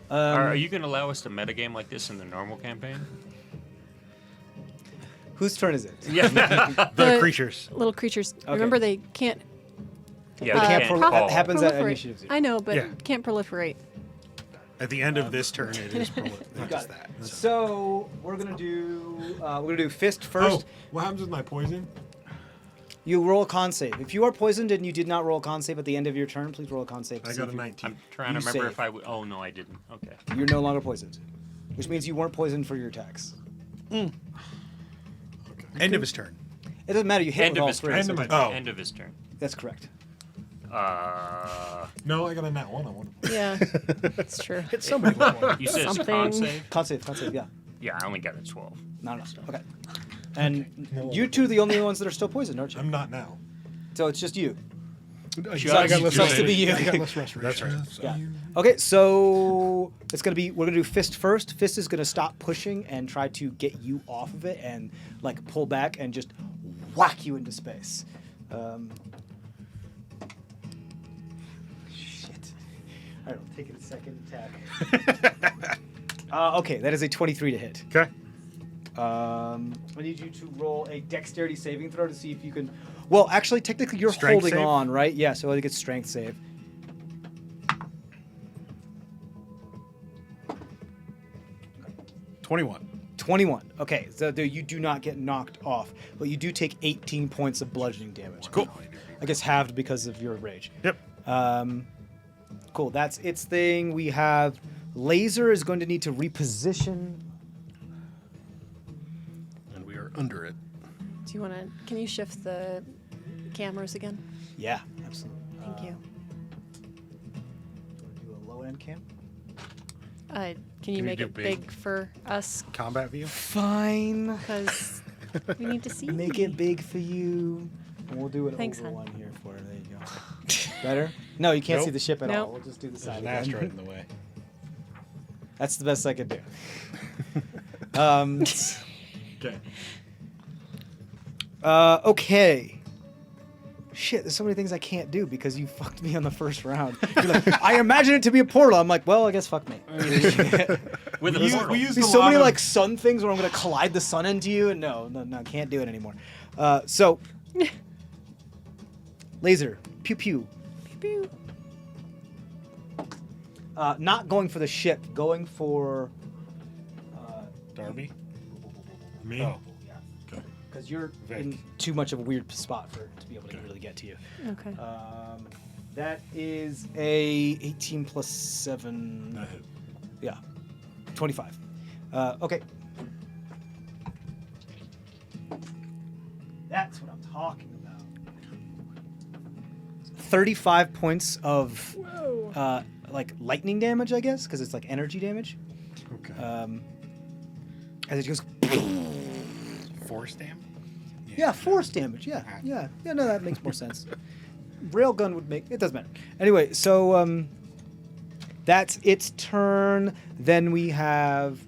S2: Are you going to allow us to metagame like this in the normal campaign?
S1: Whose turn is it?
S2: Yeah.
S4: the
S3: The-
S4: creatures.
S3: Little creatures.
S1: Okay.
S3: Remember, they can't.
S2: Yeah,
S3: Uh,
S2: we
S1: can't
S2: can't
S1: pro-
S2: call.
S1: happens at
S3: proliferate.
S1: initiative zero.
S3: I know, but
S4: Yeah.
S3: can't proliferate.
S4: At the end of this turn, it is
S1: Got
S4: just
S1: it.
S4: that.
S1: So we're gonna do fist first.
S6: Oh, what happens with my poison?
S1: You roll a con save. If you are poisoned and you did not roll a con save at the end of your turn, please roll a con save. to
S6: I
S1: see
S6: got
S1: if
S6: a
S1: you-
S6: 19.
S2: I'm trying to
S1: You
S2: remember
S1: save.
S2: if I would. Oh no, I didn't. Okay.
S1: You're no longer poisoned, which means you weren't poisoned for your attacks.
S4: End of his turn.
S1: It doesn't matter. You hit
S2: End
S1: with
S2: of
S1: all
S2: his
S1: three.
S2: turn.
S6: End
S1: so
S6: of my-
S1: it's-
S4: Oh.
S2: End of his turn.
S1: That's correct.
S6: No, I got a nat 1 on one.
S3: Yeah, that's true.
S4: Hit somebody with one.
S2: You said it's a con
S3: Something.
S2: save.
S1: Con save. Yeah.
S2: Yeah, I only got a 12.
S1: No. Okay. And you two are the only ones that are still poisoned, aren't you?
S6: I'm not now.
S1: So it's just you.
S5: I
S2: Just
S5: got less
S1: sucks to be you.
S5: I got less restoration.
S4: That's right.
S5: so-
S1: Yeah. Okay, so we're gonna do fist first. Fist is gonna stop pushing and try to get you off of it and like pull back and just whack you into space. Shit. All right, I'll take it a second attack. Okay, that is a 23 to hit.
S4: Okay.
S1: I need you to roll a dexterity saving throw to see if you can. Well, actually, technically, you're
S4: Strength
S1: holding
S4: save?
S1: on, right? Yeah, so I think it's strength save.
S4: $21.
S1: 21. Okay, so you do not get knocked off, but you do take 18 points of bludgeoning damage.
S4: Cool.
S1: I guess halved because of your rage.
S4: Yep.
S1: Cool, that's its thing. We have Laser is going to need to reposition.
S5: And we are under it.
S3: Do you want to? Can you shift the cameras again?
S1: Yeah, absolutely.
S3: Thank you.
S1: Do a low end cam.
S3: Can you
S4: you
S3: make
S4: do
S3: it
S4: big?
S3: big for us?
S4: Combat view.
S1: Fine.
S3: Because we need to see.
S1: Make it big for you. And we'll do an
S3: Thanks,
S1: over
S3: hon.
S1: one here for it. There you go. Better? No, you can't see
S4: Nope.
S1: the ship at all.
S3: Nope.
S1: We'll just do the
S4: There's
S1: side.
S4: an
S1: again.
S4: asteroid in the way.
S1: That's the best I could do.
S6: Okay.
S1: Okay. Shit, there's so many things I can't do because you fucked me on the first round. You're like, I imagine it to be a portal. I'm like, well, I guess fuck me.
S2: With a
S6: We
S2: portal.
S6: used
S1: There's
S6: a
S1: so
S6: lot
S1: many
S6: of-
S1: like sun things where I'm gonna collide the sun into you, and no, can't do it anymore. So, laser, pew pew.
S3: Pew.
S1: Not going for the ship, going for.
S4: Darby.
S6: Me?
S4: Oh.
S1: because you're
S4: Vic.
S1: in too much of a weird spot for it to be able to really get to you.
S3: Okay.
S1: That is a 18 plus 7.
S6: That hit.
S1: Yeah, 25. Okay. That's what I'm talking about. 35 points of like lightning damage, I guess, because it's like energy damage.
S6: Okay.
S1: As it goes.
S4: Force damage?
S1: Yeah, force damage. Yeah. No, that makes more sense. Railgun would make it doesn't matter. Anyway, so that's its turn. Then we have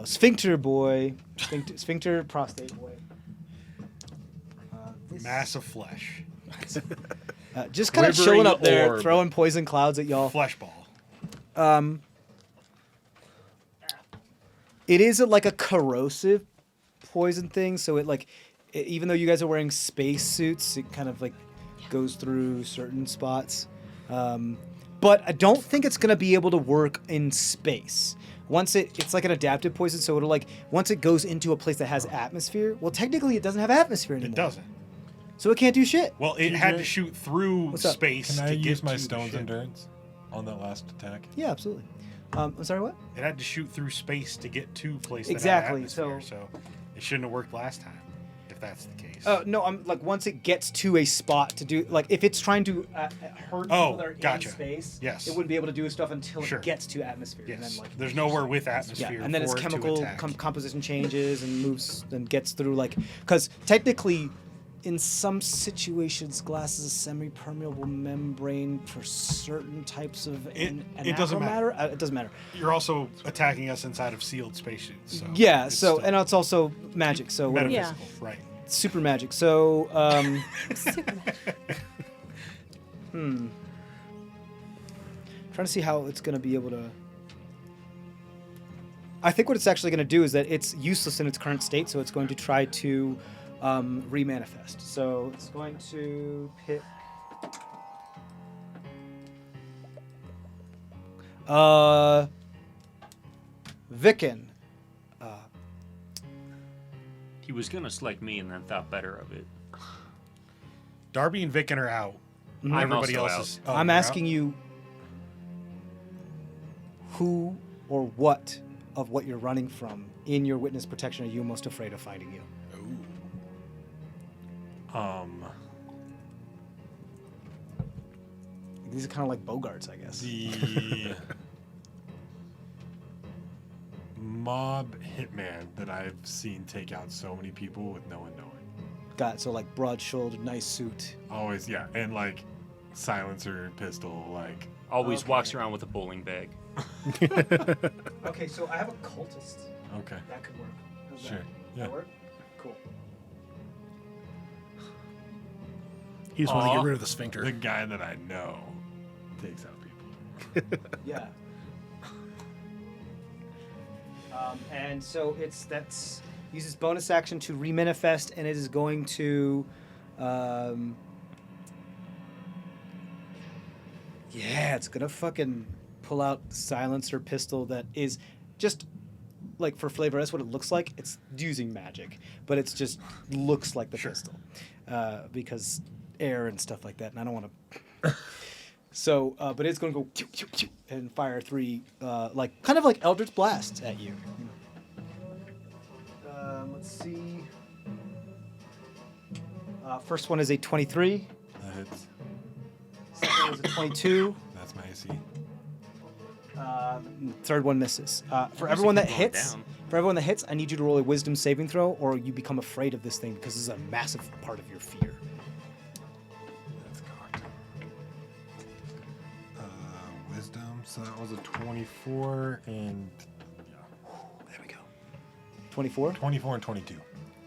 S1: Sphincter boy, Sphincter prostate boy. This-
S4: Mass of flesh.
S1: just kind of
S2: Quivering
S1: chilling up there,
S2: orb.
S1: throwing poison clouds at y'all.
S4: Flesh ball.
S1: It is like a corrosive poison thing, so even though you guys are wearing space suits, it kind of like goes through certain spots. But I don't think it's gonna be able to work in space. Once it's like an adaptive poison, so it'll like once it goes into a place that has atmosphere. Well, technically, it doesn't have atmosphere anymore.
S4: It doesn't.
S1: So it can't do shit.
S4: Well, it had to shoot through
S1: What's up?
S4: space
S6: Can I
S4: to get
S6: use my
S4: to the
S6: stone's
S4: ship.
S6: endurance on that last attack?
S1: Yeah, absolutely. I'm sorry, what?
S4: It had to shoot through space to get to a place that
S1: Exactly,
S4: had atmosphere, so it shouldn't have worked last time, if that's the case.
S1: No, I'm like once it gets to a spot to do like if it's trying to hurt people that are
S4: gotcha.
S1: in space,
S4: Yes.
S1: it wouldn't be able to do stuff until
S4: Sure.
S1: it gets to atmosphere.
S4: Yes.
S1: And then, like,
S4: There's nowhere with
S1: yeah,
S4: atmosphere.
S1: and then its
S4: for it to
S1: chemical
S4: attack.
S1: composition changes and moves and gets through like because technically, in some situations, glass is a semi-permeable membrane for certain types of
S4: It doesn't matter.
S1: It doesn't matter.
S4: You're also attacking us inside of sealed spacesuits. So
S1: Yeah.
S4: it's
S1: So
S4: still
S1: and it's also magic. So whatever.
S4: metaphysical, right?
S1: Super magic. So trying to see how it's going to be able to. I think what it's actually going to do is that it's useless in its current state, so it's going to try to remanifest. So it's going to pick. Vicken.
S2: He was gonna select me and then thought better of it.
S4: Darby and Vicken are out.
S1: Mhm.
S2: I'm
S4: Everybody
S2: also
S4: else is.
S1: I'm
S4: you're
S1: asking
S4: out?
S1: you who or what of what you're running from in your witness protection are you most afraid of finding you? These are kind of like Bogarts, I guess.
S6: The mob hitman that I've seen take out so many people with no one knowing.
S1: Got it. So like broad-shouldered, nice suit.
S6: Always, yeah, and like silencer, pistol, like
S2: Always
S1: Okay.
S2: walks around with a bowling bag.
S1: Okay, so I have a cultist.
S6: okay,
S1: That could work. How's
S6: sure,
S1: That?
S6: yeah.
S1: That work? Cool.
S5: He just wants to
S2: Aw.
S5: get rid of the sphincter.
S6: The guy that I know takes out people.
S1: Yeah. And so that's uses bonus action to remanifest, and it is going to, yeah, it's gonna fucking pull out silencer pistol that is just like for flavor. That's what it looks like. It's using magic, but it's just looks like the pistol because air and stuff like that, and I don't want to. So, but it's going to go pew, pew, pew, and fire 3, like kind of like Eldritch Blast at you. Let's see. First one is a 23.
S6: That hits.
S1: Second one is a 22.
S6: That's my AC.
S1: Third one misses. For
S2: Music
S1: everyone that
S2: kept going
S1: hits,
S2: down.
S1: I need you to roll a Wisdom saving throw, or you become afraid of this thing because this is a massive part of your fear.
S6: That's cocked. Wisdom. So that was a 24 and
S1: There we go. 24.
S6: 24 and 22.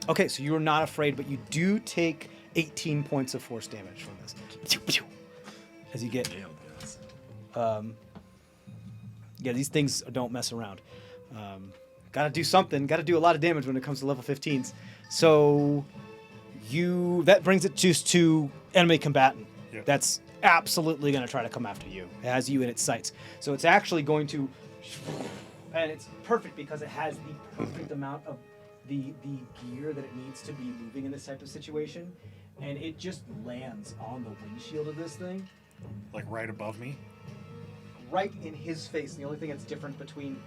S1: Okay, so you are not afraid, but you do take 18 points of force damage from this. Pew, pew. As you get, yeah, these things don't mess around. Got to do something. Got to do a lot of damage when it comes to level 15s. So that brings it just to enemy combatant.
S4: Yep.
S1: That's absolutely going to try to come after you. It has you in its sights. So it's actually going to, and it's perfect because it has the perfect amount of the gear that it needs to be moving in this type of situation, and it just lands on the windshield of this thing,
S4: Like right above me.
S1: right in his face. The only thing that's different between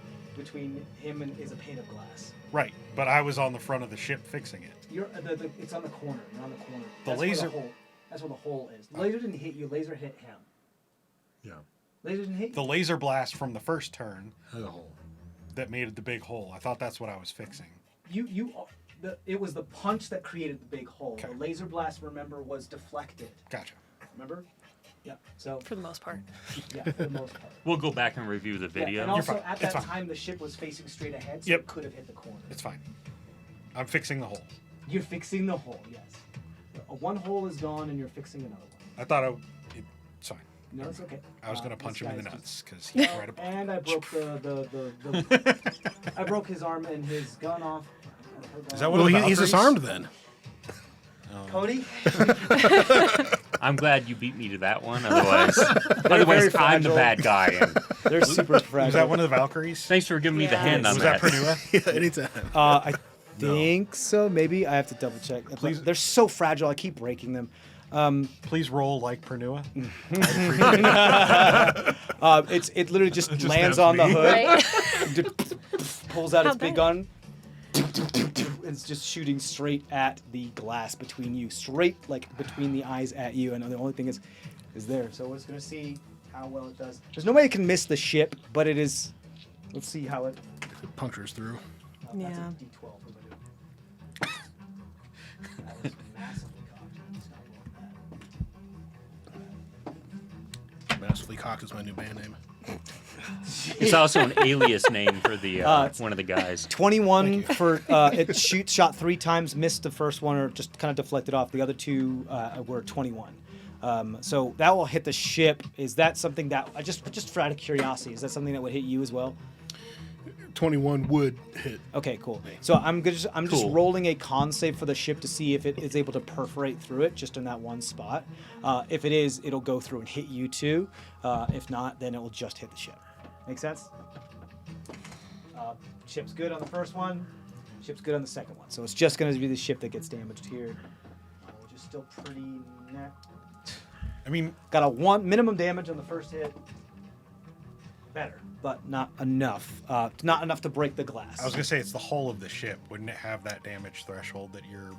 S1: him and is a pane of glass.
S4: Right, but I was on the front of the ship fixing it.
S1: You're it's on the corner. You're on the corner.
S4: The
S1: That's
S4: laser-
S1: Where that's where the hole is. The laser didn't hit you. Laser hit him.
S6: Yeah.
S1: Laser didn't hit you.
S4: The laser blast from the first turn
S6: Had a hole.
S4: that made the big hole. I thought that's what I was fixing.
S1: It was the punch that created the big hole.
S4: Okay.
S1: The laser blast, remember, was deflected.
S4: Gotcha.
S1: Remember? Yeah. So
S3: For the most part.
S1: yeah, for the most part.
S2: We'll go back and review the
S1: Yeah,
S2: video.
S1: and also
S4: fine.
S1: at
S4: It's
S1: that
S4: fine.
S1: time the ship was facing straight ahead, so
S4: Yep.
S1: it could have hit the corner.
S4: It's fine. I'm fixing the hole.
S1: You're fixing the hole, yes. One hole is gone and you're fixing another one.
S4: I thought it's fine.
S1: No, it's okay.
S4: I was gonna
S1: This
S4: punch him in the
S1: guy's
S4: nuts because he's
S1: just-
S4: right above.
S1: And I broke the I broke his arm and his gun off.
S4: Is that
S5: Well,
S4: one of the
S5: he's
S4: Valkyries?
S5: disarmed then.
S1: Cody?
S2: I'm glad you beat me to that one. Otherwise,
S1: very
S2: I'm the
S1: fragile.
S2: bad guy. And
S1: They're super fragile.
S4: Was that one of the Valkyries?
S2: thanks for giving me the
S3: Yeah.
S2: hand on
S4: Was
S2: that.
S4: that Pernua?
S5: Yeah, anytime.
S1: I think so. Maybe I have to double check.
S4: Please.
S1: They're so fragile. I keep breaking them.
S4: Please roll like Pernua.
S1: It literally just
S6: just
S1: lands
S6: stabs
S1: on the
S6: me.
S1: hood,
S3: Right?
S1: pulls out its
S3: How
S1: big
S3: bad?
S1: gun, and it's just shooting straight at the glass between you, straight like between the eyes at you. And the only thing is there. So we're just gonna see how well it does. There's no way it can miss the ship, but it is. Let's see how it.
S5: It punctures through.
S3: Yeah.
S1: That's a D12. We're gonna do. That was massively cocked. It's not going bad.
S5: Massively Cock is my new band name.
S2: It's also an alias name for the one of the guys.
S1: 21 for it shot 3 times, missed the first one or just kind of deflected off. The other 2 were 21. So that will hit the ship. Is that something that just for out of curiosity, is that something that would hit you as well?
S5: 21 would hit.
S1: Okay, cool. So I'm just
S2: Cool.
S1: rolling a con save for the ship to see if it is able to perforate through it just in that one spot. If it is, it'll go through and hit you too. If not, then it will just hit the ship. Make sense? Ship's good on the first one. Ship's good on the second one. So it's just going to be the ship that gets damaged here, which is still pretty net.
S4: I mean,
S1: Got a 1 minimum damage on the first hit. Better, but not enough. Not enough to break the glass.
S4: I was gonna say it's the hull of the ship. Wouldn't it have that damage threshold that you're?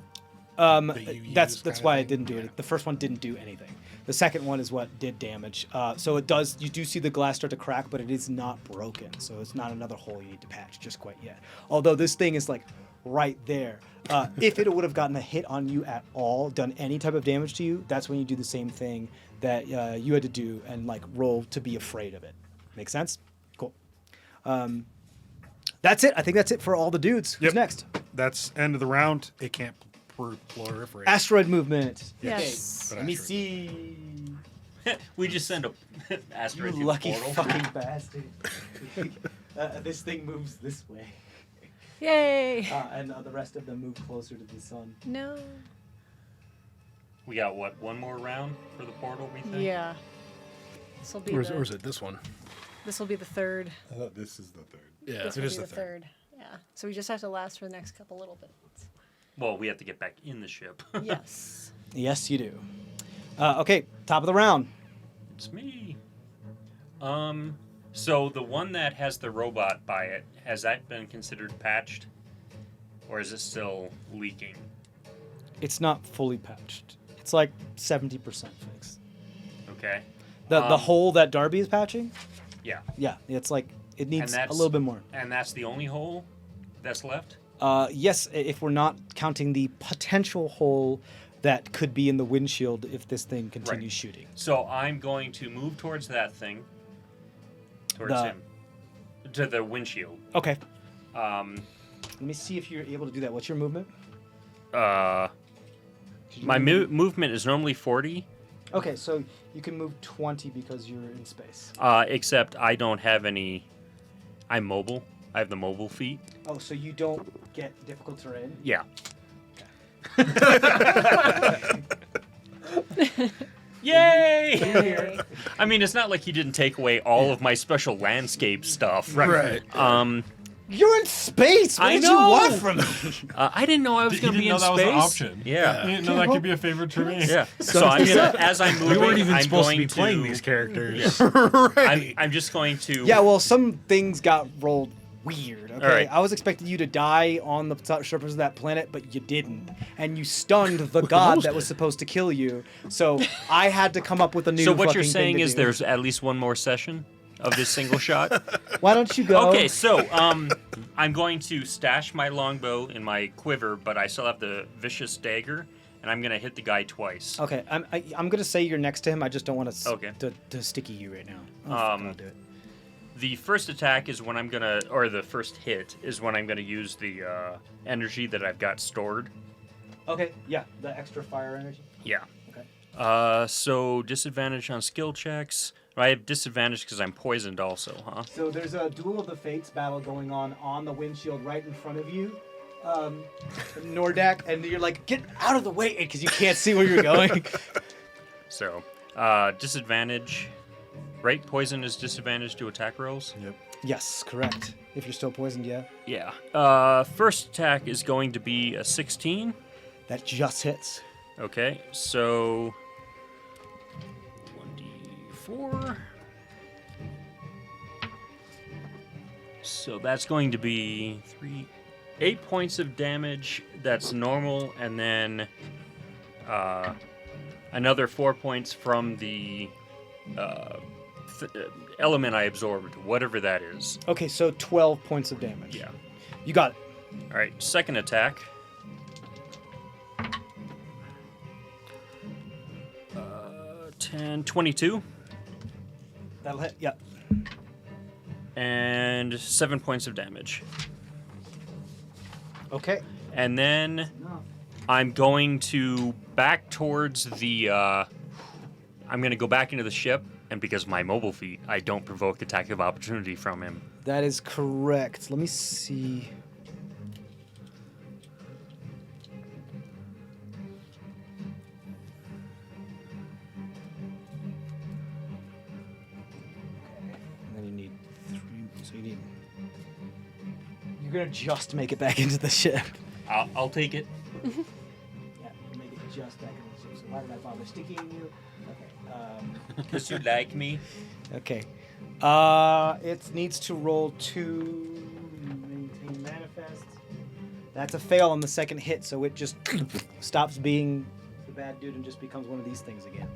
S4: that you
S1: That's
S4: use kinda
S1: why
S4: thing?
S1: it didn't do
S4: Yeah.
S1: it. The first one didn't do anything. The second one is what did damage. So it does. You do see the glass start to crack, but it is not broken. So it's not another hole you need to patch just quite yet. Although this thing is like right there. If it would have gotten a hit on you at all, done any type of damage to you, that's when you do the same thing that you had to do and like roll to be afraid of it. Make sense? Cool. That's it. I think that's it for all the dudes. Who's
S4: Yep.
S1: next?
S4: That's end of the round. It can't proliferate.
S1: Asteroid movement.
S3: Yes.
S4: But
S1: Let me
S4: asteroid.
S1: see.
S2: We just send a
S1: You
S2: asteroid through the
S1: lucky
S2: portal.
S1: fucking bastard. This thing moves this way.
S3: Yay!
S1: And the rest of them move closer to the sun.
S3: No.
S2: We got what? One more round for the portal, we think.
S3: Yeah. This will be
S5: Or is it this one?
S3: This will be the third.
S6: I thought this is the third.
S5: Yeah.
S3: This
S4: it
S3: will
S4: is
S3: be
S4: the
S3: the third. Yeah. So we just have to last for the next couple little bits.
S2: Well, we have to get back in the ship.
S3: Yes.
S1: Yes, you do. Okay, top of the round.
S2: It's me. So the one that has the robot by it, has that been considered patched? Or is it still leaking?
S1: It's not fully patched. It's like 70% fixed.
S2: Okay.
S1: The
S2: Um,
S1: hole that Darby is patching?
S2: Yeah.
S1: Yeah, it's like it needs a
S2: that's-
S1: little bit more.
S2: And that's the only hole that's left?
S1: Yes, if we're not counting the potential hole that could be in the windshield if this thing continues shooting.
S2: So I'm going to move towards that thing. Towards
S1: The-
S2: him. To the windshield.
S1: Okay,
S2: Um,
S1: let me see if you're able to do that. What's your movement?
S2: my movement is normally 40,
S1: Okay, so you can move 20 because you're in space.
S2: except I don't have any. I'm mobile. I have the mobile feat.
S1: Oh, so you don't get difficult terrain?
S2: Yeah. Yay! I mean, it's not like he didn't take away all of my special landscape stuff.
S5: Right.
S1: You're in space. What
S2: I
S1: did
S2: know.
S1: you want from me?
S2: I didn't know I was
S6: You
S2: going to
S6: didn't
S2: be in
S6: know
S2: space.
S6: that was an option.
S2: Yeah.
S6: I didn't know that could be a favorite terrain.
S2: Yeah. So I'm gonna, as I'm moving,
S4: We weren't even
S2: I'm
S4: supposed to
S2: going
S4: be playing these characters.
S2: I'm just going to.
S1: Yeah, well, some things got rolled weird. Okay,
S2: right.
S1: I was expecting you to die on the surface of that planet, but you didn't, and you stunned the god that was supposed to kill you. So I had to come up with a new.
S2: So what you're
S1: fucking thing
S2: saying
S1: to
S2: is
S1: do.
S2: there's at least one more session of this single shot.
S1: Why don't you go?
S2: Okay, so I'm going to stash my longbow in my quiver, but I still have the vicious dagger, and I'm gonna hit the guy twice.
S1: Okay, I'm gonna say you're next to him. I just don't want
S2: Okay.
S1: to sticky you right now. Oh, fuck, I'll do it.
S2: The first attack is when I'm gonna, or the first hit is when I'm gonna use the energy that I've got stored.
S1: Okay, yeah, the extra fire energy.
S2: Yeah.
S1: Okay.
S2: So disadvantage on skill checks. I have disadvantage because I'm poisoned also, huh?
S1: So there's a Duel of the Fates battle going on the windshield right in front of you, Nordak, and you're like, get out of the way, because you can't see where you're going.
S2: So, disadvantage, right? Poison is disadvantage to attack rolls?
S6: Yep.
S1: Yes, correct. If you're still poisoned, yeah.
S2: Yeah. First attack is going to be a 16.
S1: That just hits.
S2: Okay, so 1d4. So that's going to be 8 points of damage. That's normal, and then another 4 points from the element I absorbed, whatever that is.
S1: Okay, so 12 points of damage.
S2: Yeah.
S1: You got it.
S2: All right, second attack. 10, 22,
S1: That'll hit. Yeah.
S2: and 7 points of damage.
S1: Okay.
S2: And then I'm going to back towards the. I'm going to go back into the ship, and because of my mobile feat, I don't provoke attack of opportunity from him.
S1: That is correct. Let me see. And then you need 3. So you need. You're gonna just make it back into the ship.
S2: I'll take it.
S1: Yeah, you make it just back into the ship. So why did I bother sticking you? Okay.
S2: Because you like me.
S1: Okay. It needs to roll 2. Maintain manifest. That's a fail on the second hit, so it just stops being the bad dude and just becomes one of these things again.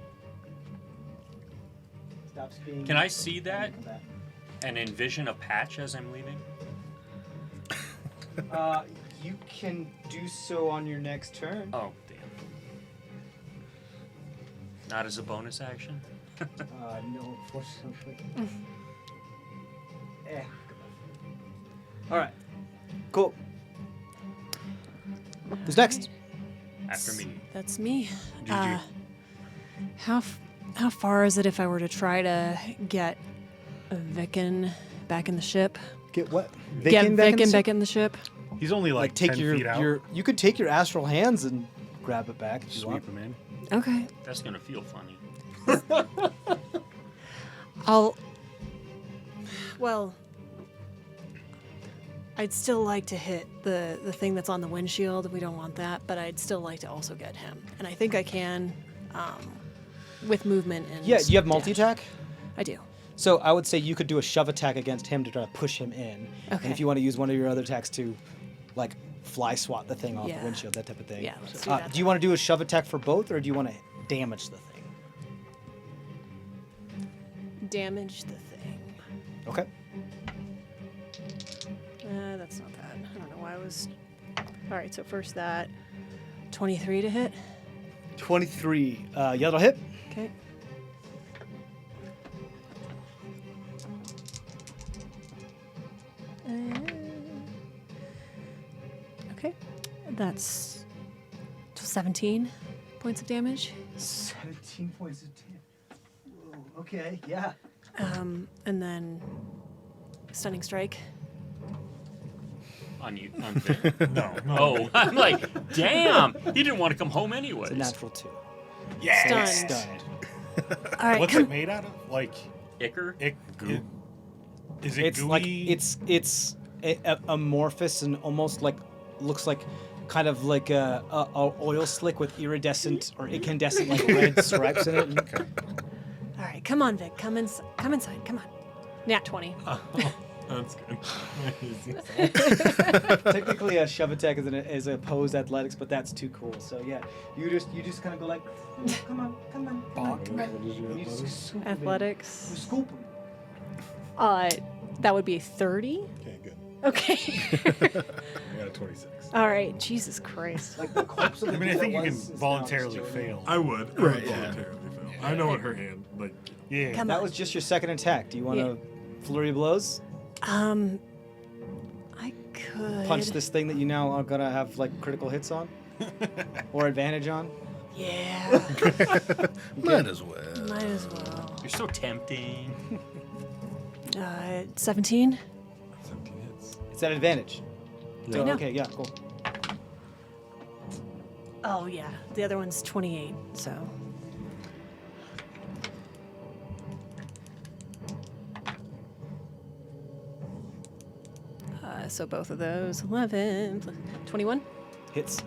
S1: Stops being.
S2: Can I see that
S1: Come back.
S2: and envision a patch as I'm leaving?
S1: You can do so on your next turn.
S2: Oh, damn. Not as a bonus action?
S1: No, unfortunately. All right. Cool. Who's next?
S2: After me.
S3: That's me.
S2: GG.
S3: How far is it if I were to try to get Vicken back in the ship?
S1: Get what?
S3: Get Vicken
S1: the
S3: back in the ship?
S4: He's only like
S1: take
S4: 10
S1: your
S4: feet out.
S1: you could take your astral hands and grab it back if you want.
S4: Sweep him in.
S3: Okay.
S2: That's going to feel funny.
S3: Well, I'd still like to hit the thing that's on the windshield. We don't want that, but I'd still like to also get him. And I think I can with movement and
S1: Yeah, do you have
S3: dash.
S1: multi-attack?
S3: I do.
S1: So I would say you could do a shove attack against him to try to push him in.
S3: Okay.
S1: And if you want to use one of your other attacks to, like, fly swat the thing off
S3: Yeah.
S1: the windshield, that type of thing.
S3: Yeah, let's do that
S1: Do you want to do a shove attack for both, or do you want to damage the thing?
S3: Damage the thing.
S1: Okay.
S3: That's not that. I don't know why I was. All right, so first that 23 to hit.
S1: 23. Yeah, that'll hit.
S3: Okay. Okay, that's 17 points of damage.
S1: 17 points of damage. Whoa, okay, yeah.
S3: And then stunning strike.
S2: On you. On Vic.
S6: No.
S2: Oh, I'm like, damn! He didn't want to come home anyways.
S1: It's a natural 2.
S3: Stunned.
S1: Stunned.
S3: All right,
S4: What's
S3: come.
S4: it made out of? Like,
S2: Icker?
S4: is it
S1: It's
S4: gooey?
S1: like it's amorphous and almost like looks like kind of like a oil slick with iridescent or incandescent like red stripes in it.
S3: All right, come on, Vic. Come inside. Come on. Nat 20.
S6: That's good.
S1: Technically, a shove attack is a opposed athletics, but that's too cool. So yeah, you just kind of go like, come on.
S6: What is your
S1: And you just
S6: athletics?
S1: scoop 'em in.
S3: Athletics.
S1: You scoop 'em.
S3: That would be 30.
S6: Okay, good.
S3: Okay.
S6: I got a 26.
S3: All right. Jesus Christ.
S1: Like the corpse of the
S4: I mean, I
S1: dude
S4: think
S1: that
S4: you can
S1: was is now
S4: voluntarily
S1: just
S4: fail.
S6: I would. I
S5: Right,
S6: would
S5: yeah.
S6: voluntarily fail. I know what her hand, like,
S4: Yeah.
S3: Come
S1: That
S3: on.
S1: was just your second attack. Do you want to flurry of blows?
S3: I could
S1: Punch this thing that you now are gonna have like critical hits on, or advantage on.
S3: Yeah.
S5: Might as well.
S3: Might as well.
S2: You're so tempting.
S3: 17.
S6: 17 hits.
S1: It's at advantage. So,
S3: I know.
S1: okay, yeah, cool.
S3: Oh yeah. The other one's 28. So. So both of those 11 plus 21.
S1: Hits.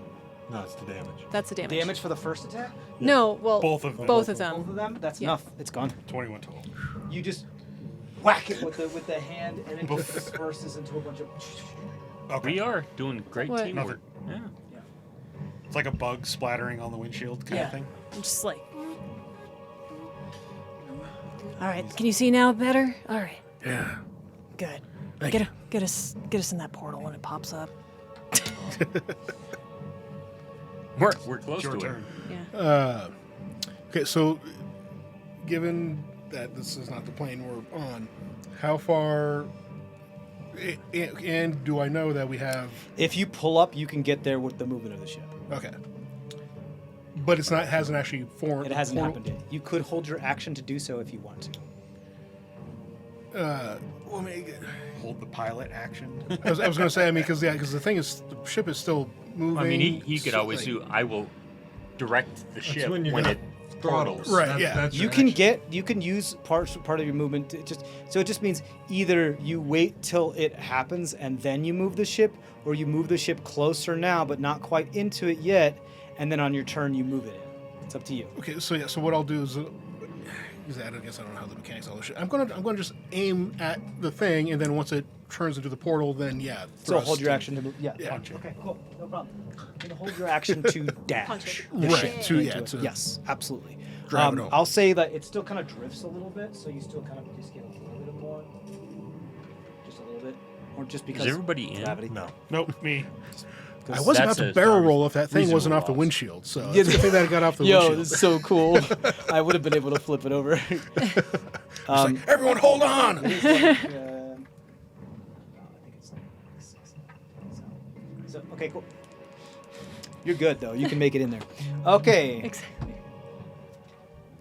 S6: No, it's the damage.
S3: That's the damage.
S1: Damage for the first attack.
S3: No, well,
S4: Both of them.
S3: Both of
S1: Both
S3: them.
S1: of them. That's
S3: Yeah.
S1: enough. It's gone.
S4: 21 total.
S1: You just whack it with the hand, and it just disperses into a bunch of.
S4: Okay.
S2: We are doing great
S3: What?
S2: teamwork. Yeah.
S4: It's like a bug splattering on the windshield kind
S1: Yeah.
S4: of thing.
S3: I'm just like. All right. Can you see now better? All right.
S5: Yeah.
S3: Good.
S5: Thank
S3: Get us in that portal when it pops up.
S2: We're close
S4: It's your
S2: to
S4: turn.
S3: Yeah.
S5: Okay, so given that this is not the plane we're on, how far? And do I know that we have?
S1: If you pull up, you can get there with the movement of the ship.
S5: Okay. But it's not hasn't actually formed.
S1: It hasn't happened yet. You could hold your action to do so if you want to.
S5: Well, maybe,
S4: Hold the pilot action.
S5: I was going to say, I mean, because the thing is, the ship is still moving.
S2: I mean, he could
S5: so,
S2: always
S5: like-
S2: do. I will direct the ship
S6: when
S2: when,
S6: you're
S2: it
S6: Throttles.
S2: throttles.
S5: Right,
S6: That's-
S5: yeah.
S6: that's
S1: You
S6: your
S1: can
S6: action.
S1: you can use part of your movement to so it just means either you wait till it happens and then you move the ship, or you move the ship closer now but not quite into it yet, and then on your turn you move it in. It's up to you.
S5: Okay, so yeah, so what I'll do is, I guess I don't know how the mechanics of all this shit. I'm gonna just aim at the thing, and then once it turns into the portal, then yeah.
S1: So
S5: thrust
S1: hold your
S5: and-
S1: action to move. Yeah.
S5: Yeah.
S4: Punch it.
S1: Okay, cool. No problem. You're gonna hold your action to dash.
S3: Punch
S1: the
S5: Right,
S1: ship
S5: to-
S1: into
S5: yeah,
S1: it.
S5: to
S1: yes, absolutely.
S5: drive it over.
S1: I'll say that it still kind of drifts a little bit, so you still kind of just get a little bit more, just a little bit, or just because
S2: everybody in?
S1: gravity.
S4: No. Nope, me.
S5: I was about
S2: That's
S5: to
S2: a
S5: barrel
S2: reasonable
S5: roll if that thing wasn't off the
S2: loss.
S5: windshield. So
S1: Yeah,
S5: it's a good thing that it got off the
S1: Yo,
S5: windshield.
S1: this is so cool. I would have been able to flip it over.
S5: It's like, everyone, hold on!
S1: It's like, I think it's like 6. So, okay, cool. You're good though. You can make it in there. Okay.
S3: Exactly.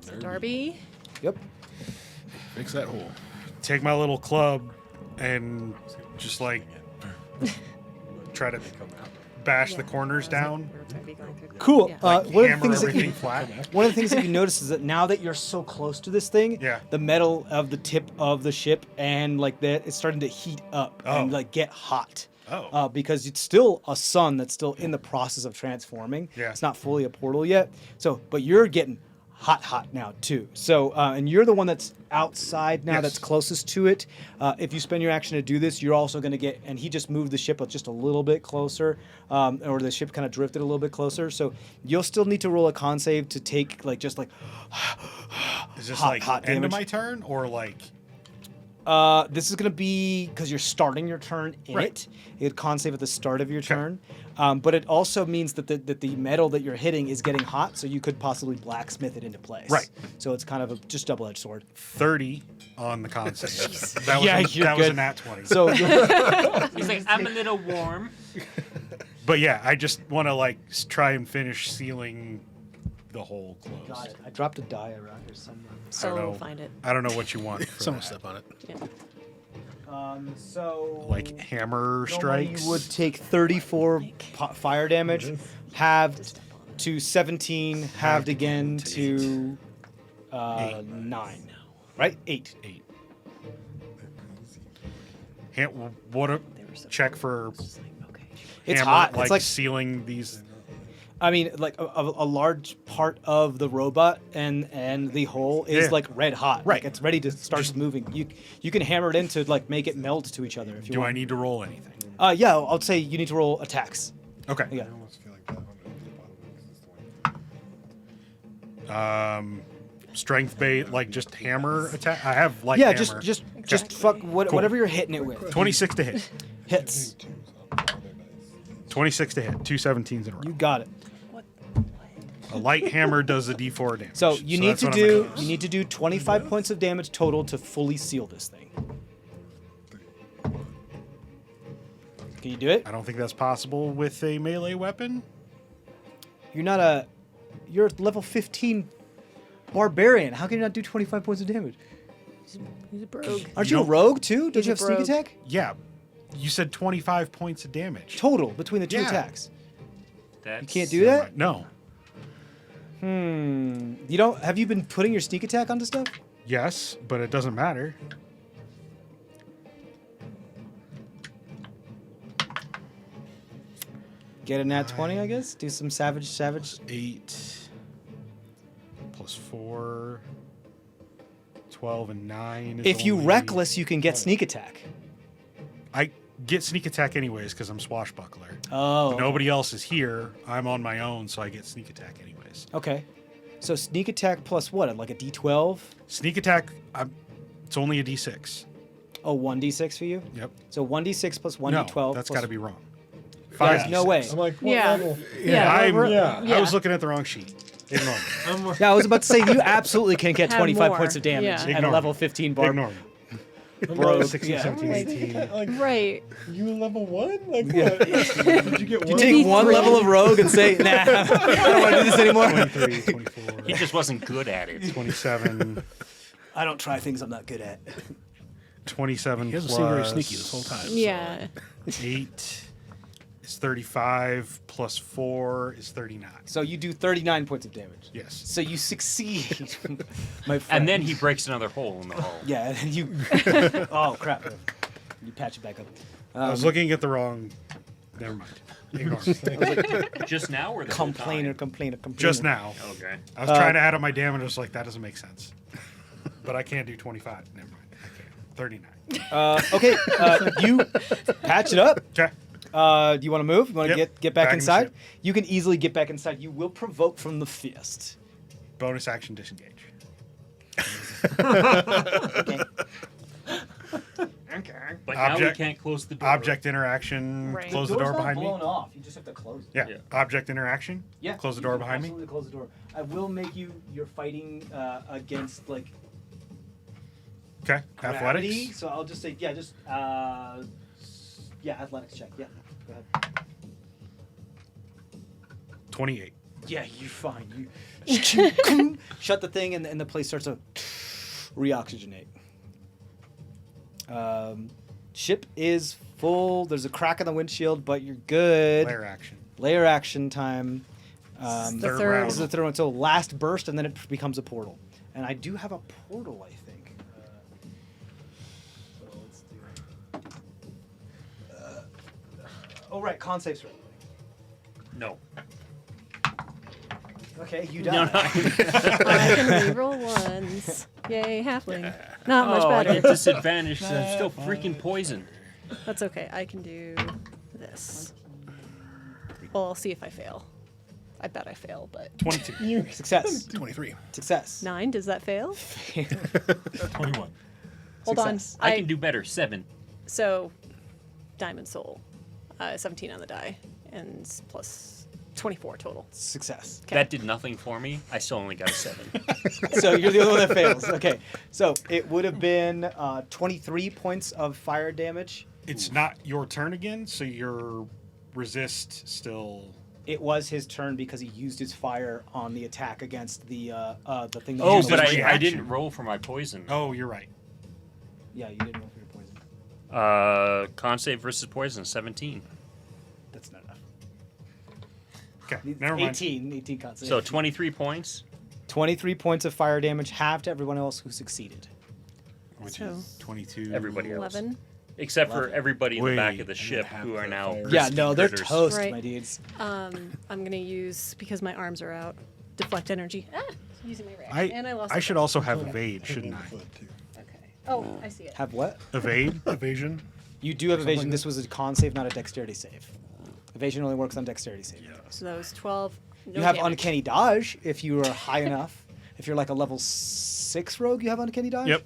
S3: So Darby.
S1: Yep.
S5: Fix that hole.
S4: Take my little club and just like try to bash the corners down.
S1: Cool.
S3: Yeah.
S1: One of the
S4: Hammer
S1: things that
S4: everything
S1: you,
S4: flat.
S1: one of the things that you notice is that now that you're so close to this thing,
S4: Yeah.
S1: the metal of the tip of the ship and like that is starting to heat up and
S4: Oh.
S1: like get hot.
S4: Oh.
S1: Because it's still a sun that's still in the process of transforming.
S4: Yeah.
S1: It's not fully a portal yet. So, but you're getting hot now too. So, and you're the one that's outside now,
S4: Yes.
S1: that's closest to it. If you spend your action to do this, you're also going to get. And he just moved the ship just a little bit closer, or the ship kind of drifted a little bit closer. So you'll still need to roll a con save to take like just like.
S4: Is this
S1: hot-
S4: like
S1: hot
S4: end
S1: damage.
S4: of my turn or like
S1: This is going to be because you're starting your turn in
S4: Right.
S1: it. It con save at the start of your turn, but it also means that the metal that you're hitting is getting hot, so you could possibly blacksmith it into place.
S4: Right.
S1: So it's kind of a just double-edged sword.
S4: 30 on the con save? That was
S1: Yeah,
S4: a,
S1: you're
S4: that was a
S1: good.
S4: nat 20.
S1: So
S2: He's like, I'm a little warm.
S4: But yeah, I just want to like try and finish sealing the hole closed.
S1: got it. I dropped a die around here somewhere.
S3: So
S4: know.
S3: we'll find it.
S4: I don't know what you want. For
S5: Someone
S4: that.
S5: step on it.
S3: Yeah.
S1: So
S4: Like hammer
S1: normally
S4: strikes.
S1: you would take 34 fire damage, halved to 17, halved again to 9. Right? 8.
S4: 8. What? check for
S1: It's
S4: hammer,
S1: hot.
S4: like,
S1: It's like
S4: sealing these?
S1: I mean, like a large part of the robot and the hole is
S4: Yeah.
S1: like red hot.
S4: Right.
S1: Like it's ready to start moving. You can hammer it in to like make it meld to each other if you
S4: Do
S1: want.
S4: I need to roll anything?
S1: Yeah, I'll say you need to roll attacks.
S4: Okay.
S1: Yeah.
S6: I almost feel like that one at the bottom is
S4: Strength bait, like just hammer attack. I have light
S1: Yeah,
S4: hammer.
S1: just fuck whatever you're hitting it with.
S4: 26 to hit.
S1: Hits.
S4: 26 to hit. 2 17s in a row.
S1: You got it.
S4: A light hammer does a D4 damage.
S1: So you need
S4: that's
S1: to
S4: what I'm gonna
S1: do
S4: use.
S1: you need to do 25 points of damage total to fully seal this thing. Can you do it?
S4: I don't think that's possible with a melee weapon.
S1: You're level 15 barbarian. How can you not do 25 points of damage?
S3: He's a brogue.
S1: Aren't
S4: You
S1: you a
S4: don't-
S1: rogue too? Don't
S3: He's
S1: you
S3: a
S1: have sneak
S3: rogue.
S1: attack?
S4: Yeah. You said 25 points of damage.
S1: Total between the two
S4: Yeah.
S1: attacks.
S2: That's,
S1: You can't do that?
S4: No.
S1: You don't have you been putting your sneak attack onto stuff?
S4: Yes, but it doesn't matter.
S1: Get a nat 20, I guess. Do some savage.
S4: 8 plus 4, 12 and 9. Is
S1: If you
S4: only-
S1: reckless, you can get sneak attack.
S4: I get sneak attack anyways because I'm swashbuckler.
S1: Oh.
S4: Nobody else is here. I'm on my own, so I get sneak attack anyways.
S1: Okay. So sneak attack plus what? Like a D12?
S4: Sneak attack, it's only a D6.
S1: Oh, 1d6 for you?
S4: Yep.
S1: So 1d6 plus 1d12.
S4: No, that's got to be wrong.
S1: There's no way.
S6: I'm like, what
S3: Yeah.
S6: level?
S4: I was looking at the wrong sheet. Ignore me.
S6: I'm
S1: Yeah, I was about to say you absolutely can get
S3: Have
S1: 25
S3: more.
S1: points of damage
S3: Yeah.
S1: at
S4: Ignore
S1: a
S4: me.
S1: level 15 bar.
S4: Ignore me.
S1: Bro,
S4: 16,
S1: yeah.
S4: 17, 18.
S6: like,
S3: Right.
S6: you level 1? Like, what? Did you get
S1: You
S6: one?
S1: take one level of rogue and say, nah, I don't want to do this anymore.
S4: 23, 24,
S2: He just wasn't good at it.
S4: 27,
S1: I don't try things I'm not good at.
S4: 27
S5: He hasn't
S4: plus
S5: seemed very sneaky this whole time.
S3: Yeah.
S4: 8 is 35, plus 4 is 39.
S1: So you do 39 points of damage.
S4: Yes.
S1: So you succeed, my friend.
S2: And then he breaks another hole in the hull.
S1: Yeah, and then you. Oh, crap. You patch it back up.
S4: I was looking at the wrong. Never mind. Ignore me.
S2: Just now or the whole
S1: Complainer,
S2: time?
S1: complainer, complainer.
S4: Just now.
S2: Okay.
S4: I was trying to add up my damage. I was like, that doesn't make sense. But I can't do 25. Never mind. I can't. 39.
S1: Okay, you patch it up.
S4: Okay.
S1: Do you want to move? You want to
S4: Yep.
S1: get back
S4: Back in the
S1: inside?
S4: ship.
S1: You can easily get back inside. You will provoke from the fist.
S4: Bonus action disengage.
S1: Okay.
S2: But now we
S4: Object-
S2: can't close the door.
S4: Object interaction.
S3: Right.
S4: Close the door behind me.
S1: off. You just have to close it.
S4: Yeah.
S2: Yeah.
S4: Object interaction.
S1: Yeah.
S4: Close the
S1: you
S4: door
S1: can
S4: behind me.
S1: absolutely close the door. I will make you. You're fighting against like
S4: Okay.
S1: gravity.
S4: Athletics.
S1: So I'll just say athletics check. Yeah. Go ahead.
S4: 28.
S1: Yeah, you're fine. You shut the thing, and the place starts to reoxygenate. Ship is full. There's a crack in the windshield, but you're good.
S4: Layer action.
S1: Layer action time.
S3: The
S4: Third
S3: third.
S4: round.
S1: This is the third one. So last burst, and then it becomes a portal. And I do have a portal, I think. So let's do. Oh right, con saves for everybody.
S2: No.
S1: Okay, you
S2: No,
S1: die.
S2: no.
S3: I can reroll ones. Yay, halfling. Not much
S2: Oh, I
S3: better.
S2: get disadvantage 'cause I'm still freaking poisoned.
S3: That's okay. I can do this. Well, I'll see if I fail. I bet I fail, but
S4: 22.
S1: Success.
S5: 23.
S1: Success.
S3: 9, does that fail?
S6: 21.
S3: Hold on.
S1: Success.
S2: I can do better. 7.
S3: So, Diamond Soul. 17 on the die. And plus 24 total.
S1: Success.
S3: Okay.
S2: That did nothing for me. I still only got a 7.
S1: So you're the only one that fails. Okay. So it would have been 23 points of fire damage.
S4: It's not your turn again, so your resist still.
S1: It was his turn because he used his fire on the attack against the thing. That
S2: Oh,
S1: was
S2: but
S1: his
S2: I
S1: reaction.
S2: didn't roll for my poison.
S4: Oh, you're right.
S1: Yeah, you didn't roll for your poison.
S2: Con save versus poison, 17.
S1: That's not enough.
S4: Okay, never mind.
S1: 18 con save.
S2: So 23 points.
S1: 23 points of fire damage, half to everyone else who succeeded.
S4: Which
S3: So-
S4: is 22.
S2: Everybody else.
S3: 11.
S2: Except for everybody in the back of the
S6: Wait,
S2: ship
S6: and
S2: who are
S6: half
S2: now.
S6: the fire.
S1: Yeah,
S2: risky
S1: no, they're
S2: critters.
S1: toast,
S3: Right.
S1: my dudes.
S3: I'm gonna use, because my arms are out, deflect energy. Using my reaction. And I lost.
S4: I
S3: a
S4: should
S3: point.
S4: also have evade, shouldn't I?
S3: Okay. Oh, I see it.
S1: Have what?
S4: Evade?
S5: Evasion.
S1: You do have evasion. This was a con save, not a dexterity save. Evasion only works on dexterity save.
S3: So that was 12. No
S1: You have
S3: damage.
S1: uncanny dodge if you are high enough. If you're like a level 6 rogue, you have uncanny dodge.
S4: Yep.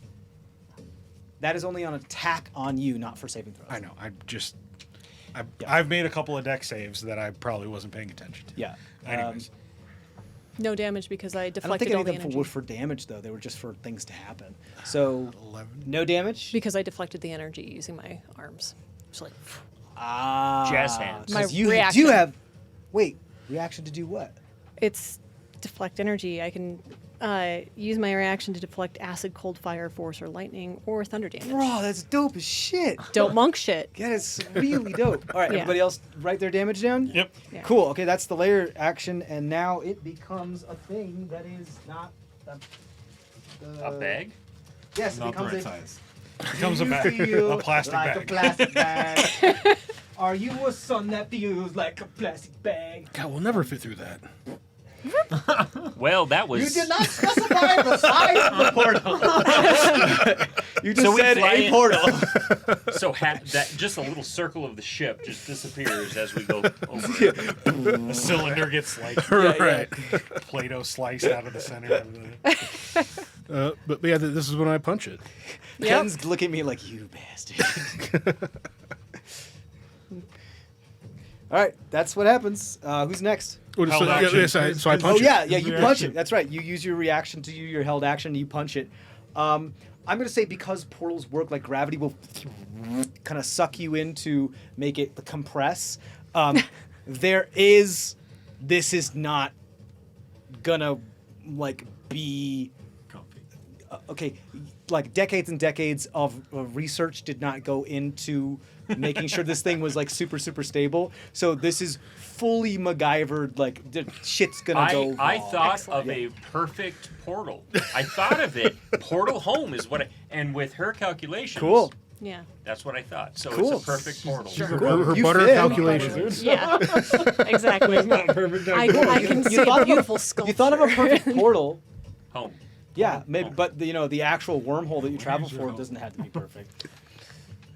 S1: That is only on attack on you, not for saving throws.
S4: I know.
S1: Yeah.
S4: I've made a couple of deck saves that I probably wasn't paying attention to.
S1: Yeah.
S4: Anyways.
S3: No damage because I
S1: I don't
S3: deflected
S1: think any
S3: all
S1: of
S3: the
S1: them
S3: energy.
S1: were for damage though. They were just for things to happen. So
S4: 11.
S1: no damage.
S3: Because I deflected the energy using my arms. Just like,
S2: Jazz hands.
S3: My
S1: 'cause you
S3: reaction.
S1: do have. Wait, reaction to do what?
S3: it's deflect energy. I can use my reaction to deflect acid, cold, fire, force, or lightning, or thunder damage.
S1: Bro, that's dope as shit.
S3: Don't monk shit.
S1: That is really dope. All right,
S3: Yeah.
S1: everybody else write their damage down?
S4: Yep.
S3: Yeah.
S1: Cool. Okay, that's the layer action, and now it becomes a thing that is not
S2: A bag?
S1: Yes, it
S6: Not the
S1: becomes
S6: right
S1: a
S6: size.
S4: Becomes a
S1: You
S4: bag,
S1: feel
S4: a plastic
S1: like
S4: bag.
S1: a plastic bag. Are you a son that feels like a plastic bag?
S5: God, we'll never fit through that.
S2: Well, that was.
S1: You did not specify the size of the portal. You just
S2: So we
S1: said
S2: fly
S1: a
S2: in-
S1: portal.
S2: So that just a little circle of the ship just disappears as we go over it.
S4: The cylinder gets like
S5: Right.
S4: Play-Doh sliced out of the center of the.
S5: But yeah, this is when I punch it.
S1: Ken's looking at me like, you bastard. All right, that's what happens. Who's next?
S5: Well,
S4: Held
S5: so,
S4: action.
S5: yes, so I
S1: Oh
S5: punch
S1: yeah,
S5: it.
S1: yeah, you punch it. That's right. You use your reaction to your held action. You punch it. I'm gonna say because portals work like gravity will kind of suck you into make it compress. This is not gonna like be
S6: Comfy.
S1: okay. Like decades and decades of research did not go into making sure this thing was like super stable. So this is fully MacGyvered. Like the shit's gonna go.
S2: I
S1: wrong.
S2: thought of a perfect portal. I thought of it. Portal home is what and with her calculations.
S1: Cool.
S3: Yeah.
S2: That's what I thought. So
S1: Cool.
S2: it's a perfect portal.
S5: Her
S1: You
S5: butter
S1: fit.
S5: calculations.
S3: Yeah. Exactly. I can see
S1: thought
S3: a
S1: of
S3: beautiful sculpture.
S1: You thought of a perfect portal.
S2: Home.
S1: Yeah, maybe, but the actual wormhole that you travel
S6: your
S1: for
S6: home?
S1: doesn't have to be perfect.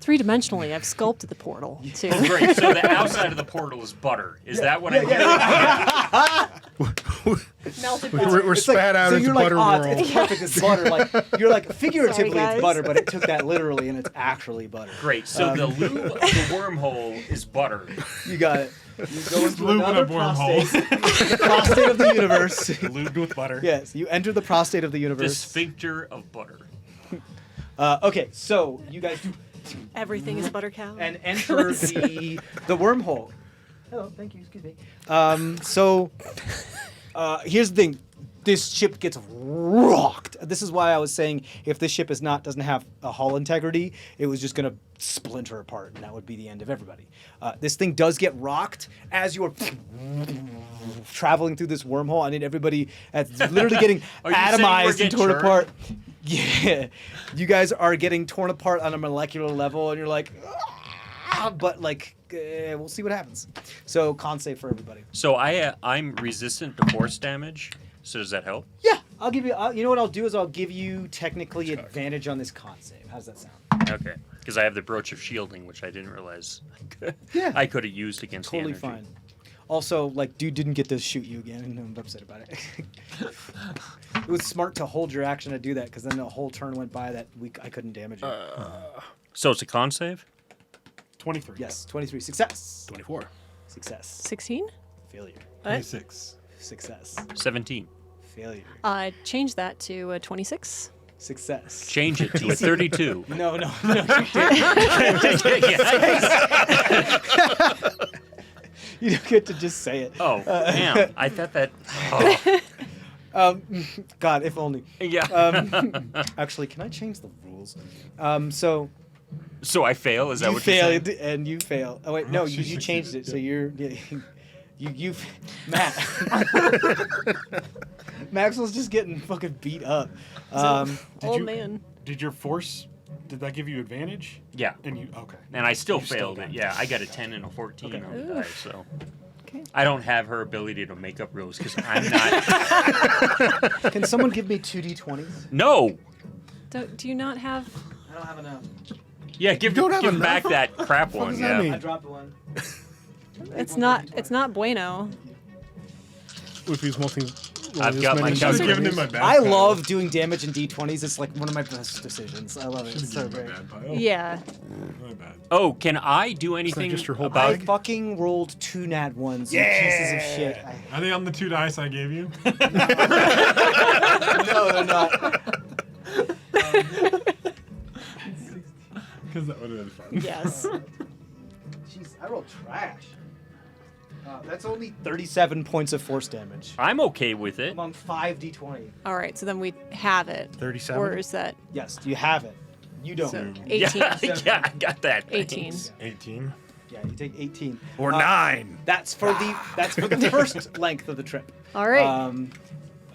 S3: Three-dimensionally, I've sculpted the portal too.
S2: Oh, great. So the outside of the portal is butter. Is that what I get?
S3: Melted
S5: We're
S1: It's
S5: spat out
S1: so
S5: into
S1: you're like,
S5: butter
S1: oh,
S5: world.
S1: it's perfect as butter. Like you're like figuratively
S3: guys.
S1: it's butter, but it took that literally, and it's actually butter.
S2: Great. So the lube of the wormhole is butter.
S1: You got it. You go into
S6: lube in
S1: another
S6: a wormhole.
S1: prostate, the prostate of the universe.
S4: Lubed with butter.
S1: Yes, you enter the prostate of the
S2: The
S1: universe.
S2: sphincter of butter.
S1: Okay, so you guys do
S3: Everything is butter cow.
S1: and enter the wormhole. Hello, thank you. Excuse me. Here's the thing. This ship gets rocked. This is why I was saying if this ship doesn't have a hull integrity, it was just gonna splinter apart, and that would be the end of everybody. This thing does get rocked as you're traveling through this wormhole. I need everybody that's literally getting
S2: Are you saying we're
S1: atomized and
S2: getting
S1: torn
S2: churned?
S1: apart. Yeah, you guys are getting torn apart on a molecular level, and you're like, but like, we'll see what happens. So con save for everybody.
S2: So I'm resistant to force damage. So does that help?
S1: Yeah, I'll give you. You know what I'll do is I'll give you technically advantage on this con save. How's that sound?
S2: Okay. Because I have the brooch of shielding, which I didn't realize
S1: Yeah.
S2: I could have used against the
S1: Totally
S2: energy.
S1: fine. Also, like, dude didn't get to shoot you again, and I'm upset about it. It was smart to hold your action to do that, because then the whole turn went by that I couldn't damage you.
S2: So it's a con save?
S4: 23.
S1: Yes, 23. Success.
S5: 24.
S1: Success.
S3: 16?
S1: Failure.
S6: 26.
S1: Success.
S2: 17.
S1: Failure.
S3: Change that to 26.
S1: Success.
S2: Change it to a 32.
S1: No. You don't get to just say it.
S2: Oh, damn. I thought that. Oh.
S1: God, if only.
S2: Yeah.
S1: Actually, can I change the rules? So
S2: So I fail? Is that
S1: you
S2: what you're
S1: failed
S2: saying?
S1: and you fail. Oh wait, no,
S6: she
S1: you changed it.
S6: succeeded,
S1: So you're you Matt. Maxwell's just getting fucking beat up. Did
S3: Old
S4: you-
S3: man.
S4: Did your force Did that give you advantage?
S2: Yeah.
S4: And you okay?
S2: And I still
S4: You still
S2: failed
S4: got
S2: it.
S4: it.
S2: Yeah, I got a 10 and a 14
S1: Okay.
S2: on the dice, so.
S3: Okay.
S2: I don't have her ability to make up rules because I'm not.
S1: Can someone give me 2d20s?
S2: No!
S3: Do you not have?
S1: I don't have enough.
S2: Yeah, give
S5: don't have
S2: give back
S5: enough?
S2: that crap
S5: fuck
S2: one.
S5: does that
S2: Yeah.
S5: mean?
S1: dropped one.
S3: It's not bueno.
S5: If he's multi.
S2: I've got my
S6: I should have
S2: calculator.
S6: given him my bad
S1: I
S6: pile.
S1: love doing damage in d20s. It's like one of my best decisions. I love it.
S6: Should've
S1: It's so
S6: given
S1: great.
S6: him my bad pile.
S3: Yeah.
S6: My bad.
S2: Oh, can I do anything
S5: just your whole
S2: about
S1: I fucking rolled 2 nat ones. You pieces of shit.
S6: Are they on the 2 dice I gave you?
S1: No, they're not.
S6: Because that would have been fun.
S3: Yes.
S1: Jeez, I rolled trash. That's only 37 points of force damage.
S2: I'm okay with it.
S1: Among 5 d20.
S3: All right. So then we have it.
S4: 37?
S3: Or is that
S1: Yes, you have it. You don't.
S3: so
S2: Yeah,
S3: 18?
S2: yeah, I got that.
S3: 18.
S6: 18.
S1: Yeah, you take 18.
S4: Or 9?
S1: That's for the first length of the trip.
S3: All right.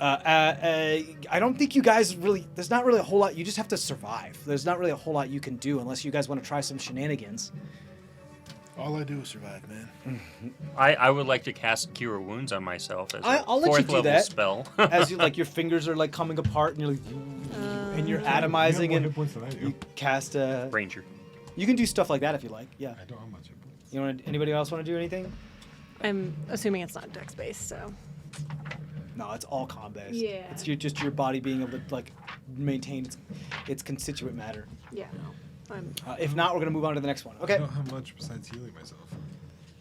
S1: I don't think you guys really. There's not really a whole lot. You just have to survive. There's not really a whole lot you can do unless you guys want to try some shenanigans.
S5: All I do is survive, man.
S2: I would like to cast Cure Wounds on myself as a
S1: I'll let you
S2: 4th
S1: do
S2: level
S1: that.
S2: spell.
S1: As you like, your fingers are like coming apart, and you're like, and you're atomizing,
S6: You have more hit
S1: and
S6: points than I do.
S1: you cast a.
S2: Ranger.
S1: You can do stuff like that if you like. Yeah.
S6: I don't have much hit points.
S1: You want? Anybody else want to do anything?
S3: I'm assuming it's not dex based, so.
S1: No, it's all combat.
S3: Yeah.
S1: It's just your body being able to like maintain its constituent matter.
S3: Yeah. I'm.
S1: If not, we're gonna move on to the next one.
S6: I
S1: Okay.
S6: don't have much besides healing myself.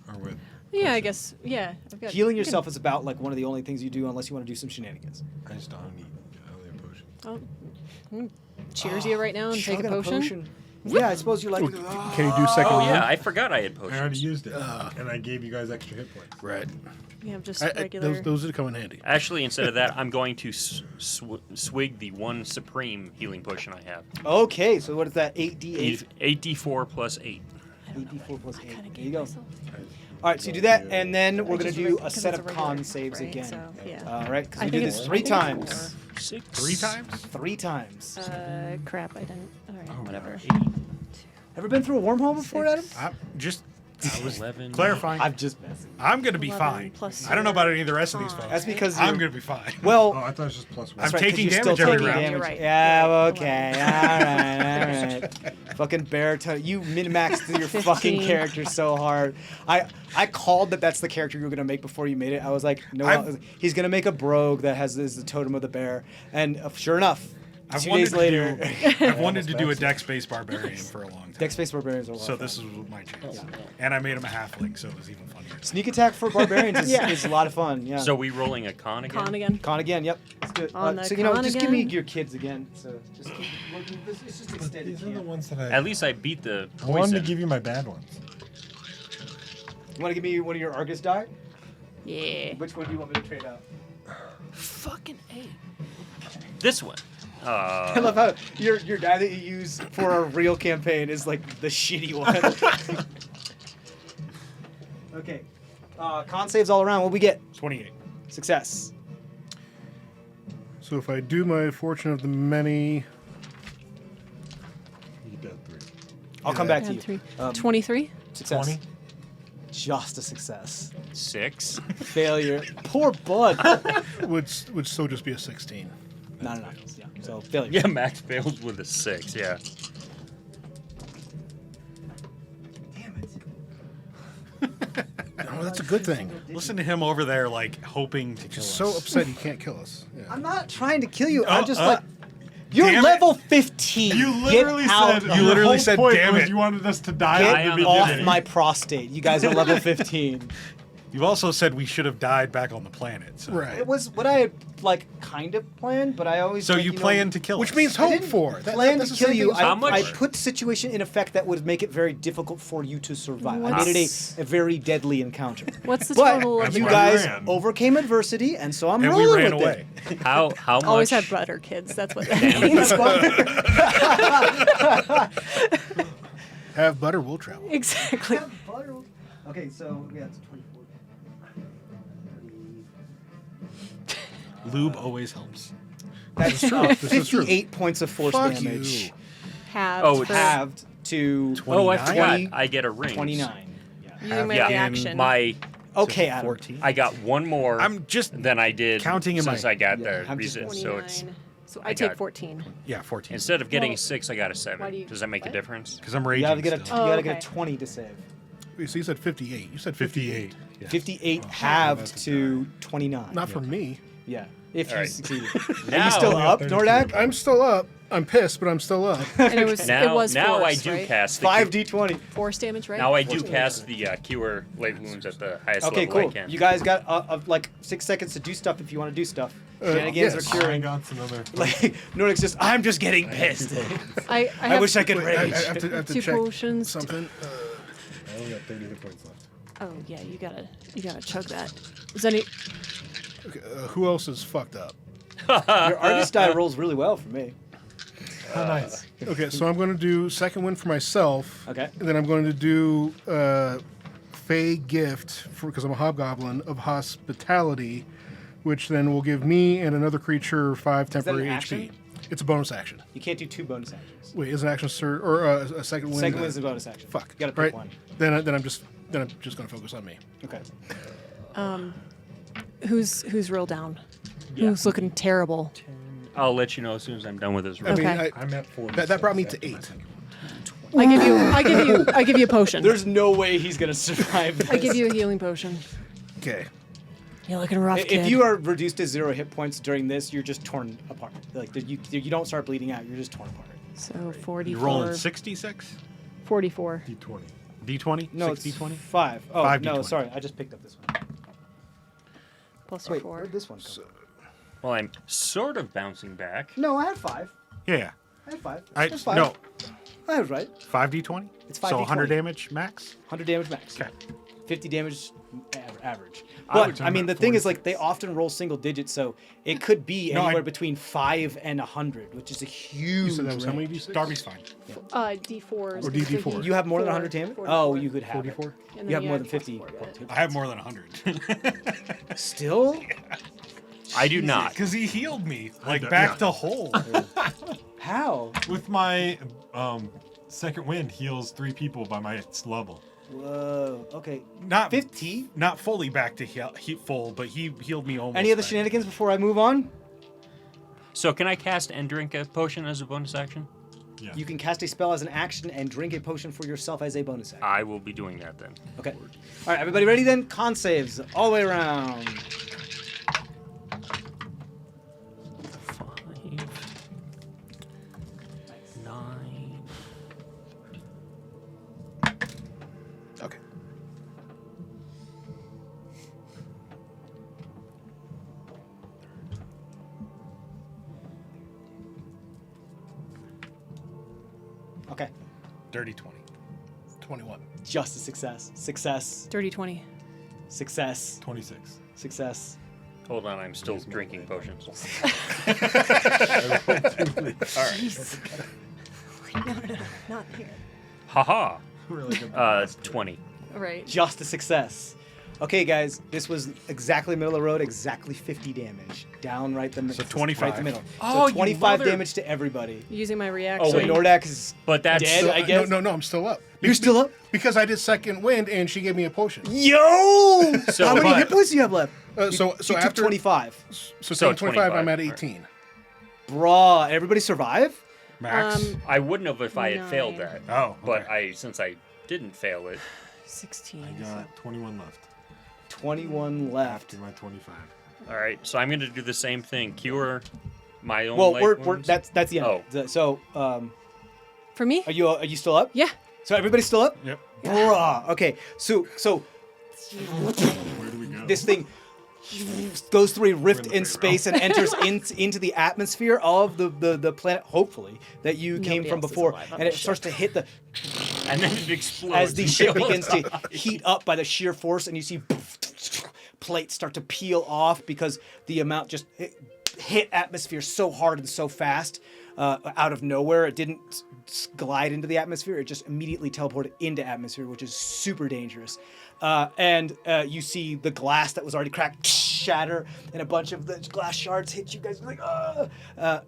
S6: Or with.
S3: Yeah, I guess. Yeah. I've got,
S1: Healing
S3: you can-
S1: yourself is about like one of the only things you do unless you want to do some shenanigans.
S6: I just don't need. I only have potions.
S3: Oh, cheers you right now and take a
S1: Chugging
S3: potion.
S1: Yeah, I suppose you like.
S5: Can you do second
S2: Oh
S5: one?
S2: yeah, I forgot I had
S6: I already
S2: potions.
S6: used it. And I gave you guys extra hit points.
S5: Right.
S3: We have just
S5: I,
S3: regular.
S5: those would come in handy.
S2: Actually, instead of that, I'm going to swig the 1 supreme healing potion I have.
S1: Okay, so what is that? 8d8.
S2: 8d4 plus 8.
S1: 8d4 plus 8.
S3: Kinda
S1: There
S3: gave
S1: you go.
S3: myself-
S1: All right, so you do that, and then we're
S3: I
S1: gonna
S3: just
S1: do
S3: wrote-
S1: a
S3: 'cause
S1: set
S3: it's
S1: of
S3: regular,
S1: con saves
S3: right?
S1: again.
S3: So, yeah.
S1: All right, because
S3: I
S1: we do
S3: think
S1: this
S3: it's
S1: 3
S3: 4.
S1: times.
S2: 6.
S4: 3 times?
S1: 3 times.
S3: Crap! I didn't. All right. Whatever.
S1: Ever been through a wormhole before, Adam?
S3: Six.
S4: I was
S2: 11.
S4: clarifying.
S1: I'm just messing.
S4: I'm going to be
S3: 11
S4: fine.
S3: plus
S4: I don't know about any of the
S3: your
S4: rest of these
S3: con.
S4: folks.
S1: That's because
S4: I'm
S1: you're-
S4: going to be fine.
S1: Well,
S6: Oh, I thought it was just plus 1.
S4: I'm
S1: that's right, 'cause
S4: taking
S1: you're still
S4: damage every
S1: taking
S4: round.
S1: damage.
S3: You're right.
S1: Yeah,
S3: Yeah,
S1: okay. All right. Fucking baritone. You min-maxed your fucking
S3: 15.
S1: character so hard. I called that's the character you were going to make before you made it. I was like, no, he's going to make a brogue that has the totem of the bear. And sure enough,
S4: I've
S1: 2
S4: wanted
S1: days
S4: to
S1: later.
S4: do- I've wanted to do a dex-based barbarian for a long time.
S1: Dex-based barbarians are a lot
S4: So
S1: of fun.
S4: this is my chance. And I made him a halfling, so it was even funnier.
S1: Sneak attack for barbarians
S3: Yeah.
S1: is a lot of fun. Yeah.
S2: So we rolling a con again?
S3: Con again.
S1: Con again, yep. Let's do it.
S3: On the
S1: so
S3: con
S1: just give me
S3: again?
S1: your kids again. So just keep looking. It's just extended.
S6: These are the ones that
S2: At least I beat the
S6: I wanted to
S2: poison.
S6: give you my bad ones.
S1: You want to give me one of your Argus die?
S3: Yeah.
S1: Which one do you want me to trade out?
S2: Fucking A. This one.
S1: I love how your die that you use for a real campaign is like the shitty one. Okay. Con saves all around. What we get?
S4: 28.
S1: Success.
S5: So if I do my fortune of the many,
S6: You got 3.
S1: I'll come back to
S3: Add
S1: you.
S3: 3.
S1: Um,
S3: 23.
S1: Success.
S6: 20.
S1: Just a success.
S2: 6.
S1: Failure. Poor Bud.
S5: would so just be a 16.
S1: No. Yeah. So failure.
S2: Yeah, Max failed with a 6, yeah.
S1: Damn it.
S5: Oh, that's a good thing.
S4: Listen to him over there, like, hoping to kill
S5: Just
S4: us.
S5: so upset he can't kill us. Yeah.
S1: I'm not trying to kill you. I'm just like,
S4: damn
S1: you're
S4: it.
S1: level 15.
S6: You literally
S1: Get out.
S6: said.
S4: You literally said,
S6: point
S4: "Damn
S6: was
S4: it."
S6: You wanted us to die
S1: Get
S6: at the
S1: off
S6: beginning.
S1: my prostate. You guys are level 15.
S4: You've also said we should have died back on the planet. So.
S5: Right.
S1: It was what I had like kind of planned, but I always
S4: So
S1: like,
S4: you
S1: know,
S4: planned to kill
S5: Which
S4: us.
S5: means
S1: I
S5: hope
S1: didn't
S5: for.
S1: plan
S5: That's
S1: to
S5: the
S1: kill
S5: same
S1: you.
S5: thing as
S2: How
S1: I
S2: much?
S1: put the situation in effect that would make it very difficult for you to survive. I made
S3: What's-
S1: it a very deadly encounter.
S3: What's the
S1: But
S3: total of
S1: you
S3: your-
S1: guys
S6: ran.
S1: overcame adversity, and so I'm
S4: And we
S1: rolling
S4: ran
S1: with
S4: away.
S1: it.
S2: How much?
S3: Always have butter, kids. That's what that means.
S5: Have butter, will travel.
S3: Exactly.
S1: Okay, so yeah, it's 24.
S4: Lube always helps.
S1: That's
S5: true. This is true.
S1: 58 points of force
S5: Fuck
S1: damage.
S5: you.
S3: Halved.
S2: Oh, it's
S3: for
S1: halved to
S2: Oh, I
S4: 29?
S2: forgot.
S1: 20
S2: I get a ring.
S1: 29. Yeah.
S3: using my
S2: Yeah,
S3: reaction.
S2: my
S1: Okay, Adam.
S4: 14.
S2: I got one more
S4: I'm just
S2: than I did
S4: counting in
S2: since
S4: my-
S2: I got
S1: Yeah,
S2: the
S1: I'm just-
S2: resist.
S3: 29.
S2: So it's
S3: So
S2: I
S3: I take
S2: got-
S3: 14.
S4: yeah 14
S2: instead of getting
S3: Well,
S2: a 6, I got a
S3: why
S2: 7.
S3: do you-
S2: Does that make a
S3: what?
S2: difference?
S4: because I'm
S1: You
S4: raging.
S1: gotta get a
S4: still.
S3: Oh,
S1: you gotta get
S3: okay.
S1: a 20 to save.
S5: Wait, so you said 58. You said 58.
S4: 58. Yeah.
S1: 58
S6: that's
S1: halved
S6: a
S1: to 29.
S5: Not for me.
S1: Yeah, if you
S2: Alright.
S1: succeeded. Are
S2: Now-
S1: you still
S6: Only
S1: up,
S6: 32.
S1: Nordak?
S5: I'm still up. I'm pissed, but I'm still up.
S3: And it was
S2: Now,
S3: it was
S2: now I
S3: force,
S2: do
S3: right?
S2: cast the
S1: 5d20.
S3: Force damage, right?
S2: Now I do cast the cure late wounds at the highest
S1: Okay,
S2: level
S1: cool.
S2: I can.
S1: You guys got like 6 seconds to do stuff if you want to do stuff. Shenanigans
S5: yes.
S1: are
S6: I
S1: curing.
S6: got another.
S1: Like Nordic's just, I'm just getting pissed.
S3: I
S1: I
S3: have
S1: wish I could
S5: Wait, I
S1: rage.
S5: have to
S3: two
S5: check
S3: potions.
S5: something.
S6: I only got 30 hit points left.
S3: Oh yeah, you gotta chug that. Is any?
S5: Okay, who else is fucked up?
S1: Your artist die rolls really well for me.
S6: Oh, nice.
S5: Okay, so I'm going to do second win for myself.
S1: Okay.
S5: And then I'm going to do Fey gift because I'm a hobgoblin of hospitality, which then will give me and another creature 5
S1: that an
S5: temporary
S1: action?
S5: HP. It's a bonus action.
S1: You can't do 2 bonus actions.
S5: Wait, is an action sir or a second win?
S1: Second one is a bonus action.
S5: Fuck.
S1: You gotta pick
S5: right.
S1: one.
S5: Then I'm just going to focus on me.
S1: Okay.
S3: Who's real down? Who's looking terrible?
S2: I'll let you know as soon as I'm done with this
S5: I
S2: round.
S5: mean,
S3: Okay.
S6: I'm at 4.
S5: that brought me to 8.
S3: I give you a potion.
S1: There's no way he's gonna survive this.
S3: I give you a healing potion.
S5: Okay.
S3: You're looking rough, kid.
S1: If you are reduced to 0 hit points during this, you're just torn apart. Like you don't start bleeding out. You're just torn apart.
S3: So 44.
S4: You rolling 66?
S3: 44.
S6: D20.
S4: D20?
S1: No,
S4: 6
S1: it's
S4: D20?
S1: 5. Oh
S4: 5
S1: no,
S4: D20.
S1: sorry, I just picked up this one.
S3: Plus your
S1: Wait,
S3: 4.
S1: where'd this one come?
S2: Well, I'm sort of bouncing back.
S1: No, I had 5.
S4: Yeah.
S1: I had 5.
S4: I
S1: Just 5.
S4: no
S1: I was right.
S4: 5 D20.
S1: It's
S4: So
S1: 5
S4: 100
S1: D20.
S4: damage max.
S1: 100 damage max.
S4: Okay.
S1: 50 damage average.
S6: would
S1: But I mean, the
S6: turn
S1: thing
S6: at
S1: is, like, they often roll single digits, so it could be
S4: No,
S1: anywhere
S4: I-
S1: between 5 and 100, which is a huge.
S5: You said that was how many
S1: range.
S5: d6?
S4: Darby's fine.
S3: D4s.
S5: Or
S3: because
S5: DD4.
S1: You have more than
S3: 4,
S1: 100 damage?
S3: 44.
S1: Oh, you could have
S5: 44?
S1: it.
S3: And
S1: You have
S3: then
S1: more than
S3: add
S1: 50.
S3: plus 4 to it.
S4: I have more than 100.
S1: Still?
S2: I do not.
S4: Because he healed me, like
S6: don't-
S4: back
S6: yeah.
S4: to whole.
S1: How?
S6: With my second wind heals 3 people by my level.
S1: Whoa. Okay.
S4: Not
S1: 50?
S4: Not fully back to full, but he healed me almost.
S1: Any other
S4: back.
S1: shenanigans before I move on?
S2: So can I cast and drink a potion as a bonus action?
S6: Yeah.
S1: You can cast a spell as an action and drink a potion for yourself as a bonus action.
S2: I will be doing that then.
S1: Okay. All right, everybody ready then? Con saves all the way around.
S2: 5, 9.
S5: Okay.
S1: Okay.
S4: Dirty 20.
S5: 21.
S1: Just a success. Success.
S3: Dirty 20.
S1: Success.
S6: 26.
S1: Success.
S2: Hold on, I'm still drinking potions.
S3: Jeez. No, not here.
S2: Haha.
S6: Really good.
S2: 20.
S3: Right.
S1: Just a success. Okay, guys, this was exactly middle of the road, exactly 50 damage. Down right the middle.
S4: So 25.
S1: Right the middle.
S2: Oh,
S1: so
S2: you
S1: 25
S2: mother-
S1: damage to everybody.
S3: Using my reaction.
S2: Oh,
S1: So
S2: wait.
S1: Nordak is
S2: But that's
S1: dead, I guess.
S5: No, I'm still up.
S1: You're still up?
S5: Because I did second wind and she gave me a potion.
S1: Yo!
S2: So,
S1: How many
S2: but-
S1: hit points do you have left?
S5: So
S1: You took
S5: after
S1: 25.
S5: So
S2: So
S5: 25, I'm
S2: 25,
S5: at
S2: all right.
S5: 18.
S1: Bruh, everybody survive?
S4: Max.
S2: I wouldn't have if I had failed
S3: 9.
S2: that.
S4: Oh,
S2: But
S4: okay.
S2: since I didn't fail it,
S3: 16.
S6: I got 21 left
S1: 21 left.
S6: after my 25.
S2: all right. So I'm going to do the same thing. Cure my own.
S1: Well,
S2: light
S1: we're
S2: wounds.
S1: that's the end.
S2: Oh.
S1: So,
S3: For me?
S1: are you still up?
S3: Yeah.
S1: So everybody's still up?
S4: Yep.
S1: Bruh. Okay. So
S6: Where do we go?
S1: this thing goes through a rift
S6: in the
S1: in
S6: free
S1: space and enters into the atmosphere of the planet, hopefully, that you came
S3: Nobody
S1: from
S3: else is
S1: before,
S3: alive on
S1: and it
S3: the
S1: starts to hit the
S2: and then it explodes.
S1: as the
S2: and
S1: ship
S2: kills
S1: begins to
S2: everybody.
S1: heat up by the sheer force, and you see plates start to peel off because the amount just hit atmosphere so hard and so fast out of nowhere. It didn't glide into the atmosphere. It just immediately teleported into atmosphere, which is super dangerous. And you see the glass that was already cracked shatter, and a bunch of the glass shards hit you guys like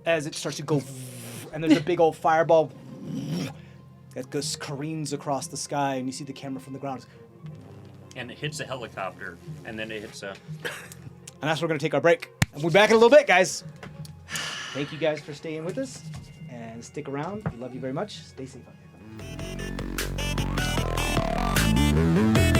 S1: as it starts to go, and there's a big old fireball that goes careens across the sky, and you see the camera from the ground.
S2: And it hits a helicopter, and then it hits a.
S1: And that's where we're going to take our break. And we'll be back in a little bit, guys. Thank you guys for staying with us. And stick around. We love you very much. Stay safe out there.